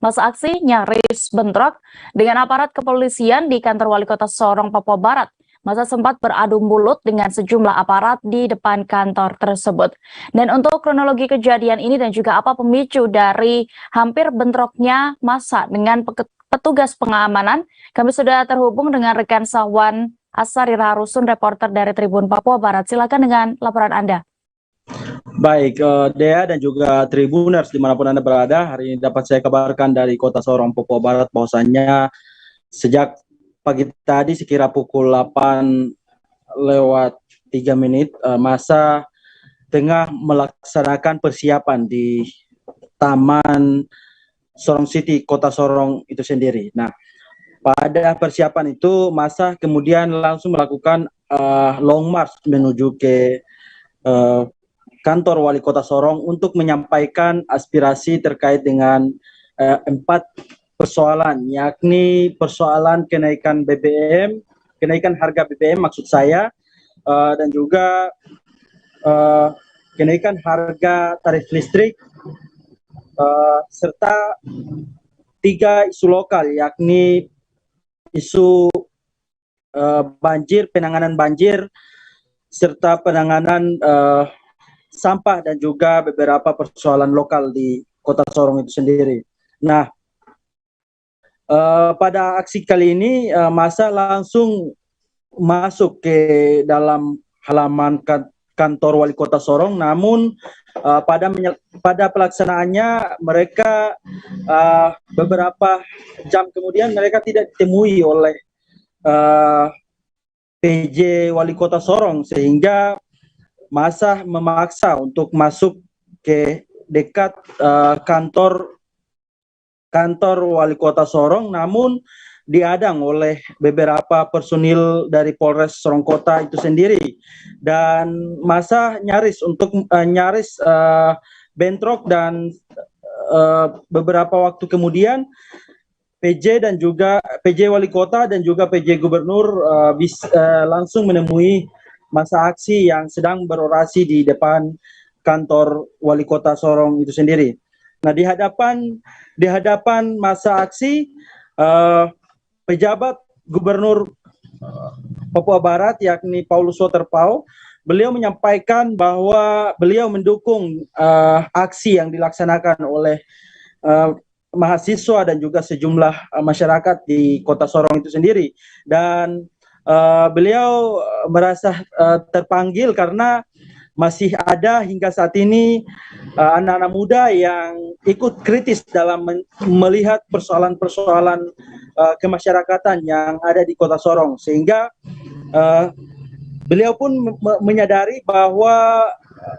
Masa aksi nyaris bentrok dengan aparat kepolisian di kantor Wali Kota Sorong, Papua Barat. Masa sempat beradu mulut dengan sejumlah aparat di depan kantor tersebut. Dan untuk kronologi kejadian ini dan juga apa pemicu dari hampir bentroknya massa dengan petugas pengamanan, kami sudah terhubung dengan rekan Sahwan Asari Raharusun, reporter dari Tribun Papua Barat. Silakan dengan laporan Anda. Baik, Dea dan juga Tribuners dimanapun Anda berada, hari ini dapat saya kabarkan dari Kota Sorong, Papua Barat, bahwasannya sejak pagi tadi sekira pukul 8:03 masa tengah melaksanakan persiapan di Taman Sorong City, Kota Sorong itu sendiri. Nah, pada persiapan itu masa kemudian langsung melakukan long march menuju ke kantor Wali Kota Sorong untuk menyampaikan aspirasi terkait dengan 4 persoalan, yakni persoalan kenaikan BBM, kenaikan harga BBM maksud saya, dan juga kenaikan harga tarif listrik, serta 3 isu lokal, yakni isu banjir, penanganan banjir, serta penanganan sampah dan juga beberapa persoalan lokal di Kota Sorong itu sendiri. Nah, pada aksi kali ini massa langsung masuk ke dalam halaman kantor Wali Kota Sorong, namun pada pelaksanaannya mereka beberapa jam kemudian mereka tidak ditemui oleh PJ Wali Kota Sorong, sehingga massa memaksa untuk masuk ke dekat kantor Wali Kota Sorong, namun dihadang oleh beberapa personil dari Polres Sorong Kota itu sendiri, dan massa nyaris bentrok, dan beberapa waktu kemudian PJ Wali Kota dan juga PJ Gubernur langsung menemui massa aksi yang sedang berorasi di depan kantor Wali Kota Sorong itu sendiri. Nah, di hadapan massa aksi, pejabat Gubernur Papua Barat yakni Paulus Waterpau, beliau menyampaikan bahwa beliau mendukung aksi yang dilaksanakan oleh mahasiswa dan juga sejumlah masyarakat di Kota Sorong itu sendiri, dan beliau merasa terpanggil karena masih ada hingga saat ini anak-anak muda yang ikut kritis dalam melihat persoalan-persoalan kemasyarakatan yang ada di Kota Sorong, sehingga beliau pun menyadari bahwa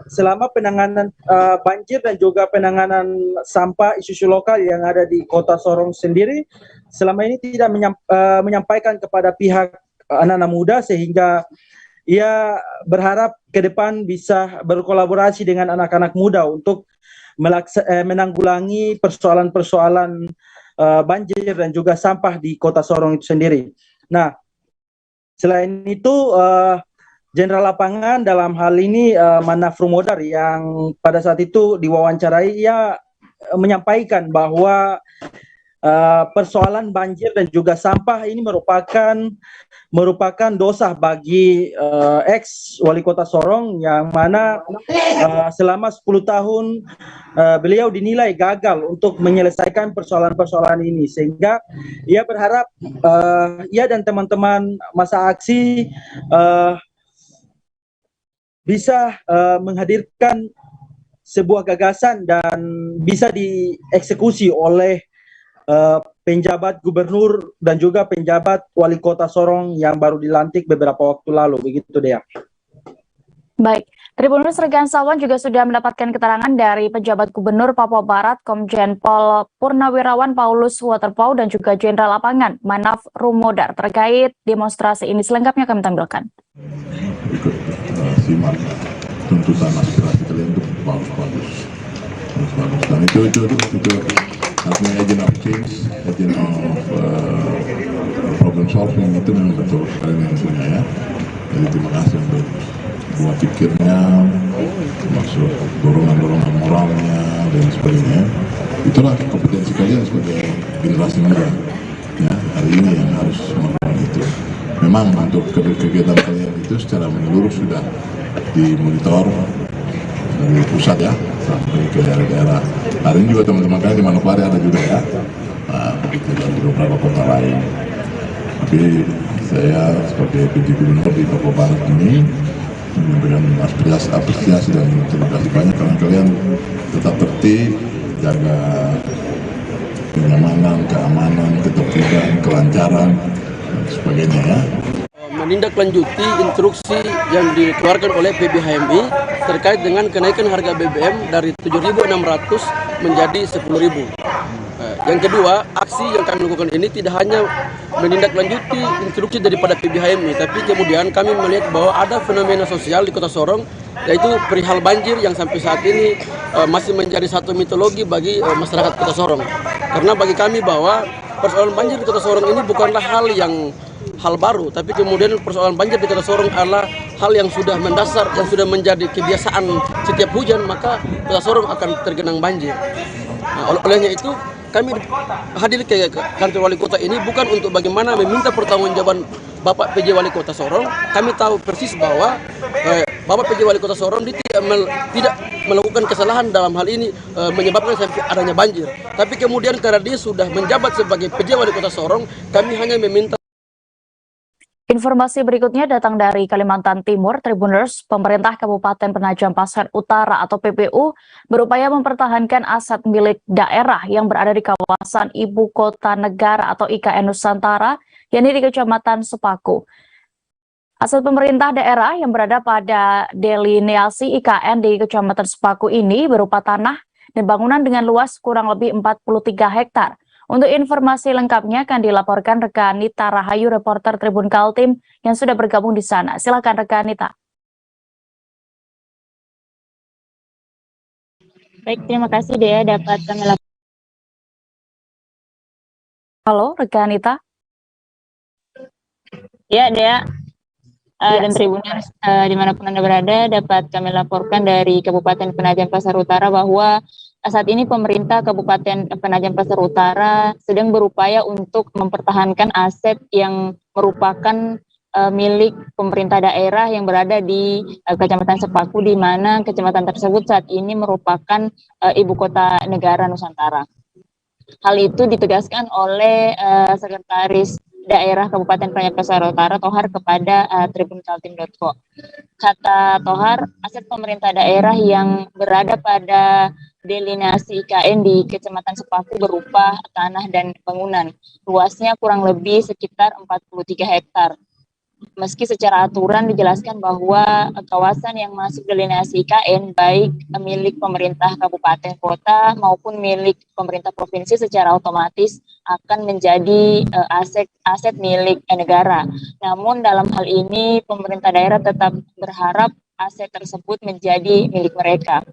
selama penanganan banjir dan juga penanganan sampah isu-isu lokal yang ada di Kota Sorong sendiri selama ini tidak menyampaikan kepada pihak anak-anak muda, sehingga ia berharap ke depan bisa berkolaborasi dengan anak-anak muda untuk menanggulangi persoalan-persoalan banjir dan juga sampah di Kota Sorong itu sendiri. Nah, selain itu, Jenderal Lapangan dalam hal ini Manaf Rumodar yang pada saat itu diwawancarai, ia menyampaikan bahwa persoalan banjir dan juga sampah ini merupakan dosa bagi ex wali kota Sorong, yang mana selama 10 tahun beliau dinilai gagal untuk menyelesaikan persoalan-persoalan ini, sehingga ia berharap ia dan teman-teman masa aksi bisa menghadirkan sebuah gagasan dan bisa dieksekusi oleh penjabat gubernur dan juga penjabat wali kota Sorong yang baru dilantik beberapa waktu lalu. Begitu, Dea. Baik, Tribuners rekan Sawan juga sudah mendapatkan keterangan dari penjabat Gubernur Papua Barat, Komjen Pol Purnawirawan Paulus Waterpau dan juga Jenderal Lapangan Manaf Rumodar terkait demonstrasi ini. Selengkapnya kami tampilkan. Ikut simak tuntutan aspirasi kalian itu bagus. Dan itu artinya agent of change, agent of problem solving itu memang betul kalian yang punya ya. Jadi terima kasih untuk buah pikirnya, maksud dorongan-dorongan moralnya dan sebagainya. Itulah kompetensi kalian sebagai generasi muda. Ya, hari ini yang harus melakukan itu. Memang untuk kegiatan kalian itu secara menyeluruh sudah dimonitor dari pusat ya sampai ke daerah-daerah. Hari ini juga teman-teman kalian di Manokwari ada juga ya, begitu dan di beberapa kota lain. Tapi saya sebagai PJ Gubernur di Papua Barat ini menyampaikan apresiasi dan terima kasih banyak karena kalian tetap tertib, jaga kenyamanan, keamanan, ketertiban, kelancaran dan sebagainya ya. Menindaklanjuti instruksi yang dikeluarkan oleh PBHMI terkait dengan kenaikan harga BBM dari 7.600 menjadi 10.000. Yang kedua, aksi yang kami lakukan ini tidak hanya menindaklanjuti instruksi daripada PBHMI, tapi kemudian kami melihat bahwa ada fenomena sosial di Kota Sorong, yaitu perihal banjir yang sampai saat ini masih menjadi satu mitologi bagi masyarakat Kota Sorong. Karena bagi kami bahwa persoalan banjir di Kota Sorong ini bukanlah hal baru, tapi kemudian persoalan banjir di Kota Sorong adalah hal yang sudah mendasar, yang sudah menjadi kebiasaan. Setiap hujan maka Kota Sorong akan tergenang banjir. Nah, olehnya itu kami hadir ke kantor wali kota ini bukan untuk bagaimana meminta pertanggungjawaban Bapak PJ Wali Kota Sorong. Kami tahu persis bahwa Bapak PJ Wali Kota Sorong tidak melakukan kesalahan dalam hal ini menyebabkan sampai adanya banjir. Tapi kemudian karena dia sudah menjabat sebagai PJ Wali Kota Sorong, kami hanya meminta. Informasi berikutnya datang dari Kalimantan Timur. Tribuners, pemerintah Kabupaten Penajam Pasir Utara atau PPU berupaya mempertahankan aset milik daerah yang berada di kawasan Ibu Kota Negara atau IKN Nusantara, yakni di Kecamatan Sepaku. Aset pemerintah daerah yang berada pada delineasi IKN di Kecamatan Sepaku ini berupa tanah dan bangunan dengan luas kurang lebih 43 hektar. Untuk informasi lengkapnya akan dilaporkan rekan Nita Rahayu, reporter Tribun Kaltim yang sudah bergabung di sana. Silakan rekan Nita. Baik, terima kasih Dea dapat kami laporkan. Halo, rekan Nita. Ya, Dea. Dan Tribuners dimanapun Anda berada dapat kami laporkan dari Kabupaten Penajam Pasir Utara bahwa saat ini pemerintah Kabupaten Penajam Pasir Utara sedang berupaya untuk mempertahankan aset yang merupakan milik pemerintah daerah yang berada di Kecamatan Sepaku, di mana kecamatan tersebut saat ini merupakan Ibu Kota Negara Nusantara. Hal itu ditegaskan oleh Sekretaris Daerah Kabupaten Penajam Pasir Utara Tohar kepada tribunkaltim.co. Kata Tohar, aset pemerintah daerah yang berada pada delineasi IKN di Kecamatan Sepaku berupa tanah dan bangunan. Luasnya kurang lebih sekitar 43 hektar. Meski secara aturan dijelaskan bahwa kawasan yang masuk delineasi IKN baik milik pemerintah kabupaten kota maupun milik pemerintah provinsi secara otomatis akan menjadi aset milik negara. Namun dalam hal ini pemerintah daerah tetap berharap aset tersebut menjadi milik mereka.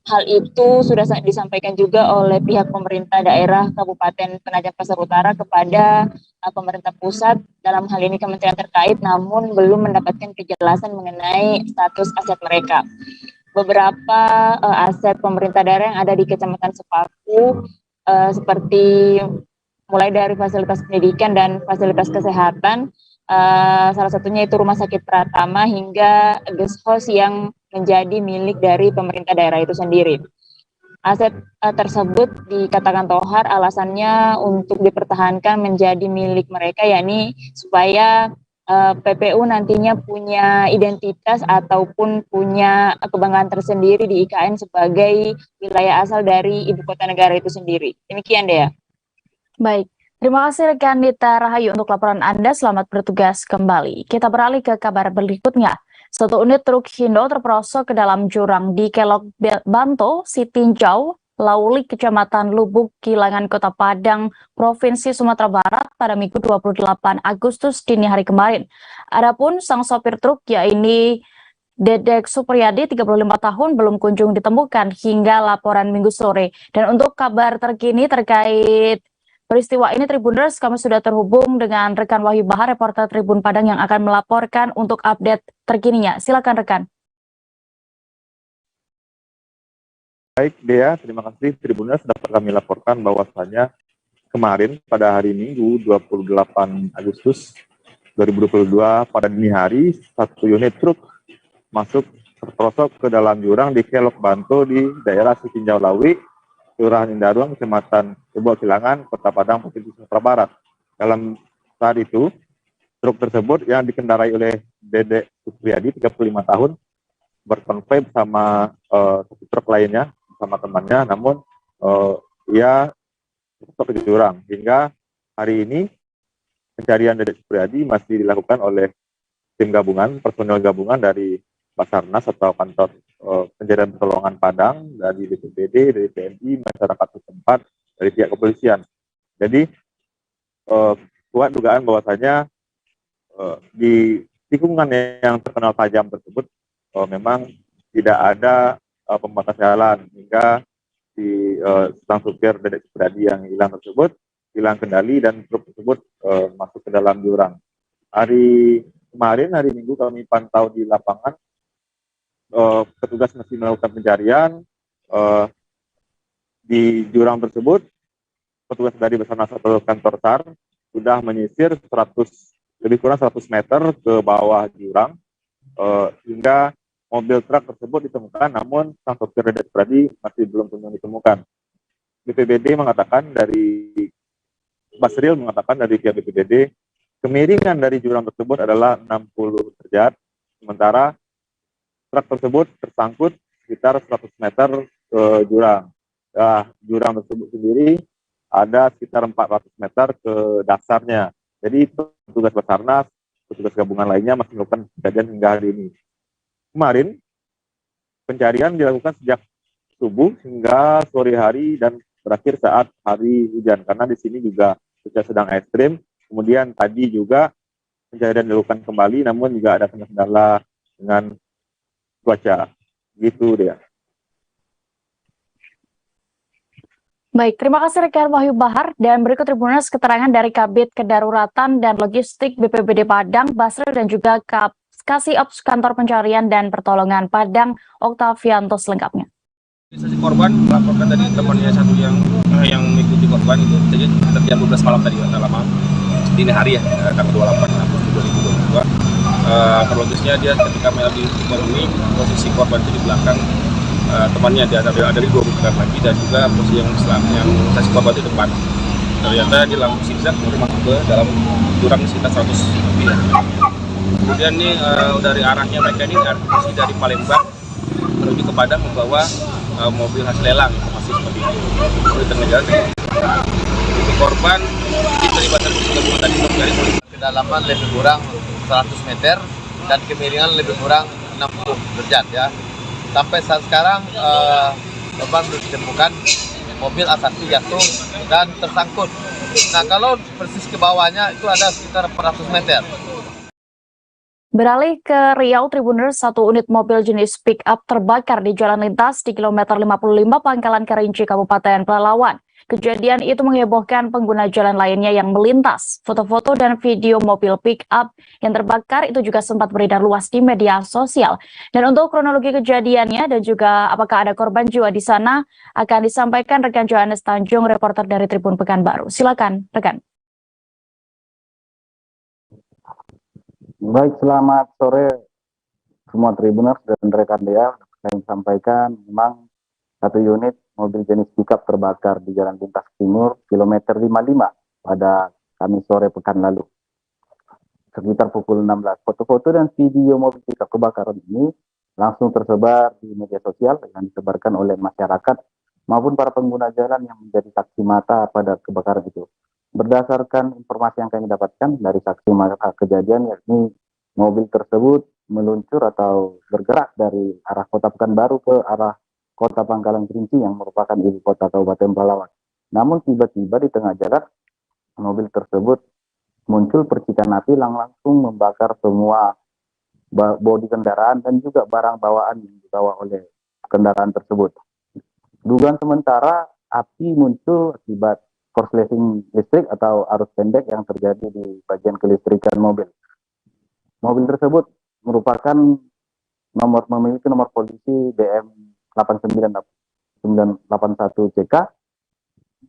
Hal itu sudah disampaikan juga oleh pihak pemerintah daerah Kabupaten Penajam Pasir Utara kepada pemerintah pusat, dalam hal ini kementerian terkait, namun belum mendapatkan kejelasan mengenai status aset mereka. Beberapa aset pemerintah daerah yang ada di Kecamatan Sepaku seperti mulai dari fasilitas pendidikan dan fasilitas kesehatan, salah satunya itu Rumah Sakit Pratama hingga guest house yang menjadi milik dari pemerintah daerah itu sendiri. Aset tersebut dikatakan Tohar alasannya untuk dipertahankan menjadi milik mereka, yakni supaya PPU nantinya punya identitas ataupun punya kebanggaan tersendiri di IKN sebagai wilayah asal dari ibu kota negara itu sendiri. Demikian deh ya. Baik, terima kasih rekan Dita Rahayu untuk laporan Anda. Selamat bertugas kembali. Kita beralih ke kabar berikutnya. Satu unit truk Hindo terperosok ke dalam jurang di Kelok Banto, Sitinjau, Lauli, Kecamatan Lubuk, Kilangan, Kota Padang, Provinsi Sumatera Barat pada Minggu 28 Agustus dini hari kemarin. Adapun sang sopir truk yaitu Dedek Supriyadi 35 tahun belum kunjung ditemukan hingga laporan Minggu sore. Dan untuk kabar terkini terkait peristiwa ini Tribuners, kami sudah terhubung dengan rekan Wahyu Bahar, reporter Tribun Padang yang akan melaporkan untuk update terkininya. Silakan rekan. Baik Dea, terima kasih. Tribuners, dapat kami laporkan bahwasannya kemarin pada hari Minggu 28 Agustus 2022 pada dini hari, satu unit truk masuk terperosok ke dalam jurang di Kelok Banto di daerah Sitinjau Lawi, Kelurahan Indaruang, Kecamatan Sebuah Kilangan, Kota Padang, Provinsi Sumatera Barat. Dalam saat itu, truk tersebut yang dikendarai oleh Dedek Supriyadi 35 tahun berkonvoy bersama satu truk lainnya bersama temannya, namun ia terperosok ke jurang. Hingga hari ini pencarian Dedek Supriyadi masih dilakukan oleh tim gabungan, personel gabungan dari Basarnas atau kantor pencarian pertolongan Padang, dari BPBD, dari TNI, masyarakat setempat, dari pihak kepolisian. Jadi kuat dugaan bahwasanya di tikungan yang terkenal tajam tersebut memang tidak ada pembatas jalan, hingga si sang supir Dedek Supriyadi yang hilang tersebut hilang kendali dan truk tersebut masuk ke dalam jurang. Hari kemarin, hari Minggu, kami pantau di lapangan, petugas masih melakukan pencarian di jurang tersebut. Petugas dari Basarnas atau kantor SAR sudah menyisir lebih kurang 100 meter ke bawah jurang hingga mobil truk tersebut ditemukan, namun sang sopir Dedek Supriyadi masih belum kunjung ditemukan. BPBD mengatakan, dari Basril mengatakan dari pihak BPBD, kemiringan dari jurang tersebut adalah 60 derajat, sementara truk tersebut tersangkut sekitar 100 meter ke jurang. Jurang tersebut sendiri ada sekitar 400 meter ke dasarnya. Jadi petugas Basarnas, petugas gabungan lainnya masih melakukan pencarian hingga hari ini. Kemarin pencarian dilakukan sejak subuh hingga sore hari dan berakhir saat hari hujan, karena di sini juga cuaca sedang ekstrim. Kemudian tadi juga pencarian dilakukan kembali, namun juga ada kendala dengan cuaca. Gitu dia. Baik, terima kasih rekan Wahyu Bahar. Dan berikut Tribuners keterangan dari Kabid Kedaruratan dan Logistik BPBD Padang, Basril, dan juga Kasih Ops Kantor Pencarian dan Pertolongan Padang, Oktavianto selengkapnya. Sisi korban melaporkan tadi temannya satu yang mengikuti korban itu jadi sekitar jam 12 malam tadi, lama dini hari ya, tanggal 28 Agustus 2022. Kronologisnya dia ketika melewati tikungan ini, posisi korban itu di belakang temannya, dia ada di 2 bulan lagi, dan juga posisi yang sisi korban di depan. Ternyata dia langsung zigzag masuk ke dalam jurang sekitar 100 lebih ya. Kemudian nih dari arahnya mereka ini dari Palembang menuju ke Padang membawa mobil hasil lelang, informasi seperti itu. Oleh ternegakan untuk korban terlibat dari gabungan tadi mencari kedalaman lebih kurang 100 meter dan kemiringan lebih kurang 60 derajat ya. Sampai saat sekarang korban belum ditemukan, mobil A1 jatuh dan tersangkut. Nah, kalau persis ke bawahnya itu ada sekitar 400 meter. Beralih ke Riau, Tribuners, satu unit mobil jenis pick-up terbakar di jalan lintas di kilometer 55 Pangkalan Kerinci, Kabupaten Pelalawan. Kejadian itu menghebohkan pengguna jalan lainnya yang melintas. Foto-foto dan video mobil pick-up yang terbakar itu juga sempat beredar luas di media sosial. Dan untuk kronologi kejadiannya dan juga apakah ada korban jiwa di sana akan disampaikan rekan Johannes Tanjung, reporter dari Tribun Pekanbaru. Silakan, rekan. Baik, selamat sore semua Tribuners dan rekan Dea. Saya sampaikan memang satu unit mobil jenis pickup terbakar di Jalan Lintas Timur, kilometer 55 pada Kamis sore pekan lalu, sekitar pukul 16. Foto-foto dan video mobil pickup kebakaran ini langsung tersebar di media sosial yang disebarkan oleh masyarakat maupun para pengguna jalan yang menjadi saksi mata pada kebakaran itu. Berdasarkan informasi yang kami dapatkan dari saksi mata kejadian, yakni mobil tersebut meluncur atau bergerak dari arah Kota Pekanbaru ke arah Kota Pangkalan Kerinci yang merupakan ibu kota Kabupaten Pelalawan. Namun tiba-tiba di tengah jalan mobil tersebut muncul percikan api yang langsung membakar semua bodi kendaraan dan juga barang bawaan yang dibawa oleh kendaraan tersebut. Dugaan sementara api muncul akibat korsleting listrik atau arus pendek yang terjadi di bagian kelistrikan mobil. Mobil tersebut merupakan memiliki nomor polisi BM 89981CK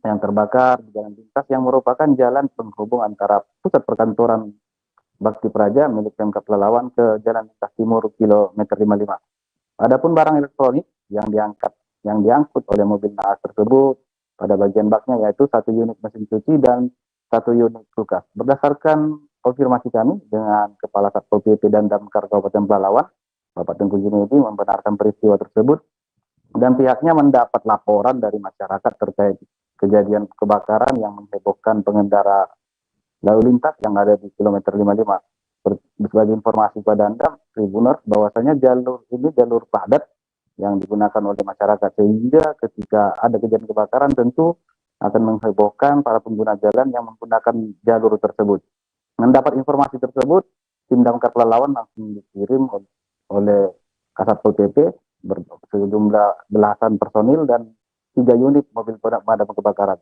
yang terbakar di jalan lintas yang merupakan jalan penghubung antara pusat perkantoran Bakti Praja milik Pemkab Pelalawan ke jalan lintas timur kilometer 55. Adapun barang elektronik yang diangkut oleh mobil naas tersebut pada bagian baknya yaitu 1 unit mesin cuci dan 1 unit kulkas. Berdasarkan konfirmasi kami dengan Kepala Satpol PP dan Damkar Kabupaten Pelalawan, Bapak Tengku Junedi membenarkan peristiwa tersebut dan pihaknya mendapat laporan dari masyarakat terkait kejadian kebakaran yang menghebohkan pengendara lalu lintas yang ada di kilometer 55. Sebagai informasi pada Anda, Tribuners, bahwasanya jalur ini jalur padat yang digunakan oleh masyarakat, sehingga ketika ada kejadian kebakaran tentu akan menghebohkan para pengguna jalan yang menggunakan jalur tersebut. Mendapat informasi tersebut, tim Damkar Pelalawan langsung dikirim oleh Kasatpol PP sejumlah belasan personil dan 3 unit mobil pemadam kebakaran.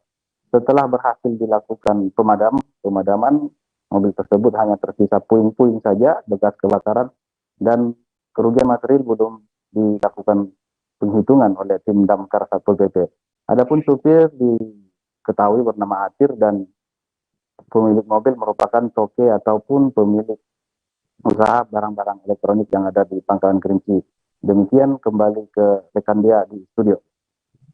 Setelah berhasil dilakukan pemadaman, mobil tersebut hanya tersisa puing-puing saja bekas kebakaran dan kerugian material belum dilakukan penghitungan oleh tim Damkar Satpol PP. Adapun supir diketahui bernama Atir dan pemilik mobil merupakan toke ataupun pemilik usaha barang-barang elektronik yang ada di Pangkalan Kerinci. Demikian, kembali ke rekan Dea di studio.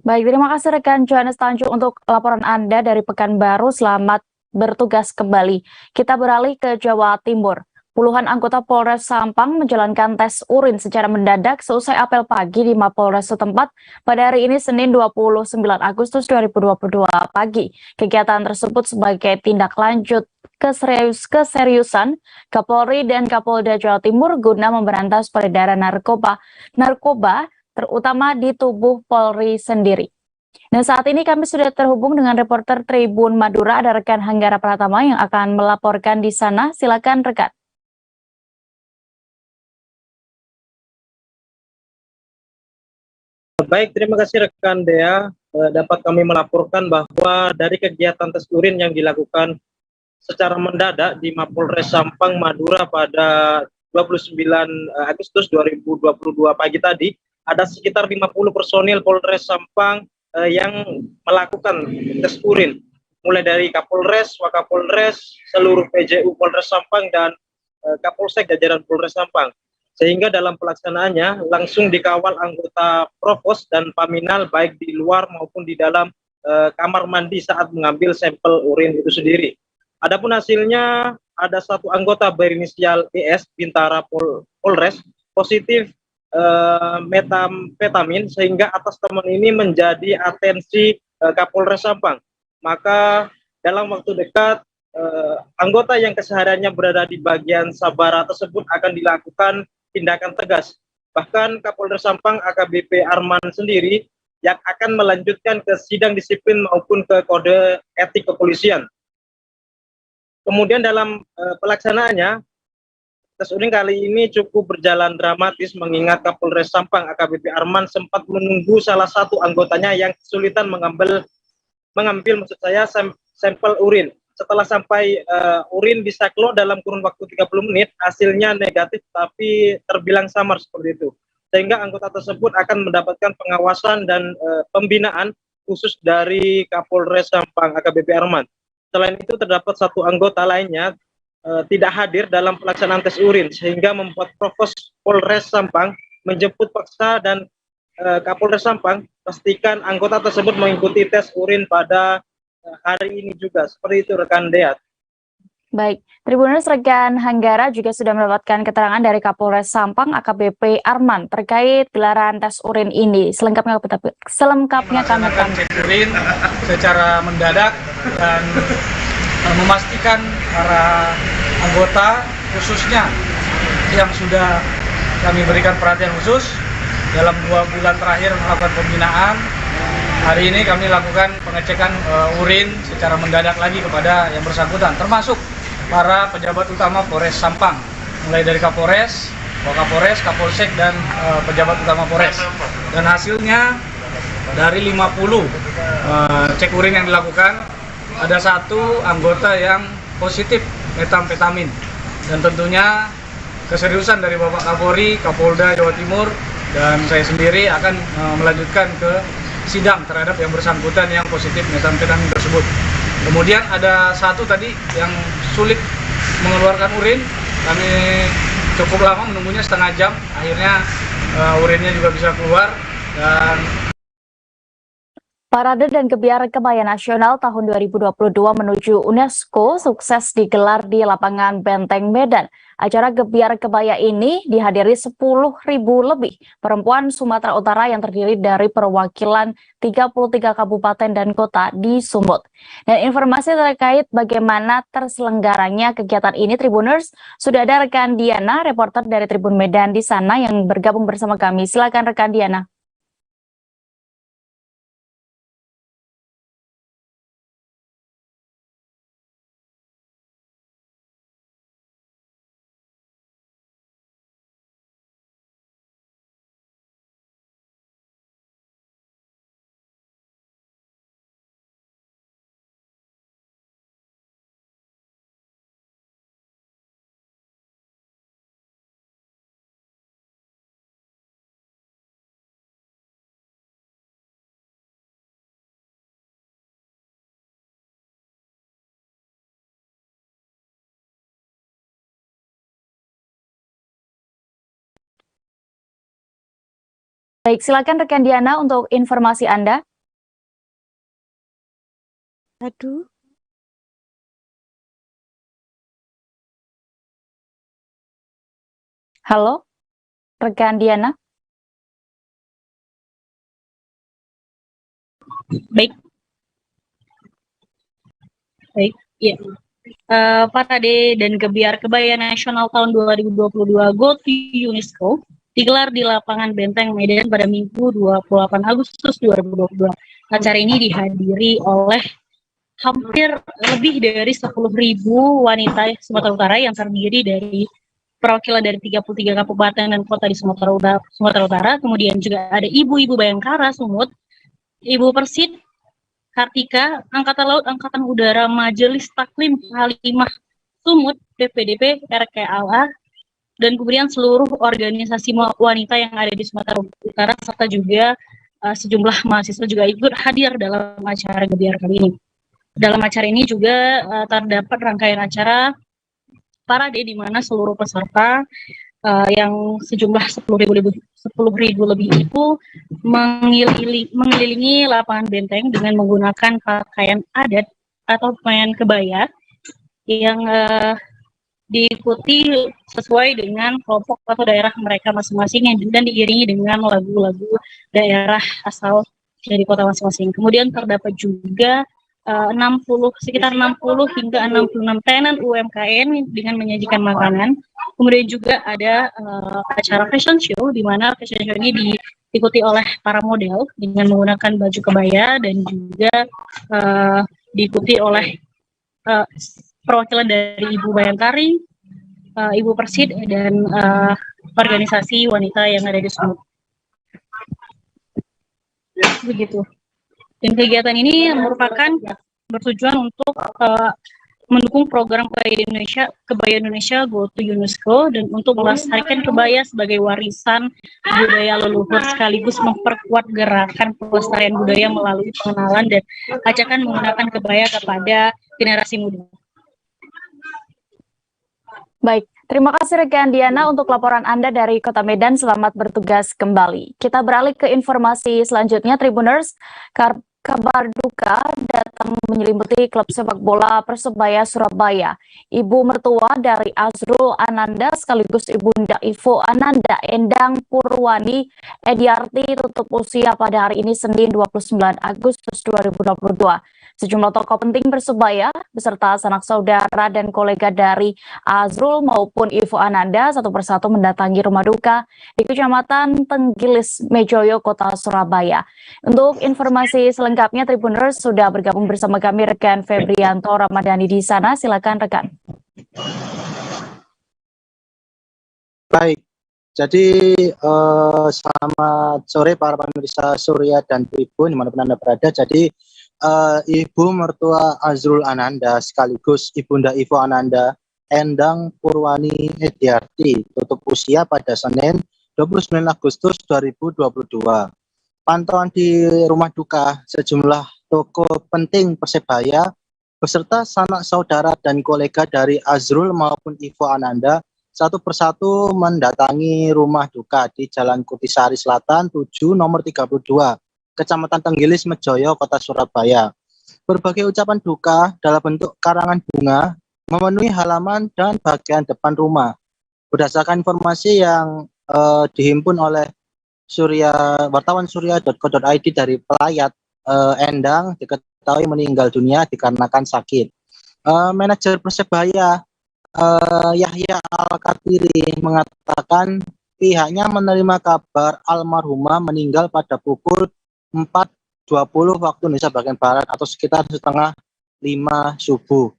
Baik, terima kasih rekan Johannes Tanjung untuk laporan Anda dari Pekanbaru. Selamat bertugas kembali. Kita beralih ke Jawa Timur. Puluhan anggota Polres Sampang menjalankan tes urin secara mendadak seusai apel pagi di Mapolres setempat pada hari ini Senin 29 Agustus 2022 pagi. Kegiatan tersebut sebagai tindak lanjut keseriusan Kapolri dan Kapolda Jawa Timur guna memberantas peredaran narkoba terutama di tubuh Polri sendiri. Dan saat ini kami sudah terhubung dengan reporter Tribun Madura, ada rekan Hanggara Pratama yang akan melaporkan di sana. Silakan rekan. Baik, terima kasih rekan Dea. Dapat kami melaporkan bahwa dari kegiatan tes urin yang dilakukan secara mendadak di Mapolres Sampang Madura pada 29 Agustus 2022 pagi tadi, ada sekitar 50 personil Polres Sampang yang melakukan tes urin, mulai dari Kapolres, Wakapolres, seluruh PJU Polres Sampang dan Kapolsek jajaran Polres Sampang. Sehingga dalam pelaksanaannya langsung dikawal anggota Provos dan Paminal baik di luar maupun di dalam kamar mandi saat mengambil sampel urin itu sendiri. Adapun hasilnya ada satu anggota berinisial ES Bintara Polres positif metamfetamin, sehingga atas teman ini menjadi atensi Kapolres Sampang. Maka dalam waktu dekat anggota yang kesehariannya berada di bagian Sabara tersebut akan dilakukan tindakan tegas. Bahkan Kapolres Sampang AKBP Arman sendiri yang akan melanjutkan ke sidang disiplin maupun ke kode etik kepolisian. Kemudian dalam pelaksanaannya, tes urin kali ini cukup berjalan dramatis mengingat Kapolres Sampang AKBP Arman sempat menunggu salah satu anggotanya yang kesulitan mengambil mengambil, maksud saya, sampel urin. Setelah sampai urin di Saklo dalam kurun waktu 30 menit, hasilnya negatif tapi terbilang samar seperti itu. Sehingga anggota tersebut akan mendapatkan pengawasan dan pembinaan khusus dari Kapolres Sampang AKBP Arman. Selain itu terdapat satu anggota lainnya tidak hadir dalam pelaksanaan tes urin, sehingga membuat Provos Polres Sampang menjemput paksa dan Kapolres Sampang pastikan anggota tersebut mengikuti tes urin pada hari ini juga. Seperti itu rekan Dea. Baik, Tribuners, rekan Hanggara juga sudah mendapatkan keterangan dari Kapolres Sampang AKBP Arman terkait gelaran tes urin ini. Selengkapnya kami akan cek urin secara mendadak dan memastikan para anggota khususnya yang sudah kami berikan perhatian khusus dalam 2 bulan terakhir melakukan pembinaan. Hari ini kami lakukan pengecekan urin secara mendadak lagi kepada yang bersangkutan, termasuk para pejabat utama Polres Sampang, mulai dari Kapolres, Wakapolres, Kapolsek, dan pejabat utama Polres. Dan hasilnya dari 50 cek urin yang dilakukan, ada 1 anggota yang positif metamfetamin. Dan tentunya keseriusan dari Bapak Kapolri, Kapolda Jawa Timur, dan saya sendiri akan melanjutkan ke sidang terhadap yang bersangkutan yang positif metamfetamin tersebut. Kemudian ada 1 tadi yang sulit mengeluarkan urin, kami cukup lama menunggunya setengah jam, akhirnya urinnya juga bisa keluar. Dan Parade dan Gebiar Kebaya Nasional tahun 2022 menuju UNESCO sukses digelar di lapangan Benteng Medan. Acara Gebiar Kebaya ini dihadiri 10.000 lebih perempuan Sumatera Utara yang terdiri dari perwakilan 33 kabupaten dan kota di Sumut. Dan informasi terkait bagaimana terselenggaranya kegiatan ini, Tribuners, sudah ada rekan Diana, reporter dari Tribun Medan di sana yang bergabung bersama kami. Silakan rekan Diana. Baik, silakan rekan Diana untuk informasi Anda. Aduh. Halo, rekan Diana. Baik. Ya. Parade dan Gebiar Kebaya Nasional tahun 2022 Go to UNESCO digelar di lapangan Benteng Medan pada Minggu 28 Agustus 2022. Acara ini dihadiri oleh hampir lebih dari 10.000 wanita Sumatera Utara yang terdiri dari perwakilan dari 33 kabupaten dan kota di Sumatera Utara. Kemudian juga ada ibu-ibu Bayangkara Sumut, Ibu Persid Kartika, Angkatan Laut Angkatan Udara Majelis Taklim Halimah Sumut, PPDP RKLA, dan kemudian seluruh organisasi wanita yang ada di Sumatera Utara, serta juga sejumlah mahasiswa juga ikut hadir dalam acara Gebiar kali ini. Dalam acara ini juga terdapat rangkaian acara parade di mana seluruh peserta yang sejumlah 10.000 lebih itu mengelilingi lapangan benteng dengan menggunakan pakaian adat atau pakaian kebaya yang diikuti sesuai dengan kelompok atau daerah mereka masing-masing dan diiringi dengan lagu-lagu daerah asal dari kota masing-masing. Kemudian terdapat juga sekitar 60 hingga 66 tenan UMKM dengan menyajikan makanan. Kemudian juga ada acara fashion show, di mana fashion show ini diikuti oleh para model dengan menggunakan baju kebaya dan juga diikuti oleh perwakilan dari Ibu Bayangkari, Ibu Persid, dan organisasi wanita yang ada di Sumut. Begitu. Dan kegiatan ini merupakan bertujuan untuk mendukung program Kebaya Indonesia Go to UNESCO dan untuk melestarikan kebaya sebagai warisan budaya leluhur sekaligus memperkuat gerakan pelestarian budaya melalui pengenalan dan ajakan menggunakan kebaya kepada generasi muda. Baik, terima kasih rekan Diana untuk laporan Anda dari Kota Medan. Selamat bertugas kembali. Kita beralih ke informasi selanjutnya, Tribuners. Kabar duka datang menyelimuti klub sepak bola Persebaya Surabaya. Ibu mertua dari Azrul Ananda sekaligus Ibunda Ivo Ananda, Endang Purwani Ediarti, tutup usia pada hari ini Senin 29 Agustus 2022. Sejumlah tokoh penting Persebaya beserta sanak saudara dan kolega dari Azrul maupun Ivo Ananda satu persatu mendatangi rumah duka di Kecamatan Tenggilis, Mejoyo, Kota Surabaya. Untuk informasi selengkapnya, Tribuners sudah bergabung bersama kami rekan Febrianto Ramadhani di sana. Silakan rekan. Baik, jadi selamat sore para pemirsa Surya dan Tribun dimanapun Anda berada. Jadi Ibu mertua Azrul Ananda sekaligus Ibunda Ivo Ananda, Endang Purwani Ediarti, tutup usia pada Senin 29 Agustus 2022. Pantauan di rumah duka sejumlah tokoh penting Persebaya beserta sanak saudara dan kolega dari Azrul maupun Ivo Ananda satu persatu mendatangi rumah duka di Jalan Kutisari Selatan 7 nomor 32, Kecamatan Tenggilis, Mejoyo, Kota Surabaya. Berbagai ucapan duka dalam bentuk karangan bunga memenuhi halaman dan bagian depan rumah. Berdasarkan informasi yang dihimpun oleh wartawan surya.co.id dari pelayat, Endang diketahui meninggal dunia dikarenakan sakit. Manajer Persebaya Yahya Al-Katiri mengatakan pihaknya menerima kabar almarhumah meninggal pada pukul 4.20 waktu Indonesia bagian Barat atau sekitar setengah 5 subuh.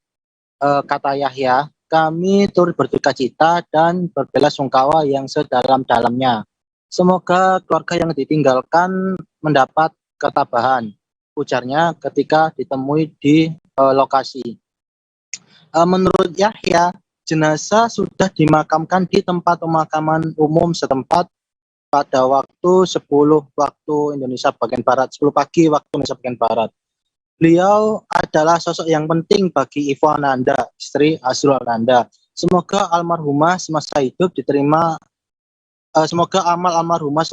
Kata Yahya, kami turut berduka cita dan berbelasungkawa yang sedalam-dalamnya. Semoga keluarga yang ditinggalkan mendapat ketabahan, ujarnya ketika ditemui di lokasi. Menurut Yahya, jenazah sudah dimakamkan di tempat pemakaman umum setempat pada waktu 10 waktu Indonesia bagian Barat, 10 pagi waktu Indonesia bagian Barat. Beliau adalah sosok yang penting bagi Ivo Ananda, istri Azrul Ananda. Semoga almarhumah semasa hidup diterima, semoga amal almarhumah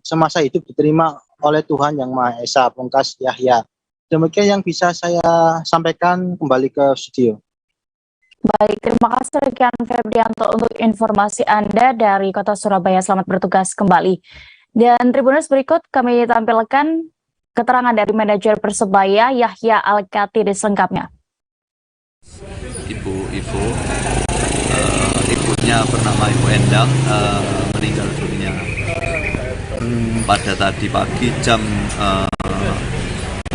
semasa hidup diterima oleh Tuhan Yang Maha Esa, pungkas Yahya. Demikian yang bisa saya sampaikan, kembali ke studio. Baik, terima kasih rekan Febrianto untuk informasi Anda dari Kota Surabaya. Selamat bertugas kembali. Dan Tribuners, berikut kami tampilkan keterangan dari manajer Persebaya Yahya Al-Katiri selengkapnya. Ibu Ivo, ibunya bernama Ibu Endang, meninggal dunia pada tadi pagi jam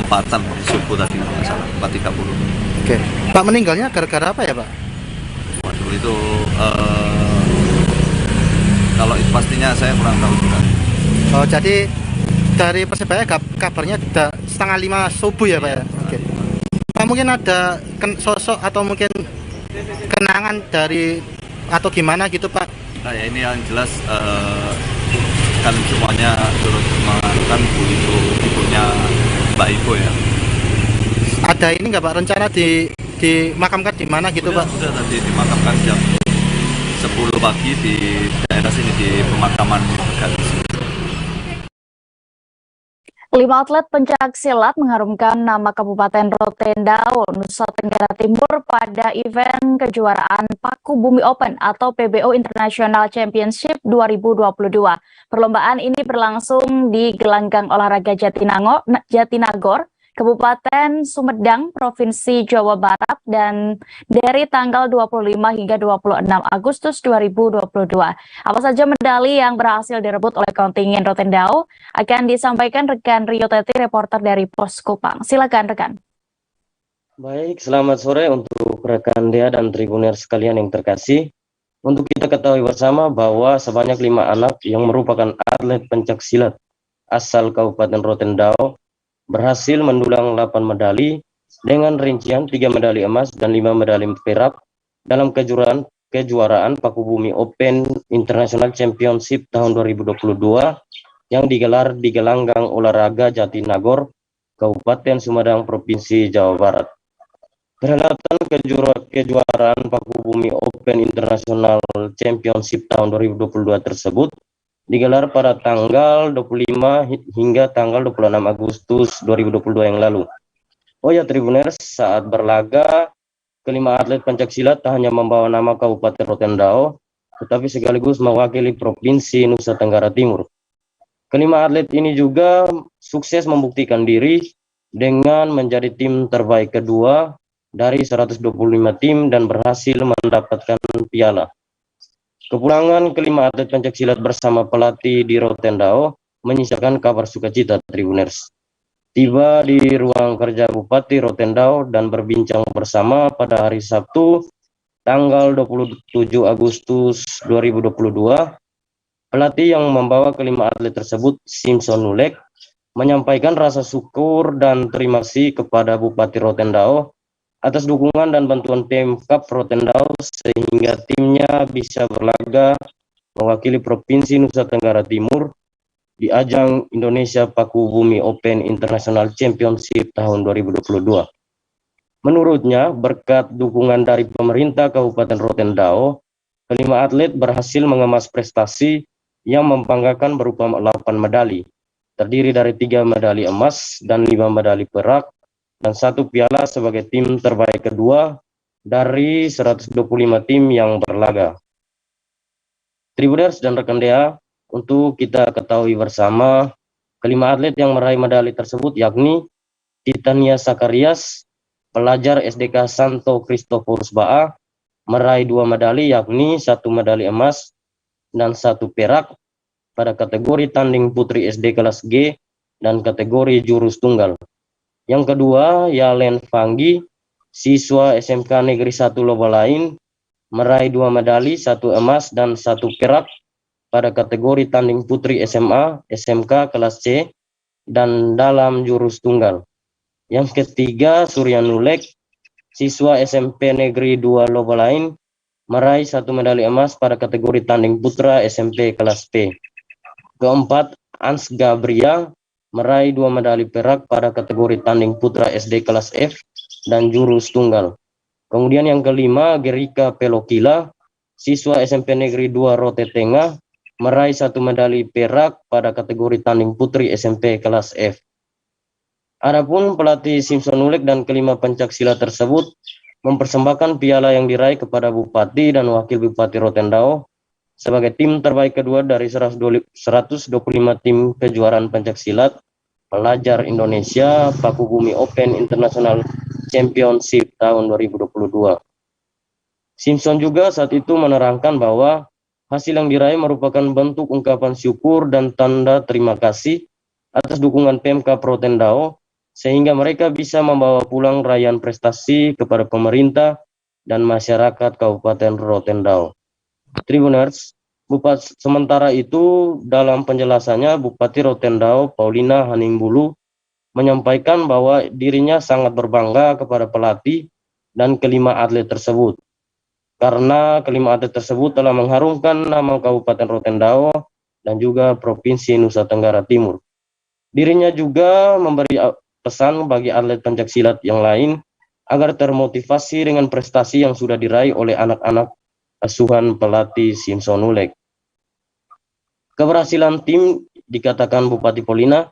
4-an subuh tadi, 4.30. Oke, Pak, meninggalnya gara-gara apa ya, Pak? Waduh, itu kalau itu pastinya saya kurang tahu juga. Oh, jadi dari Persebaya kabarnya sudah 4:30 subuh ya, Pak ya? Oke. Pak, mungkin ada sosok atau mungkin kenangan dari atau gimana gitu, Pak? Nah, ya ini yang jelas kan semuanya turut mengadukan ibunya Mbak Ivo ya. Ada ini nggak Pak, rencana dimakamkan di mana gitu, Pak? Sudah tadi dimakamkan jam 10 pagi di daerah sini di pemakaman Galis. 5 atlet pencak silat mengharumkan nama Kabupaten Rotendao, Nusa Tenggara Timur pada event kejuaraan Paku Bumi Open atau PBO International Championship 2022. Perlombaan ini berlangsung di Gelanggang Olahraga Jatinagor, Kabupaten Sumedang, Provinsi Jawa Barat, dan dari tanggal 25 hingga 26 Agustus 2022. Apa saja medali yang berhasil direbut oleh kontingen Rotendao akan disampaikan rekan Rio Teti, reporter dari Pos Kupang. Silakan rekan. Baik, selamat sore untuk rekan Dea dan Tribuner sekalian yang terkasih. Untuk kita ketahui bersama bahwa sebanyak 5 anak yang merupakan atlet pencak silat asal Kabupaten Rotendao berhasil mendulang 8 medali dengan rincian 3 medali emas dan 5 medali perak dalam kejuaraan Pakubumi Open International Championship tahun 2022 yang digelar di Gelanggang Olahraga Jatinagor, Kabupaten Sumedang, Provinsi Jawa Barat. Perhelatan kejuaraan Pakubumi Open International Championship tahun 2022 tersebut digelar pada tanggal 25 hingga tanggal 26 Agustus 2022 yang lalu. Oh ya Tribuners, saat berlaga, kelima atlet pencaksilat tak hanya membawa nama Kabupaten Rotendao, tetapi sekaligus mewakili Provinsi Nusa Tenggara Timur. Kelima atlet ini juga sukses membuktikan diri dengan menjadi tim terbaik kedua dari 125 tim dan berhasil mendapatkan piala. Kepulangan kelima atlet pencaksilat bersama pelatih di Rotendao menyisakan kabar sukacita Tribuners. Tiba di ruang kerja Bupati Rotendao dan berbincang bersama pada hari Sabtu tanggal 27 Agustus 2022, pelatih yang membawa kelima atlet tersebut, Simpson Nulek, menyampaikan rasa syukur dan terima kasih kepada Bupati Rotendao atas dukungan dan bantuan Pemkab Rotendao sehingga timnya bisa berlaga mewakili Provinsi Nusa Tenggara Timur di ajang Indonesia Pakubumi Open International Championship tahun 2022. Menurutnya, berkat dukungan dari pemerintah Kabupaten Rotendao, kelima atlet berhasil mengemas prestasi yang membanggakan berupa 8 medali, terdiri dari 3 medali emas dan 5 medali perak, dan 1 piala sebagai tim terbaik kedua dari 125 tim yang berlaga. Tribuners dan rekan DA, untuk kita ketahui bersama, kelima atlet yang meraih medali tersebut yakni Titania Sakarias, pelajar SDK Santo Kristoforus Baa, meraih 2 medali yakni 1 medali emas dan 1 perak pada kategori tanding putri SD kelas G dan kategori jurus tunggal. Yang kedua, Yalen Fanggi, siswa SMK Negeri 1 Lobalain, meraih 2 medali, 1 emas dan 1 perak pada kategori tanding putri SMA, SMK kelas C dan dalam jurus tunggal. Yang ketiga, Surya Nulek, siswa SMP Negeri 2 Lobalain, meraih 1 medali emas pada kategori tanding putra SMP kelas P. Keempat, Ans Gabria, meraih 2 medali perak pada kategori tanding putra SD kelas F dan jurus tunggal. Kemudian yang kelima, Gerika Pelokila, siswa SMP Negeri 2 Rote Tengah, meraih 1 medali perak pada kategori tanding putri SMP kelas F. Adapun pelatih Simpson Nulek dan kelima pencaksilat tersebut mempersembahkan piala yang diraih kepada Bupati dan Wakil Bupati Rotendao sebagai tim terbaik kedua dari 125 tim kejuaraan pencaksilat pelajar Indonesia Pakubumi Open International Championship tahun 2022. Simpson juga saat itu menerangkan bahwa hasil yang diraih merupakan bentuk ungkapan syukur dan tanda terima kasih atas dukungan Pemkab Rotendao sehingga mereka bisa membawa pulang raihan prestasi kepada pemerintah dan masyarakat Kabupaten Rotendao. Tribuners, sementara itu dalam penjelasannya Bupati Rotendao Paulina Haningbulu menyampaikan bahwa dirinya sangat berbangga kepada pelatih dan kelima atlet tersebut karena kelima atlet tersebut telah mengharumkan nama Kabupaten Rotendao dan juga Provinsi Nusa Tenggara Timur. Dirinya juga memberi pesan bagi atlet pencaksilat yang lain agar termotivasi dengan prestasi yang sudah diraih oleh anak-anak asuhan pelatih Simpson Nulek. Keberhasilan tim, dikatakan Bupati Paulina,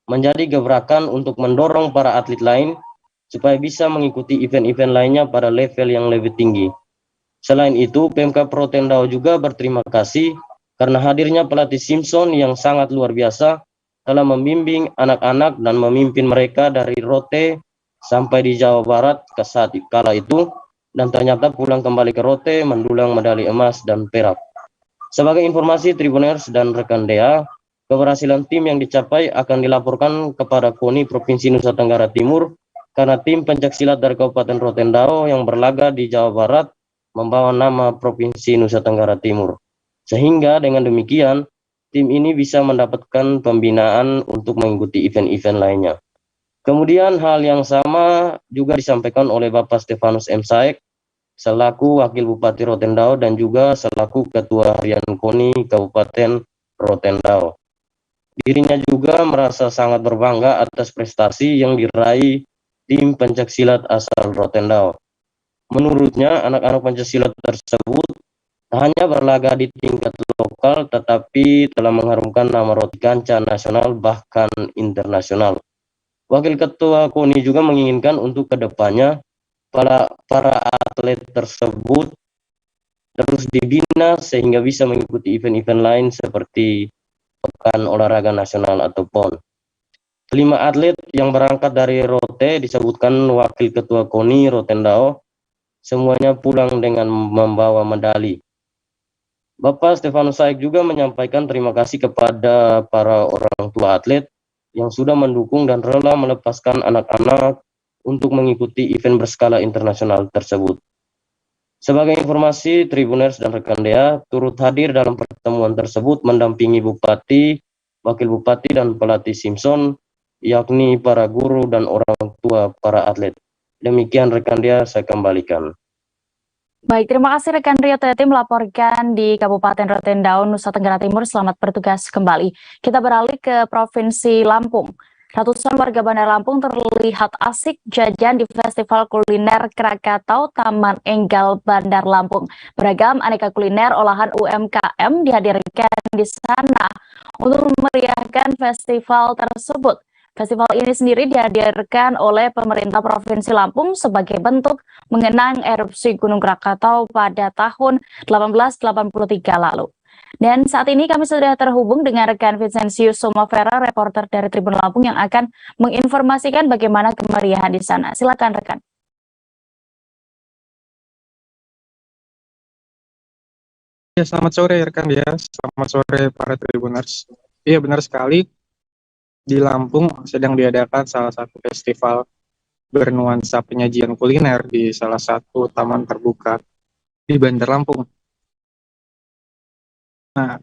menjadi gebrakan untuk mendorong para atlet lain supaya bisa mengikuti event-event lainnya pada level yang lebih tinggi. Selain itu, Pemkab Rotendao juga berterima kasih karena hadirnya pelatih Simpson yang sangat luar biasa telah membimbing anak-anak dan memimpin mereka dari Rote sampai di Jawa Barat ke saat kala itu, dan ternyata pulang kembali ke Rote mendulang medali emas dan perak. Sebagai informasi Tribuners dan rekan DA, keberhasilan tim yang dicapai akan dilaporkan kepada KONI Provinsi Nusa Tenggara Timur karena tim pencaksilat dari Kabupaten Rotendao yang berlaga di Jawa Barat membawa nama Provinsi Nusa Tenggara Timur. Sehingga dengan demikian, tim ini bisa mendapatkan pembinaan untuk mengikuti event-event lainnya. Kemudian hal yang sama juga disampaikan oleh Bapak Stefanus M. Saek selaku Wakil Bupati Rotendao dan juga selaku Ketua Harian KONI Kabupaten Rotendao. Dirinya juga merasa sangat berbangga atas prestasi yang diraih tim pencaksilat asal Rotendao. Menurutnya, anak-anak pencaksilat tersebut tak hanya berlaga di tingkat lokal, tetapi telah mengharumkan nama Roti kancah nasional bahkan internasional. Wakil Ketua KONI juga menginginkan untuk kedepannya para atlet tersebut terus dibina sehingga bisa mengikuti event-event lain seperti Pekan Olahraga Nasional atau PON. 5 atlet yang berangkat dari Rote disebutkan Wakil Ketua KONI Rotendao semuanya pulang dengan membawa medali. Bapak Stefanus Saek juga menyampaikan terima kasih kepada para orang tua atlet yang sudah mendukung dan rela melepaskan anak-anak untuk mengikuti event berskala internasional tersebut. Sebagai informasi, Tribuners dan rekan Dea turut hadir dalam pertemuan tersebut mendampingi Bupati, Wakil Bupati, dan Pelatih Simpson, yakni para guru dan orang tua para atlet. Demikian rekan Dea, saya kembalikan. Baik, terima kasih rekan Rio Teti melaporkan di Kabupaten Rotendao, Nusa Tenggara Timur. Selamat bertugas kembali. Kita beralih ke Provinsi Lampung. Ratusan warga Bandar Lampung terlihat asik jajan di Festival Kuliner Krakatau Taman Enggal Bandar Lampung. Beragam aneka kuliner olahan UMKM dihadirkan di sana untuk memeriahkan festival tersebut. Festival ini sendiri dihadirkan oleh pemerintah Provinsi Lampung sebagai bentuk mengenang erupsi Gunung Krakatau pada tahun 1883 lalu. Dan saat ini kami sudah terhubung dengan rekan Vincenzius Somavera, reporter dari Tribun Lampung yang akan menginformasikan bagaimana kemeriahan di sana. Silakan rekan. Ya, selamat sore rekan ya, selamat sore para Tribuners. Iya benar sekali. Di Lampung sedang diadakan salah satu festival bernuansa penyajian kuliner di salah satu taman terbuka di Bandar Lampung. Nah,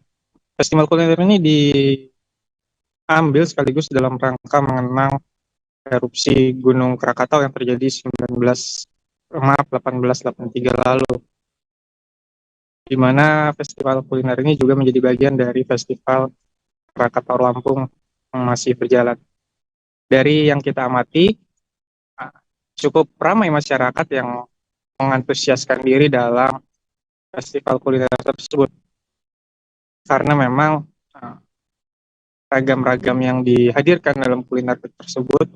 festival kuliner ini diambil sekaligus dalam rangka mengenang erupsi Gunung Krakatau yang terjadi 1883 lalu. Di mana festival kuliner ini juga menjadi bagian dari festival Krakatau Lampung masih berjalan. Dari yang kita amati, cukup ramai masyarakat yang mengantusiaskan diri dalam festival kuliner tersebut. Karena memang ragam-ragam yang dihadirkan dalam kuliner tersebut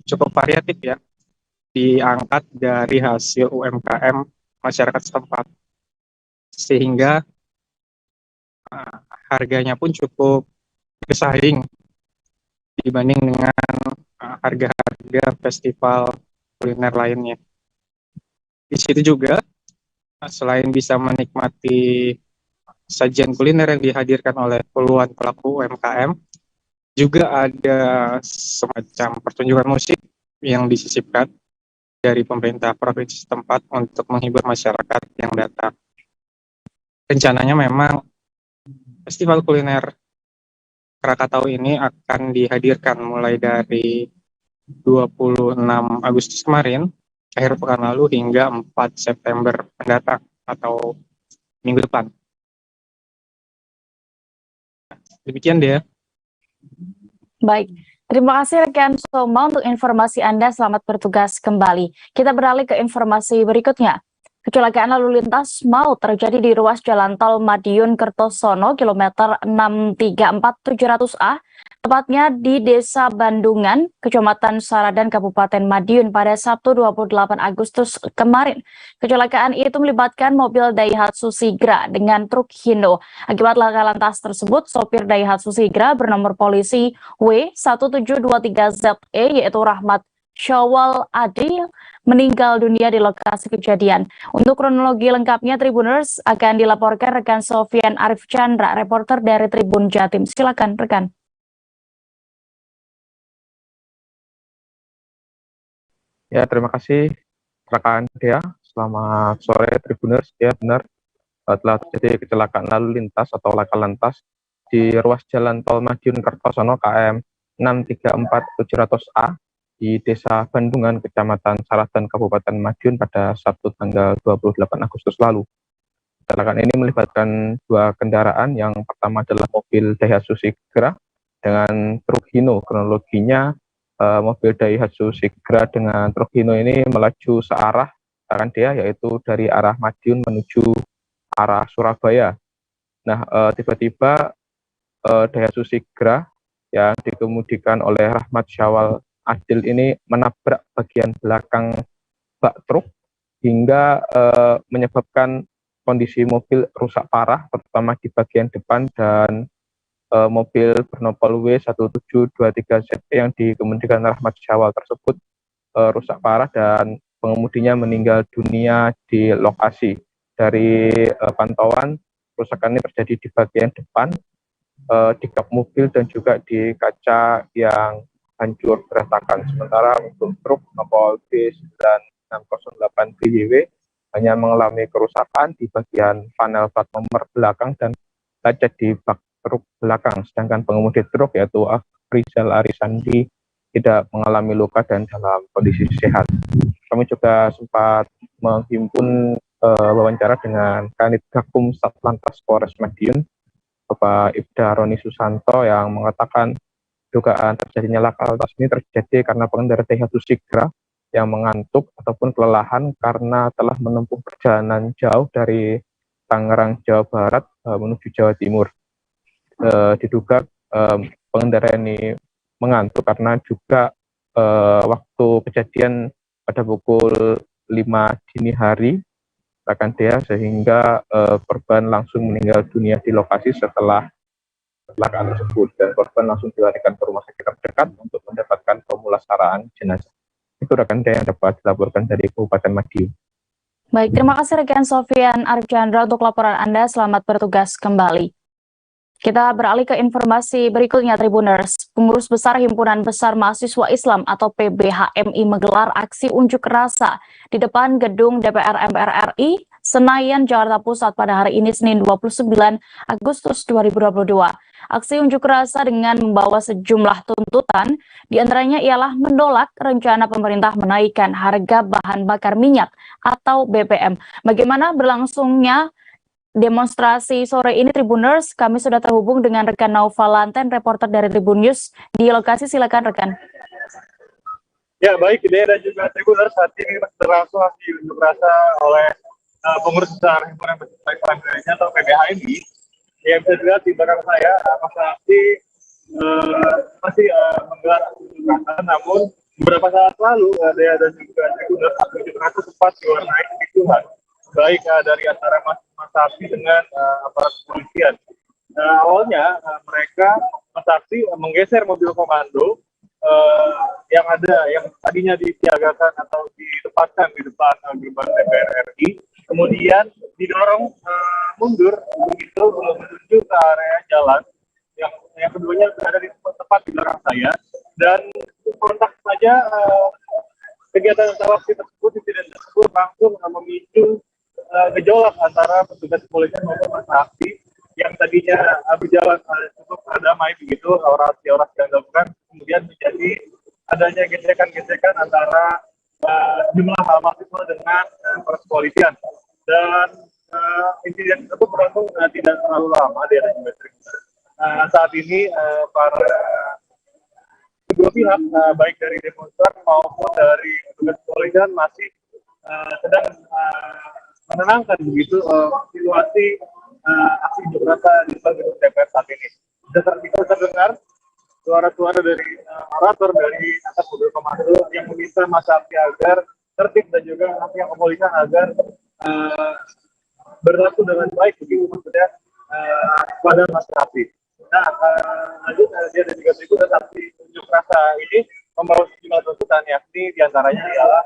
cukup variatif ya, diangkat dari hasil UMKM masyarakat setempat. Sehingga harganya pun cukup bersaing dibanding dengan harga-harga festival kuliner lainnya. Di situ juga selain bisa menikmati sajian kuliner yang dihadirkan oleh puluhan pelaku UMKM, juga ada semacam pertunjukan musik yang disisipkan dari pemerintah provinsi setempat untuk menghibur masyarakat yang datang. Rencananya memang festival kuliner Krakatau ini akan dihadirkan mulai dari 26 Agustus kemarin, akhir pekan lalu, hingga 4 September mendatang atau minggu depan. Demikian dia. Baik, terima kasih rekan Soma untuk informasi Anda. Selamat bertugas kembali. Kita beralih ke informasi berikutnya. Kecelakaan lalu lintas maut terjadi di ruas jalan tol Madiun Kertosono kilometer 634-700A, tepatnya di Desa Bandungan, Kecamatan Saradan, Kabupaten Madiun pada Sabtu 28 Agustus kemarin. Kecelakaan itu melibatkan mobil Daihatsu Sigra dengan truk Hino. Akibat laka lantas tersebut, sopir Daihatsu Sigra bernomor polisi W1723ZE yaitu Rahmat Syawal Adil meninggal dunia di lokasi kejadian. Untuk kronologi lengkapnya, Tribuners akan dilaporkan rekan Sofian Arif Chandra, reporter dari Tribun Jatim. Silakan rekan. Ya, terima kasih rekan Dea. Selamat sore Tribuners. Ya, benar telah terjadi kecelakaan lalu lintas atau laka lantas di ruas jalan tol Madiun Kertosono KM 634700A di Desa Bandungan, Kecamatan Salatan, Kabupaten Madiun pada Sabtu tanggal 28 Agustus lalu. Kecelakaan ini melibatkan dua kendaraan. Yang pertama adalah mobil Daihatsu Sigra dengan truk Hino. Kronologinya, mobil Daihatsu Sigra dengan truk Hino ini melaju searah, yaitu dari arah Madiun menuju arah Surabaya. Nah, tiba-tiba Daihatsu Sigra yang dikemudikan oleh Rahmat Syawal Adil ini menabrak bagian belakang bak truk hingga menyebabkan kondisi mobil rusak parah, terutama di bagian depan, dan mobil bernomor W1723ZE yang dikemudikan Rahmat Syawal tersebut rusak parah dan pengemudinya meninggal dunia di lokasi. Dari pantauan, kerusakan ini terjadi di bagian depan, di kap mobil dan juga di kaca yang hancur berantakan. Sementara untuk truk nomor B9608BYW hanya mengalami kerusakan di bagian panel plat nomor belakang dan kaca di bak truk belakang. Sedangkan pengemudi truk yaitu Afrizal Arisandi tidak mengalami luka dan dalam kondisi sehat. Kami juga sempat menghimpun wawancara dengan Kanit Gakum Satlantas Polres Madiun, Bapak Ibda Roni Susanto, yang mengatakan dugaan terjadinya laka lantas ini terjadi karena pengendara Daihatsu Sigra yang mengantuk ataupun kelelahan karena telah menempuh perjalanan jauh dari Tangerang, Jawa Barat menuju Jawa Timur. Diduga pengendara ini mengantuk karena juga waktu kejadian pada pukul 5 dini hari, sehingga korban langsung meninggal dunia di lokasi setelah kecelakaan tersebut, dan korban langsung dilarikan ke rumah sakit terdekat untuk mendapatkan pemulasaraan jenazah. Itu rekan Dea yang dapat dilaporkan dari Kabupaten Madiun. Baik, terima kasih rekan Sofian Archandra untuk laporan Anda. Selamat bertugas kembali. Kita beralih ke informasi berikutnya, Tribuners. Pengurus Besar Himpunan Besar Mahasiswa Islam atau PBHMI menggelar aksi unjuk rasa di depan gedung DPR MPR RI, Senayan, Jakarta Pusat pada hari ini, Senin 29 Agustus 2022. Aksi unjuk rasa dengan membawa sejumlah tuntutan, diantaranya ialah menolak rencana pemerintah menaikkan harga bahan bakar minyak atau BBM. Bagaimana berlangsungnya demonstrasi sore ini, Tribuners? Kami sudah terhubung dengan rekan Naufal Lanten, reporter dari Tribun News di lokasi. Silakan rekan. Ya, baik, Dea dan juga Tribuners, saat ini berlangsung aksi unjuk rasa oleh pengurus besar Himpunan Mahasiswa Islam Indonesia atau PBHMI. Yang bisa dilihat di belakang saya, masa aksi masih menggelar unjuk rasa, namun beberapa saat lalu Dea dan juga Tribuners, unjuk rasa sempat diwarnai kericuhan, baik dari antara masa aksi dengan aparat kepolisian. Awalnya mereka masa aksi menggeser mobil komando yang tadinya disiagakan atau ditempatkan di depan gerbang DPR RI, kemudian didorong mundur begitu menuju ke area jalan yang keduanya berada di tepat di belakang saya, dan kontak saja kegiatan aksi tersebut, insiden tersebut langsung memicu gejolak antara petugas kepolisian maupun masa aksi yang tadinya berjalan cukup damai begitu, orasi-orasi yang dilakukan, kemudian menjadi adanya gesekan-gesekan antara jumlah mahasiswa dengan kepolisian, dan insiden tersebut berlangsung tidak terlalu lama. Saat ini para kedua pihak, baik dari demonstran maupun dari petugas kepolisian, masih sedang menenangkan begitu situasi aksi unjuk rasa di depan gedung DPR saat ini. Bisa terdengar suara-suara dari orator dari atas mobil komando yang meminta masa aksi agar tertib dan juga pihak kepolisian agar berlaku dengan baik begitu, maksudnya pada masa aksi. Nah, lanjut dia dan juga Tribun, aksi unjuk rasa ini membawa sejumlah tuntutan, yakni diantaranya ialah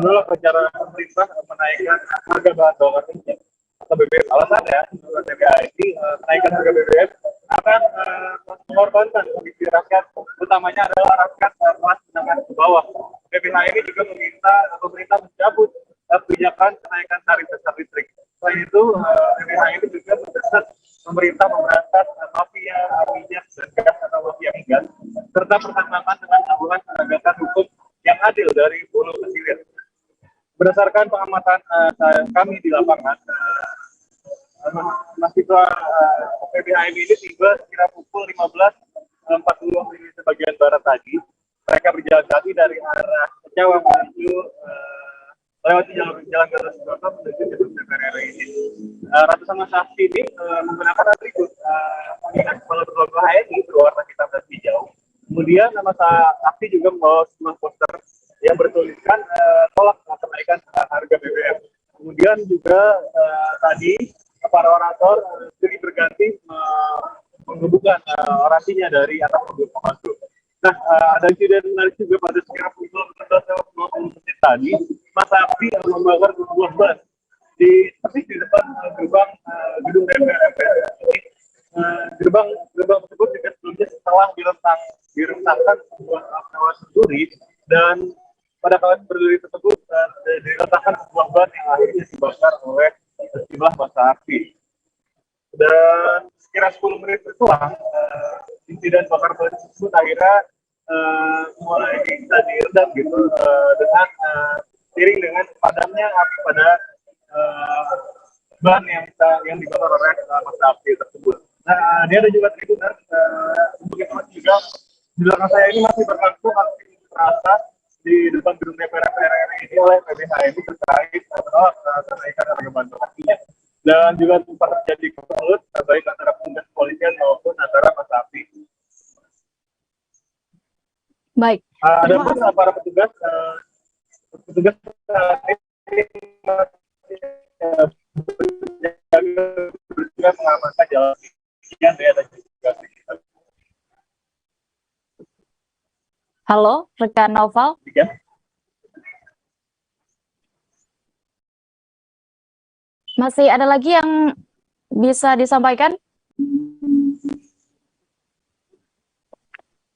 menolak rencana pemerintah menaikkan harga bahan bakar minyak atau BBM. Alasannya, menurut PBHMI, menaikkan harga BBM akan mengorbankan kondisi rakyat, utamanya adalah rakyat kelas menengah ke bawah. PBHMI juga meminta pemerintah mencabut kebijakan kenaikan tarif dasar listrik. Selain itu, PBHMI juga mendesak pemerintah memberantas mafia minyak dan gas atau mafia migas, serta pertambangan dengan tabungan penegakan hukum yang adil dari hulu ke hilir. Berdasarkan pengamatan kami di lapangan, mahasiswa PBHM ini tiba sekitar pukul 15.40 Indonesia bagian barat tadi. Mereka berjalan kaki dari arah Cawang menuju lewat jalan Gatot Subroto menuju gedung DPR RI ini. Ratusan massa aksi ini menggunakan atribut pengingat kepala berlogo HNI berwarna hitam dan hijau. Kemudian massa aksi juga membawa sebuah poster yang bertuliskan tolak kenaikan harga BBM. Kemudian juga tadi para orator silih berganti menghubungkan orasinya dari atas mobil pemandu. Nah, ada insiden menarik juga pada sekitar pukul 14.20 tadi, massa aksi yang membakar sebuah bus di depan gerbang gedung DPR ini. Gerbang tersebut juga sebelumnya setelah direntangkan sebuah kawasan duri, dan pada kawasan berduri tersebut diletakkan sebuah ban yang akhirnya dibakar oleh sejumlah massa aksi. Dan sekira 10 menit berselang, insiden bakar ban tersebut akhirnya mulai bisa diredam gitu dengan seiring dengan padamnya api pada ban yang dibakar oleh massa aksi tersebut. Nah, dia ada juga Tribuner, untuk informasi juga di belakang saya ini masih berlangsung aksi unjuk rasa di depan gedung DPR RI ini oleh PBHM terkait menolak kenaikan harga bahan bakarnya, dan juga sempat terjadi kerusuhan baik antara petugas kepolisian maupun antara massa aksi. Baik. Ada pun para petugas juga mengamankan jalan yang ada juga. Halo, rekan Naufal. Ya. Masih ada lagi yang bisa disampaikan?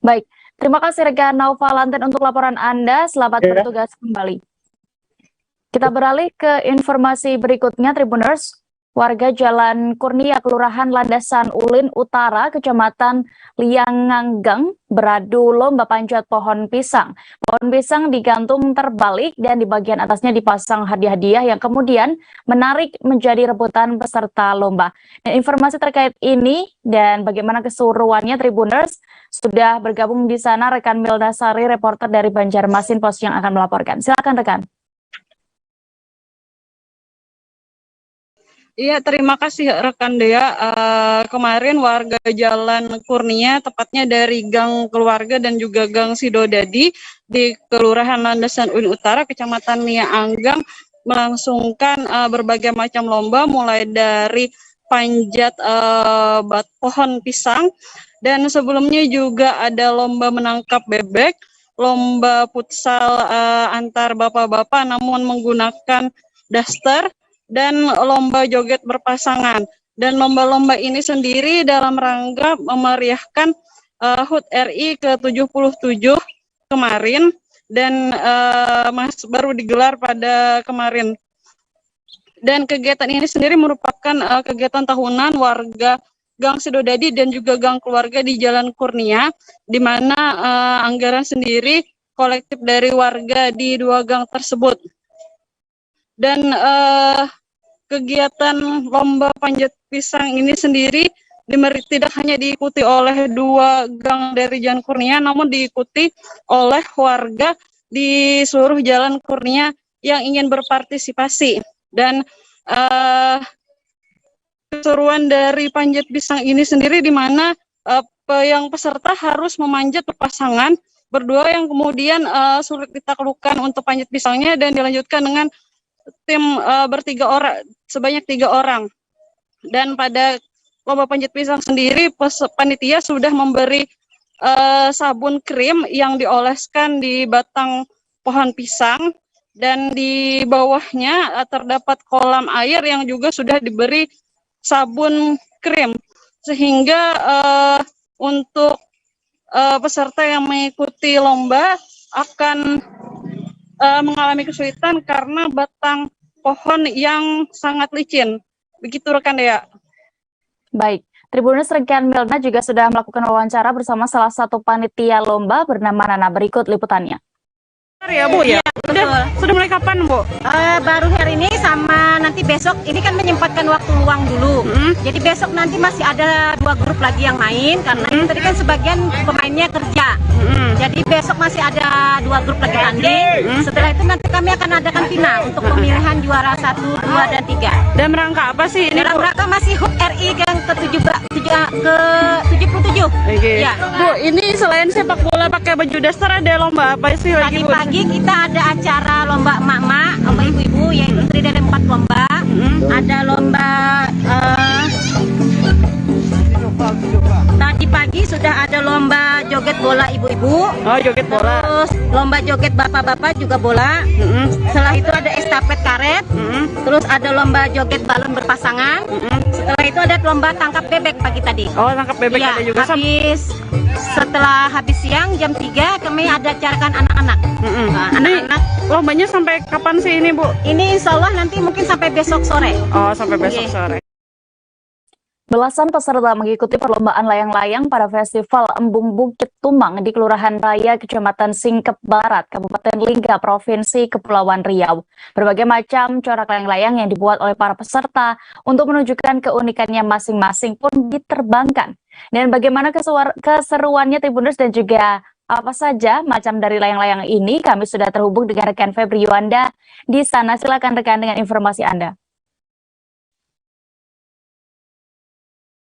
Baik, terima kasih rekan Naufal Lanten untuk laporan Anda. Selamat bertugas kembali. Kita beralih ke informasi berikutnya, Tribuners. Warga Jalan Kurnia, Kelurahan Landasan Ulin Utara, Kecamatan Lianganggang, beradu lomba panjat pohon pisang. Pohon pisang digantung terbalik dan di bagian atasnya dipasang hadiah-hadiah yang kemudian menarik menjadi rebutan peserta lomba. Dan informasi terkait ini dan bagaimana keseruannya, Tribuners, sudah bergabung di sana rekan Milda Sari, reporter dari Banjarmasin Post yang akan melaporkan. Silakan rekan. Iya, terima kasih rekan Dea. Kemarin warga Jalan Kurnia, tepatnya dari Gang Keluarga dan juga Gang Sidodadi di Kelurahan Landasan Ulin Utara, Kecamatan Lianganggang, melangsungkan berbagai macam lomba, mulai dari panjat pohon pisang, dan sebelumnya juga ada lomba menangkap bebek, lomba futsal antar bapak-bapak namun menggunakan daster, dan lomba joget berpasangan. Dan lomba-lomba ini sendiri dalam rangka memeriahkan HUT RI ke-77 kemarin, dan baru digelar pada kemarin. Dan kegiatan ini sendiri merupakan kegiatan tahunan warga Gang Sidodadi dan juga Gang Keluarga di Jalan Kurnia, di mana anggaran sendiri kolektif dari warga di dua gang tersebut. Dan kegiatan lomba panjat pisang ini sendiri tidak hanya diikuti oleh dua gang dari Jalan Kurnia, namun diikuti oleh warga di seluruh Jalan Kurnia yang ingin berpartisipasi. Dan keseruan dari panjat pisang ini sendiri di mana yang peserta harus memanjat berpasangan berdua, yang kemudian sulit ditaklukkan untuk panjat pisangnya, dan dilanjutkan dengan tim bertiga orang, sebanyak 3 orang. Dan pada lomba panjat pisang sendiri, panitia sudah memberi sabun krim yang dioleskan di batang pohon pisang, dan di bawahnya terdapat kolam air yang juga sudah diberi sabun krim, sehingga untuk peserta yang mengikuti lomba akan mengalami kesulitan karena batang pohon yang sangat licin. Begitu rekan Dea. Baik, Tribuners rekan Milna juga sudah melakukan wawancara bersama salah satu panitia lomba bernama Nana. Berikut liputannya. Ya Bu, ya. Sudah mulai kapan Bu? Baru hari ini sama nanti besok. Ini kan menyempatkan waktu luang dulu. Jadi besok nanti masih ada 2 grup lagi yang main karena ini tadi kan sebagian pemainnya kerja. Jadi besok masih ada 2 grup lagi tanding. Setelah itu nanti kami akan adakan final untuk pemilihan juara 1, 2, dan 3. Dan rangka apa sih ini? Dalam rangka masih HUT RI yang ke-77. Ya. Bu, ini selain sepak bola pakai baju daster ada lomba apa sih lagi Bu? Pagi kita ada acara lomba emak-emak, lomba ibu-ibu, yaitu terdiri dari 4 lomba. Ada lomba tadi pagi sudah ada lomba joget bola ibu-ibu. Oh, joget bola. Terus lomba joget bapak-bapak juga bola. Setelah itu ada estafet karet. Terus ada lomba joget balon berpasangan. Setelah itu ada lomba tangkap bebek pagi tadi. Oh, tangkap bebek ya, ada juga. Setelah habis siang jam 3 kami ada acarakan anak-anak. Anak-anak lombanya sampai kapan sih ini Bu? Ini insya Allah nanti mungkin sampai besok sore. Oh, sampai besok sore. Belasan peserta mengikuti perlombaan layang-layang pada Festival Embung Bukit Tumang di Kelurahan Raya, Kecamatan Singkep Barat, Kabupaten Lingga, Provinsi Kepulauan Riau. Berbagai macam corak layang-layang yang dibuat oleh para peserta untuk menunjukkan keunikannya masing-masing pun diterbangkan. Dan bagaimana keseruannya Tribuners dan juga apa saja macam dari layang-layang ini, kami sudah terhubung dengan rekan Febri Yuanda di sana. Silakan rekan dengan informasi Anda.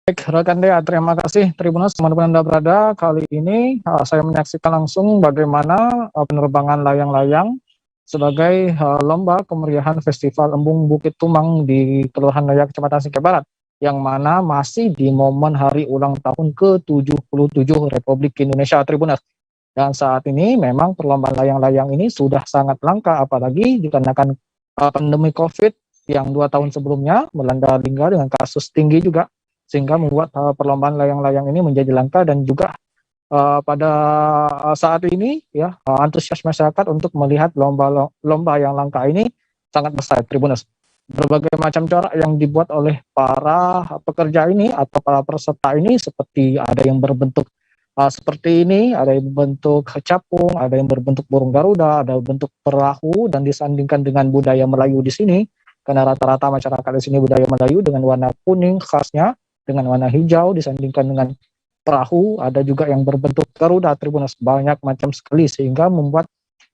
Baik, rekan Dea, terima kasih Tribuners teman-teman Anda berada. Kali ini saya menyaksikan langsung bagaimana penerbangan layang-layang sebagai lomba kemeriahan Festival Embung Bukit Tumang di Kelurahan Raya Kecamatan Singkep Barat, yang mana masih di momen hari ulang tahun ke-77 Republik Indonesia, Tribuners. Dan saat ini memang perlombaan layang-layang ini sudah sangat langka, apalagi dikarenakan pandemi COVID yang 2 tahun sebelumnya melanda Lingga dengan kasus tinggi juga, sehingga membuat perlombaan layang-layang ini menjadi langka. Dan juga pada saat ini ya antusias masyarakat untuk melihat lomba yang langka ini sangat besar, Tribuners. Berbagai macam corak yang dibuat oleh para pekerja ini atau para peserta ini, seperti ada yang berbentuk seperti ini, ada yang berbentuk capung, ada yang berbentuk burung Garuda, ada bentuk perahu, dan disandingkan dengan budaya Melayu di sini, karena rata-rata masyarakat di sini budaya Melayu dengan warna kuning khasnya, dengan warna hijau disandingkan dengan perahu. Ada juga yang berbentuk Garuda, Tribuners, banyak macam sekali, sehingga membuat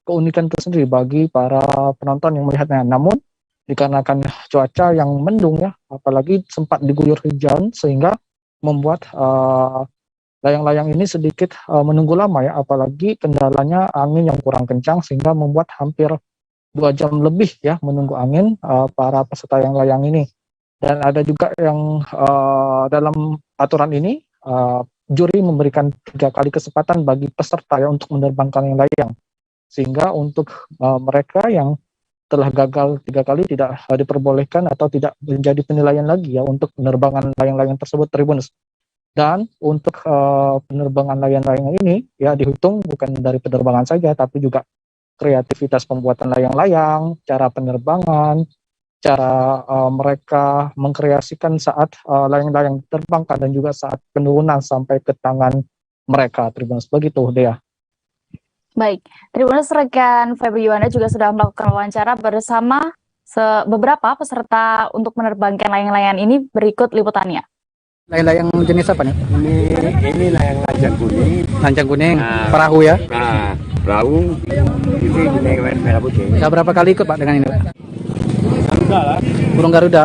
keunikan tersendiri bagi para penonton yang melihatnya. Namun dikarenakan cuaca yang mendung ya, apalagi sempat diguyur hujan, sehingga membuat layang-layang ini sedikit menunggu lama ya, apalagi kendalanya angin yang kurang kencang, sehingga membuat hampir 2 jam lebih ya menunggu angin para peserta yang layang ini. Dan ada juga yang dalam aturan ini juri memberikan 3 kali kesempatan bagi peserta ya untuk menerbangkan layang-layang, sehingga untuk mereka yang telah gagal 3 kali tidak diperbolehkan atau tidak menjadi penilaian lagi ya untuk penerbangan layang-layang tersebut, Tribuners. Dan untuk penerbangan layang-layang ini ya dihitung bukan dari penerbangan saja, tapi juga kreativitas pembuatan layang-layang, cara penerbangan, cara mereka mengkreasikan saat layang-layang diterbangkan, dan juga saat penurunan sampai ke tangan mereka, Tribuners. Begitu, Dea. Baik, Tribuners rekan Febri Yuanda juga sudah melakukan wawancara bersama beberapa peserta untuk menerbangkan layang-layang ini. Berikut liputannya. Layang-layang jenis apa nih? Ini layang lancang kuning. Lancang kuning, perahu ya? Nah, perahu itu jenis merah putih. Ya, berapa kali ikut Pak dengan ini? Garuda lah. Burung Garuda.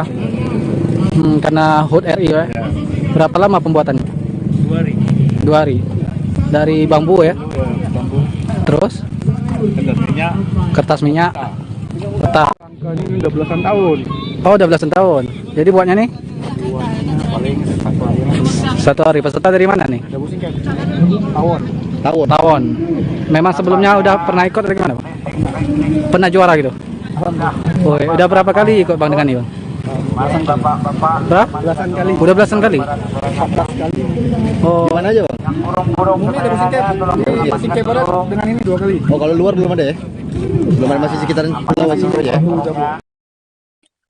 Karena HUT RI ya. Berapa lama pembuatannya? 2 hari. 2 hari. Dari bambu ya? Bambu. Terus? Kertas minyak. Kertas minyak. Peta. Ini udah belasan tahun. Oh, udah belasan tahun. Jadi buatnya nih? Paling 1 hari. 1 hari. Peserta dari mana nih? Tawon. Memang sebelumnya udah pernah ikut atau gimana, Pak? Pernah juara gitu? Oh, udah berapa kali ikut Bang dengan ini, Bang? Berapa? Belasan kali. Udah belasan kali? 14 kali. Oh. Gimana aja, Bang? Ini dari Singkep Barat dengan ini 2 kali. Oh, kalau luar belum ada ya? Belum ada, masih sekitaran Pulau Singkep aja ya?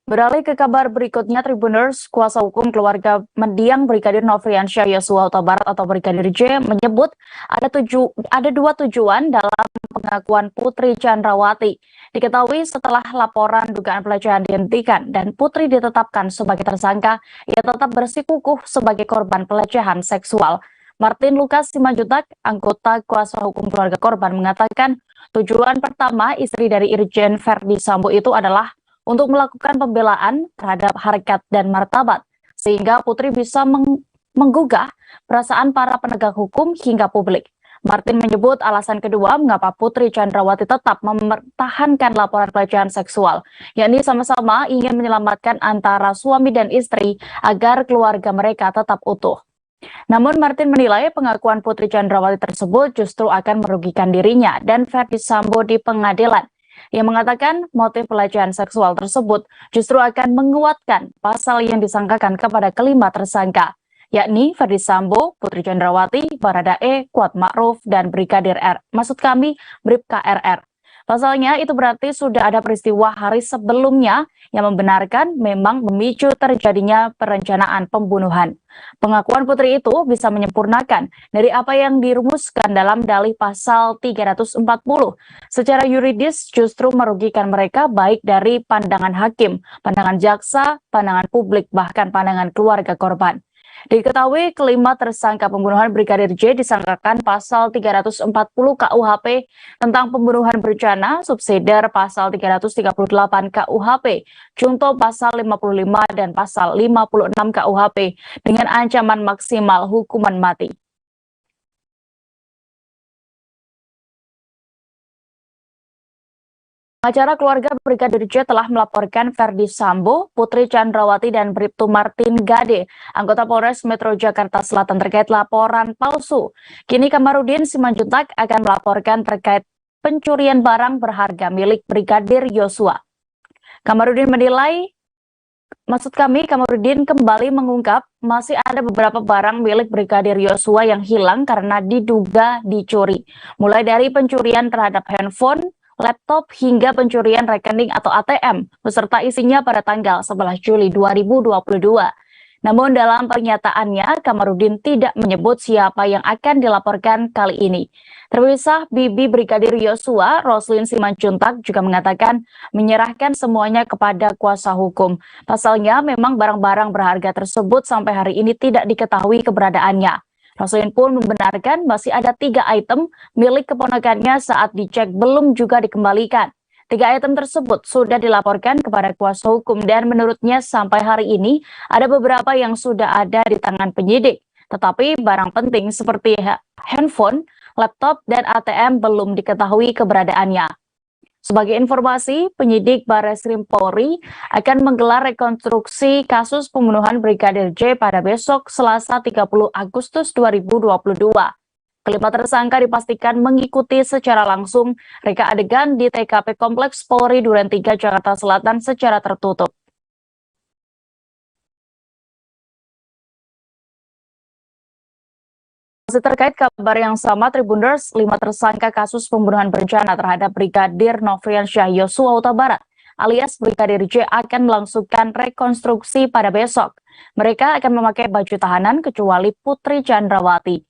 Beralih ke kabar berikutnya, Tribuners, kuasa hukum keluarga mendiang Brigadir Nofriansyah Yosua Huta Barat atau Brigadir J menyebut ada dua tujuan dalam pengakuan Putri Chandrawati. Diketahui setelah laporan dugaan pelecehan dihentikan dan Putri ditetapkan sebagai tersangka, ia tetap bersikukuh sebagai korban pelecehan seksual. Martin Lukas Simanjuntak, anggota kuasa hukum keluarga korban, mengatakan tujuan pertama istri dari Irjen Verdi Sambo itu adalah untuk melakukan pembelaan terhadap harkat dan martabat, sehingga Putri bisa menggugah perasaan para penegak hukum hingga publik. Martin menyebut alasan kedua mengapa Putri Chandrawati tetap mempertahankan laporan pelecehan seksual, yakni sama-sama ingin menyelamatkan antara suami dan istri agar keluarga mereka tetap utuh. Namun Martin menilai pengakuan Putri Chandrawati tersebut justru akan merugikan dirinya dan Verdi Sambo di pengadilan. Ia mengatakan motif pelecehan seksual tersebut justru akan menguatkan pasal yang disangkakan kepada kelima tersangka, yakni Verdi Sambo, Putri Chandrawati, Baradae, Kuat Ma'ruf, dan Brigadir R. Maksud kami, Bribka RR. Pasalnya itu berarti sudah ada peristiwa hari sebelumnya yang membenarkan memang memicu terjadinya perencanaan pembunuhan. Pengakuan Putri itu bisa menyempurnakan dari apa yang dirumuskan dalam dalih pasal 340. Secara yuridis justru merugikan mereka baik dari pandangan hakim, pandangan jaksa, pandangan publik, bahkan pandangan keluarga korban. Diketahui kelima tersangka pembunuhan Brigadir J disangkakan pasal 340 KUHP tentang pembunuhan berencana, subsidiar pasal 338 KUHP, junto pasal 55 dan pasal 56 KUHP dengan ancaman maksimal hukuman mati. Pengacara keluarga Brigadir J telah melaporkan Verdi Sambo, Putri Chandrawati, dan Bribtu Martin Gade, anggota Polres Metro Jakarta Selatan terkait laporan palsu. Kini Kamarudin Simanjuntak akan melaporkan terkait pencurian barang berharga milik Brigadir Yosua. Kamarudin Kamarudin kembali mengungkap masih ada beberapa barang milik Brigadir Yosua yang hilang karena diduga dicuri. Mulai dari pencurian terhadap handphone, laptop, hingga pencurian rekening atau ATM beserta isinya pada tanggal 11 Juli 2022. Namun dalam pernyataannya, Kamarudin tidak menyebut siapa yang akan dilaporkan kali ini. Terpisah, Bibi Brigadir Yosua, Roslin Simanjuntak, juga mengatakan menyerahkan semuanya kepada kuasa hukum. Pasalnya memang barang-barang berharga tersebut sampai hari ini tidak diketahui keberadaannya. Roslin pun membenarkan masih ada 3 item milik keponakannya saat dicek belum juga dikembalikan. 3 item tersebut sudah dilaporkan kepada kuasa hukum dan menurutnya sampai hari ini ada beberapa yang sudah ada di tangan penyidik. Tetapi barang penting seperti handphone, laptop, dan ATM belum diketahui keberadaannya. Sebagai informasi, penyidik Barreskrim Polri akan menggelar rekonstruksi kasus pembunuhan Brigadir J pada besok Selasa 30 Agustus 2022. Kelima tersangka dipastikan mengikuti secara langsung reka adegan di TKP Kompleks Polri Duren 3 Jakarta Selatan secara tertutup. Masih terkait kabar yang sama, Tribuners, 5 tersangka kasus pembunuhan berencana terhadap Brigadir Nofriansyah Yosua Huta Barat alias Brigadir J akan melangsungkan rekonstruksi pada besok. Mereka akan memakai baju tahanan kecuali Putri Chandrawati.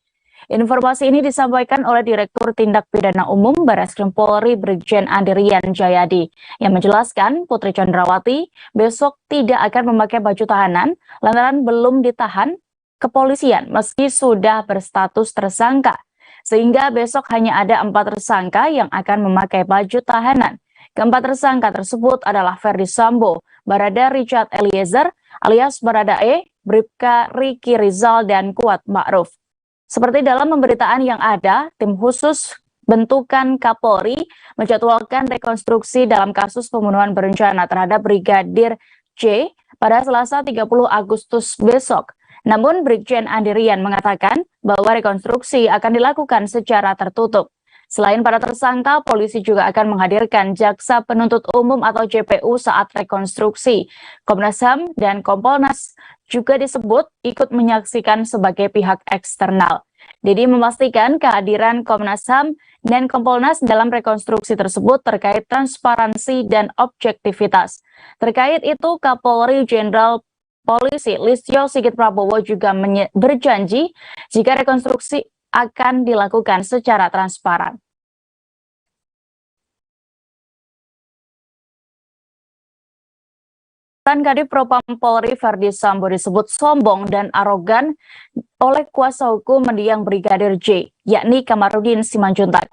Informasi ini disampaikan oleh Direktur Tindak Pidana Umum Barreskrim Polri Brigjen Andirian Jayadi yang menjelaskan Putri Chandrawati besok tidak akan memakai baju tahanan lantaran belum ditahan kepolisian meski sudah berstatus tersangka, sehingga besok hanya ada 4 tersangka yang akan memakai baju tahanan. Keempat tersangka tersebut adalah Verdi Sambo, Barada Richard Eliezer alias Baradae, Bribka Riki Rizal, dan Kuat Ma'ruf. Seperti dalam pemberitaan yang ada, tim khusus bentukan Kapolri menjadwalkan rekonstruksi dalam kasus pembunuhan berencana terhadap Brigadir J pada Selasa 30 Agustus besok. Namun Brigjen Andirian mengatakan bahwa rekonstruksi akan dilakukan secara tertutup. Selain para tersangka, polisi juga akan menghadirkan jaksa penuntut umum atau JPU saat rekonstruksi. Komnas HAM dan Kompolnas juga disebut ikut menyaksikan sebagai pihak eksternal. Dedi memastikan kehadiran Komnas HAM dan Kompolnas dalam rekonstruksi tersebut terkait transparansi dan objektivitas. Terkait itu, Kapolri Jenderal Polisi Listio Sigit Prabowo juga berjanji jika rekonstruksi akan dilakukan secara transparan. Kadif Propam Polri Verdi Sambo disebut sombong dan arogan oleh kuasa hukum mendiang Brigadir J, yakni Kamarudin Simanjuntak.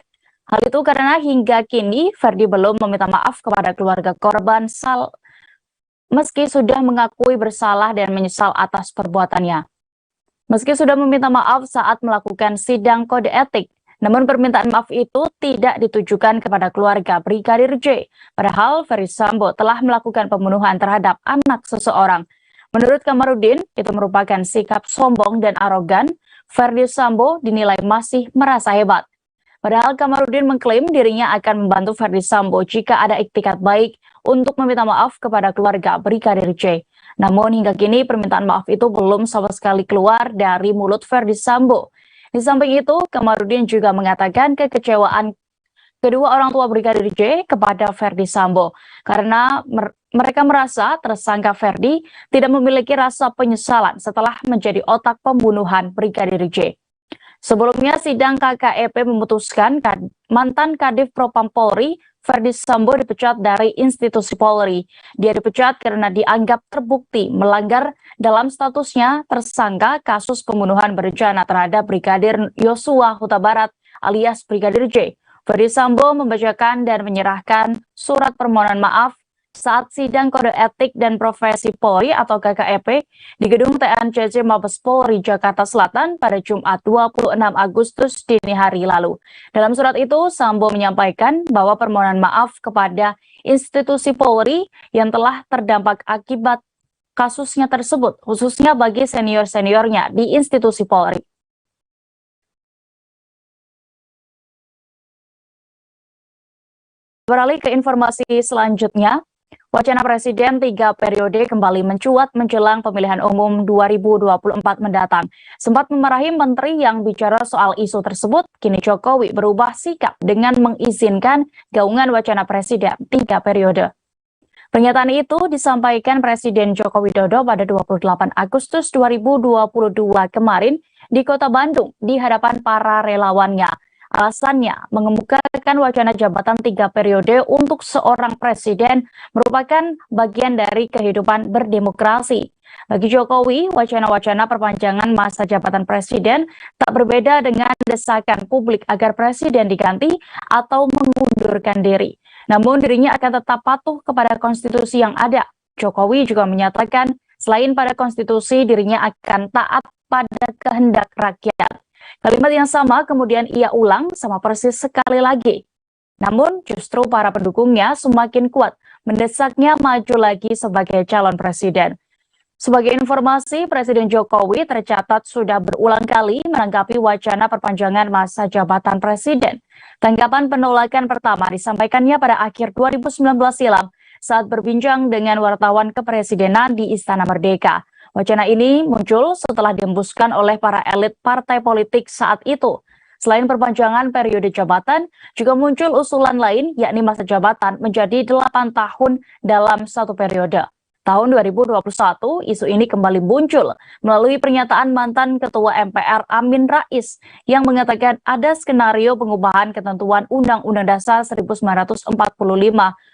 Hal itu karena hingga kini Verdi belum meminta maaf kepada keluarga korban meski sudah mengakui bersalah dan menyesal atas perbuatannya. Meski sudah meminta maaf saat melakukan sidang kode etik, namun permintaan maaf itu tidak ditujukan kepada keluarga Brigadir J. Padahal Verdi Sambo telah melakukan pembunuhan terhadap anak seseorang. Menurut Kamarudin, itu merupakan sikap sombong dan arogan. Verdi Sambo dinilai masih merasa hebat. Padahal Kamarudin mengklaim dirinya akan membantu Verdi Sambo jika ada iktikat baik untuk meminta maaf kepada keluarga Brigadir J. Namun hingga kini permintaan maaf itu belum sama sekali keluar dari mulut Verdi Sambo. Di samping itu, Kamarudin juga mengatakan kekecewaan kedua orang tua Brigadir J kepada Verdi Sambo karena mereka merasa tersangka Verdi tidak memiliki rasa penyesalan setelah menjadi otak pembunuhan Brigadir J. Sebelumnya, sidang KKEP memutuskan mantan Kadif Propam Polri, Verdi Sambo dipecat dari institusi Polri. Dia dipecat karena dianggap terbukti melanggar dalam statusnya tersangka kasus pembunuhan berencana terhadap Brigadir Yosua Huta Barat alias Brigadir J. Verdi Sambo membacakan dan menyerahkan surat permohonan maaf saat sidang kode etik dan profesi Polri atau KKEP di gedung TNCC Mabes Polri Jakarta Selatan pada Jumat 26 Agustus dini hari lalu. Dalam surat itu, Sambo menyampaikan bahwa permohonan maaf kepada institusi Polri yang telah terdampak akibat kasusnya tersebut, khususnya bagi senior-seniornya di institusi Polri. Beralih ke informasi selanjutnya, wacana Presiden 3 periode kembali mencuat menjelang pemilihan umum 2024 mendatang. Sempat memarahi menteri yang bicara soal isu tersebut, kini Jokowi berubah sikap dengan mengizinkan gaungan wacana Presiden 3 periode. Pernyataan itu disampaikan Presiden Joko Widodo pada 28 Agustus 2022 kemarin di Kota Bandung di hadapan para relawannya. Alasannya, mengemukakan wacana jabatan 3 periode untuk seorang presiden merupakan bagian dari kehidupan berdemokrasi. Bagi Jokowi, wacana-wacana perpanjangan masa jabatan presiden tak berbeda dengan desakan publik agar presiden diganti atau mengundurkan diri. Namun dirinya akan tetap patuh kepada konstitusi yang ada. Jokowi juga menyatakan, selain pada konstitusi, dirinya akan taat pada kehendak rakyat. Kalimat yang sama kemudian ia ulang sama persis sekali lagi. Namun justru para pendukungnya semakin kuat mendesaknya maju lagi sebagai calon presiden. Sebagai informasi, Presiden Jokowi tercatat sudah berulang kali menanggapi wacana perpanjangan masa jabatan presiden. Tanggapan penolakan pertama disampaikannya pada akhir 2019 silam saat berbincang dengan wartawan kepresidenan di Istana Merdeka. Wacana ini muncul setelah dihembuskan oleh para elit partai politik saat itu. Selain perpanjangan periode jabatan, juga muncul usulan lain yakni masa jabatan menjadi 8 tahun dalam satu periode. Tahun 2021, isu ini kembali muncul melalui pernyataan mantan Ketua MPR Amin Rais yang mengatakan ada skenario pengubahan ketentuan Undang-Undang Dasar 1945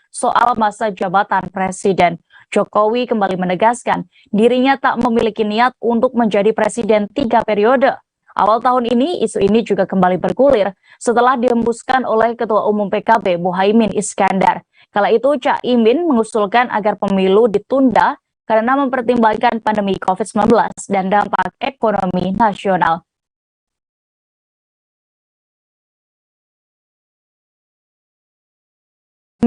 soal masa jabatan presiden. Jokowi kembali menegaskan dirinya tak memiliki niat untuk menjadi presiden 3 periode. Awal tahun ini, isu ini juga kembali bergulir setelah dihembuskan oleh Ketua Umum PKB Muhaimin Iskandar. Kala itu, Cak Imin mengusulkan agar pemilu ditunda karena mempertimbangkan pandemi COVID-19 dan dampak ekonomi nasional.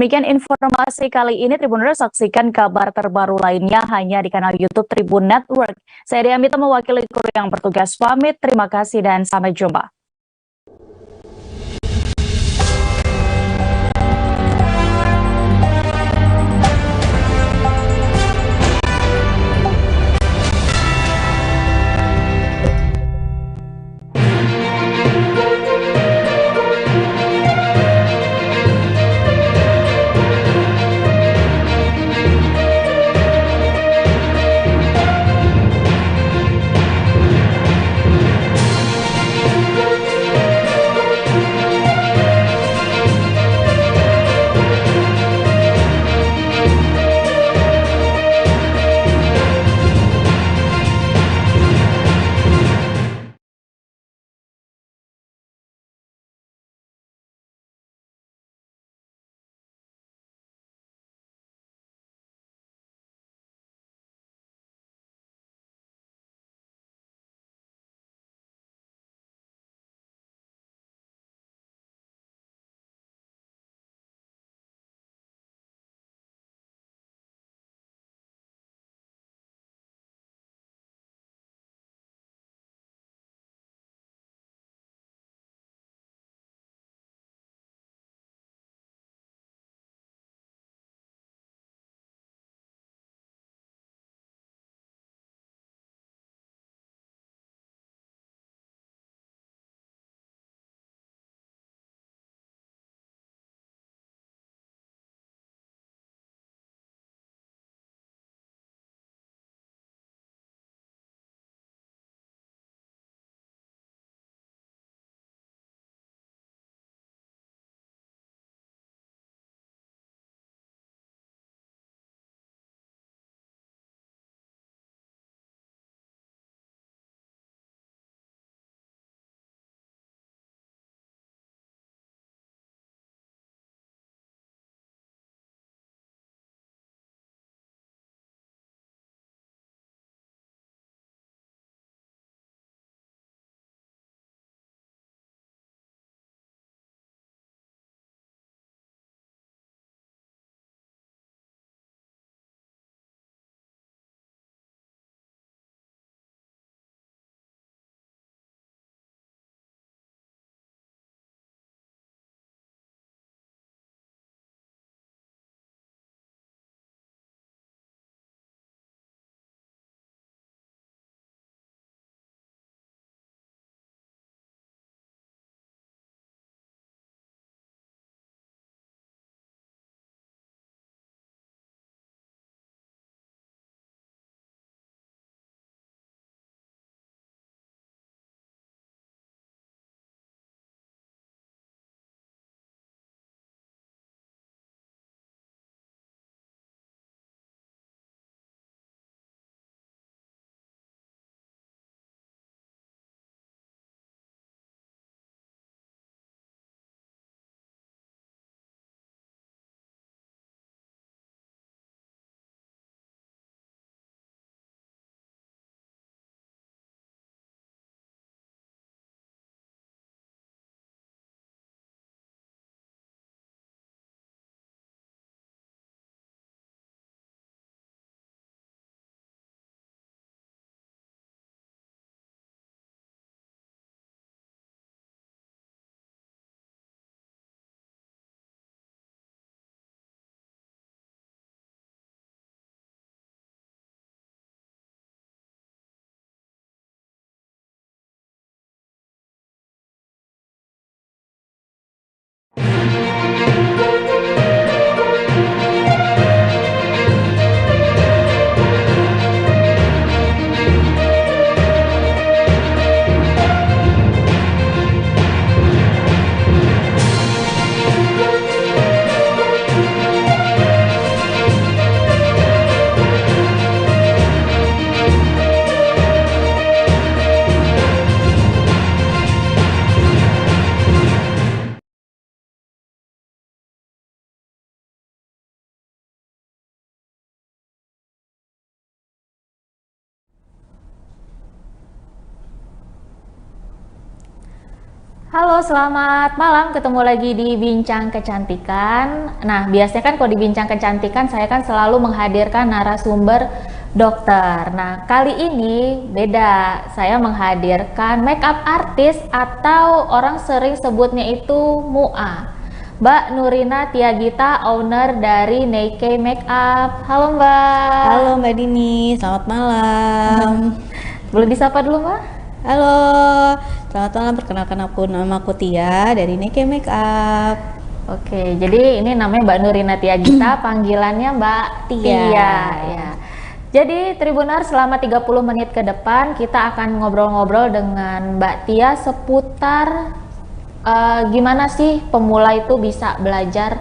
Demikian informasi kali ini. Tribuners, saksikan kabar terbaru lainnya hanya di kanal YouTube Tribun Network. Saya Diamita mewakili kru yang bertugas pamit. Terima kasih dan sampai jumpa. Halo, selamat malam. Ketemu lagi di Bincang Kecantikan. Nah, biasanya kan kalau di Bincang Kecantikan saya kan selalu menghadirkan narasumber dokter. Nah, kali ini beda. Saya menghadirkan makeup artis atau orang sering sebutnya itu MUA. Mbak Nurina Tiagita, owner dari Neike Makeup. Halo Mbak. Halo Mbak Dini, selamat malam. Boleh disapa dulu Mbak? Halo, selamat malam. Perkenalkan nama aku Tia dari Neike Makeup. Oke, jadi ini namanya Mbak Nurina Tiagita, panggilannya Mbak Tia. Ya. Jadi Tribunar, selama 30 menit ke depan kita akan ngobrol-ngobrol dengan Mbak Tia seputar gimana sih pemula itu bisa belajar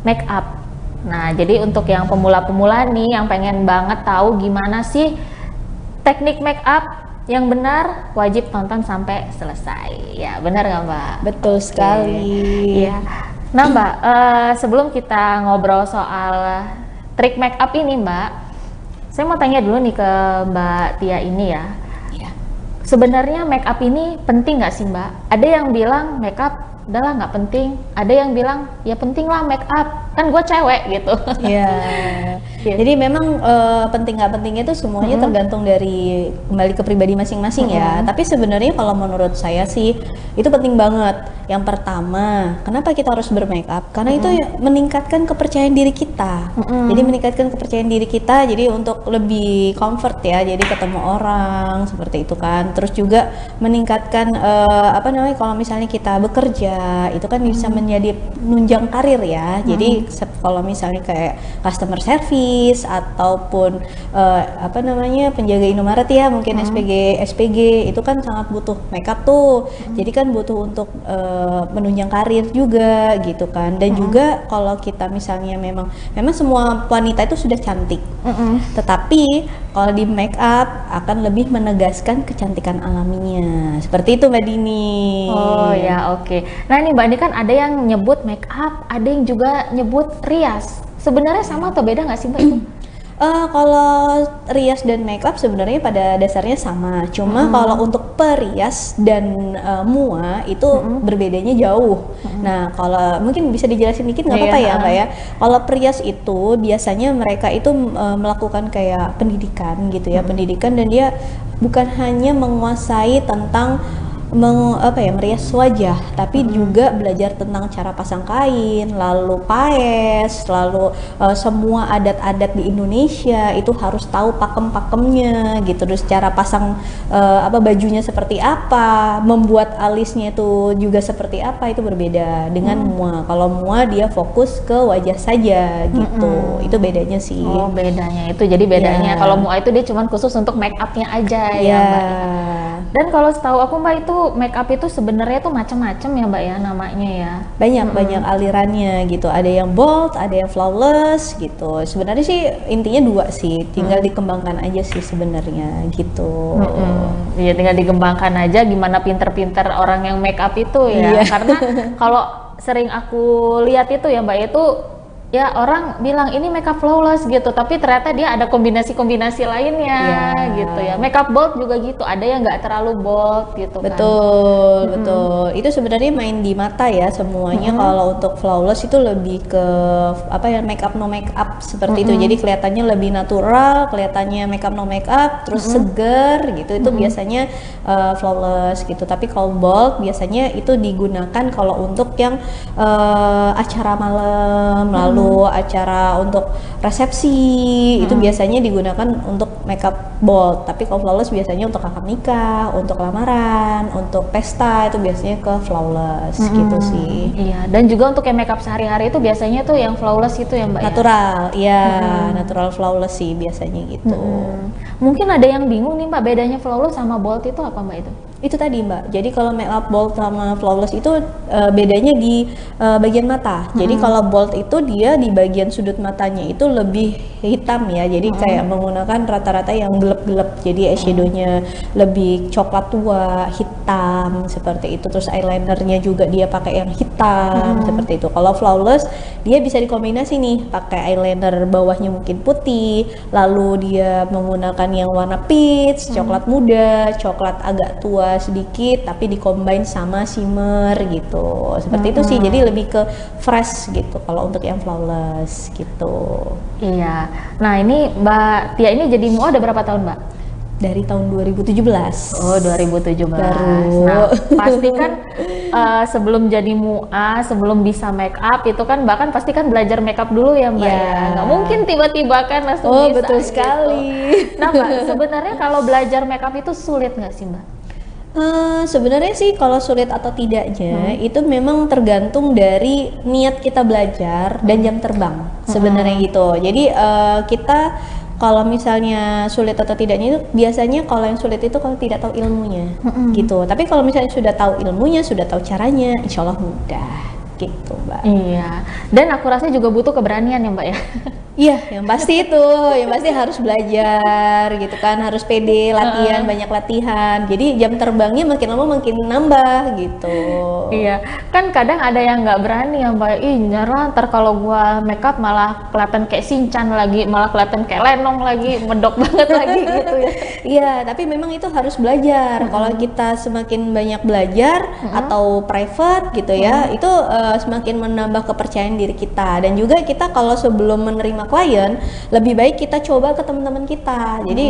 make up. Nah, jadi untuk yang pemula-pemula nih yang pengen banget tahu gimana sih teknik make up yang benar, wajib tonton sampai selesai. Ya, benar nggak Mbak? Betul sekali. Iya. Nah Mbak, sebelum kita ngobrol soal trik make up ini Mbak, saya mau tanya dulu nih ke Mbak Tia ini ya. Sebenarnya make up ini penting nggak sih Mbak? Ada yang bilang make up udahlah nggak penting, ada yang bilang ya penting lah make up, kan gue cewek gitu. Iya. Jadi memang penting nggak pentingnya itu semuanya tergantung dari kembali ke pribadi masing-masing ya. Tapi sebenarnya kalau menurut saya sih itu penting banget. Yang pertama, kenapa kita harus bermake up? Karena itu meningkatkan kepercayaan diri kita. Jadi meningkatkan kepercayaan diri kita, jadi untuk lebih comfort ya. Jadi ketemu orang seperti itu kan. Terus juga meningkatkan kalau misalnya kita bekerja itu kan bisa menjadi nunjang karir ya. Jadi kalau misalnya kayak customer service ataupun penjaga Indomaret ya, mungkin SPG itu kan sangat butuh makeup tuh. Jadi kan butuh untuk menunjang karir juga gitu kan. Dan juga kalau kita misalnya memang semua wanita itu sudah cantik. Tetapi kalau di make up akan lebih menegaskan kecantikan alaminya. Seperti itu Mbak Dini. Oh ya, oke. Nah ini Mbak, ini kan ada yang nyebut make up, ada yang juga nyebut rias. Sebenarnya sama atau beda nggak sih Mbak itu? Kalau rias dan make up sebenarnya pada dasarnya sama. Cuma kalau untuk perias dan MUA itu berbedanya jauh. Nah, kalau mungkin bisa dijelasin dikit nggak apa-apa ya Mbak ya. Kalau perias itu biasanya mereka itu melakukan kayak pendidikan gitu ya, pendidikan, dan dia bukan hanya menguasai tentang merias wajah, tapi juga belajar tentang cara pasang kain, lalu paes, lalu semua adat-adat di Indonesia itu harus tahu pakem-pakemnya gitu. Terus cara pasang bajunya seperti apa, membuat alisnya itu juga seperti apa, itu berbeda dengan MUA. Kalau MUA dia fokus ke wajah saja gitu. Itu bedanya sih. Oh, bedanya itu. Jadi bedanya kalau MUA itu dia cuma khusus untuk make upnya aja ya Mbak. Dan kalau setahu aku Mbak, itu make up itu sebenarnya tuh macam-macam ya Mbak ya namanya ya. Banyak alirannya gitu. Ada yang bold, ada yang flawless gitu. Sebenarnya sih intinya dua sih, tinggal dikembangkan aja sih sebenarnya gitu. Iya, tinggal dikembangkan aja gimana pinter-pinter orang yang make up itu ya. Karena kalau sering aku lihat itu ya Mbak, itu ya orang bilang ini makeup flawless gitu, tapi ternyata dia ada kombinasi-kombinasi lainnya gitu ya. Makeup bold juga gitu, ada yang nggak terlalu bold gitu kan. Betul. Itu sebenarnya main di mata ya semuanya. Kalau untuk flawless itu lebih ke makeup no makeup seperti itu. Jadi kelihatannya lebih natural, kelihatannya makeup no makeup, terus seger gitu. Itu biasanya flawless gitu. Tapi kalau bold biasanya itu digunakan kalau untuk yang acara malam, lalu acara untuk resepsi itu biasanya digunakan untuk makeup bold. Tapi kalau flawless biasanya untuk akad nikah, untuk lamaran, untuk pesta itu biasanya ke flawless gitu sih. Iya, dan juga untuk yang makeup sehari-hari itu biasanya tuh yang flawless itu ya Mbak. Natural, natural flawless sih biasanya gitu. Mungkin ada yang bingung nih Mbak, bedanya flawless sama bold itu apa Mbak itu? Itu tadi Mbak, jadi kalau makeup bold sama flawless itu bedanya di bagian mata. Jadi kalau bold itu dia di bagian sudut matanya itu lebih hitam ya, jadi kayak menggunakan rata-rata yang gelap-gelap, jadi eyeshadownya lebih coklat tua, hitam seperti itu. Terus eyelinernya juga dia pakai yang hitam seperti itu. Kalau flawless dia bisa dikombinasi nih, pakai eyeliner bawahnya mungkin putih, lalu dia menggunakan yang warna peach, coklat muda, coklat agak tua sedikit, tapi dikombin sama shimmer gitu. Seperti itu sih, jadi lebih ke fresh gitu kalau untuk yang flawless gitu. Iya. Nah ini Mbak Tia ini jadi MUA udah berapa tahun Mbak? Dari tahun 2017. Oh 2017. Baru. Nah pasti kan sebelum jadi MUA, sebelum bisa make up itu kan bahkan pasti kan belajar make up dulu ya Mbak ya. Nggak mungkin tiba-tiba kan langsung bisa. Betul gitu. sekali. Nah Mbak sebenarnya kalau belajar make up itu sulit nggak sih Mbak? Sebenarnya sih kalau sulit atau tidaknya itu memang tergantung dari niat kita belajar dan jam terbang sebenarnya gitu. Jadi kita kalau misalnya sulit atau tidaknya itu biasanya kalau yang sulit itu kalau tidak tahu ilmunya gitu. Tapi kalau misalnya sudah tahu ilmunya, sudah tahu caranya, insya Allah mudah gitu Mbak. Iya. Dan aku rasa juga butuh keberanian ya Mbak ya. Iya, yang pasti itu, yang pasti harus belajar gitu kan, harus pede, latihan, banyak latihan. Jadi jam terbangnya makin lama makin nambah gitu. Iya, kan kadang ada yang nggak berani ya Mbak. Ih, nyerah ntar kalau gua make up malah kelihatan kayak Shinchan lagi, malah kelihatan kayak Lenong lagi, medok banget lagi gitu ya. Iya, tapi memang itu harus belajar. Kalau kita semakin banyak belajar atau private gitu ya, itu semakin menambah kepercayaan diri kita. Dan juga kita kalau sebelum menerima klien, lebih baik kita coba ke teman-teman kita. Jadi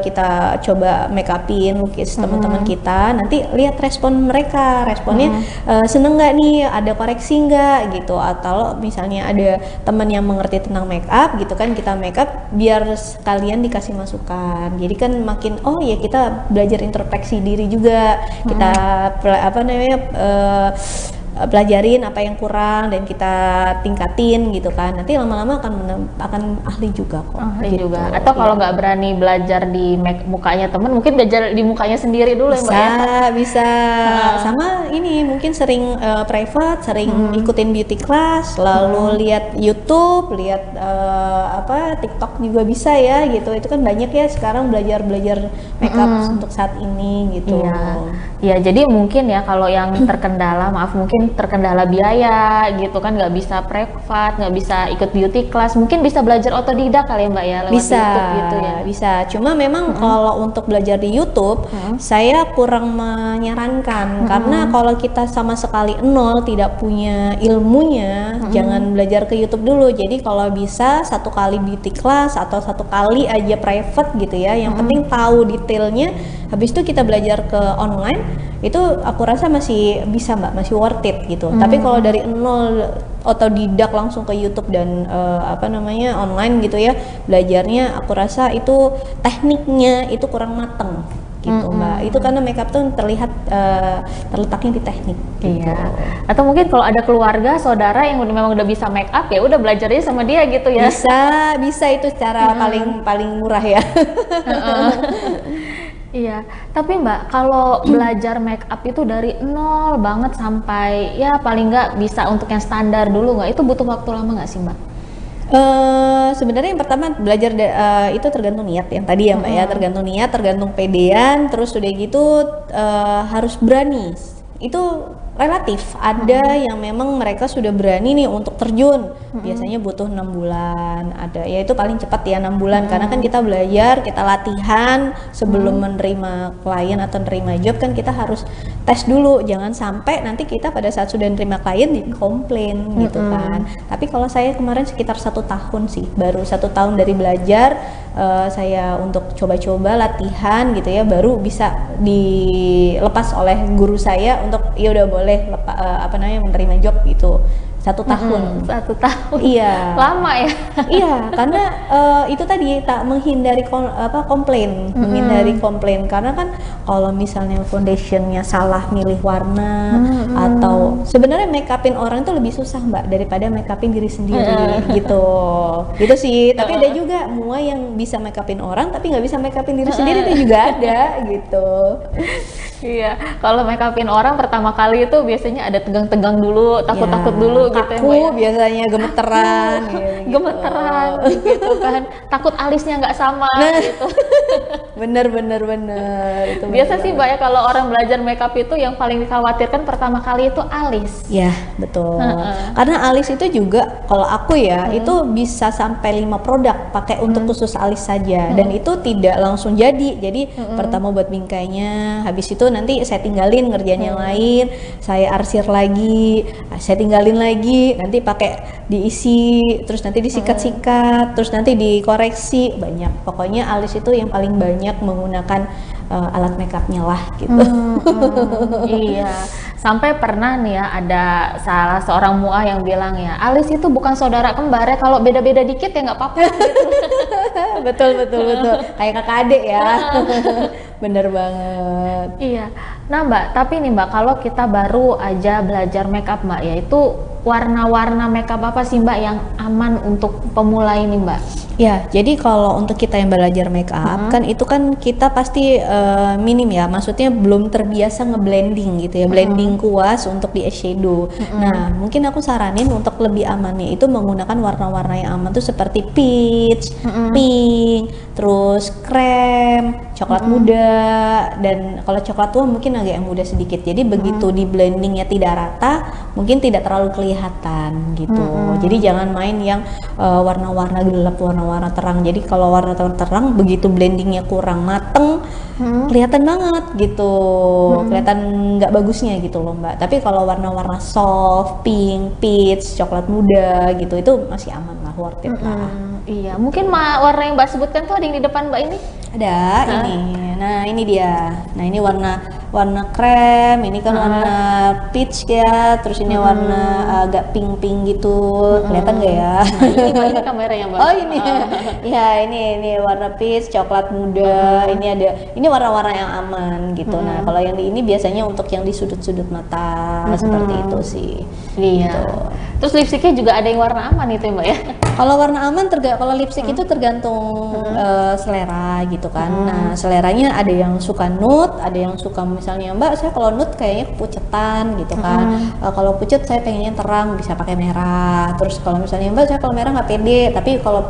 kita coba make upin, lukis teman-teman kita, nanti lihat respon mereka, responnya seneng nggak nih, ada koreksi nggak gitu, atau misalnya ada teman yang mengerti tentang make up gitu kan, kita make up biar sekalian dikasih masukan. Jadi kan makin oh ya kita belajar introspeksi diri juga, kita pelajarin apa yang kurang dan kita tingkatin gitu kan, nanti lama-lama akan ahli juga kok. Ahli gitu. juga. Atau kalau nggak berani belajar di mukanya temen, mungkin belajar di mukanya sendiri dulu bisa, ya Mbak ya? Bisa. Sama ini mungkin sering private, sering ikutin beauty class, lalu lihat YouTube, lihat TikTok juga bisa ya gitu. Itu kan banyak ya sekarang belajar makeup untuk saat ini gitu. Iya, jadi mungkin ya kalau yang terkendala, mungkin terkendala biaya gitu kan, nggak bisa privat, nggak bisa ikut beauty class, mungkin bisa belajar otodidak kali ya Mbak ya, lewat YouTube gitu ya. Bisa, cuma memang kalau untuk belajar di YouTube saya kurang menyarankan, karena kalau kita sama sekali nol, tidak punya ilmunya, jangan belajar ke YouTube dulu. Jadi kalau bisa 1 kali beauty class atau 1 kali aja private gitu ya, yang penting tahu detailnya, habis itu kita belajar ke online, itu aku rasa masih bisa Mbak, masih worth it gitu. Tapi kalau dari nol otodidak langsung ke YouTube dan online gitu ya, belajarnya aku rasa itu tekniknya itu kurang mateng gitu Mbak. Itu karena makeup tuh terlihat terletaknya di teknik gitu. Iya. Atau mungkin kalau ada keluarga, saudara yang memang udah bisa make up, ya udah belajar aja sama dia gitu ya. Bisa itu cara paling murah ya. Iya, tapi Mbak, kalau belajar make up itu dari nol banget sampai ya paling nggak bisa untuk yang standar dulu nggak, itu butuh waktu lama nggak sih Mbak? Sebenarnya yang pertama belajar itu tergantung niat yang tadi ya Mbak ya, tergantung niat, tergantung pedean, terus udah gitu harus berani. Itu relatif, ada yang memang mereka sudah berani nih untuk terjun, biasanya butuh 6 bulan, ada ya itu paling cepat ya 6 bulan, karena kan kita belajar, kita latihan sebelum menerima klien atau menerima job, kan kita harus tes dulu, jangan sampai nanti kita pada saat sudah menerima klien komplain gitu kan. Tapi kalau saya kemarin sekitar 1 tahun sih, baru 1 tahun dari belajar, saya untuk coba-coba latihan gitu ya, baru bisa dilepas oleh guru saya untuk ya udah boleh menerima job gitu. 1 tahun. 1 tahun. Iya. Lama ya. Iya, karena itu tadi tak menghindari komplain, menghindari komplain, karena kan kalau misalnya foundationnya salah milih warna atau sebenarnya make upin orang itu lebih susah Mbak daripada make upin diri sendiri gitu sih. Tapi ada juga mua yang bisa make upin orang tapi nggak bisa make upin diri sendiri itu juga ada gitu. Iya, kalau make upin orang pertama kali itu biasanya ada tegang-tegang dulu, takut-takut dulu gitu ya, Mbak, ya. Biasanya gemeteran Gemeteran gitu kan, takut alisnya nggak sama gitu. Bener itu Biasa sih Mbak ya, kalau orang belajar makeup itu yang paling dikhawatirkan pertama kali itu alis. Ya betul. Karena alis itu juga kalau aku ya itu bisa sampai 5 produk pakai untuk khusus alis saja dan itu tidak langsung jadi. Jadi pertama buat bingkainya, habis itu nanti saya tinggalin ngerjain yang lain, saya arsir lagi, saya tinggalin lagi, nanti pakai diisi, terus nanti disikat-sikat, terus nanti dikoreksi, banyak. Pokoknya alis itu yang paling banyak menggunakan alat makeupnya lah gitu. Iya, sampai pernah nih ya ada salah seorang mua yang bilang ya, alis itu bukan saudara kembar ya, kalau beda-beda dikit ya nggak apa-apa gitu. betul kayak kakak adik ya. Bener banget. Iya. Nah Mbak, tapi nih Mbak, kalau kita baru aja belajar makeup Mbak ya, itu warna-warna makeup apa sih Mbak yang aman untuk pemula ini Mbak? Ya, jadi kalau untuk kita yang belajar makeup kan itu kan kita pasti minim ya, maksudnya belum terbiasa ngeblending gitu ya, blending kuas untuk di eyeshadow. Nah, mungkin aku saranin untuk lebih amannya itu menggunakan warna-warna yang aman tuh seperti peach, pink, terus krem, coklat muda, dan kalau coklat tua mungkin agak yang muda sedikit. Jadi begitu di blendingnya tidak rata, mungkin tidak terlalu kelihatan gitu. Jadi jangan main yang warna-warna gelap, warna-warna terang. Jadi kalau warna terang begitu blendingnya kurang mateng, kelihatan banget gitu, kelihatan nggak bagusnya gitu loh Mbak. Tapi kalau warna-warna soft, pink, peach, coklat muda gitu, itu masih aman lah, worth it lah. Iya, mungkin warna yang Mbak sebutkan tuh ada yang di depan Mbak ini? Ada, ini. Nah, ini dia. Nah, ini warna krem, ini kan warna peach ya, terus ini warna agak pink-pink gitu. Kelihatan nggak ya? Nah, ini kamera yang Mbak. Oh, ini. Ya, ini warna peach, coklat muda. Ini warna-warna yang aman gitu. Nah, kalau yang di ini biasanya untuk yang di sudut-sudut mata seperti itu sih. Iya. Gitu. Terus lipstiknya juga ada yang warna aman itu ya Mbak ya? Kalau warna aman kalau lipstick itu tergantung selera gitu kan. Nah, seleranya ada yang suka nude, ada yang suka misalnya Mbak saya kalau nude kayaknya kepucetan gitu kan. Kalau pucet saya pengennya terang, bisa pakai merah. Terus kalau misalnya Mbak saya kalau merah nggak pede, tapi kalau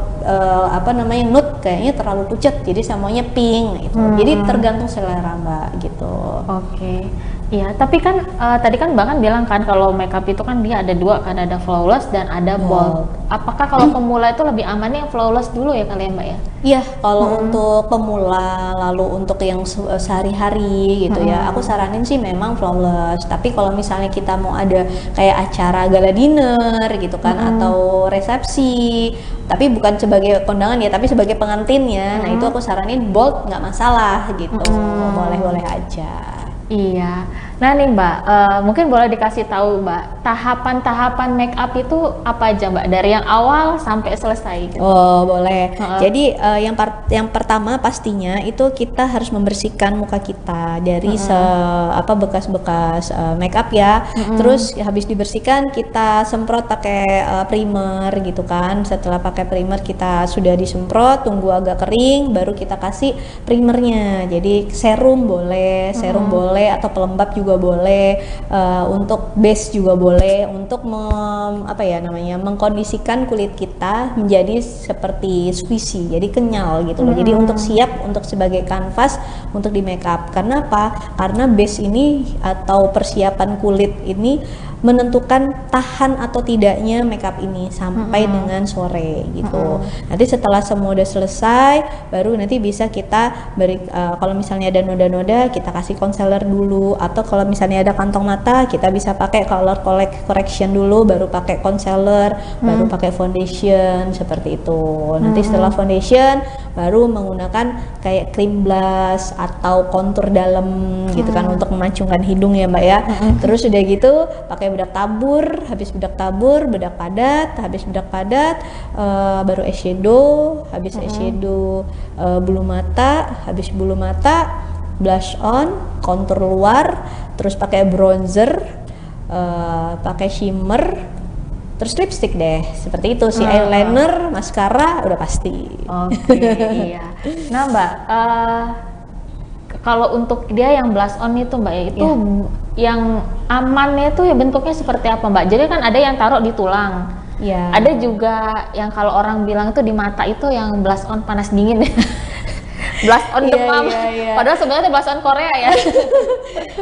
nude kayaknya terlalu pucet, jadi semuanya pink gitu. Jadi tergantung selera Mbak gitu. Oke. Iya, tapi kan tadi kan Mbak kan bilang kan kalau makeup itu kan dia ada dua kan, ada flawless dan ada bold. Apakah kalau pemula itu lebih aman yang flawless dulu ya kalian Mbak ya? Iya, kalau untuk pemula, lalu untuk yang sehari-hari gitu ya, aku saranin sih memang flawless. Tapi kalau misalnya kita mau ada kayak acara gala dinner gitu kan, atau resepsi, tapi bukan sebagai kondangan ya, tapi sebagai pengantinnya, nah itu aku saranin bold, nggak masalah gitu, boleh-boleh aja. Iya. Nah nih Mbak, mungkin boleh dikasih tahu Mbak, tahapan-tahapan make up itu apa aja Mbak, dari yang awal sampai selesai gitu? Oh boleh. Jadi yang pertama pastinya itu kita harus membersihkan muka kita dari bekas-bekas make up ya. Terus habis dibersihkan kita semprot pakai primer gitu kan. Setelah pakai primer kita sudah disemprot, tunggu agak kering, baru kita kasih primernya. Jadi serum boleh, atau pelembab juga boleh, untuk base juga boleh, untuk mengkondisikan kulit kita menjadi seperti squishy, jadi kenyal gitu loh. Jadi untuk siap untuk sebagai kanvas untuk di make up. Karena apa? Karena base ini atau persiapan kulit ini menentukan tahan atau tidaknya makeup ini sampai dengan sore gitu. Nanti setelah semua udah selesai, baru nanti bisa kita beri kalau misalnya ada noda-noda kita kasih concealer dulu, atau kalau misalnya ada kantong mata kita bisa pakai color correction dulu, baru pakai concealer, baru pakai foundation seperti itu. Nanti setelah foundation baru menggunakan kayak cream blush atau kontur dalam gitu kan untuk memancungkan hidung ya Mbak ya. Terus udah gitu pakai bedak tabur, habis bedak tabur bedak padat, habis bedak padat baru eyeshadow, habis eyeshadow bulu mata, habis bulu mata blush on, kontur luar, terus pakai bronzer, pakai shimmer, terus lipstick deh, seperti itu sih. Eyeliner, maskara udah pasti. Oke, iya. Nah Mbak, kalau untuk dia yang blush on itu Mbak, itu yang amannya itu ya bentuknya seperti apa Mbak? Jadi kan ada yang taruh di tulang, ada juga yang kalau orang bilang itu di mata itu yang blush on panas dingin. Blush on demam, padahal sebenarnya blush on Korea ya.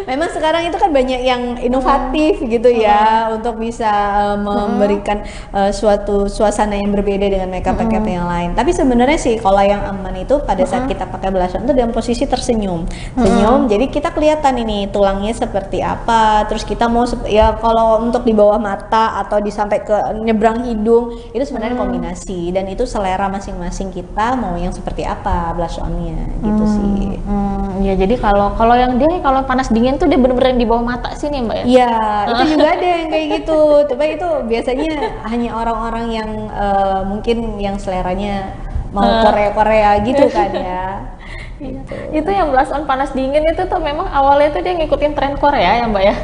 Memang sekarang itu kan banyak yang inovatif gitu ya, untuk bisa memberikan suatu suasana yang berbeda dengan makeup yang lain. Tapi sebenarnya sih kalau yang aman itu pada saat kita pakai blush on itu dalam posisi tersenyum, jadi kita kelihatan ini tulangnya seperti apa. Terus kita mau ya kalau untuk di bawah mata atau di sampai ke nyebrang hidung itu sebenarnya kombinasi, dan itu selera masing-masing kita mau yang seperti apa blush on gitu sih. Ya jadi kalau yang dia kalau panas dingin tuh dia bener-bener di bawah mata sini Mbak ya? Iya, itu juga ada yang kayak gitu. Tapi itu biasanya hanya orang-orang yang mungkin yang seleranya mau Korea-Korea gitu kan ya. Gitu. Itu yang blush on panas dingin itu tuh memang awalnya tuh dia ngikutin tren Korea ya Mbak ya?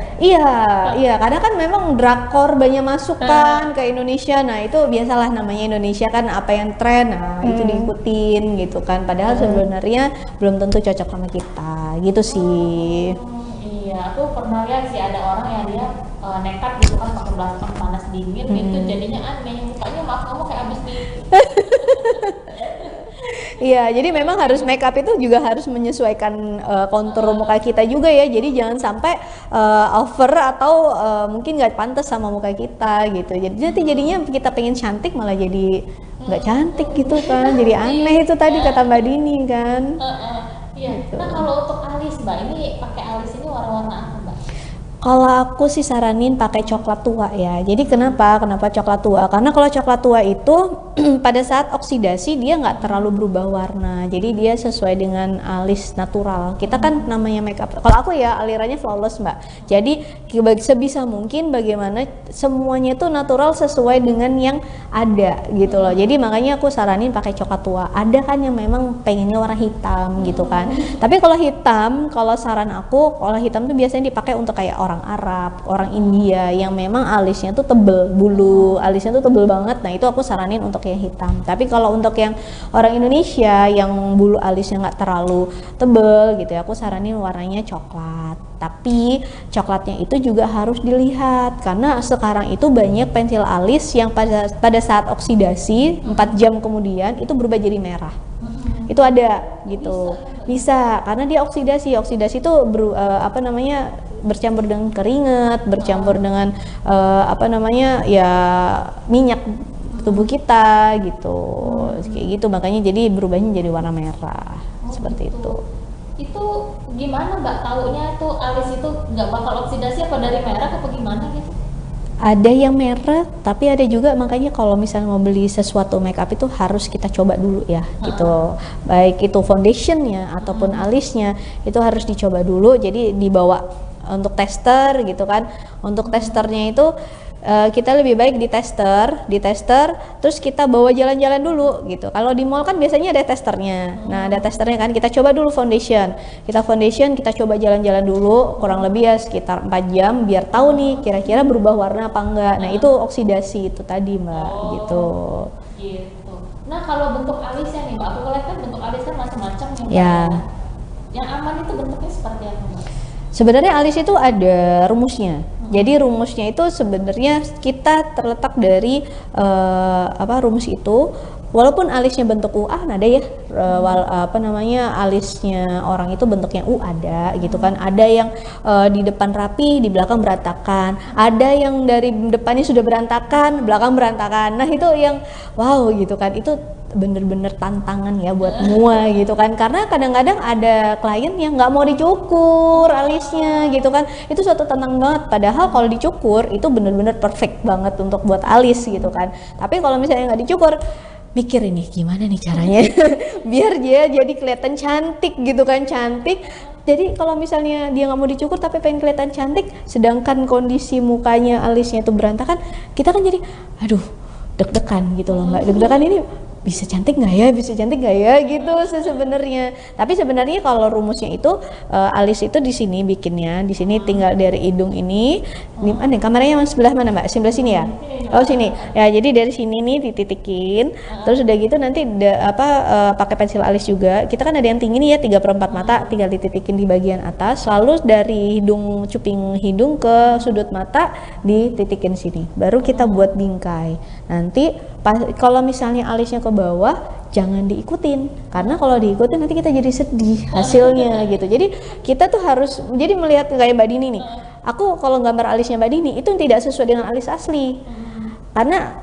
Iya, karena kan memang drakor banyak masuk kan ke Indonesia. Nah itu biasalah namanya Indonesia kan, apa yang tren, nah itu diikutin gitu kan. Padahal sebenarnya belum tentu cocok sama kita gitu sih. Iya, aku pernah lihat sih ada orang yang dia nekat gitu kan pakai blush on panas dingin gitu, jadinya aneh, mukanya maaf kamu kayak abis di Iya, jadi memang harus make up itu juga harus menyesuaikan kontur muka kita juga ya. Jadi jangan sampai over atau mungkin nggak pantas sama muka kita gitu. Jadi jadinya kita pengen cantik malah jadi nggak cantik gitu kan. Jadi aneh itu tadi kata Mbak Dini kan. Iya. Nah kalau untuk alis Mbak, ini pakai alis ini warna-warna apa Mbak? Kalau aku sih saranin pakai coklat tua ya. Jadi kenapa coklat tua? Karena kalau coklat tua itu pada saat oksidasi dia nggak terlalu berubah warna. Jadi dia sesuai dengan alis natural. Kita kan namanya makeup. Kalau aku ya alirannya flawless Mbak. Jadi sebisa mungkin bagaimana semuanya itu natural sesuai dengan yang ada gitu loh. Jadi makanya aku saranin pakai coklat tua. Ada kan yang memang pengennya warna hitam gitu kan. Tapi kalau hitam, kalau saran aku, kalau hitam tuh biasanya dipakai untuk kayak orang Arab, orang India yang memang alisnya tuh tebel, bulu alisnya tuh tebel banget. Nah itu aku saranin untuk yang hitam. Tapi kalau untuk yang orang Indonesia yang bulu alisnya nggak terlalu tebel gitu ya, aku saranin warnanya coklat. Tapi coklatnya itu juga harus dilihat karena sekarang itu banyak pensil alis yang pada saat oksidasi 4 jam kemudian itu berubah jadi merah. Itu ada gitu. Bisa karena dia oksidasi itu bercampur dengan keringat, bercampur dengan ya minyak tubuh kita gitu. Kayak gitu makanya jadi berubahnya jadi warna merah. Seperti itu. Itu gimana Mbak taunya itu alis itu nggak bakal oksidasi apa dari merah apa gimana gitu? Ada yang merah, tapi ada juga makanya kalau misalnya mau beli sesuatu makeup itu harus kita coba dulu ya gitu. Baik itu foundationnya ataupun alisnya itu harus dicoba dulu. Jadi dibawa untuk tester gitu kan. Untuk testernya itu kita lebih baik di tester terus kita bawa jalan-jalan dulu gitu. Kalau di mall kan biasanya ada testernya. Nah ada testernya kan, kita coba dulu foundation, kita coba jalan-jalan dulu kurang lebih ya sekitar 4 jam biar tahu nih kira-kira berubah warna apa enggak. Nah itu oksidasi itu tadi Mbak gitu. Nah kalau bentuk alisnya nih Mbak, aku lihat kan bentuk alisnya macam-macam nih Mbak. Ya. Yang aman itu bentuknya seperti apa Mbak? Sebenarnya alis itu ada rumusnya. Jadi rumusnya itu sebenarnya kita terletak dari rumus itu. Walaupun alisnya bentuk U, ada ya alisnya orang itu bentuknya U ada gitu kan. Ada yang di depan rapi, di belakang berantakan. Ada yang dari depannya sudah berantakan, belakang berantakan. Nah itu yang wow gitu kan. Itu bener-bener tantangan ya buat semua gitu kan, karena kadang-kadang ada klien yang nggak mau dicukur alisnya gitu kan. Itu suatu tantangan banget, padahal kalau dicukur itu bener-bener perfect banget untuk buat alis gitu kan. Tapi kalau misalnya nggak dicukur, mikir ini gimana nih caranya biar dia jadi kelihatan cantik gitu kan, cantik. Jadi kalau misalnya dia nggak mau dicukur tapi pengen kelihatan cantik, sedangkan kondisi mukanya alisnya itu berantakan, kita kan jadi aduh deg-degan gitu loh Mbak. Deg-degan ini bisa cantik nggak ya, bisa cantik nggak ya gitu sebenarnya. Tapi sebenarnya kalau rumusnya itu alis itu di sini bikinnya, di sini tinggal dari hidung ini. Di mana kameranya sebelah mana Mbak? Sebelah sini ya? Oh sini. Ya jadi dari sini nih dititikin, terus udah gitu nanti pakai pensil alis juga. Kita kan ada yang tinggi nih ya 3/4 mata, tinggal dititikin di bagian atas. Lalu dari hidung cuping hidung ke sudut mata dititikin sini. Baru kita buat bingkai. Nanti kalau misalnya alisnya ke bawah jangan diikutin, karena kalau diikutin nanti kita jadi sedih hasilnya gitu. Jadi kita tuh harus jadi melihat kayak Mbak Dini nih. Aku kalau gambar alisnya Mbak Dini itu tidak sesuai dengan alis asli. Karena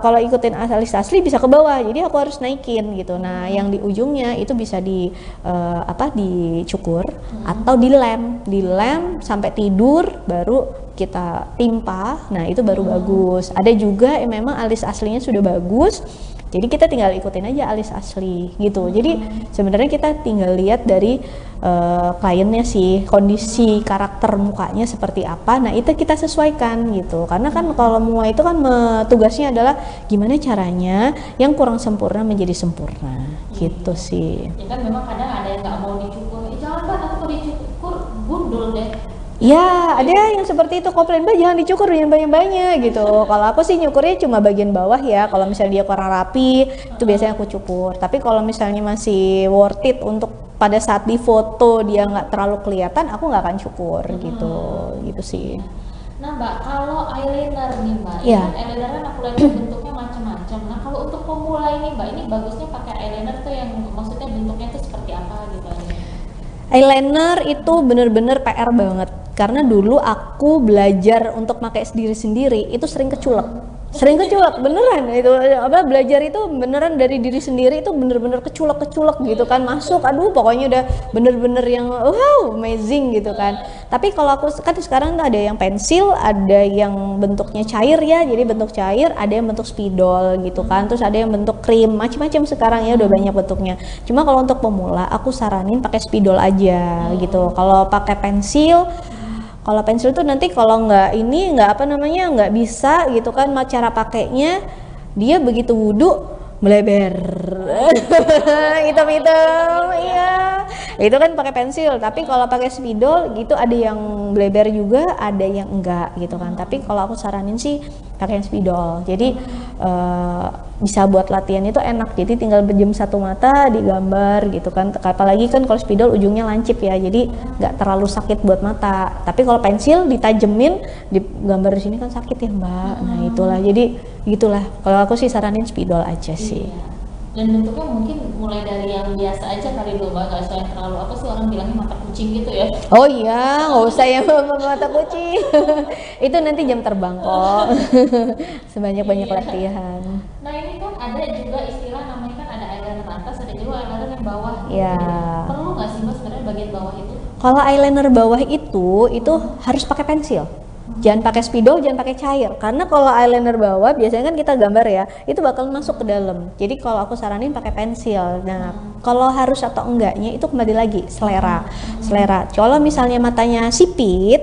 kalau ikutin alis asli bisa ke bawah, jadi aku harus naikin gitu. Nah, yang di ujungnya itu bisa dicukur atau dilem sampai tidur, baru kita timpa. Nah, itu baru bagus. Ada juga yang memang alis aslinya sudah bagus, jadi kita tinggal ikutin aja alis asli gitu. Jadi sebenarnya kita tinggal lihat dari kliennya sih, kondisi karakter mukanya seperti apa. Nah itu kita sesuaikan gitu. Karena kan kalau mua itu kan tugasnya adalah gimana caranya yang kurang sempurna menjadi sempurna gitu sih. Ya kan memang kadang ada yang nggak mau dicukur. Jangan Mbak, aku kalau dicukur gundul deh. Ya, ada yang seperti itu, komplain Mbak jangan dicukur yang banyak-banyak gitu. Kalau aku sih nyukurnya cuma bagian bawah ya. Kalau misalnya dia kurang rapi, itu biasanya aku cukur. Tapi kalau misalnya masih worth it untuk pada saat di foto dia nggak terlalu kelihatan, aku nggak akan cukur gitu sih. Nah Mbak, kalau eyeliner nih Mbak, Ya. kan eyeliner kan aku lihat bentuknya macam-macam. Nah kalau untuk pemula ini Mbak, ini bagusnya pakai eyeliner tuh yang maksudnya bentuknya tuh seperti apa gitu aja? Eyeliner itu bener-bener PR banget, karena dulu aku belajar untuk pakai sendiri-sendiri itu sering keculek beneran. Itu belajar itu beneran dari diri sendiri, itu bener-bener keculek gitu kan, masuk aduh pokoknya udah bener-bener yang wow amazing gitu kan. Tapi kalau aku kan sekarang ada yang pensil, ada yang bentuknya cair ya, jadi bentuk cair, ada yang bentuk spidol gitu kan, terus ada yang bentuk krim, macam-macam sekarang ya udah banyak bentuknya. Cuma kalau untuk pemula aku saranin pakai spidol aja gitu. Kalau pakai pensil, kalau pensil tuh nanti kalau nggak bisa gitu kan cara pakainya, dia begitu wudhu melebar hitam-hitam, iya itu kan pakai pensil. Tapi kalau pakai spidol gitu ada yang melebar juga, ada yang enggak gitu kan. Tapi kalau aku saranin sih pakai yang spidol, jadi bisa buat latihan itu enak. Jadi tinggal berjem satu mata digambar gitu kan, apalagi kan kalau spidol ujungnya lancip ya, jadi nggak terlalu sakit buat mata. Tapi kalau pensil ditajemin digambar di sini kan sakit ya Mbak. Nah itulah, jadi gitulah, kalau aku sih saranin spidol aja sih. Dan bentuknya mungkin mulai dari yang biasa aja kali dulu Mbak, nggak usah yang terlalu apa sih orang bilangnya mata kucing gitu ya. Oh iya, nggak usah yang mata kucing itu nanti jam terbang kok. Sebanyak-banyak latihan. Nah ini kan ada juga istilah namanya kan ada eyeliner atas, ada juga eyeliner yang bawah. Ya. Perlu nggak sih Mbak sebenarnya bagian bawah itu? Kalau eyeliner bawah itu harus pakai pensil. Jangan pakai spidol, jangan pakai cair. Karena kalau eyeliner bawah biasanya kan kita gambar ya, itu bakal masuk ke dalam. Jadi kalau aku saranin pakai pensil. Nah, kalau harus atau enggaknya itu kembali lagi selera. Kalau misalnya matanya sipit,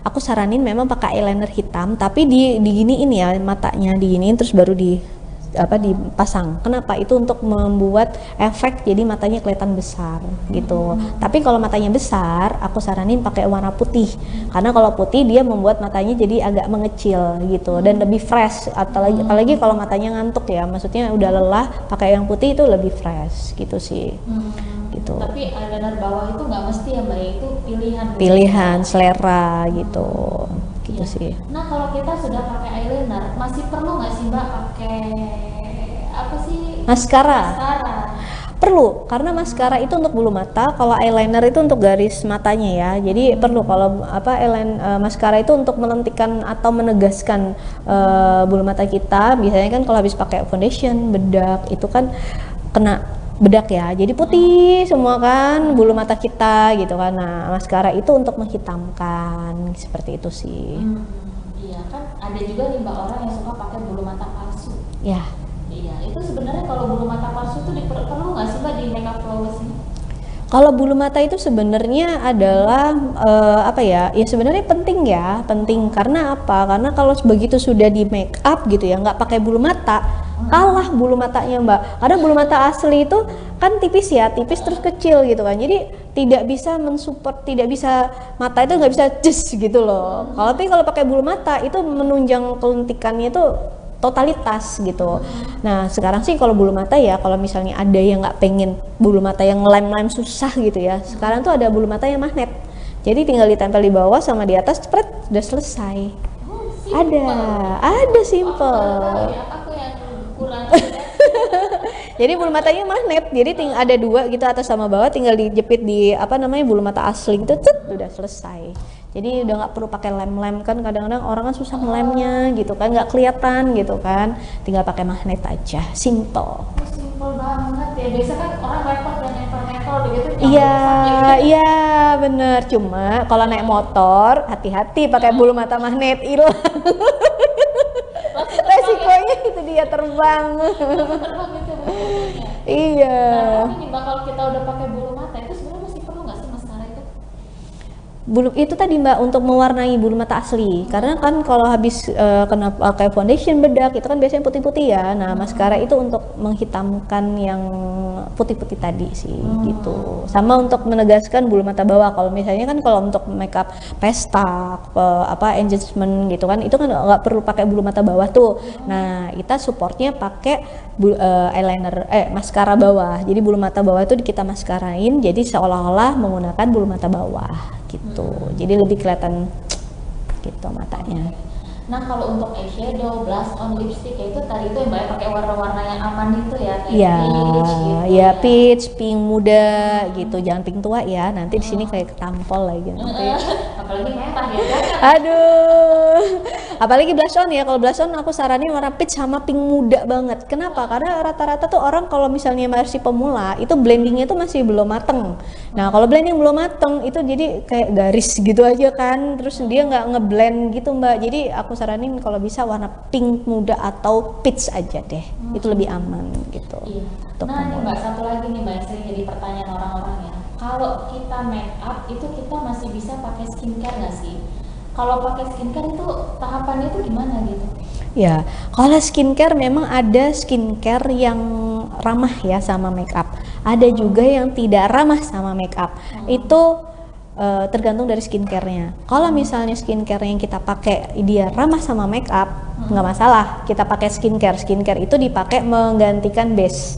aku saranin memang pakai eyeliner hitam, tapi diginiin ya matanya, diginiin terus baru dipasang. Kenapa? Itu untuk membuat efek jadi matanya kelihatan besar gitu. Tapi kalau matanya besar, aku saranin pakai warna putih. Karena kalau putih dia membuat matanya jadi agak mengecil gitu dan lebih fresh. Apalagi kalau matanya ngantuk ya, maksudnya udah lelah, pakai yang putih itu lebih fresh gitu sih. Gitu. Tapi eyeliner bawah itu nggak mesti ya Mbak, itu pilihan selera gitu. Gitu sih. Nah kalau kita sudah pakai eyeliner, masih perlu nggak sih Mbak pakai apa sih? Maskara. Perlu, karena maskara itu untuk bulu mata, kalau eyeliner itu untuk garis matanya ya. Jadi perlu kalau maskara itu untuk melentikan atau menegaskan bulu mata kita. Biasanya kan kalau habis pakai foundation, bedak itu kan kena bedak ya, jadi putih semua kan bulu mata kita gitu kan. Nah maskara itu untuk menghitamkan, seperti itu sih. Iya kan ada juga nih Mbak orang yang suka pakai bulu mata palsu. Ya. Iya, itu sebenarnya kalau bulu mata palsu itu perlu nggak sih Mbak di makeup flawless ini? Kalau bulu mata itu sebenarnya adalah ya sebenarnya penting karena apa? Karena kalau begitu sudah di make up gitu ya, nggak pakai bulu mata, kalah bulu matanya Mbak, karena bulu mata asli itu kan tipis ya, tipis terus kecil gitu kan, jadi tidak bisa mensupport, tidak bisa, mata itu nggak bisa jes gitu loh. Tapi kalau pakai bulu mata itu menunjang kelentikannya itu totalitas gitu. Nah sekarang sih kalau bulu mata ya, kalau misalnya ada yang nggak pengen bulu mata yang lem-lem susah gitu ya, sekarang tuh ada bulu mata yang magnet, jadi tinggal ditempel di bawah sama di atas, spread, udah selesai. Ada simple. Jadi bulu matanya magnet, jadi ada dua gitu, atas sama bawah, tinggal dijepit di apa namanya bulu mata asli itu, udah selesai. Jadi udah nggak perlu pakai lem-lem, kan kadang-kadang orang kan susah ngelemnya gitu kan, nggak kelihatan gitu kan, tinggal pakai magnet aja, simple. Simple banget ya, biasa kan orang repot dan nempel-nempel begitu. Iya bener, cuma kalau naik motor hati-hati pakai bulu mata magnet, hilang. Resikonya itu dia terbang. Iya. Nah, tapi nih kalau kita udah pakai bulu mata itu sebenarnya masih perlu nggak sih maskara itu? Bulu itu tadi Mbak, untuk mewarnai bulu mata asli, karena kan kalau habis kena pakai foundation bedak itu kan biasanya putih-putih ya. Nah maskara itu untuk menghitamkan yang putih-putih tadi sih gitu, sama untuk menegaskan bulu mata bawah. Kalau misalnya kan kalau untuk makeup pesta engagement gitu kan, itu kan nggak perlu pakai bulu mata bawah tuh. Nah kita supportnya pakai eyeliner maskara bawah, jadi bulu mata bawah itu kita maskarain, jadi seolah-olah menggunakan bulu mata bawah gitu, jadi lebih kelihatan gitu matanya. Nah kalau untuk eyeshadow, blush on, lipstick itu tadi itu yang Mbak pakai warna-warna yang aman itu ya, kayak peach gitu ya, peach, pink muda gitu, jangan pink tua ya, nanti di sini kayak ketampol lagi nanti. Apalagi merah ya. Aduh, apalagi blush on ya, kalau blush on aku saranin warna peach sama pink muda banget. Kenapa? Karena rata-rata tuh orang kalau misalnya masih pemula itu blendingnya tuh masih belum mateng. Nah kalau blending belum mateng itu jadi kayak garis gitu aja kan, terus dia nggak ngeblend gitu Mbak. Jadi aku saranin kalau bisa warna pink muda atau peach aja deh, itu lebih aman gitu. Iya. Nah nih Mbak, satu lagi nih Mbak yang sering jadi pertanyaan orang-orang ya, kalau kita make up itu kita masih bisa pakai skincare nggak sih? Kalau pakai skincare itu tahapannya itu gimana gitu? Ya, kalau skincare memang ada skincare yang ramah ya sama make up, ada juga yang tidak ramah sama make up. Itu tergantung dari skincare-nya. Kalau misalnya skincare yang kita pakai dia ramah sama make up, nggak masalah kita pakai skincare. Skincare itu dipakai menggantikan base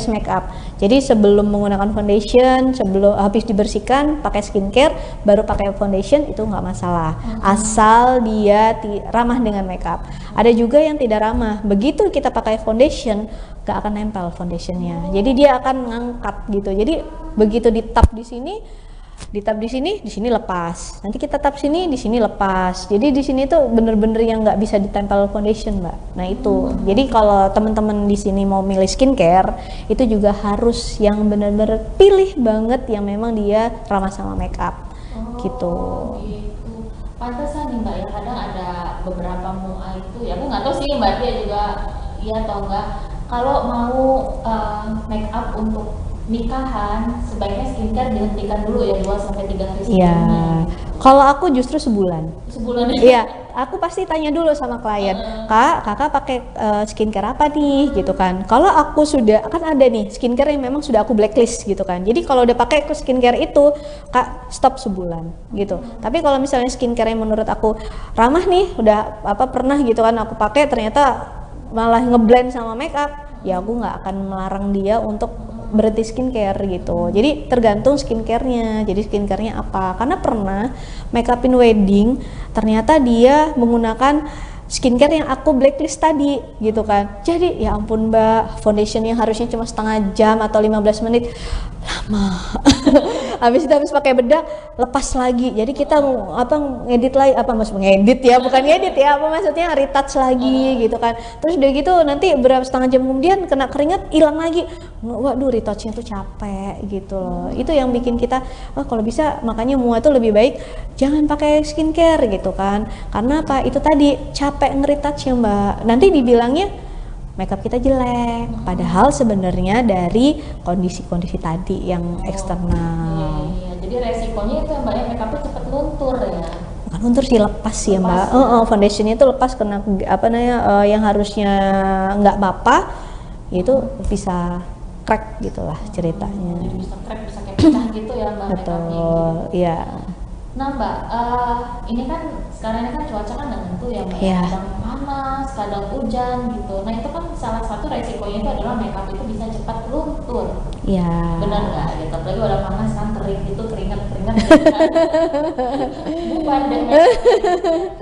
make up. Jadi sebelum menggunakan foundation, sebelum habis dibersihkan pakai skincare, baru pakai foundation, itu nggak masalah, asal dia ramah dengan make up. Ada juga yang tidak ramah, begitu kita pakai foundation nggak akan nempel foundationnya, jadi dia akan ngangkat gitu. Jadi begitu ditap di sini, ditap di sini lepas. Nanti kita tap sini, di sini lepas. Jadi di sini tuh bener-bener yang nggak bisa ditempel foundation, Mbak. Nah itu. Jadi kalau teman-teman di sini mau milih skincare, itu juga harus yang bener-bener pilih banget yang memang dia ramah sama makeup. Gitu. Pantesan nih Mbak ya, kadang ada beberapa MUA itu ya, aku nggak tahu sih Mbak dia juga iya atau enggak. Kalau mau make up untuk nikahan sebaiknya skincare dihentikan dulu ya 2-3 hari sebelumnya. Iya. Kalau aku justru sebulan. Sebulan ya? Iya, aku pasti tanya dulu sama klien, kakak pakai skincare apa nih gitu kan. Kalau aku sudah, kan ada nih skincare yang memang sudah aku blacklist gitu kan. Jadi kalau udah pakai skincare itu, Kak stop sebulan gitu. Tapi kalau misalnya skincare yang menurut aku ramah nih, udah pernah gitu kan aku pakai, ternyata malah ngeblend sama makeup, ya aku nggak akan melarang dia untuk berhenti skincare gitu. Jadi tergantung skincare-nya. Jadi skincare-nya apa? Karena pernah make upin wedding, ternyata dia menggunakan skincare yang aku blacklist tadi gitu kan. Jadi ya ampun Mbak, foundation yang harusnya cuma setengah jam atau 15 menit lama. Habis itu habis pakai bedak lepas lagi. Jadi kita ngedit lagi, ngedit ya, bukan ngedit ya, maksudnya retouch lagi gitu kan. Terus udah gitu nanti setengah jam kemudian kena keringat, hilang lagi. Waduh, retouchnya tuh capek gitu loh. Itu yang bikin kita kalau bisa makanya MUA tuh lebih baik jangan pakai skincare gitu kan. Karena apa? Itu tadi capek ngeretouch ya Mbak. Nanti dibilangnya makeup kita jelek, padahal sebenarnya dari kondisi-kondisi tadi yang eksternal. Iya. Jadi resikonya itu Mbak ya, makeupnya cepet luntur ya. bukan luntur sih, lepas ya Mbak. Foundationnya itu lepas kena yang harusnya nggak apa-apa, itu bisa crack gitulah ceritanya. Jadi bisa crack, bisa kayak pecah gitu ya Mbak. Betul, iya. Nah Mbak, ini kan sekarang ini kan cuaca kan nggak tentu ya Mbak, kadang panas, kadang hujan gitu. Nah itu kan salah satu resikonya itu adalah makeup itu bisa cepat luntur. Iya. Benar nggak? Gitu. Apalagi udah panas kan, kering gitu, keringat-keringat. Gitu kan. Bukan deh.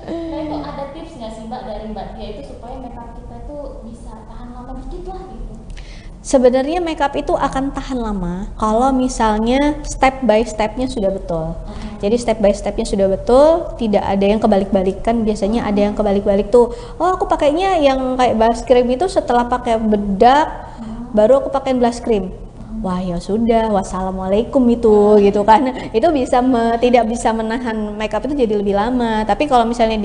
Nah itu ada tips nggak sih Mbak dari Mbak Tia itu supaya makeup kita itu bisa tahan lama dikit lah gitu? Sebenarnya makeup itu akan tahan lama kalau misalnya step by stepnya sudah betul. Jadi step by stepnya sudah betul, tidak ada yang kebalik-balikan. Biasanya ada yang kebalik-balik tuh, oh aku pakainya yang kayak blush cream itu setelah pakai bedak, baru aku pakai blush cream. Wah ya sudah, wassalamualaikum itu gitu kan. Itu bisa tidak bisa menahan makeup itu jadi lebih lama. Tapi kalau misalnya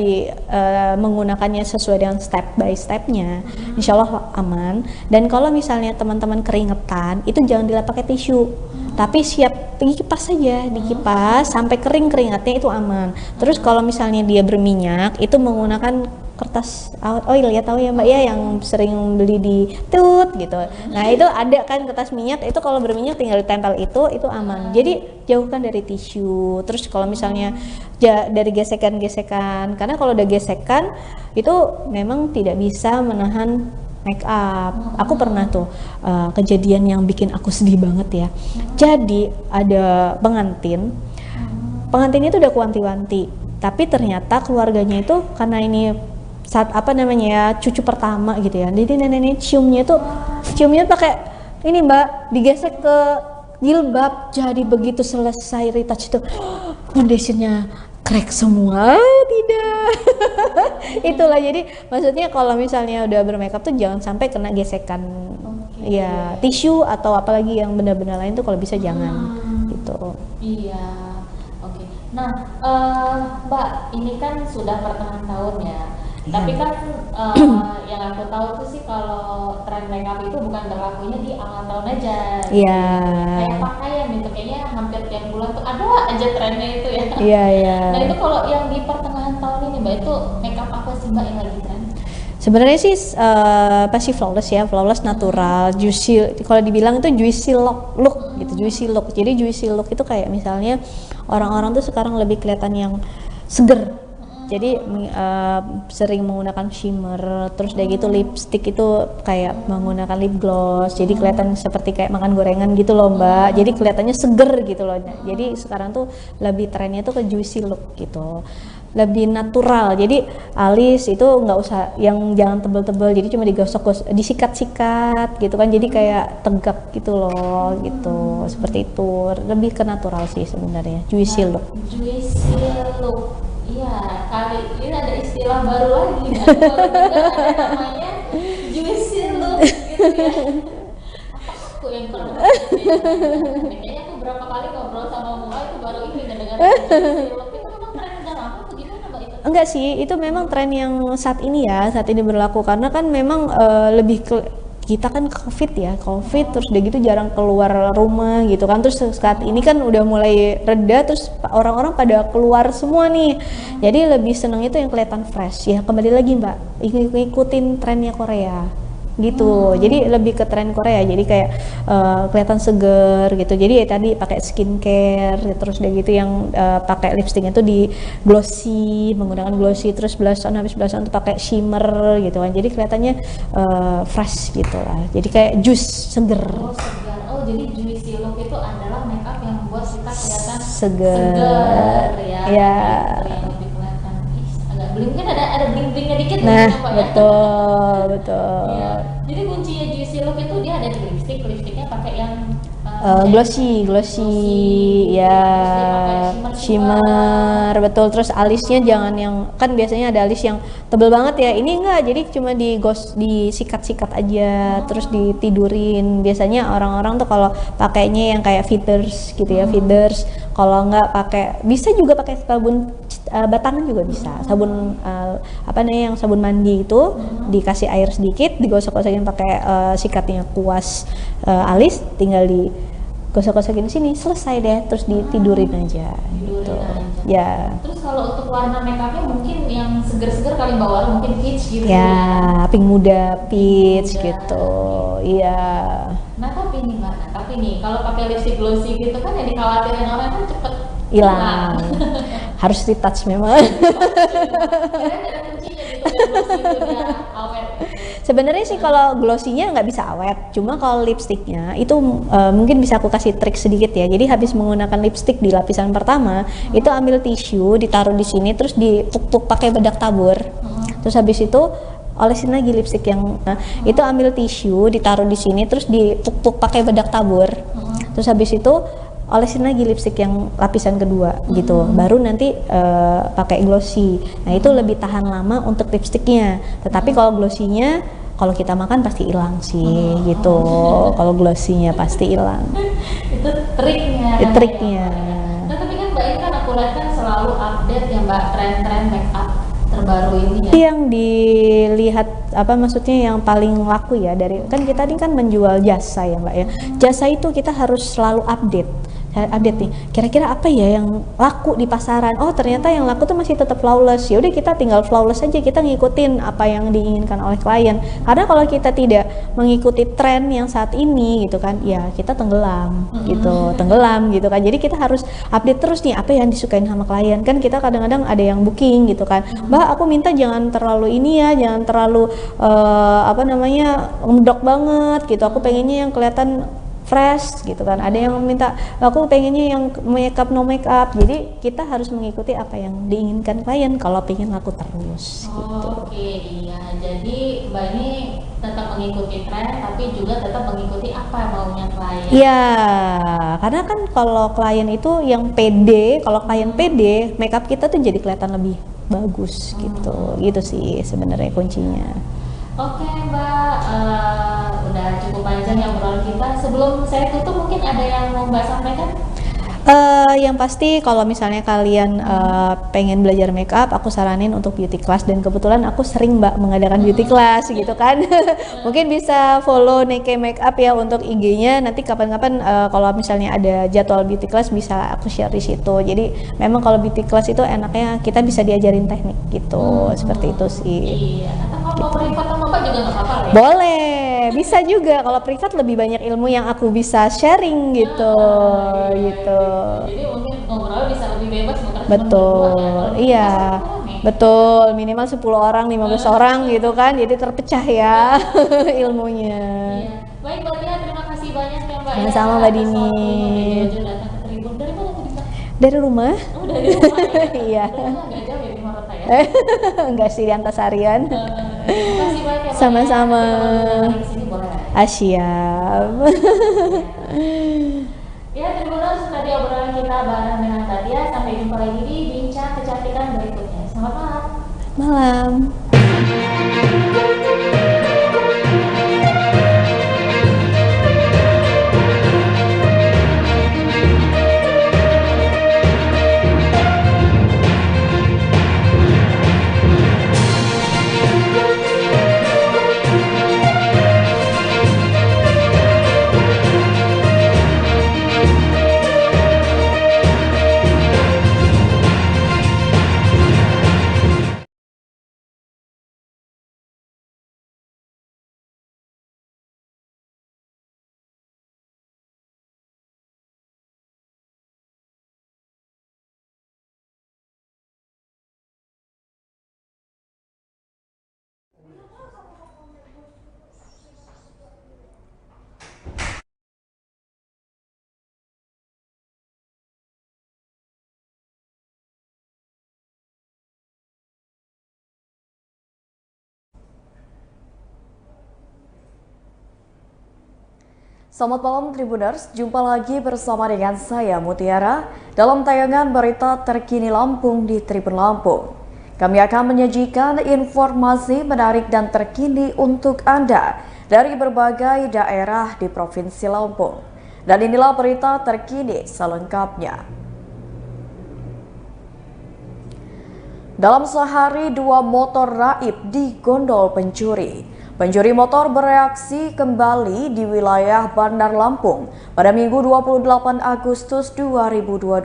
menggunakannya sesuai dengan step by stepnya, insya Allah aman. Dan kalau misalnya teman-teman keringetan, itu jangan dilap pakai tisu, tapi siap dikipas saja, dikipas sampai kering keringatnya, itu aman. Terus kalau misalnya dia berminyak, itu menggunakan kertas oil ya, tahu ya Mbak ya, yang sering beli di tut gitu. Nah itu ada kan kertas minyak, itu kalau berminyak tinggal ditempel, itu aman. Jadi jauhkan dari tisu. Terus kalau misalnya dari gesekan-gesekan, karena kalau udah gesekan itu memang tidak bisa menahan make up. Aku pernah tuh kejadian yang bikin aku sedih banget ya. Jadi ada pengantin itu udah kuanti-wanti, tapi ternyata keluarganya itu karena ini saat cucu pertama gitu ya, jadi nenek ciumnya pakai ini Mbak, digesek ke jilbab. Jadi begitu selesai retouch itu foundationnya crack semua. Tidak. Itulah, jadi maksudnya kalau misalnya udah bermakeup tuh jangan sampai kena gesekan ya tisu atau apalagi yang benda-benda lain tuh, kalau bisa jangan gitu. Iya. Nah, Mbak, ini kan sudah pertengahan tahun ya. Tapi kan yang aku tahu tuh sih kalau tren makeup itu bukan berlakunya di awal tahun aja. Iya. Kayak pakaian gitu, kayaknya hampir tiap bulan tuh ada aja trennya itu ya. Iya. Nah itu kalau yang di pertengahan tahun ini Mbak, itu makeup apa sih Mbak yang lagi tren? Sebenarnya sih pasti flawless ya, flawless natural, juicy. Kalau dibilang itu juicy look gitu, juicy look. Jadi juicy look itu kayak misalnya orang-orang tuh sekarang lebih kelihatan yang seger. Jadi sering menggunakan shimmer, terus dari gitu lipstick itu kayak menggunakan lip gloss. Jadi kelihatan seperti kayak makan gorengan gitu loh Mbak. Jadi kelihatannya seger gitu loh. Jadi sekarang tuh lebih trennya tuh ke juicy look gitu, lebih natural. Jadi alis itu nggak usah yang jangan tebel-tebel, jadi cuma digosok-gosok, disikat-sikat gitu kan, jadi kayak tegap gitu loh gitu, seperti itu. Lebih ke natural sih sebenarnya, juicy look. Juicy look, iya. Kali ini ada istilah baru lagi, ada namanya juicy look gitu ya. Aku yang pernah kayaknya aku berapa kali ngobrol sama Mua itu baru ini dengar juicy look. Enggak sih, itu memang tren yang saat ini berlaku, karena kan memang lebih ke kita kan COVID terus udah gitu jarang keluar rumah gitu kan, terus saat ini kan udah mulai reda, terus orang-orang pada keluar semua nih, jadi lebih seneng itu yang kelihatan fresh ya. Kembali lagi Mbak, ikutin trennya Korea gitu. Jadi lebih ke tren Korea, jadi kayak kelihatan seger gitu. Jadi ya tadi pakai skincare, terus udah gitu yang pakai lipstiknya tuh di glossy, menggunakan glossy, terus blush on, habis blush on tuh pakai shimmer gitu kan. Jadi kelihatannya fresh gitu lah. Jadi kayak juice, seger. Oh, segar. Oh, jadi juicy look itu adalah makeup yang membuat kita kelihatan seger ya. Ya. Gitu, yang lebih kelihatan agak bling, kan ada bling-blingnya dikit nah, apa ya? Betul. Ya. Jadi kuncinya juicy look itu dia ada di lipstiknya pakai yang glossy ya, shimmer, betul. Terus alisnya jangan yang, kan biasanya ada alis yang tebel banget ya, ini enggak, jadi cuma disikat-sikat aja, terus ditidurin. Biasanya orang-orang tuh kalau pakainya yang kayak feathers gitu ya, feathers. Kalau enggak pakai, bisa juga pakai sabun batangan juga bisa, sabun yang sabun mandi itu dikasih air sedikit, digosok-gosokin pakai sikatnya kuas alis, tinggal gosok-gosokin sini, selesai deh, terus ditidurin aja gitu. Ya. Terus kalau untuk warna makeupnya mungkin yang seger-seger kali Mbak Wara, mungkin peach gitu Ya, pink muda, peach gitu. Iya. Nah tapi nih Mbak, tapi nih kalau pakai lipstick glossy gitu kan yang dikhawatirin orang kan cepet Hilang. Harus retouch memang. Sebenarnya sih kalau glossinya nggak bisa awet, cuma kalau lipstiknya itu mungkin bisa aku kasih trik sedikit ya. Jadi habis menggunakan lipstik di lapisan pertama, itu ambil tisu, ditaruh di sini, terus dipuk-puk pakai bedak tabur. Terus habis itu olesin lagi lipstik yang itu ambil tisu, ditaruh di sini, terus dipuk-puk pakai bedak tabur. Terus habis itu olesin lagi lipstik yang lapisan kedua gitu, baru nanti pakai glossy. Nah itu lebih tahan lama untuk lipstiknya. Tetapi kalau glossinya kalau kita makan pasti hilang sih gitu. Kalau glossinya pasti hilang. Itu triknya. Triknya. Nah tapi kan Mbak ini kan aku lihat kan selalu update ya Mbak tren-tren make up terbaru ini ya. Yang dilihat apa maksudnya yang paling laku ya dari kan kita ini kan menjual jasa ya Mbak ya. Jasa itu kita harus selalu update nih, kira-kira apa ya yang laku di pasaran. Oh ternyata yang laku tuh masih tetap flawless, ya udah kita tinggal flawless aja, kita ngikutin apa yang diinginkan oleh klien. Karena kalau kita tidak mengikuti tren yang saat ini gitu kan, ya kita tenggelam gitu kan. Jadi kita harus update terus nih apa yang disukain sama klien. Kan kita kadang-kadang ada yang booking gitu kan, Mbak aku minta jangan terlalu ini ya, jangan terlalu ngedok banget gitu, aku pengennya yang kelihatan fresh gitu kan. Ada yang minta aku pengennya yang makeup no makeup. Jadi kita harus mengikuti apa yang diinginkan klien kalau pengen laku terus gitu. Oke, iya. Jadi Mbak ini tetap mengikuti tren tapi juga tetap mengikuti apa maunya klien. Iya, karena kan kalau klien itu yang pede, kalau klien pede, makeup kita tuh jadi kelihatan lebih bagus gitu. Gitu sih sebenarnya kuncinya. Oke Mbak, udah cukup panjang ya obrolan kita. Sebelum saya tutup mungkin ada yang mau Mbak sampaikan? Yang pasti kalau misalnya kalian pengen belajar makeup, aku saranin untuk beauty class, dan kebetulan aku sering Mbak mengadakan beauty class gitu kan. Mungkin bisa follow Neke Makeup ya untuk IG-nya. Nanti kapan-kapan kalau misalnya ada jadwal beauty class bisa aku share di situ. Jadi memang kalau beauty class itu enaknya kita bisa diajarin teknik gitu, seperti itu sih. Iya, atau kalau mau privat sama Mbak juga nggak apa-apa ya? Boleh, bisa juga. Kalau privat lebih banyak ilmu yang aku bisa sharing gitu, gitu. Jadi mungkin ngobrol bisa lebih bebas. Betul, iya, betul. Minimal 10 orang, 15 orang gitu kan. Jadi terpecah ya ilmunya. Iya. Baik Mbak Tia, terima kasih banyak ya Mbak. Sama-sama Mbak Dini. Datang ke Tribun. Dari mana tadi Mbak? Dari rumah. Oh dari rumah ya? Iya. Nggak jauh ya di Marotta ya? Enggak sih, di Antasarian. Terima kasih banyak ya Mbak. Sama-sama. Di sini boleh. Siap. Ya, Tribuners, tadi obrolan kita bareng dengan Mbak Tia. Sampai jumpa lagi di Bincang Kecantikan berikutnya. Selamat malam. Malam. Selamat malam Tribuners, jumpa lagi bersama dengan saya Mutiara dalam tayangan berita terkini Lampung di Tribun Lampung. Kami akan menyajikan informasi menarik dan terkini untuk Anda dari berbagai daerah di Provinsi Lampung. Dan inilah berita terkini selengkapnya. Dalam sehari 2 motor raib digondol pencuri. Pencuri motor bereaksi kembali di wilayah Bandar Lampung pada Minggu 28 Agustus 2022,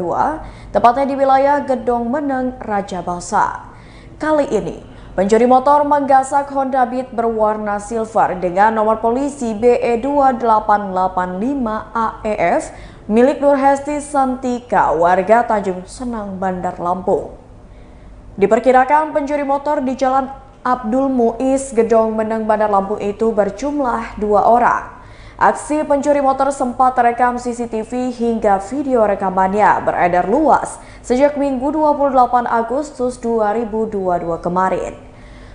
tepatnya di wilayah Gedong Meneng, Raja Basa. Kali ini, pencuri motor menggasak Honda Beat berwarna silver dengan nomor polisi BE2885AEF milik Nurhesti Santika, warga Tanjung Senang, Bandar Lampung. Diperkirakan pencuri motor di Jalan Abdul Muiz, Gedong Meneng, Bandar Lampung itu berjumlah 2 orang. Aksi pencuri motor sempat terekam CCTV hingga video rekamannya beredar luas sejak Minggu 28 Agustus 2022 kemarin.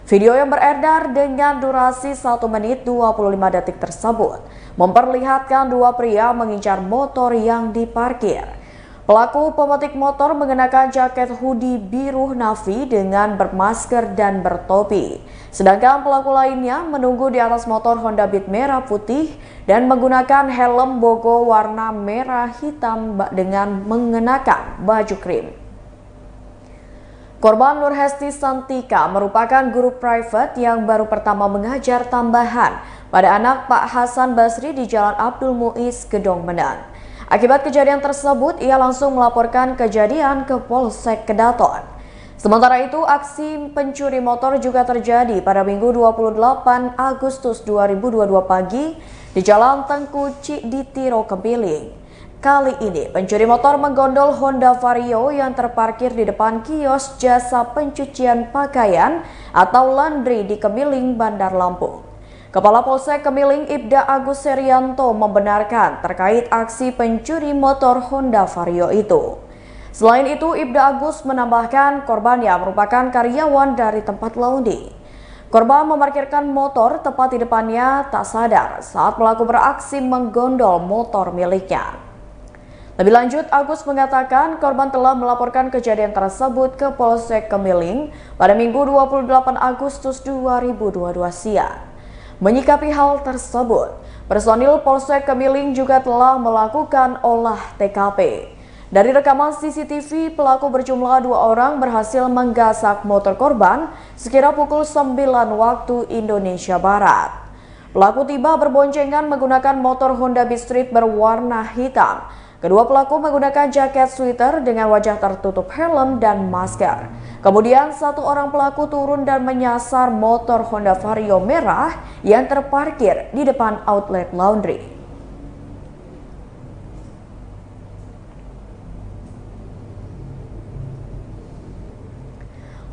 Video yang beredar dengan durasi 1 menit 25 detik tersebut memperlihatkan 2 pria mengincar motor yang diparkir. Pelaku pemetik motor mengenakan jaket hoodie biru navy dengan bermasker dan bertopi. Sedangkan pelaku lainnya menunggu di atas motor Honda Beat merah putih dan menggunakan helm bogo warna merah hitam dengan mengenakan baju krim. Korban Nurhesti Santika merupakan guru private yang baru pertama mengajar tambahan pada anak Pak Hasan Basri di Jalan Abdul Muiz, Gedong Meneng. Akibat kejadian tersebut, ia langsung melaporkan kejadian ke Polsek Kedaton. Sementara itu, aksi pencuri motor juga terjadi pada Minggu 28 Agustus 2022 pagi di Jalan Tengku Cikditiro, Kemiling. Kali ini, pencuri motor menggondol Honda Vario yang terparkir di depan kios jasa pencucian pakaian atau laundry di Kemiling, Bandar Lampung. Kepala Polsek Kemiling Ibda Agus Serianto membenarkan terkait aksi pencuri motor Honda Vario itu. Selain itu, Ibda Agus menambahkan korbannya merupakan karyawan dari tempat laundry. Korban memarkirkan motor tepat di depannya tak sadar saat pelaku beraksi menggondol motor miliknya. Lebih lanjut, Agus mengatakan korban telah melaporkan kejadian tersebut ke Polsek Kemiling pada Minggu 28 Agustus 2022 siang. Menyikapi hal tersebut, personil Polsek Kemiling juga telah melakukan olah TKP. Dari rekaman CCTV, pelaku berjumlah 2 orang berhasil menggasak motor korban sekira pukul 9 waktu Indonesia Barat. Pelaku tiba berboncengan menggunakan motor Honda Beat Street berwarna hitam. Kedua pelaku menggunakan jaket sweater dengan wajah tertutup helm dan masker. Kemudian 1 orang pelaku turun dan menyasar motor Honda Vario merah yang terparkir di depan outlet laundry.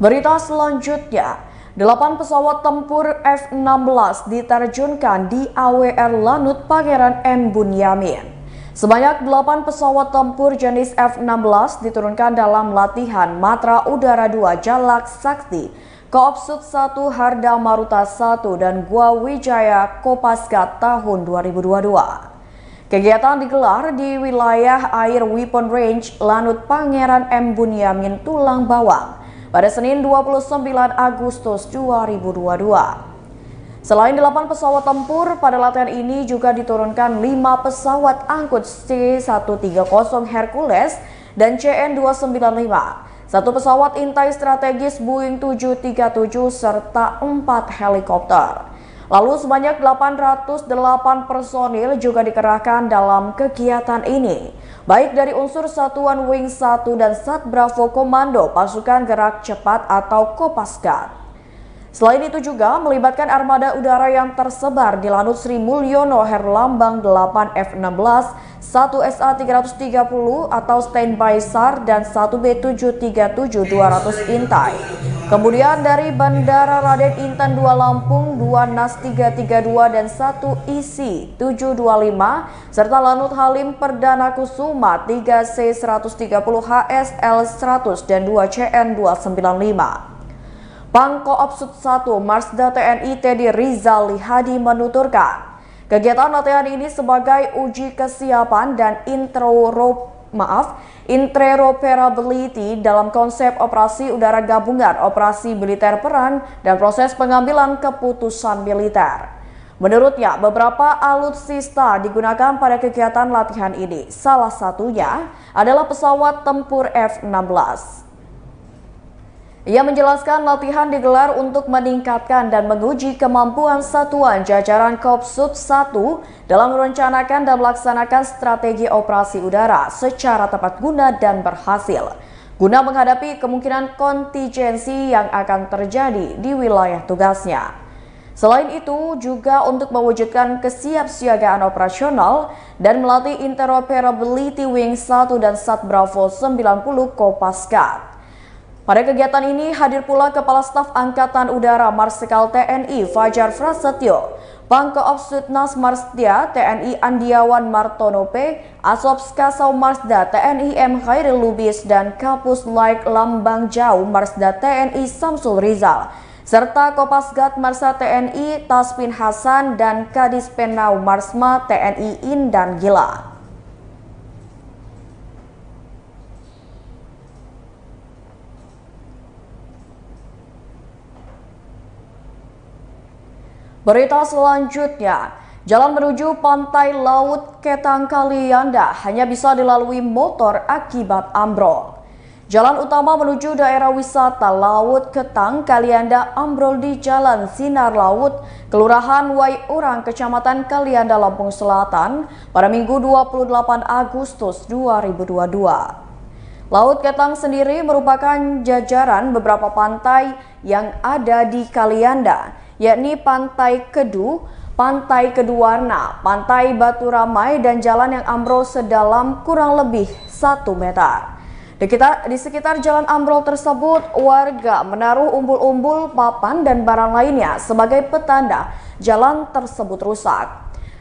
Berita selanjutnya, 8 pesawat tempur F-16 diterjunkan di AWR Lanut Pangeran M. Bunyamin. Sebanyak 8 pesawat tempur jenis F-16 diturunkan dalam latihan Matra Udara 2 Jalak Sakti, Koopsut 1 Harda Maruta 1 dan Gua Wijaya Kopaska tahun 2022. Kegiatan digelar di wilayah Air Weapon Range Lanut Pangeran M. Bunyamin Tulang Bawang pada Senin 29 Agustus 2022. Selain 8 pesawat tempur, pada latihan ini juga diturunkan 5 pesawat angkut C-130 Hercules dan CN-295, 1 pesawat intai strategis Boeing 737 serta 4 helikopter. Lalu sebanyak 808 personil juga dikerahkan dalam kegiatan ini, baik dari unsur Satuan Wing 1 dan Sat Bravo Komando Pasukan Gerak Cepat atau Kopasgat. Selain itu juga melibatkan armada udara yang tersebar di Lanut Sri Mulyono Herlambang 8 F-16, 1 SA-330 atau Standby SAR dan 1 B-737-200 Intai. Kemudian dari Bandara Raden Intan 2 Lampung, 2 NAS 332 dan 1 IC 725 serta Lanut Halim Perdana Kusuma 3 C-130 HSL 100 dan 2 CN 295. Pangkoopsut 1 Marsda TNI Teddy Rizal Hadi menuturkan, kegiatan latihan ini sebagai uji kesiapan dan interoperability dalam konsep operasi udara gabungan, operasi militer perang, dan proses pengambilan keputusan militer. Menurutnya, beberapa alutsista digunakan pada kegiatan latihan ini. Salah satunya adalah pesawat tempur F-16. Ia menjelaskan latihan digelar untuk meningkatkan dan menguji kemampuan satuan jajaran Kopsub 1 dalam merencanakan dan melaksanakan strategi operasi udara secara tepat guna dan berhasil, guna menghadapi kemungkinan kontingensi yang akan terjadi di wilayah tugasnya. Selain itu, juga untuk mewujudkan kesiapsiagaan operasional dan melatih interoperability Wing 1 dan Sat Bravo 90 Kopaskat. Pada kegiatan ini hadir pula Kepala Staf Angkatan Udara Marsikal TNI Fajar Prasetyo, Pangkoops Sutnas Marsdia TNI Andiawan Martonope, Asops Kasau Marsda TNI M Khairil Lubis, dan Kapus Laik Lambang Jau Marsda TNI Samsul Rizal, serta Kopasgat Marsa TNI Tasmin Hasan dan Kadis Penau Marsma TNI Indan Gila. Berita selanjutnya, jalan menuju pantai laut Ketang Kalianda hanya bisa dilalui motor akibat ambrol. Jalan utama menuju daerah wisata Laut Ketang Kalianda ambrol di Jalan Sinar Laut, Kelurahan Waiurang, Kecamatan Kalianda, Lampung Selatan pada Minggu 28 Agustus 2022. Laut Ketang sendiri merupakan jajaran beberapa pantai yang ada di Kalianda, yakni Pantai Kedu, Pantai Keduwarna, Pantai Batu Ramai, dan jalan yang ambrol sedalam kurang lebih 1 meter. Di sekitar jalan ambrol tersebut, warga menaruh umbul-umbul, papan, dan barang lainnya sebagai petanda jalan tersebut rusak.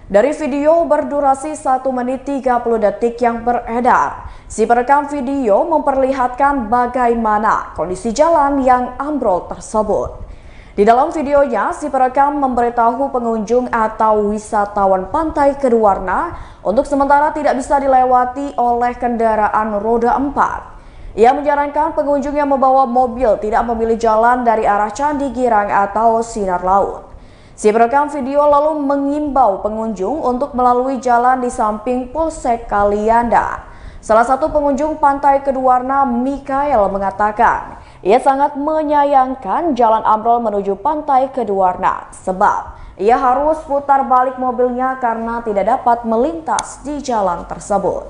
Dari video berdurasi 1 menit 30 detik yang beredar, si perekam video memperlihatkan bagaimana kondisi jalan yang ambrol tersebut. Di dalam videonya, si perekam memberitahu pengunjung atau wisatawan Pantai Keduwarna untuk sementara tidak bisa dilewati oleh kendaraan roda 4. Ia menyarankan pengunjung yang membawa mobil tidak memilih jalan dari arah Candi Girang atau Sinar Laut. Si perekam video lalu mengimbau pengunjung untuk melalui jalan di samping Polsek Kalianda. Salah satu pengunjung Pantai Keduwarna, Mikael, mengatakan ia sangat menyayangkan jalan ambrol menuju Pantai Keduwarna sebab ia harus putar balik mobilnya karena tidak dapat melintas di jalan tersebut.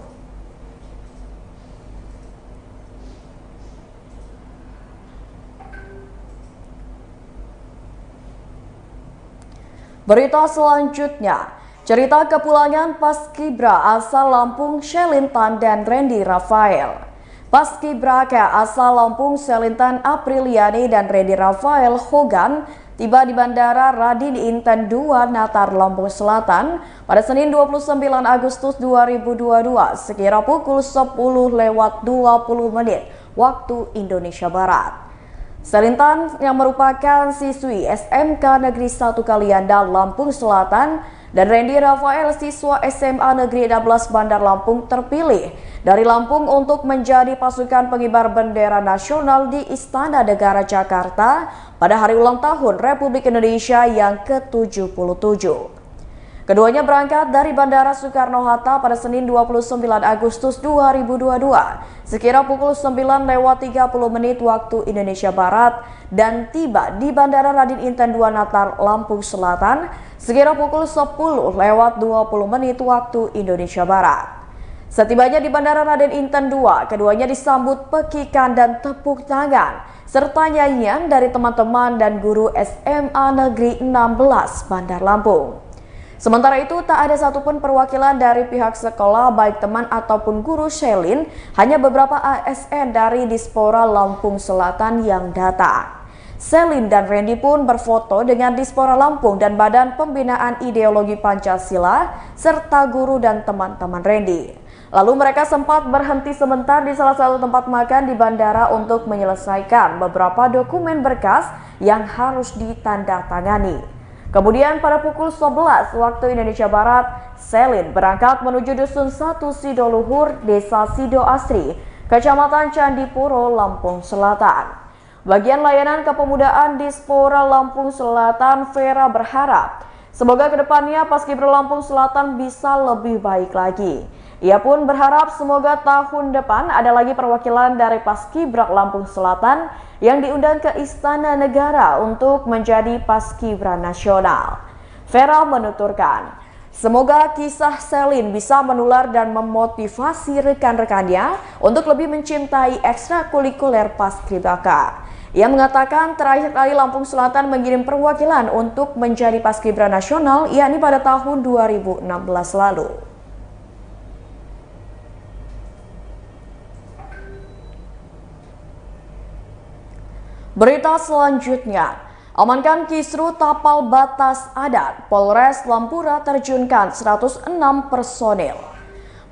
Berita selanjutnya, cerita kepulangan Paskibra asal Lampung Shelintan dan Randy Rafael. Paskibraka asal Lampung Shelintan Apriliani dan Randy Rafael Hogan tiba di Bandara Radin Inten II Natar, Lampung Selatan pada Senin 29 Agustus 2022 sekira pukul 10:20 waktu Indonesia Barat. Shelintan yang merupakan siswi SMK Negeri 1 Kalianda, Lampung Selatan, dan Randy Rafael siswa SMA Negeri 16 Bandar Lampung terpilih dari Lampung untuk menjadi pasukan pengibar bendera nasional di Istana Negara Jakarta pada hari ulang tahun Republik Indonesia yang ke-77. Keduanya berangkat dari Bandara Soekarno-Hatta pada Senin 29 Agustus 2022 sekira pukul 9:30 waktu Indonesia Barat dan tiba di Bandara Radin Inten II Natar, Lampung Selatan sekira pukul 10:20 waktu Indonesia Barat. Setibanya di Bandara Raden Inten II, keduanya disambut pekikan dan tepuk tangan, serta nyanyian dari teman-teman dan guru SMA Negeri 16 Bandar Lampung. Sementara itu, tak ada satupun perwakilan dari pihak sekolah, baik teman ataupun guru Shelin, hanya beberapa ASN dari Dispora Lampung Selatan yang datang. Shelin dan Randy pun berfoto dengan Dispora Lampung dan Badan Pembinaan Ideologi Pancasila, serta guru dan teman-teman Randy. Lalu mereka sempat berhenti sebentar di salah satu tempat makan di bandara untuk menyelesaikan beberapa dokumen berkas yang harus ditandatangani. Kemudian pada pukul 11 waktu Indonesia Barat, Shelin berangkat menuju Dusun 1 Sido Luhur, Desa Sido Asri, Kecamatan Candipuro, Lampung Selatan. Bagian layanan kepemudaan Dispora Lampung Selatan, Vera, berharap semoga kedepannya Paskibra Lampung Selatan bisa lebih baik lagi. Ia pun berharap semoga tahun depan ada lagi perwakilan dari Paskibra Lampung Selatan yang diundang ke Istana Negara untuk menjadi Paskibra Nasional. Vera menuturkan, semoga kisah Selin bisa menular dan memotivasi rekan-rekannya untuk lebih mencintai ekstrakurikuler Paskibraka. Ia mengatakan terakhir kali Lampung Selatan mengirim perwakilan untuk menjadi Paskibra Nasional yakni pada tahun 2016 lalu. Berita selanjutnya, amankan kisru tapal batas adat, Polres Lampura terjunkan 106 personil.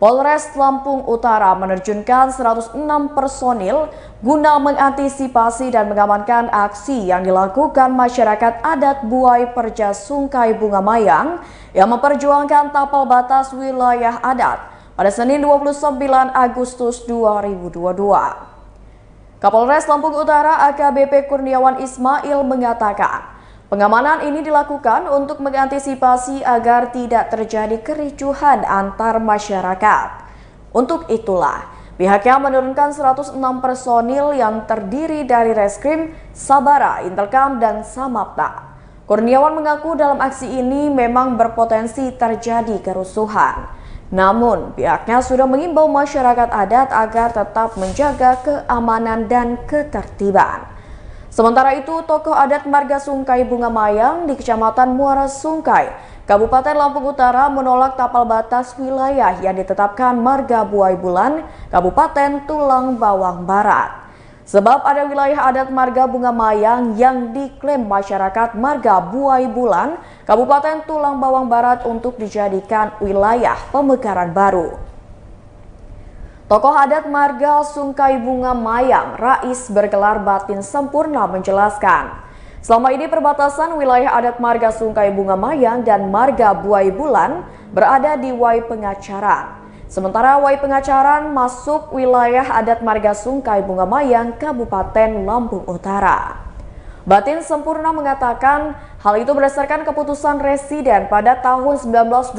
Polres Lampung Utara menerjunkan 106 personil guna mengantisipasi dan mengamankan aksi yang dilakukan masyarakat adat Buai Perja Sungkai Bunga Mayang yang memperjuangkan tapal batas wilayah adat pada Senin 29 Agustus 2022. Kapolres Lampung Utara AKBP Kurniawan Ismail mengatakan, pengamanan ini dilakukan untuk mengantisipasi agar tidak terjadi kericuhan antar masyarakat. Untuk itulah, pihaknya menurunkan 106 personil yang terdiri dari Reskrim, Sabara, Intelkam, dan Samapta. Kurniawan mengaku dalam aksi ini memang berpotensi terjadi kerusuhan. Namun, pihaknya sudah mengimbau masyarakat adat agar tetap menjaga keamanan dan ketertiban. Sementara itu, tokoh adat Marga Sungkai Bunga Mayang di Kecamatan Muara Sungkai, Kabupaten Lampung Utara menolak tapal batas wilayah yang ditetapkan Marga Buai Bulan, Kabupaten Tulang Bawang Barat. Sebab ada wilayah adat Marga Bunga Mayang yang diklaim masyarakat Marga Buai Bulan, Kabupaten Tulang Bawang Barat untuk dijadikan wilayah pemekaran baru. Tokoh adat Marga Sungkai Bunga Mayang, Rais Bergelar Batin Sempurna menjelaskan, selama ini perbatasan wilayah adat Marga Sungkai Bunga Mayang dan Marga Buai Bulan berada di Wai Pengacaran. Sementara Wai Pengacaran masuk wilayah adat Marga Sungkai Bunga Mayang, Kabupaten Lampung Utara. Batin Sempurna mengatakan hal itu berdasarkan keputusan Residen pada tahun 1928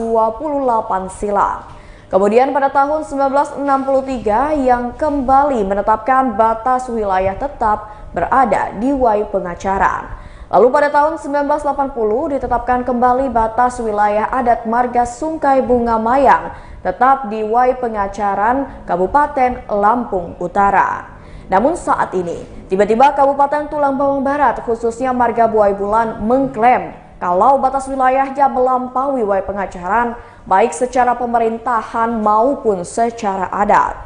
silam. Kemudian pada tahun 1963 yang kembali menetapkan batas wilayah tetap berada di Wai Pengacaran. Lalu pada tahun 1980 ditetapkan kembali batas wilayah adat Marga Sungkai Bunga Mayang tetap di Wai Pengacaran, Kabupaten Lampung Utara. Namun saat ini, tiba-tiba Kabupaten Tulang Bawang Barat, khususnya Marga Buai Bulan, mengklaim kalau batas wilayahnya melampaui Wai Pengacaran, baik secara pemerintahan maupun secara adat.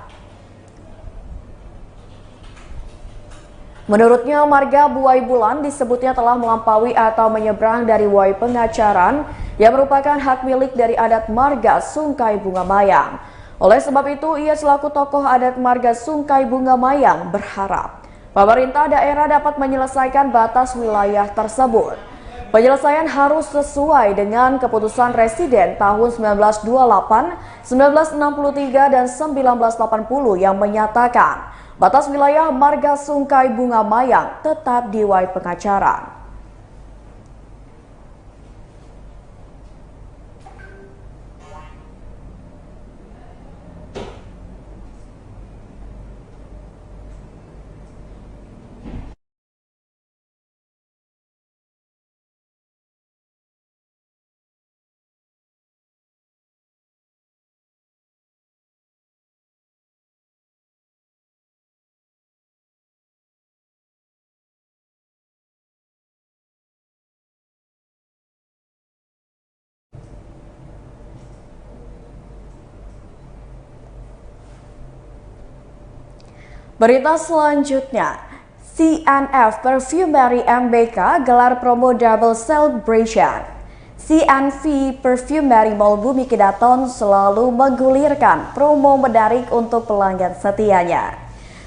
Menurutnya, Marga Buai Bulan disebutnya telah melampaui atau menyeberang dari Wai Pengacaran yang merupakan hak milik dari adat Marga Sungkai Bunga Mayang. Oleh sebab itu, ia selaku tokoh adat Marga Sungkai Bunga Mayang berharap pemerintah daerah dapat menyelesaikan batas wilayah tersebut. Penyelesaian harus sesuai dengan keputusan Residen tahun 1928, 1963, dan 1980 yang menyatakan batas wilayah Marga Sungkai Bunga Mayang tetap di Wai Pengacaran. Berita selanjutnya, CNF Perfumery MBK gelar promo Double Celebration. CNV Perfumery Mall Bumi Kedaton selalu menggulirkan promo menarik untuk pelanggan setianya.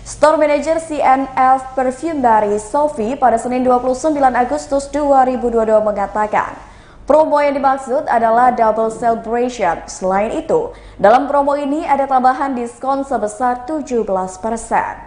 Store Manager CNF Perfumery Sophie pada Senin 29 Agustus 2022 mengatakan, promo yang dimaksud adalah Double Celebration. Selain itu, dalam promo ini ada tambahan diskon sebesar 17%.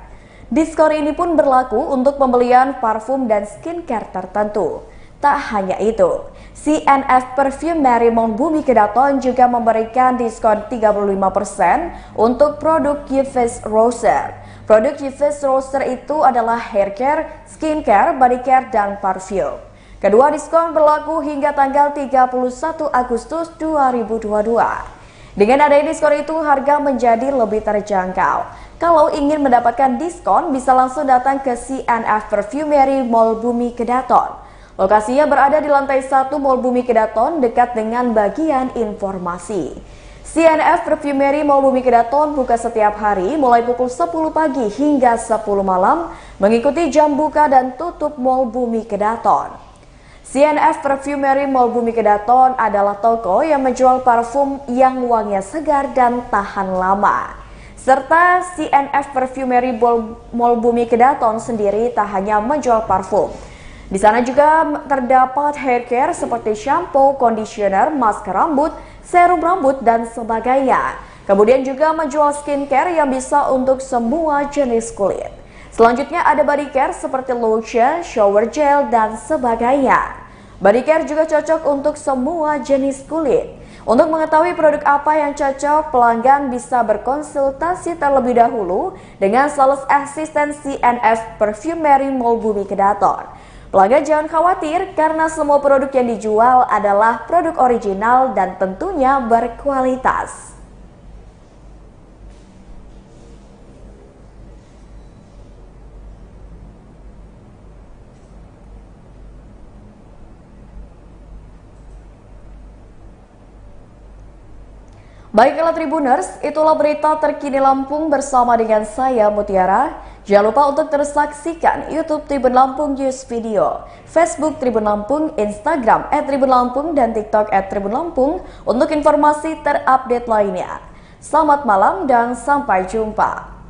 Diskon ini pun berlaku untuk pembelian parfum dan skincare tertentu. Tak hanya itu, CNF Perfumery Mall Bumi Kedaton juga memberikan diskon 35% untuk produk Yves Roser. Produk Yves Roser itu adalah hair care, skincare, body care, dan parfum. Kedua diskon berlaku hingga tanggal 31 Agustus 2022. Dengan adanya diskon itu, harga menjadi lebih terjangkau. Kalau ingin mendapatkan diskon, bisa langsung datang ke CNF Perfumery Mall Bumi Kedaton. Lokasinya berada di lantai 1 Mall Bumi Kedaton, dekat dengan bagian informasi. CNF Perfumery Mall Bumi Kedaton buka setiap hari mulai pukul 10 pagi hingga 10 malam, mengikuti jam buka dan tutup Mall Bumi Kedaton. CNF Perfumery Mall Bumi Kedaton adalah toko yang menjual parfum yang wanginya segar dan tahan lama. Serta CNF Perfumery Mall Bumi Kedaton sendiri tak hanya menjual parfum. Di sana juga terdapat hair care seperti shampoo, conditioner, masker rambut, serum rambut, dan sebagainya. Kemudian juga menjual skincare yang bisa untuk semua jenis kulit. Selanjutnya ada body care seperti lotion, shower gel, dan sebagainya. Body care juga cocok untuk semua jenis kulit. Untuk mengetahui produk apa yang cocok, pelanggan bisa berkonsultasi terlebih dahulu dengan sales assistant CNF Perfumery Mall Bumi Kedaton. Pelanggan jangan khawatir karena semua produk yang dijual adalah produk original dan tentunya berkualitas. Baiklah Tribuners, itulah berita terkini Lampung bersama dengan saya Mutiara. Jangan lupa untuk terus saksikan YouTube Tribun Lampung News Video, Facebook Tribun Lampung, Instagram @Tribun Lampung, dan TikTok @Tribun Lampung untuk informasi terupdate lainnya. Selamat malam dan sampai jumpa.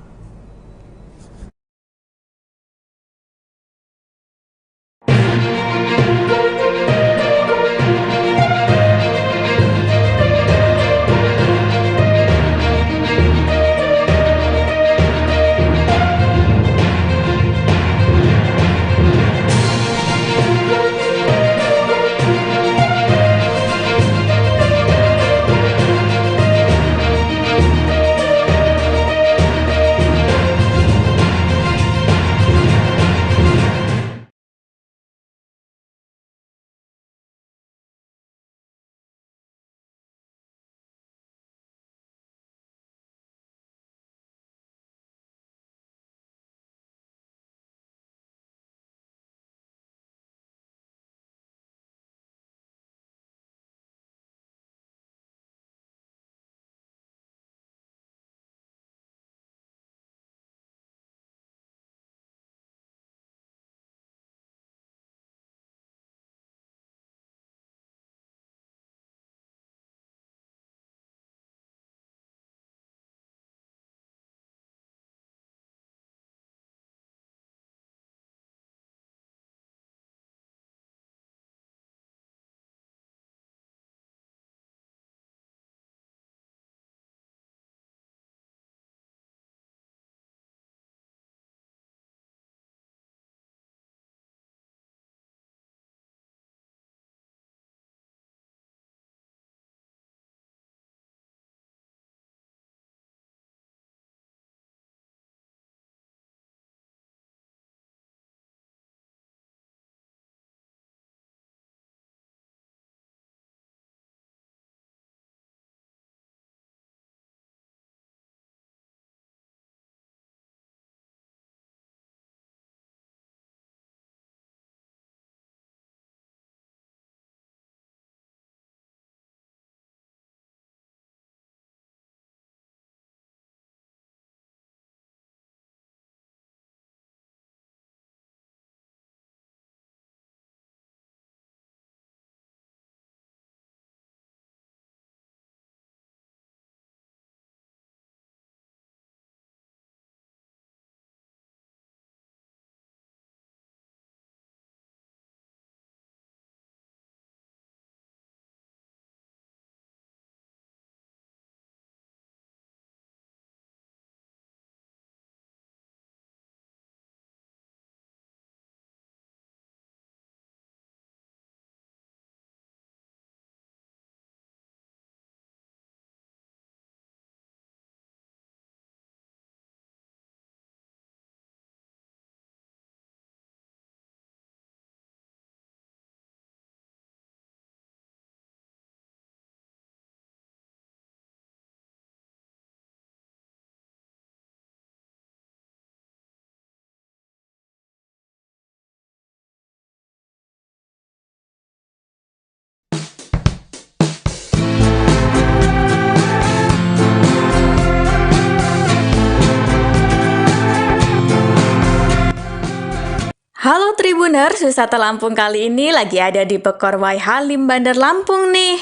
Halo Tribuners, wisata Lampung kali ini lagi ada di Pekor Wai Halim, Bandar Lampung nih.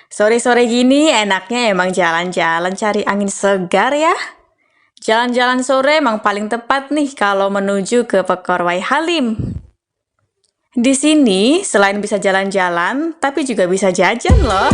Sore-sore gini enaknya emang jalan-jalan cari angin segar ya. Jalan-jalan sore emang paling tepat nih kalau menuju ke Pekor Wai Halim. Di sini selain bisa jalan-jalan, tapi juga bisa jajan loh.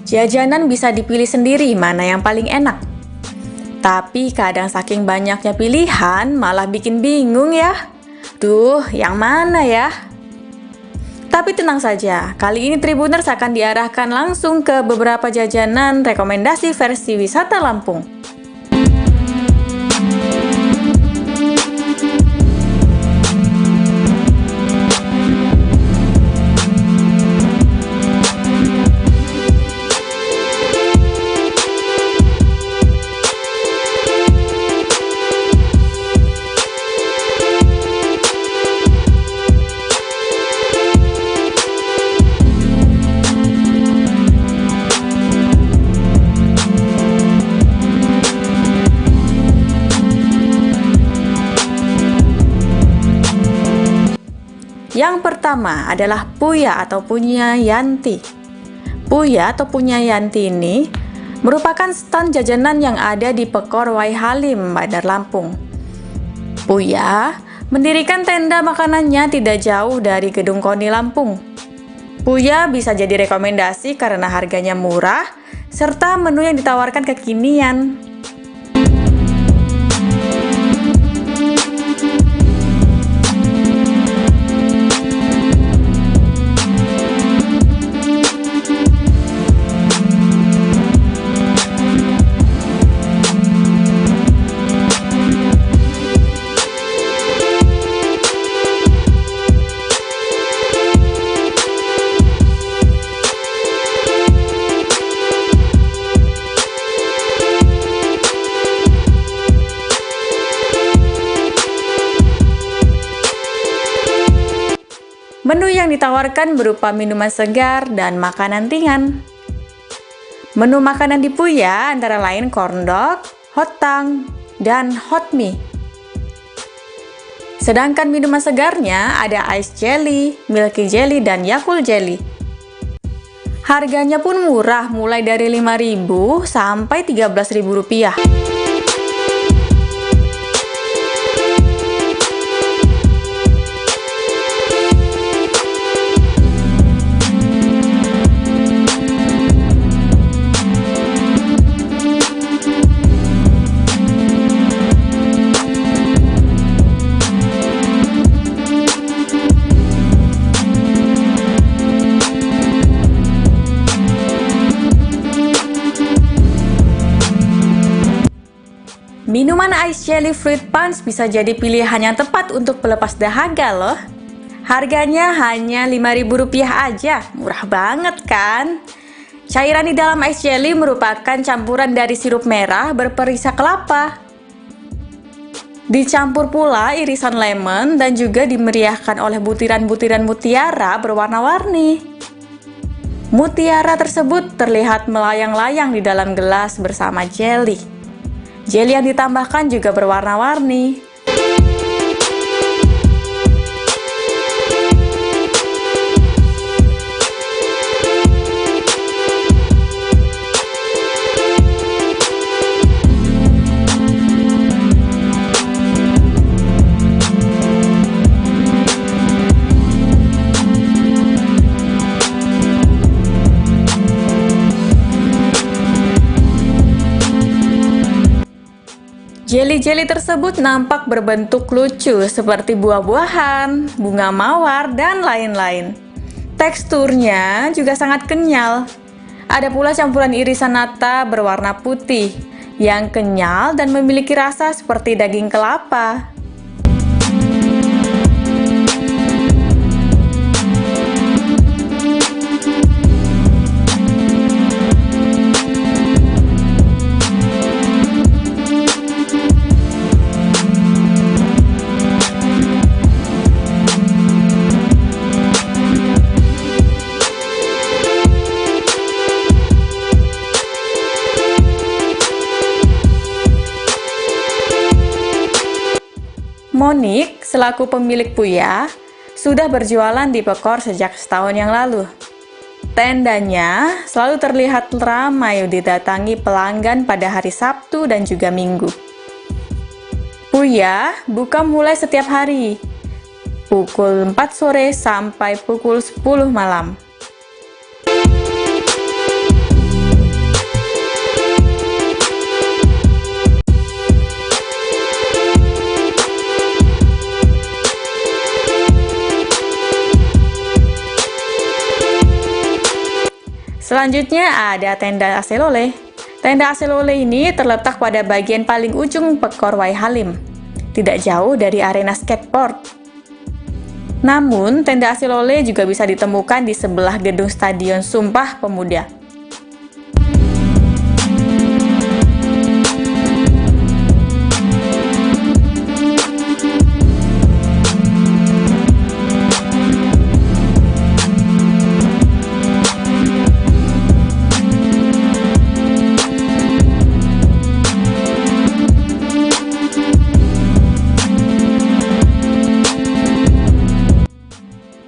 Jajanan bisa dipilih sendiri mana yang paling enak. Tapi kadang saking banyaknya pilihan malah bikin bingung ya. Duh, yang mana ya? Tapi tenang saja, kali ini Tribuners akan diarahkan langsung ke beberapa jajanan rekomendasi versi wisata Lampung. Yang pertama adalah Puya atau Punya Yanti. Puya atau Punya Yanti ini merupakan stand jajanan yang ada di Pekor Wai Halim, Bandar Lampung. Puya mendirikan tenda makanannya tidak jauh dari Gedung KONI Lampung. Puya bisa jadi rekomendasi karena harganya murah serta menu yang ditawarkan kekinian. Menu yang ditawarkan berupa minuman segar dan makanan ringan. Menu makanan di Puya antara lain corn dog, hot tang, dan hot mie. Sedangkan minuman segarnya ada ice jelly, milky jelly, dan Yakult jelly. Harganya pun murah, mulai dari Rp5.000 sampai Rp13.000. Minuman ice jelly fruit punch bisa jadi pilihan yang tepat untuk pelepas dahaga loh. Harganya hanya Rp5.000 aja, murah banget kan? Cairan di dalam ice jelly merupakan campuran dari sirup merah berperisa kelapa. Dicampur pula irisan lemon dan juga dimeriahkan oleh butiran-butiran mutiara berwarna-warni. Mutiara tersebut terlihat melayang-layang di dalam gelas bersama jelly. Jelly yang ditambahkan juga berwarna-warni. Jelly-jelly tersebut nampak berbentuk lucu seperti buah-buahan, bunga mawar, dan lain-lain. Teksturnya juga sangat kenyal. Ada pula campuran irisan nata berwarna putih yang kenyal dan memiliki rasa seperti daging kelapa. Monik, selaku pemilik Puya, sudah berjualan di Pekor sejak setahun yang lalu. Tendanya selalu terlihat ramai didatangi pelanggan pada hari Sabtu dan juga Minggu. Puya buka mulai setiap hari, pukul 4 sore sampai pukul 10 malam. Selanjutnya ada tenda Aselole. Tenda Aselole ini terletak pada bagian paling ujung Pekor Waihalim, tidak jauh dari arena skateboard. Namun, tenda Aselole juga bisa ditemukan di sebelah gedung Stadion Sumpah Pemuda.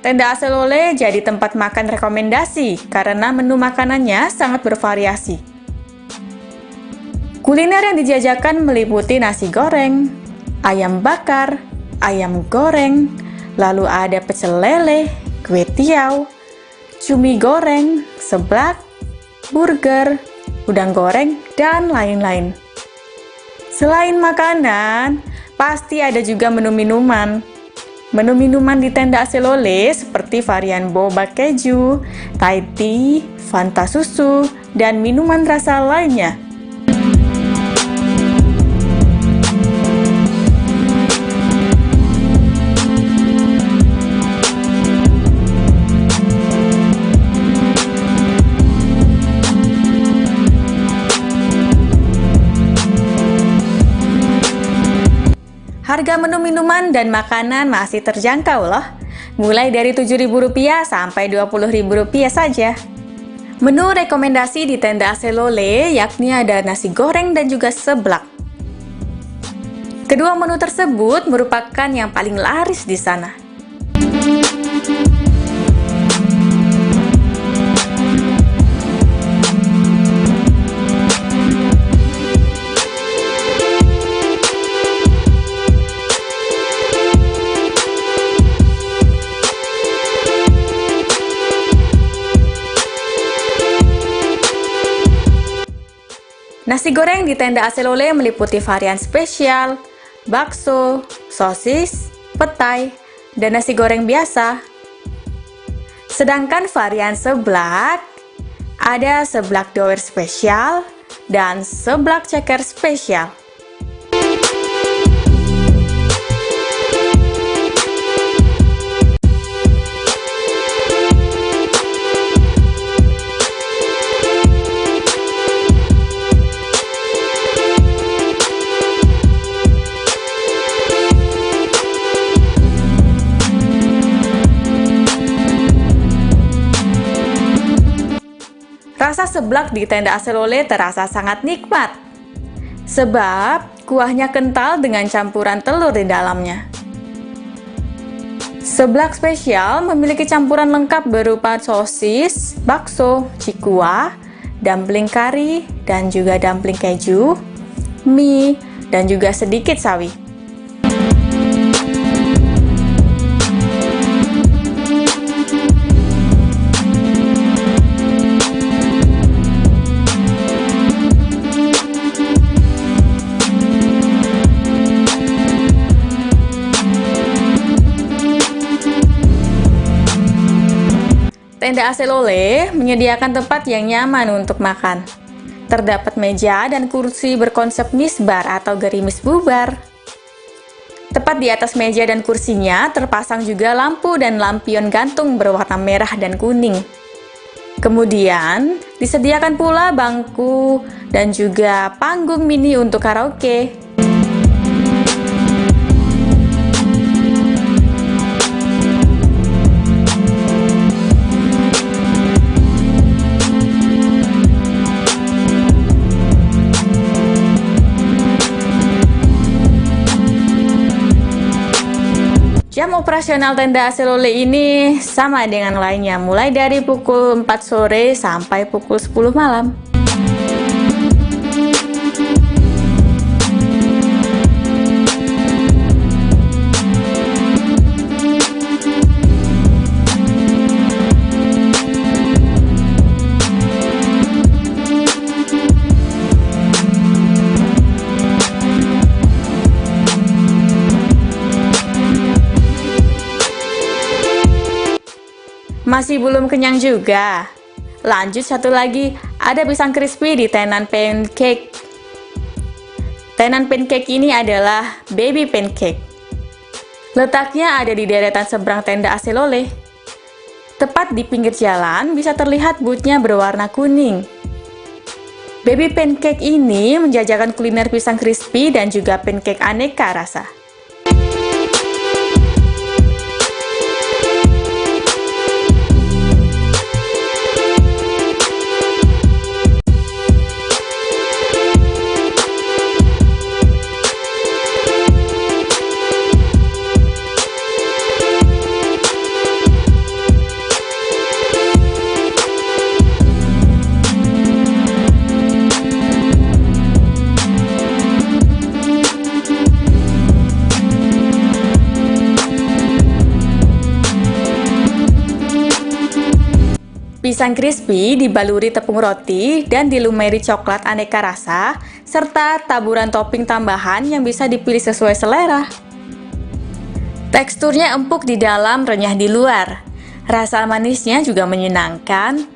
Tenda Aselole jadi tempat makan rekomendasi karena menu makanannya sangat bervariasi. Kuliner yang dijajakan meliputi nasi goreng, ayam bakar, ayam goreng, lalu ada pecel lele, kue tiaw, cumi goreng, seblak, burger, udang goreng, dan lain-lain. Selain makanan, pasti ada juga menu minuman. Menu minuman di tenda Aselole seperti varian boba keju, Thai tea, Fanta susu, dan minuman rasa lainnya. Harga menu minuman dan makanan masih terjangkau loh, mulai dari Rp7.000 sampai Rp20.000 saja. Menu rekomendasi di tenda Aselole yakni ada nasi goreng dan juga seblak. Kedua menu tersebut merupakan yang paling laris di sana. Nasi goreng di tenda Aselole meliputi varian spesial, bakso, sosis, petai, dan nasi goreng biasa. Sedangkan varian seblak, ada seblak doer spesial dan seblak ceker spesial. Rasa seblak di tenda Aselole terasa sangat nikmat, sebab kuahnya kental dengan campuran telur di dalamnya. Seblak spesial memiliki campuran lengkap berupa sosis, bakso, cikua, dumpling kari, dan juga dumpling keju, mie, dan juga sedikit sawi. Tenda AC Lole menyediakan tempat yang nyaman untuk makan. Terdapat meja dan kursi berkonsep misbar atau gerimis bubar. Tepat di atas meja dan kursinya terpasang juga lampu dan lampion gantung berwarna merah dan kuning. Kemudian disediakan pula bangku dan juga panggung mini untuk karaoke. Jam operasional tenda AC Lole ini sama dengan lainnya, mulai dari pukul 4 sore sampai pukul 10 malam. Masih belum kenyang juga? Lanjut satu lagi, ada pisang crispy di tenan pancake. Tenan pancake ini adalah baby pancake. Letaknya ada di deretan seberang tenda AC Lole. Tepat di pinggir jalan bisa terlihat boothnya berwarna kuning. Baby pancake ini menjajakan kuliner pisang crispy dan juga pancake aneka rasa. Pisang crispy dibaluri tepung roti dan dilumuri coklat aneka rasa, serta taburan topping tambahan yang bisa dipilih sesuai selera. Teksturnya empuk di dalam, renyah di luar. Rasa manisnya juga menyenangkan.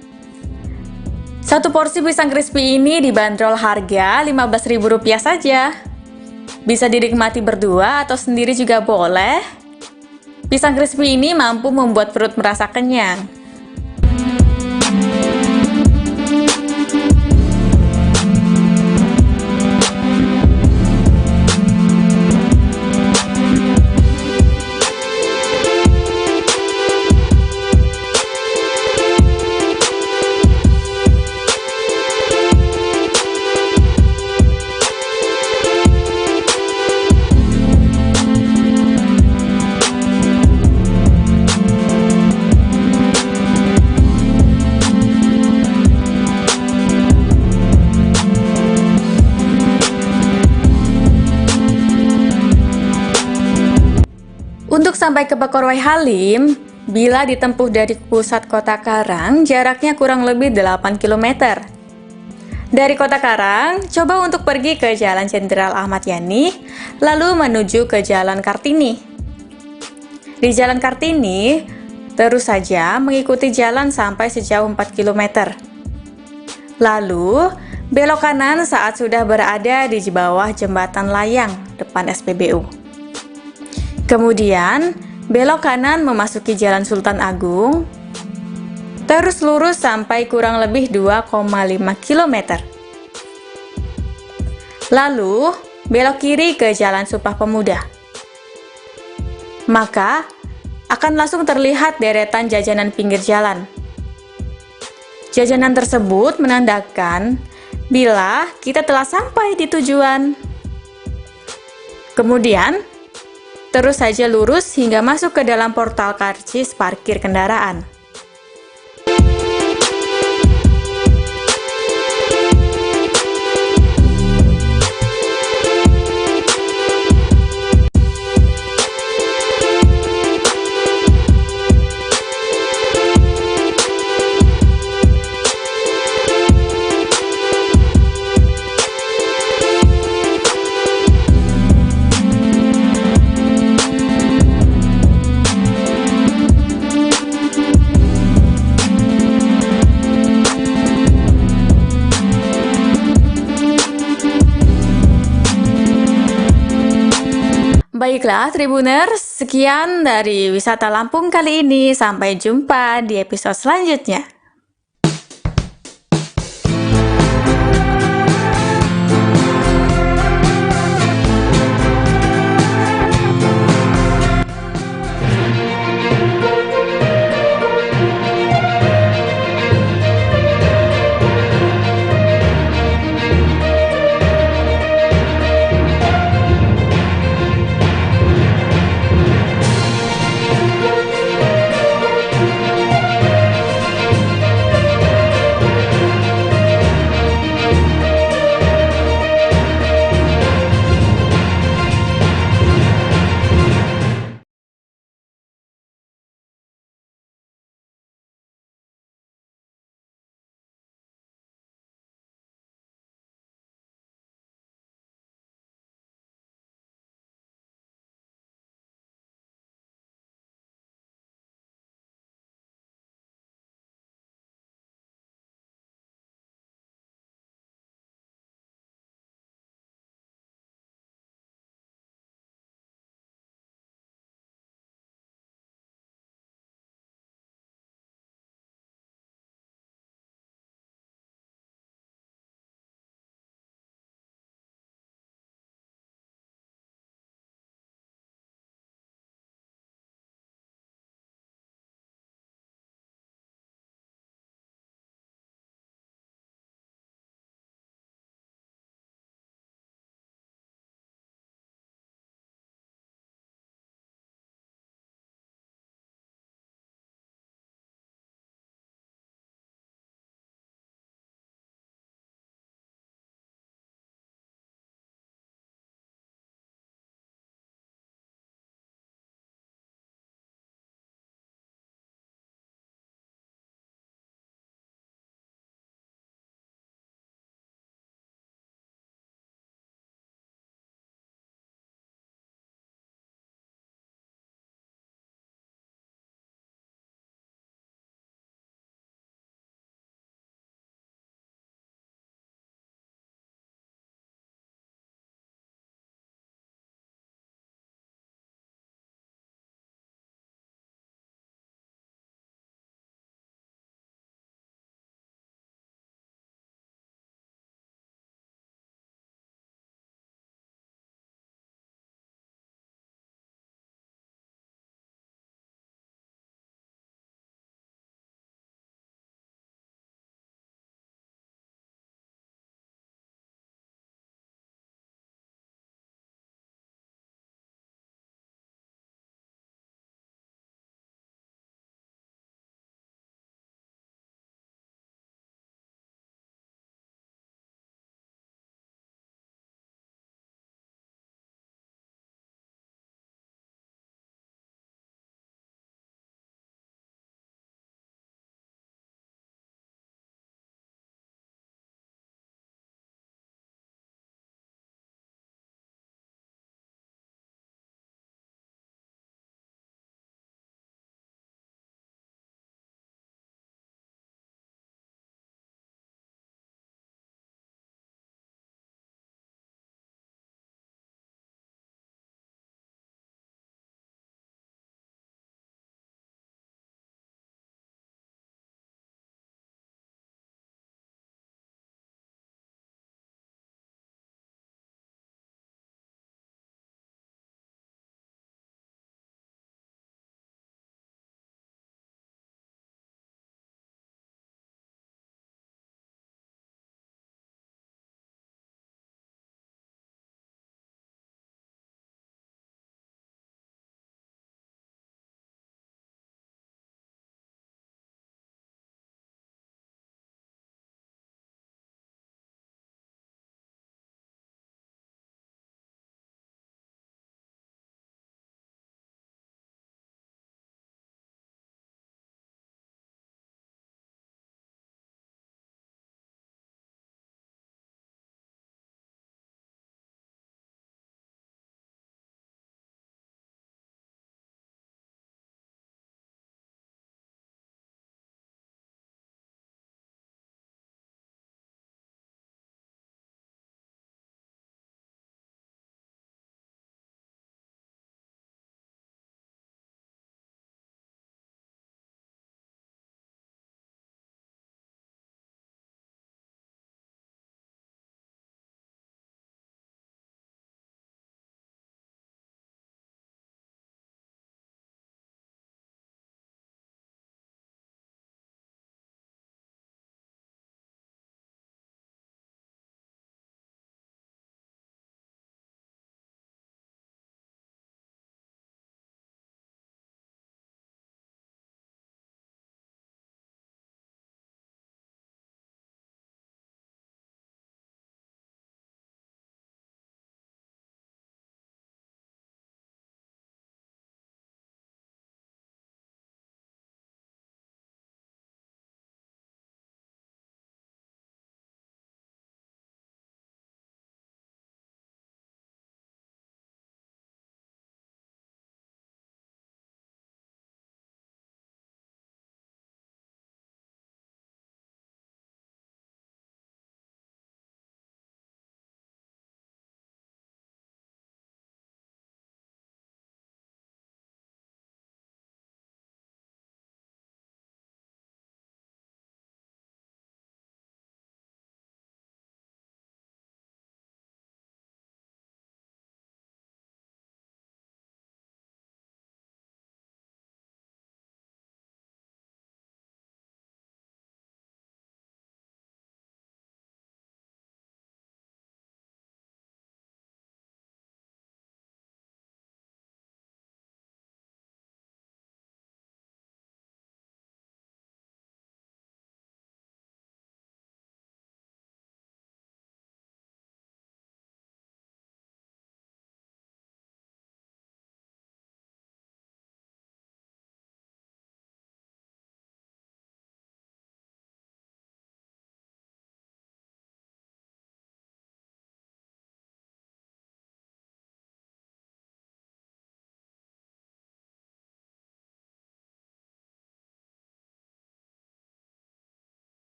Satu porsi pisang crispy ini dibanderol harga Rp15.000 saja. Bisa dinikmati berdua atau sendiri juga boleh. Pisang crispy ini mampu membuat perut merasa kenyang. Untuk sampai ke Pekor Waihalim, bila ditempuh dari pusat kota Karang, jaraknya kurang lebih 8 km. Dari kota Karang, coba untuk pergi ke Jalan Jenderal Ahmad Yani, lalu menuju ke Jalan Kartini. Di Jalan Kartini, terus saja mengikuti jalan sampai sejauh 4 km. Lalu, belok kanan saat sudah berada di bawah jembatan layang depan SPBU. Kemudian, belok kanan memasuki Jalan Sultan Agung, terus lurus sampai kurang lebih 2,5 km. Lalu, belok kiri ke Jalan Sumpah Pemuda. Maka, akan langsung terlihat deretan jajanan pinggir jalan. Jajanan tersebut menandakan bila kita telah sampai di tujuan. Kemudian, terus saja lurus hingga masuk ke dalam portal karcis parkir kendaraan. Baiklah Tribuners, sekian dari Wisata Lampung kali ini. Sampai jumpa di episode selanjutnya.